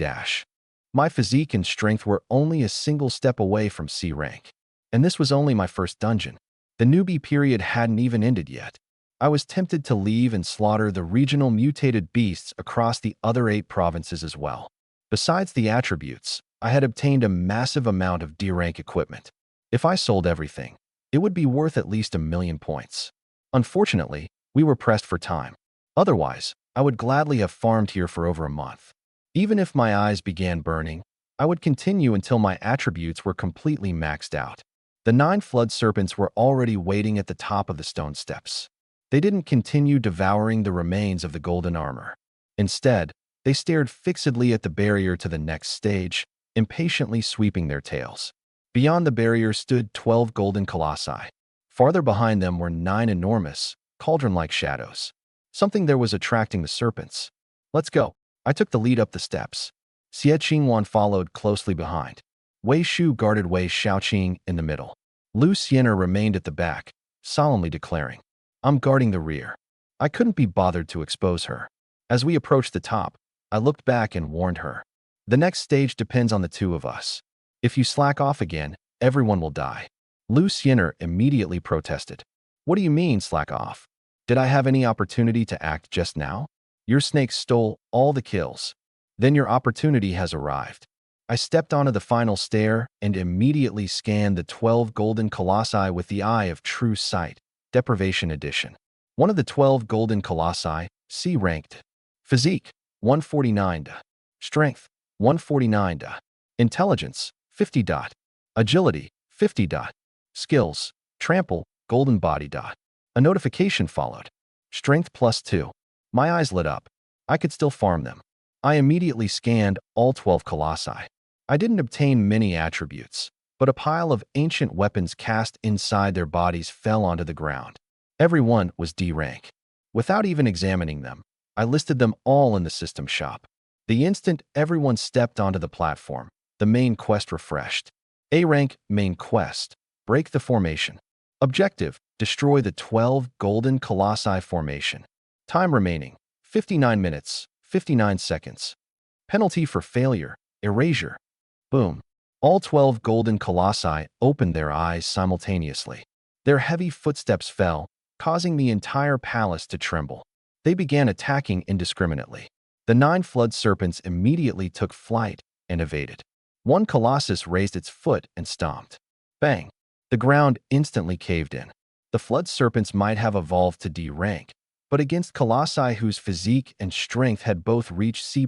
My physique and strength were only a single step away from C rank. And this was only my first dungeon. The newbie period hadn't even ended yet. I was tempted to leave and slaughter the regional mutated beasts across the other 8 provinces as well. Besides the attributes, I had obtained a massive amount of D-rank equipment. If I sold everything, it would be worth at least 1,000,000 points. Unfortunately, we were pressed for time. Otherwise, I would gladly have farmed here for over a month. Even if my eyes began burning, I would continue until my attributes were completely maxed out. The 9 flood serpents were already waiting at the top of the stone steps. They didn't continue devouring the remains of the golden armor. Instead, they stared fixedly at the barrier to the next stage, impatiently sweeping their tails. Beyond the barrier stood 12 golden colossi. Farther behind them were 9 enormous, cauldron-like shadows. Something there was attracting the serpents. Let's go. I took the lead up the steps. Xie Qingwan followed closely behind. Wei Shu guarded Wei Xiaoqing in the middle. Lu Xiener remained at the back, solemnly declaring, I'm guarding the rear. I couldn't be bothered to expose her. As we approached the top, I looked back and warned her. The next stage depends on the 2 of us. If you slack off again, everyone will die. Lu Xiener immediately protested. What do you mean, slack off? Did I have any opportunity to act just now? Your snake stole all the kills. Then your opportunity has arrived. I stepped onto the final stair and immediately scanned the 12 golden colossi with the eye of true sight. Deprivation Edition. One of the 12 golden colossi, C-ranked. Physique, 149. Strength, 149. Intelligence, 50. Agility, 50. Skills, trample, golden body. A notification followed. Strength +2. My eyes lit up. I could still farm them. I immediately scanned all 12 colossi. I didn't obtain many attributes, but a pile of ancient weapons cast inside their bodies fell onto the ground. Every one was D-rank. Without even examining them, I listed them all in the system shop. The instant everyone stepped onto the platform, the main quest refreshed. A-rank main quest, break the formation. Objective, destroy the 12 golden colossi formation. Time remaining, 59 minutes, 59 seconds. Penalty for failure, erasure. Boom. All 12 golden colossi opened their eyes simultaneously. Their heavy footsteps fell, causing the entire palace to tremble. They began attacking indiscriminately. The 9 flood serpents immediately took flight, and evaded. One colossus raised its foot and stomped. Bang! The ground instantly caved in. The flood serpents might have evolved to D rank, but against colossi whose physique and strength had both reached C+,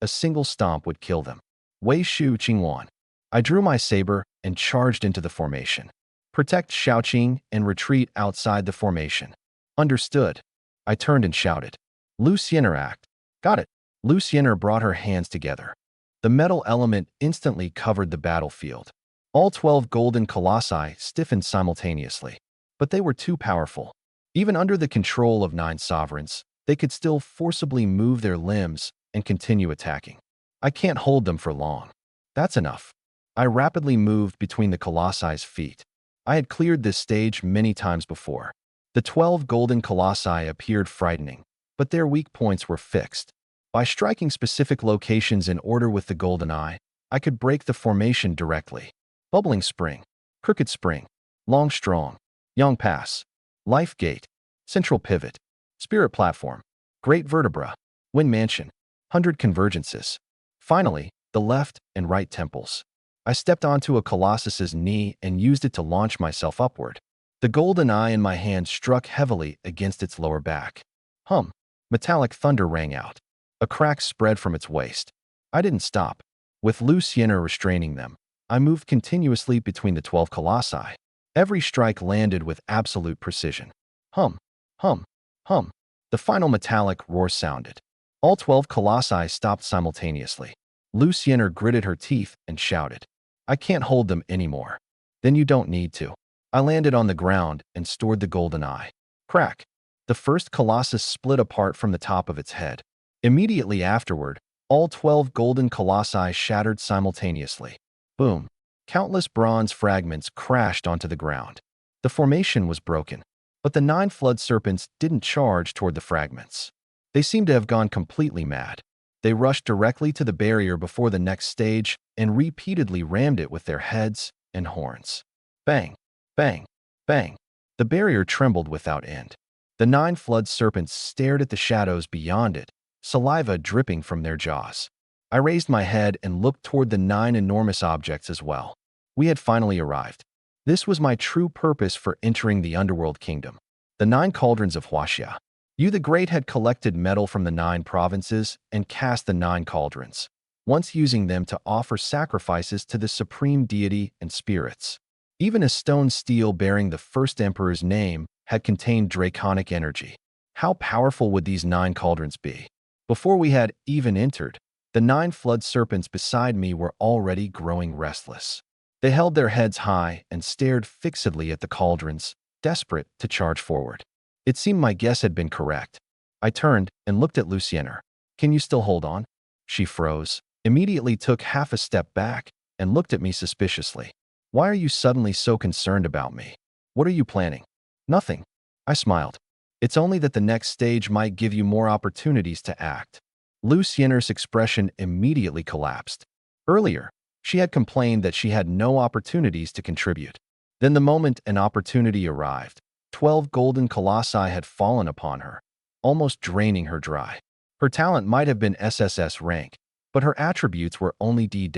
a single stomp would kill them. Wei Shu Qingwan. I drew my saber and charged into the formation. Protect Shaoqing and retreat outside the formation. Understood. I turned and shouted. Lu Xiener act. Got it. Lu Xiener brought her hands together. The metal element instantly covered the battlefield. All 12 golden colossi stiffened simultaneously. But they were too powerful. Even under the control of 9 sovereigns, they could still forcibly move their limbs and continue attacking. I can't hold them for long. That's enough. I rapidly moved between the colossi's feet. I had cleared this stage many times before. The 12 golden colossi appeared frightening, but their weak points were fixed. By striking specific locations in order with the golden eye, I could break the formation directly. Bubbling Spring, Crooked Spring, Long Strong, Young Pass, Life Gate, Central Pivot, Spirit Platform, Great Vertebra, Wind Mansion, 100 Convergences. Finally, the left and right temples. I stepped onto a colossus's knee and used it to launch myself upward. The golden eye in my hand struck heavily against its lower back. Hum! Metallic thunder rang out. A crack spread from its waist. I didn't stop. With Lu Xiener restraining them, I moved continuously between the 12 colossi. Every strike landed with absolute precision. Hum! Hum! Hum! The final metallic roar sounded. All 12 colossi stopped simultaneously. Lu Xiener gritted her teeth and shouted, I can't hold them anymore. Then you don't need to. I landed on the ground and stored the golden eye. Crack! The first colossus split apart from the top of its head. Immediately afterward, all 12 golden colossi shattered simultaneously. Boom! Countless bronze fragments crashed onto the ground. The formation was broken, but the 9 flood serpents didn't charge toward the fragments. They seemed to have gone completely mad. They rushed directly to the barrier before the next stage and repeatedly rammed it with their heads and horns. Bang! Bang! Bang! The barrier trembled without end. The 9 flood serpents stared at the shadows beyond it, saliva dripping from their jaws. I raised my head and looked toward the 9 enormous objects as well. We had finally arrived. This was my true purpose for entering the underworld kingdom. The 9 cauldrons of Huaxia. Yu the Great had collected metal from the 9 provinces and cast the 9 cauldrons, once using them to offer sacrifices to the supreme deity and spirits. Even a stone stele bearing the first emperor's name had contained draconic energy. How powerful would these 9 cauldrons be? Before we had even entered, the 9 flood serpents beside me were already growing restless. They held their heads high and stared fixedly at the cauldrons, desperate to charge forward. It seemed my guess had been correct. I turned and looked at Lu Xiener. Can you still hold on? She froze, immediately took half a step back, and looked at me suspiciously. Why are you suddenly so concerned about me? What are you planning? Nothing. I smiled. It's only that the next stage might give you more opportunities to act. Lu Xiener's expression immediately collapsed. Earlier, she had complained that she had no opportunities to contribute. Then the moment an opportunity arrived, 12 golden colossi had fallen upon her, almost draining her dry. Her talent might have been SSS rank, but her attributes were only D-.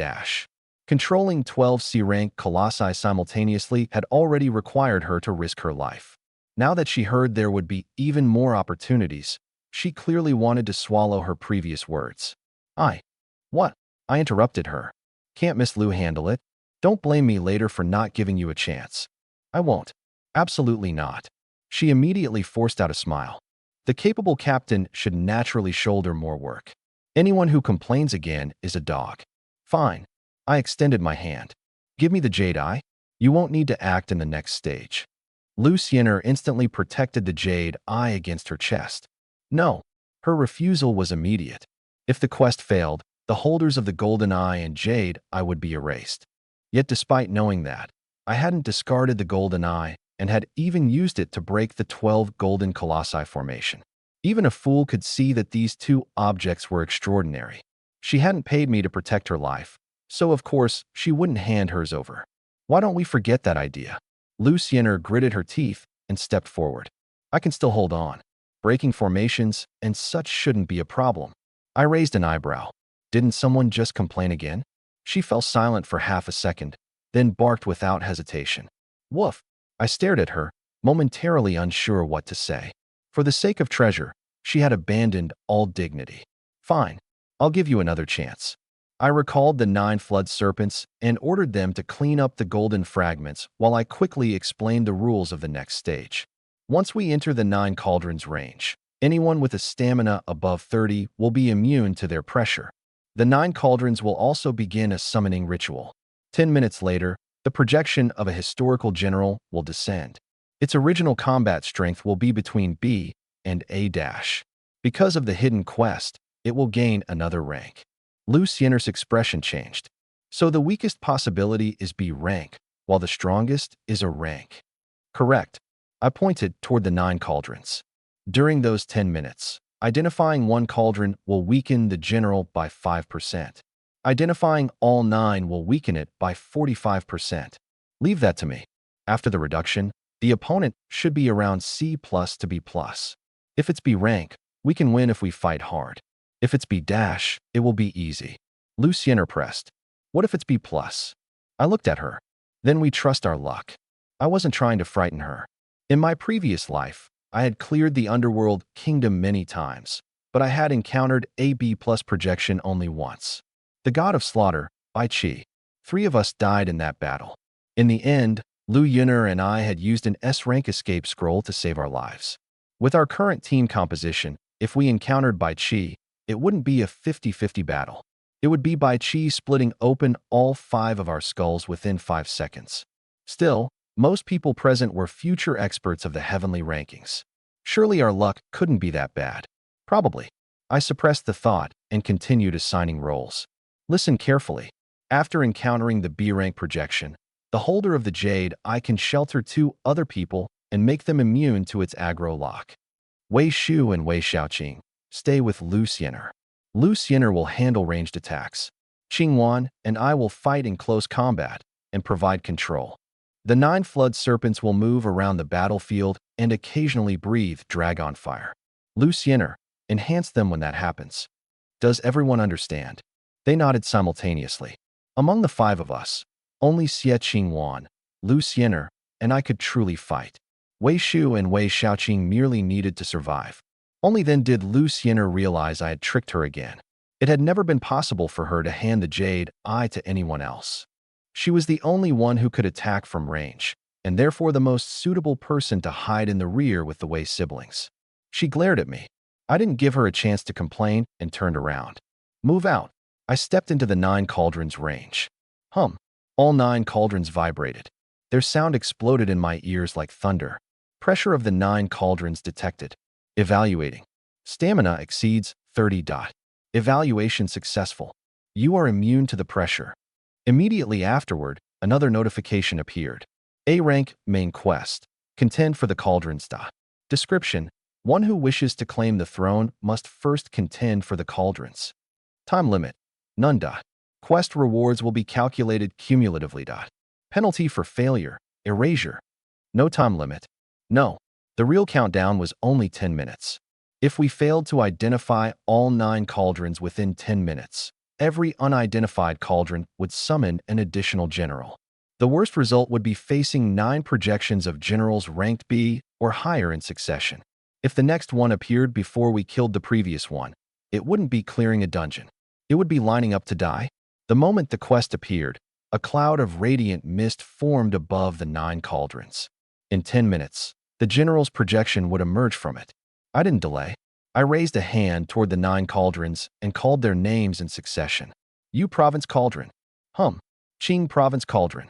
Controlling 12 C-rank colossi simultaneously had already required her to risk her life. Now that she heard there would be even more opportunities, she clearly wanted to swallow her previous words. What? I interrupted her. Can't Miss Lu handle it? Don't blame me later for not giving you a chance. I won't. Absolutely not. She immediately forced out a smile. The capable captain should naturally shoulder more work. Anyone who complains again is a dog. Fine. I extended my hand. Give me the jade eye. You won't need to act in the next stage. Lu Xiener instantly protected the jade eye against her chest. No. Her refusal was immediate. If the quest failed, the holders of the golden eye and jade eye would be erased. Yet despite knowing that, I hadn't discarded the golden eye and had even used it to break the 12 golden colossi formation. Even a fool could see that these 2 objects were extraordinary. She hadn't paid me to protect her life, so of course she wouldn't hand hers over. Why don't we forget that idea? Lu Xiener gritted her teeth and stepped forward. I can still hold on. Breaking formations and such shouldn't be a problem. I raised an eyebrow. Didn't someone just complain again? She fell silent for half a second, then barked without hesitation. Woof! I stared at her, momentarily unsure what to say. For the sake of treasure, she had abandoned all dignity. Fine, I'll give you another chance. I recalled the 9 flood serpents and ordered them to clean up the golden fragments while I quickly explained the rules of the next stage. Once we enter the 9 cauldrons range, anyone with a stamina above 30 will be immune to their pressure. The 9 cauldrons will also begin a summoning ritual. 10 minutes later, the projection of a historical general will descend. Its original combat strength will be between B and A-. Because of the hidden quest, it will gain another rank. Luciener's expression changed. So the weakest possibility is B rank, while the strongest is A rank. Correct. I pointed toward the 9 cauldrons. During those 10 minutes, identifying one cauldron will weaken the general by 5%. Identifying all 9 will weaken it by 45%. Leave that to me. After the reduction, the opponent should be around C+ to B+. If it's B rank, we can win if we fight hard. If it's B-, it will be easy. Luciener pressed. What if it's B+? I looked at her. Then we trust our luck. I wasn't trying to frighten her. In my previous life, I had cleared the underworld kingdom many times, but I had encountered a B+ projection only once. The god of slaughter, Bai Qi. 3 of us died in that battle. In the end, Lu Yun'er and I had used an S-rank escape scroll to save our lives. With our current team composition, if we encountered Bai Qi, it wouldn't be a 50-50 battle. It would be Bai Qi splitting open all 5 of our skulls within 5 seconds. Still, most people present were future experts of the heavenly rankings. Surely our luck couldn't be that bad. Probably. I suppressed the thought and continued assigning roles. Listen carefully. After encountering the B-rank projection, the holder of the jade eye can shelter 2 other people and make them immune to its aggro lock. Wei Shu and Wei Xiaoqing stay with Luciener. Luciener will handle ranged attacks. Qingwan and I will fight in close combat and provide control. The 9 flood serpents will move around the battlefield and occasionally breathe dragon fire. Luciener, enhance them when that happens. Does everyone understand? They nodded simultaneously. Among the 5 of us, only Xie Qingwan, Luciener, and I could truly fight. Wei Shu and Wei Xiaoqing merely needed to survive. Only then did Luciener realize I had tricked her again. It had never been possible for her to hand the jade eye to anyone else. She was the only one who could attack from range, and therefore the most suitable person to hide in the rear with the Wei siblings. She glared at me. I didn't give her a chance to complain and turned around. Move out. I stepped into the 9 cauldrons range. All 9 cauldrons vibrated. Their sound exploded in my ears like thunder. Pressure of the 9 cauldrons detected. Evaluating. Stamina exceeds 30. Evaluation successful. You are immune to the pressure. Immediately afterward, another notification appeared. A rank main quest. Contend for the cauldrons. Description. One who wishes to claim the throne must first contend for the cauldrons. Time limit. None. Quest rewards will be calculated cumulatively. Penalty for failure. Erasure. No time limit. No. The real countdown was only 10 minutes. If we failed to identify all 9 cauldrons within 10 minutes, every unidentified cauldron would summon an additional general. The worst result would be facing 9 projections of generals ranked B or higher in succession. If the next one appeared before we killed the previous one, it wouldn't be clearing a dungeon. It would be lining up to die. The moment the quest appeared, a cloud of radiant mist formed above the 9 cauldrons. In 10 minutes, the general's projection would emerge from it. I didn't delay. I raised a hand toward the 9 cauldrons and called their names in succession. Yu Province Cauldron. Qing Province Cauldron.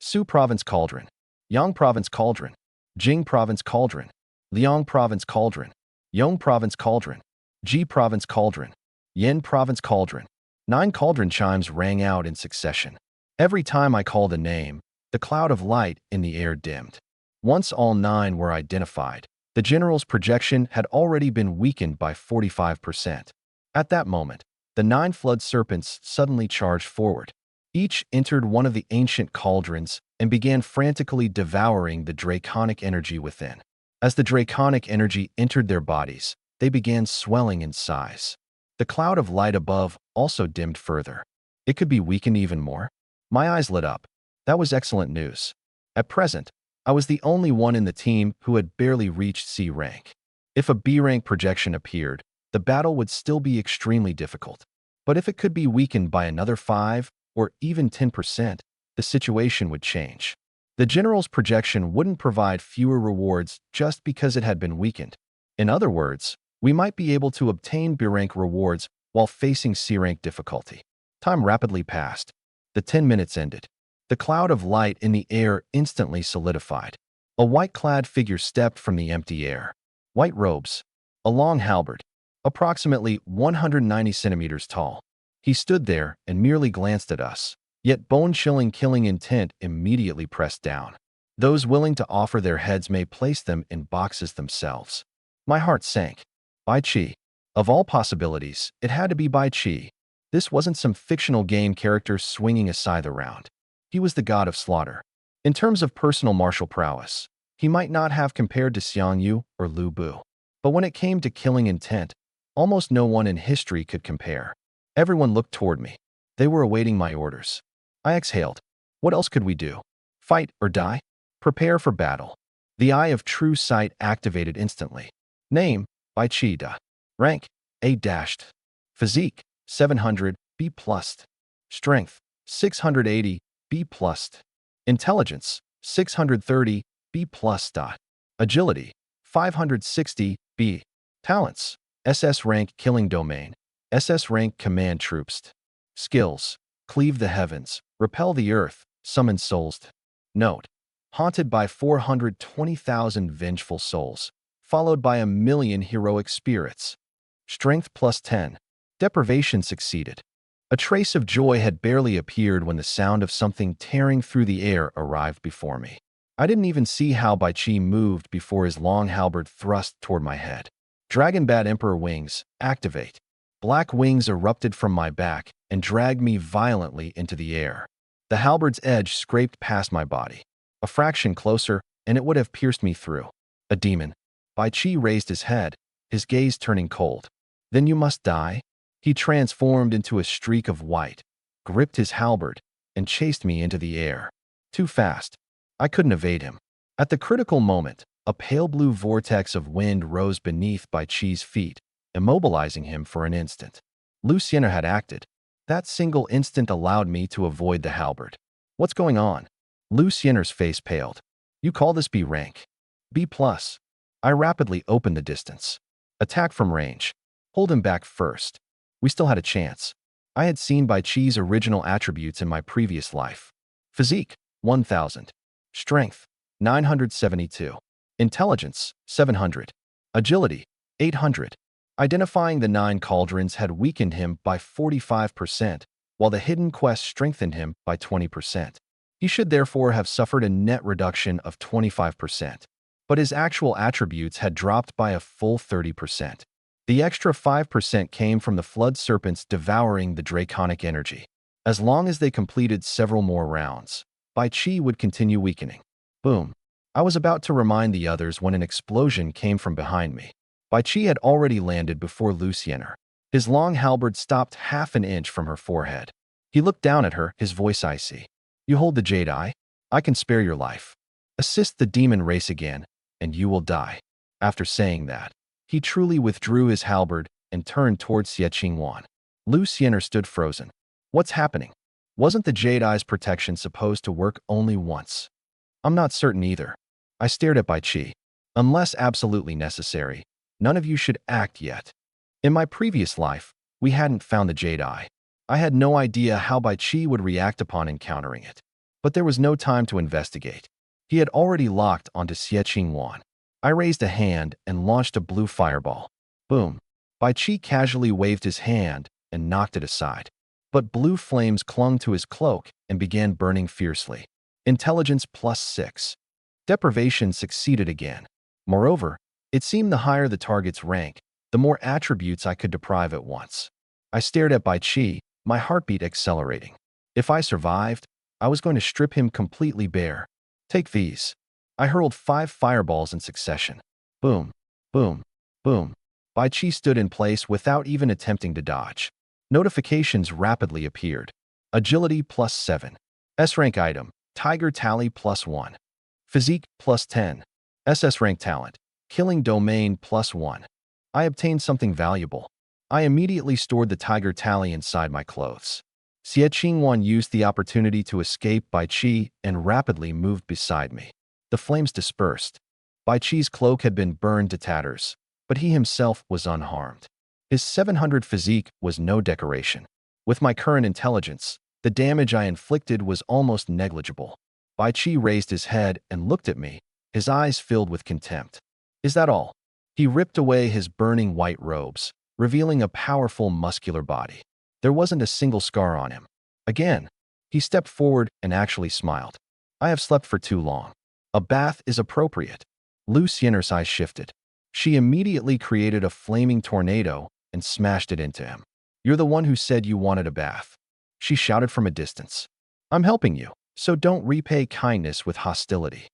Su Province Cauldron. Yang Province Cauldron. Jing Province Cauldron. Liang Province Cauldron. Yong Province Cauldron. Ji Province Cauldron. Yen Province Cauldron. 9 cauldron chimes rang out in succession. Every time I called a name, the cloud of light in the air dimmed. Once all 9 were identified, the general's projection had already been weakened by 45%. At that moment, the 9 flood serpents suddenly charged forward. Each entered one of the ancient cauldrons and began frantically devouring the draconic energy within. As the draconic energy entered their bodies, they began swelling in size. The cloud of light above also dimmed further. It could be weakened even more. My eyes lit up. That was excellent news. At present, I was the only one in the team who had barely reached C rank. If a B rank projection appeared, the battle would still be extremely difficult. But if it could be weakened by another 5 or even 10%, the situation would change. The general's projection wouldn't provide fewer rewards just because it had been weakened. In other words, we might be able to obtain B rank rewards while facing C rank difficulty. Time rapidly passed. The 10 minutes ended. The cloud of light in the air instantly solidified. A white-clad figure stepped from the empty air. White robes, a long halberd, approximately 190 centimeters tall. He stood there and merely glanced at us, yet bone-chilling killing intent immediately pressed down. Those willing to offer their heads may place them in boxes themselves. My heart sank. Bai Qi. Of all possibilities, it had to be Bai Qi. This wasn't some fictional game character swinging a scythe around. He was the god of slaughter. In terms of personal martial prowess, he might not have compared to Xiang Yu or Lu Bu. But when it came to killing intent, almost no one in history could compare. Everyone looked toward me. They were awaiting my orders. I exhaled. What else could we do? Fight or die? Prepare for battle. The Eye of True Sight activated instantly. Name, Bai Qi Da. Rank, A-. Physique, 700, B+. Strength, 680, B+. Intelligence, 630, B+. Agility, 560, B. Talents, SS rank Killing Domain, SS rank Command Troops. Skills, Cleave the Heavens, Repel the Earth, Summon Souls. Note, haunted by 420,000 vengeful souls, followed by 1,000,000 heroic spirits. Strength +10. Deprivation succeeded. A trace of joy had barely appeared when the sound of something tearing through the air arrived before me. I didn't even see how Bai Qi moved before his long halberd thrust toward my head. Dragon Bat Emperor Wings, activate. Black wings erupted from my back and dragged me violently into the air. The halberd's edge scraped past my body. A fraction closer, and it would have pierced me through. A demon. Bai Qi raised his head, his gaze turning cold. Then you must die? He transformed into a streak of white, gripped his halberd, and chased me into the air. Too fast. I couldn't evade him. At the critical moment, a pale blue vortex of wind rose beneath Bai Qi's feet, immobilizing him for an instant. Lu Xian'er had acted. That single instant allowed me to avoid the halberd. What's going on? Lu Xian'er's face paled. You call this B rank? B+. I rapidly opened the distance. Attack from range. Hold him back first. We still had a chance. I had seen Bai Qi's original attributes in my previous life. Physique, 1,000. Strength, 972. Intelligence, 700. Agility, 800. Identifying the 9 cauldrons had weakened him by 45%, while the hidden quest strengthened him by 20%. He should therefore have suffered a net reduction of 25%. But his actual attributes had dropped by a full 30%. The extra 5% came from the flood serpents devouring the draconic energy. As long as they completed several more rounds, Bai Qi would continue weakening. Boom. I was about to remind the others when an explosion came from behind me. Bai Qi had already landed before Lu Xian'er. His long halberd stopped half an inch from her forehead. He looked down at her, his voice icy. You hold the Jade Eye? I can spare your life. Assist the demon race again, and you will die. After saying that, he truly withdrew his halberd and turned towards Xie Qingwan. Lu Xian'er stood frozen. What's happening? Wasn't the Jade Eye's protection supposed to work only once? I'm not certain either. I stared at Bai Qi. Unless absolutely necessary, none of you should act yet. In my previous life, we hadn't found the Jade Eye. I had no idea how Bai Qi would react upon encountering it. But there was no time to investigate. He had already locked onto Xie Qingwan. I raised a hand and launched a blue fireball. Boom. Bai Qi casually waved his hand and knocked it aside. But blue flames clung to his cloak and began burning fiercely. Intelligence +6. Deprivation succeeded again. Moreover, it seemed the higher the target's rank, the more attributes I could deprive at once. I stared at Bai Qi, my heartbeat accelerating. If I survived, I was going to strip him completely bare. Take these. I hurled 5 fireballs in succession. Boom, boom, boom. Bai Qi stood in place without even attempting to dodge. Notifications rapidly appeared. Agility +7. S-rank item, Tiger Tally +1. Physique +10. SS rank talent, Killing Domain +1. I obtained something valuable. I immediately stored the Tiger Tally inside my clothes. Xie Qingwan used the opportunity to escape Bai Qi and rapidly moved beside me. The flames dispersed. Bai Qi's cloak had been burned to tatters, but he himself was unharmed. His 700 physique was no decoration. With my current intelligence, the damage I inflicted was almost negligible. Bai Qi raised his head and looked at me, his eyes filled with contempt. Is that all? He ripped away his burning white robes, revealing a powerful muscular body. There wasn't a single scar on him. Again, he stepped forward and actually smiled. I have slept for too long. A bath is appropriate. Lu Xiener's eyes shifted. She immediately created a flaming tornado and smashed it into him. You're the one who said you wanted a bath. She shouted from a distance. I'm helping you, so don't repay kindness with hostility.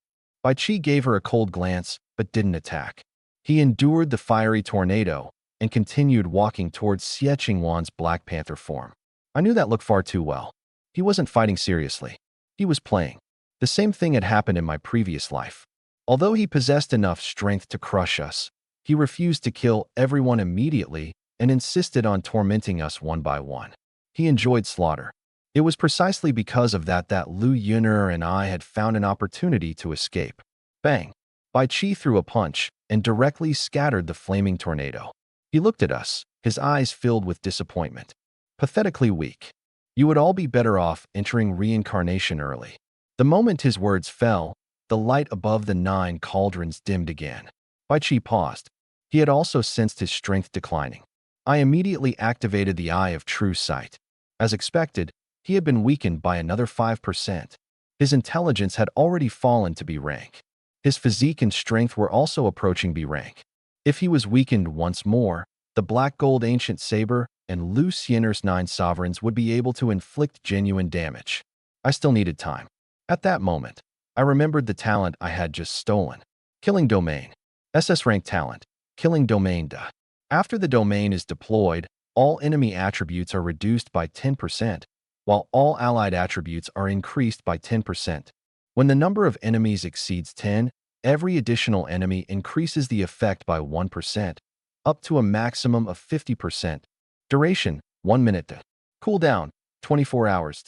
Bai Qi gave her a cold glance, but didn't attack. He endured the fiery tornado and continued walking towards Xie Qingwan's Black Panther form. I knew that looked far too well. He wasn't fighting seriously. He was playing. The same thing had happened in my previous life. Although he possessed enough strength to crush us, he refused to kill everyone immediately and insisted on tormenting us one by one. He enjoyed slaughter. It was precisely because of that Lu Yun'er and I had found an opportunity to escape. Bang! Bai Qi threw a punch and directly scattered the flaming tornado. He looked at us, his eyes filled with disappointment. Pathetically weak. You would all be better off entering reincarnation early. The moment his words fell, the light above the 9 cauldrons dimmed again. Bai Qi paused. He had also sensed his strength declining. I immediately activated the Eye of True Sight. As expected, he had been weakened by another 5%. His intelligence had already fallen to B rank. His physique and strength were also approaching B rank. If he was weakened once more, the Black Gold Ancient Saber and Lu Xiener's 9 Sovereigns would be able to inflict genuine damage. I still needed time. At that moment, I remembered the talent I had just stolen. Killing Domain. SS rank talent, Killing Domain Da. After the domain is deployed, all enemy attributes are reduced by 10%, while all allied attributes are increased by 10%. When the number of enemies exceeds 10, every additional enemy increases the effect by 1%, up to a maximum of 50%. Duration, 1 minute. Cooldown, 24 hours.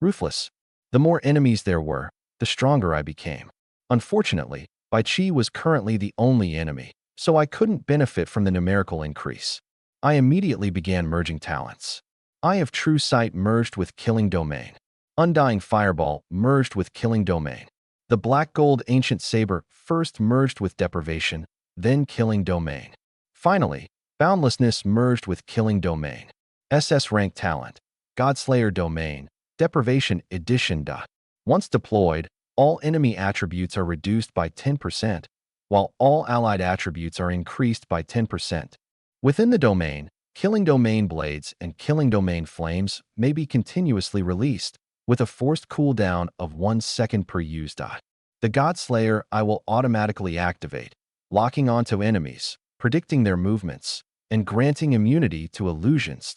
Ruthless. The more enemies there were, the stronger I became. Unfortunately, Bai Qi was currently the only enemy, so I couldn't benefit from the numerical increase. I immediately began merging talents. Eye of True Sight merged with Killing Domain. Undying Fireball merged with Killing Domain. The Black Gold Ancient Saber first merged with Deprivation, then Killing Domain. Finally, Boundlessness merged with Killing Domain. SS rank talent, Godslayer Domain, Deprivation Edition Da. Once deployed, all enemy attributes are reduced by 10%, while all allied attributes are increased by 10%. Within the domain, Killing Domain Blades and Killing Domain Flames may be continuously released, with a forced cooldown of 1 second per use. The Godslayer I will automatically activate, locking onto enemies, predicting their movements, and granting immunity to illusions.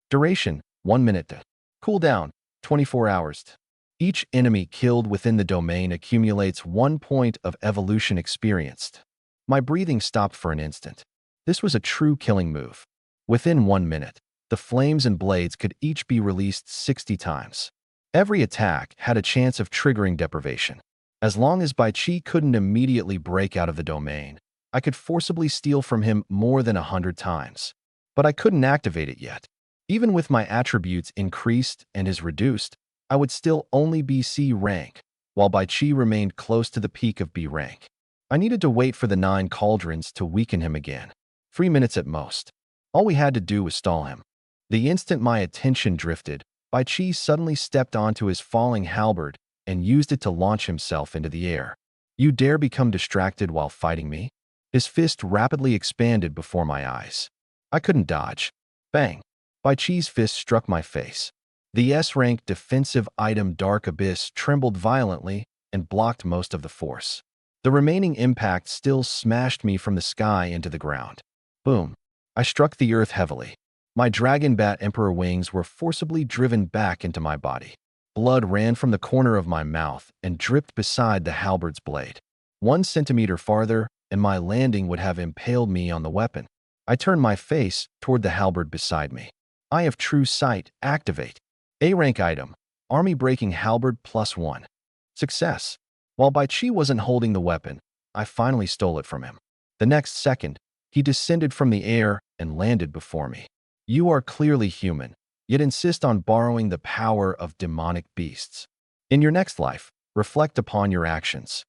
Duration, 1 minute. Cooldown, 24 hours. Each enemy killed within the domain accumulates 1 point of evolution experienced. My breathing stopped for an instant. This was a true killing move. Within 1 minute, the flames and blades could each be released 60 times. Every attack had a chance of triggering deprivation. As long as Bai Qi couldn't immediately break out of the domain, I could forcibly steal from him more than 100 times. But I couldn't activate it yet. Even with my attributes increased and his reduced, I would still only be C rank, while Bai Qi remained close to the peak of B rank. I needed to wait for the 9 cauldrons to weaken him again. 3 minutes at most. All we had to do was stall him. The instant my attention drifted, Bai Qi suddenly stepped onto his falling halberd and used it to launch himself into the air. You dare become distracted while fighting me? His fist rapidly expanded before my eyes. I couldn't dodge. Bang! Bai Qi's fist struck my face. The S-rank defensive item Dark Abyss trembled violently and blocked most of the force. The remaining impact still smashed me from the sky into the ground. Boom! I struck the earth heavily. My dragon bat emperor wings were forcibly driven back into my body. Blood ran from the corner of my mouth and dripped beside the halberd's blade. 1 centimeter farther, and my landing would have impaled me on the weapon. I turned my face toward the halberd beside me. Eye of True Sight, activate. A rank item, Army Breaking Halberd +1. Success. While Bai Chi wasn't holding the weapon, I finally stole it from him. The next second, he descended from the air and landed before me. You are clearly human, yet insist on borrowing the power of demonic beasts. In your next life, reflect upon your actions.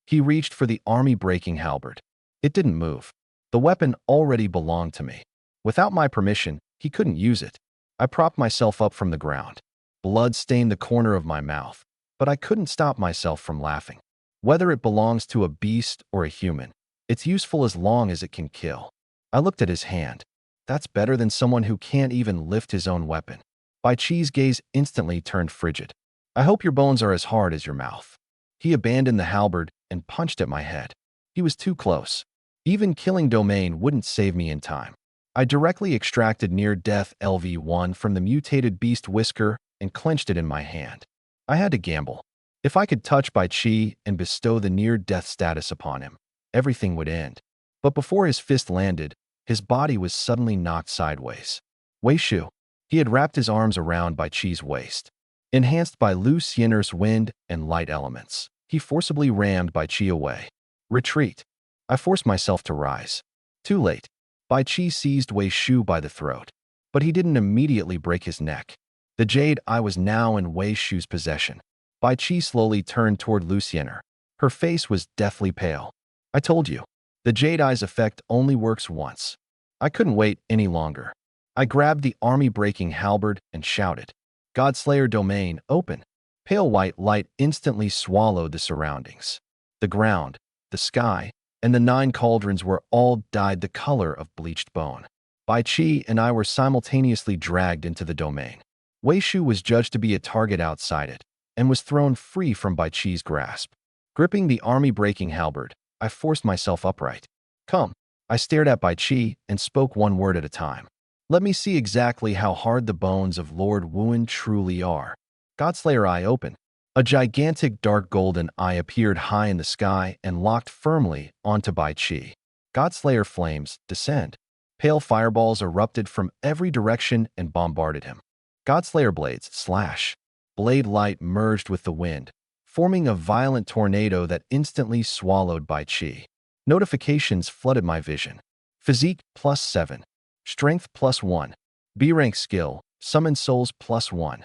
He reached for the army-breaking halberd. It didn't move. The weapon already belonged to me. Without my permission, he couldn't use it. I propped myself up from the ground. Blood stained the corner of my mouth, but I couldn't stop myself from laughing. Whether it belongs to a beast or a human, it's useful as long as it can kill. I looked at his hand. That's better than someone who can't even lift his own weapon. Bai Chi's gaze instantly turned frigid. I hope your bones are as hard as your mouth. He abandoned the halberd and punched at my head. He was too close. Even killing Domain wouldn't save me in time. I directly extracted near-death LV1 from the mutated beast whisker and clenched it in my hand. I had to gamble. If I could touch Bai Chi and bestow the near-death status upon him, everything would end. But before his fist landed, his body was suddenly knocked sideways. Wei Shu. He had wrapped his arms around Bai Chi's waist. Enhanced by Lu Xiener's wind and light elements, he forcibly rammed Bai Chi away. Retreat. I forced myself to rise. Too late. Bai Chi seized Wei Shu by the throat, but he didn't immediately break his neck. The jade eye was now in Wei Shu's possession. Bai Chi slowly turned toward Lu Xiener. Her face was deathly pale. I told you, the jade eye's effect only works once. I couldn't wait any longer. I grabbed the army-breaking halberd and shouted, Godslayer Domain, open. Pale white light instantly swallowed the surroundings. The ground, the sky, and the 9 cauldrons were all dyed the color of bleached bone. Bai Chi and I were simultaneously dragged into the domain. Wei Shu was judged to be a target outside it, and was thrown free from Bai Chi's grasp. Gripping the army-breaking halberd, I forced myself upright. Come. I stared at Bai Chi and spoke one word at a time. Let me see exactly how hard the bones of Lord Wuan truly are. Godslayer eye open. A gigantic dark golden eye appeared high in the sky and locked firmly onto Bai Chi. Godslayer flames descend. Pale fireballs erupted from every direction and bombarded him. Godslayer blades slash. Blade light merged with the wind, forming a violent tornado that instantly swallowed Bai Chi. Notifications flooded my vision. Physique +7. Strength +1. B-rank skill, Summon Souls +1.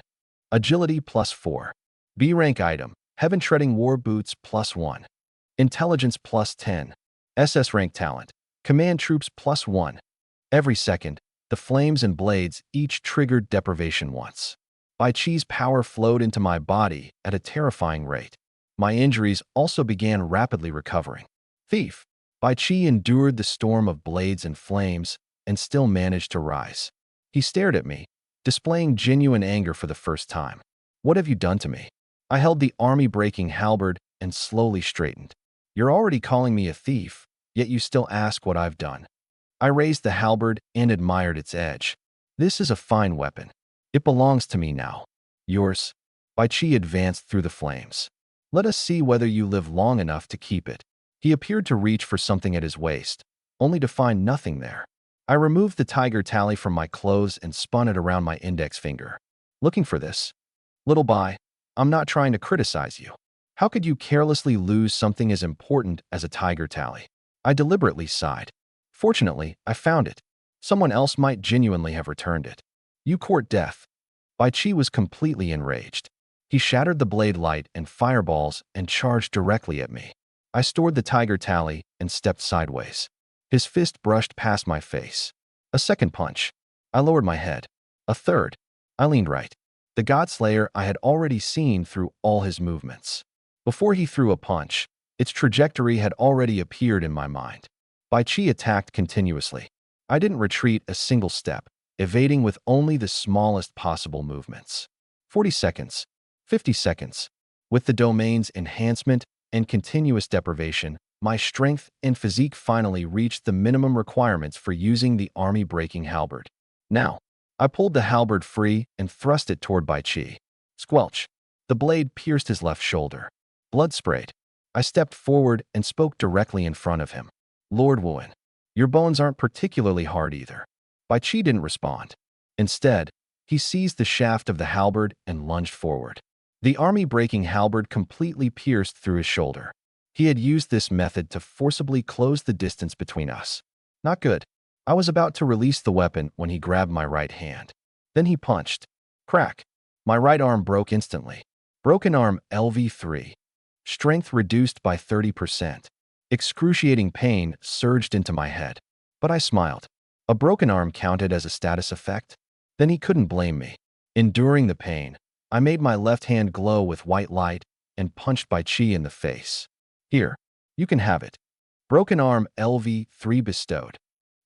Agility +4. B-rank item, Heaven Treading War Boots +1. Intelligence +10. SS rank talent, Command Troops +1. Every second, the flames and blades each triggered deprivation once. Bai Chi's power flowed into my body at a terrifying rate. My injuries also began rapidly recovering. Thief. Bai Chi endured the storm of blades and flames and still managed to rise. He stared at me, displaying genuine anger for the first time. What have you done to me? I held the army-breaking halberd and slowly straightened. You're already calling me a thief, yet you still ask what I've done. I raised the halberd and admired its edge. This is a fine weapon. It belongs to me now. Yours. Bai Chi advanced through the flames. Let us see whether you live long enough to keep it. He appeared to reach for something at his waist, only to find nothing there. I removed the tiger tally from my clothes and spun it around my index finger. Looking for this? Little Bai, I'm not trying to criticize you. How could you carelessly lose something as important as a tiger tally? I deliberately sighed. Fortunately, I found it. Someone else might genuinely have returned it. You court death. Bai Chi was completely enraged. He shattered the blade light and fireballs and charged directly at me. I stored the tiger tally and stepped sideways. His fist brushed past my face. A second punch. I lowered my head. A third. I leaned right. The Godslayer I had already seen through all his movements. Before he threw a punch, its trajectory had already appeared in my mind. Bai Chi attacked continuously. I didn't retreat a single step, evading with only the smallest possible movements. 40 seconds. 50 seconds. With the domain's enhancement and continuous deprivation, My strength and physique finally reached the minimum requirements for using the army-breaking halberd. Now, I pulled the halberd free and thrust it toward Bai Qi. Squelch! The blade pierced his left shoulder. Blood sprayed. I stepped forward and spoke directly in front of him. Lord Wuan, your bones aren't particularly hard either. Bai Qi didn't respond. Instead, he seized the shaft of the halberd and lunged forward. The army-breaking halberd completely pierced through his shoulder. He had used this method to forcibly close the distance between us. Not good. I was about to release the weapon when he grabbed my right hand. Then he punched. Crack. My right arm broke instantly. Broken arm LV3. Strength reduced by 30%. Excruciating pain surged into my head. But I smiled. A broken arm counted as a status effect? Then he couldn't blame me. Enduring the pain, I made my left hand glow with white light and punched Bai Qi in the face. Here, you can have it. Broken arm LV3 bestowed.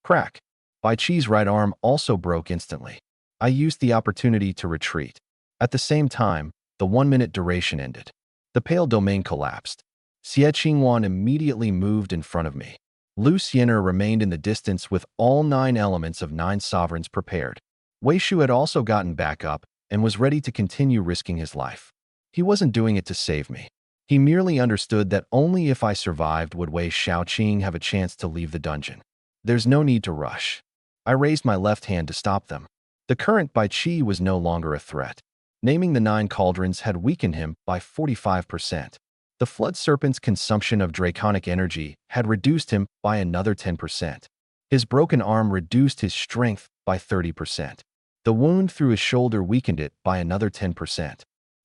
Crack. Bai Qi's right arm also broke instantly. I used the opportunity to retreat. At the same time, the 1-minute duration ended. The pale domain collapsed. Xie Qingwan immediately moved in front of me. Lu Xiener remained in the distance with all 9 elements of 9 sovereigns prepared. Wei Shu had also gotten back up and was ready to continue risking his life. He wasn't doing it to save me. He merely understood that only if I survived would Wei Shaoqing have a chance to leave the dungeon. There's no need to rush. I raised my left hand to stop them. The current Bai Qi was no longer a threat. Naming the 9 cauldrons had weakened him by 45%. The flood serpent's consumption of draconic energy had reduced him by another 10%. His broken arm reduced his strength by 30%. The wound through his shoulder weakened it by another 10%.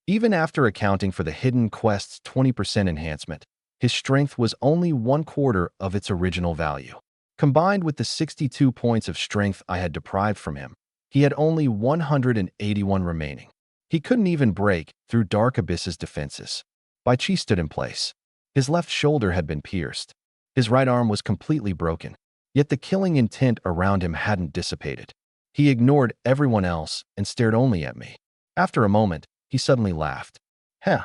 Even after accounting for the hidden quest's 20% enhancement, his strength was only 1/4 of its original value. Combined with the 62 points of strength I had deprived from him, he had only 181 remaining. He couldn't even break through Dark Abyss's defenses. Bai Qi stood in place. His left shoulder had been pierced. His right arm was completely broken, yet the killing intent around him hadn't dissipated. He ignored everyone else and stared only at me. After a moment, he suddenly laughed. Heh.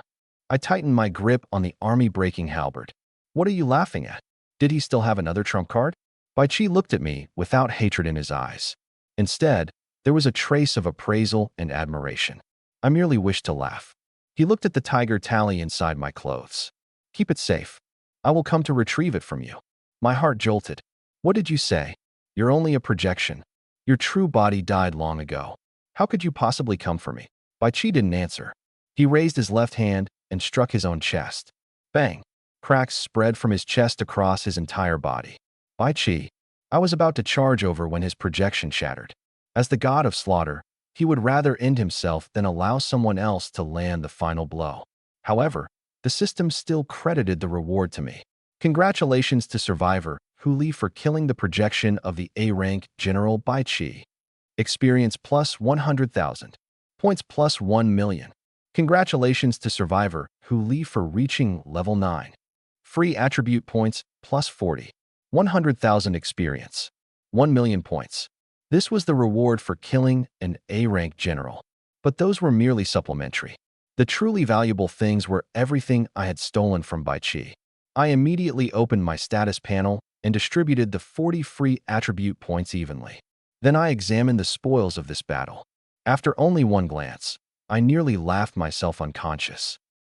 I tightened my grip on the army-breaking halberd. What are you laughing at? Did he still have another trump card? Bai Qi looked at me without hatred in his eyes. Instead, there was a trace of appraisal and admiration. I merely wished to laugh. He looked at the tiger tally inside my clothes. Keep it safe. I will come to retrieve it from you. My heart jolted. What did you say? You're only a projection. Your true body died long ago. How could you possibly come for me? Bai Qi didn't answer. He raised his left hand and struck his own chest. Bang! Cracks spread from his chest across his entire body. Bai Qi, I was about to charge over when his projection shattered. As the god of slaughter, he would rather end himself than allow someone else to land the final blow. However, the system still credited the reward to me. Congratulations to Survivor Hu Li for killing the projection of the A-rank General Bai Qi. Experience plus 100,000. Points plus 1 million. Congratulations to Survivor Hu Li for reaching level 9. Free attribute points plus 40. 100,000 experience. 1 million points. This was the reward for killing an A-rank general. But those were merely supplementary. The truly valuable things were everything I had stolen from Bai Qi. I immediately opened my status panel and distributed the 40 free attribute points evenly. Then I examined the spoils of this battle. After only one glance, I nearly laughed myself unconscious.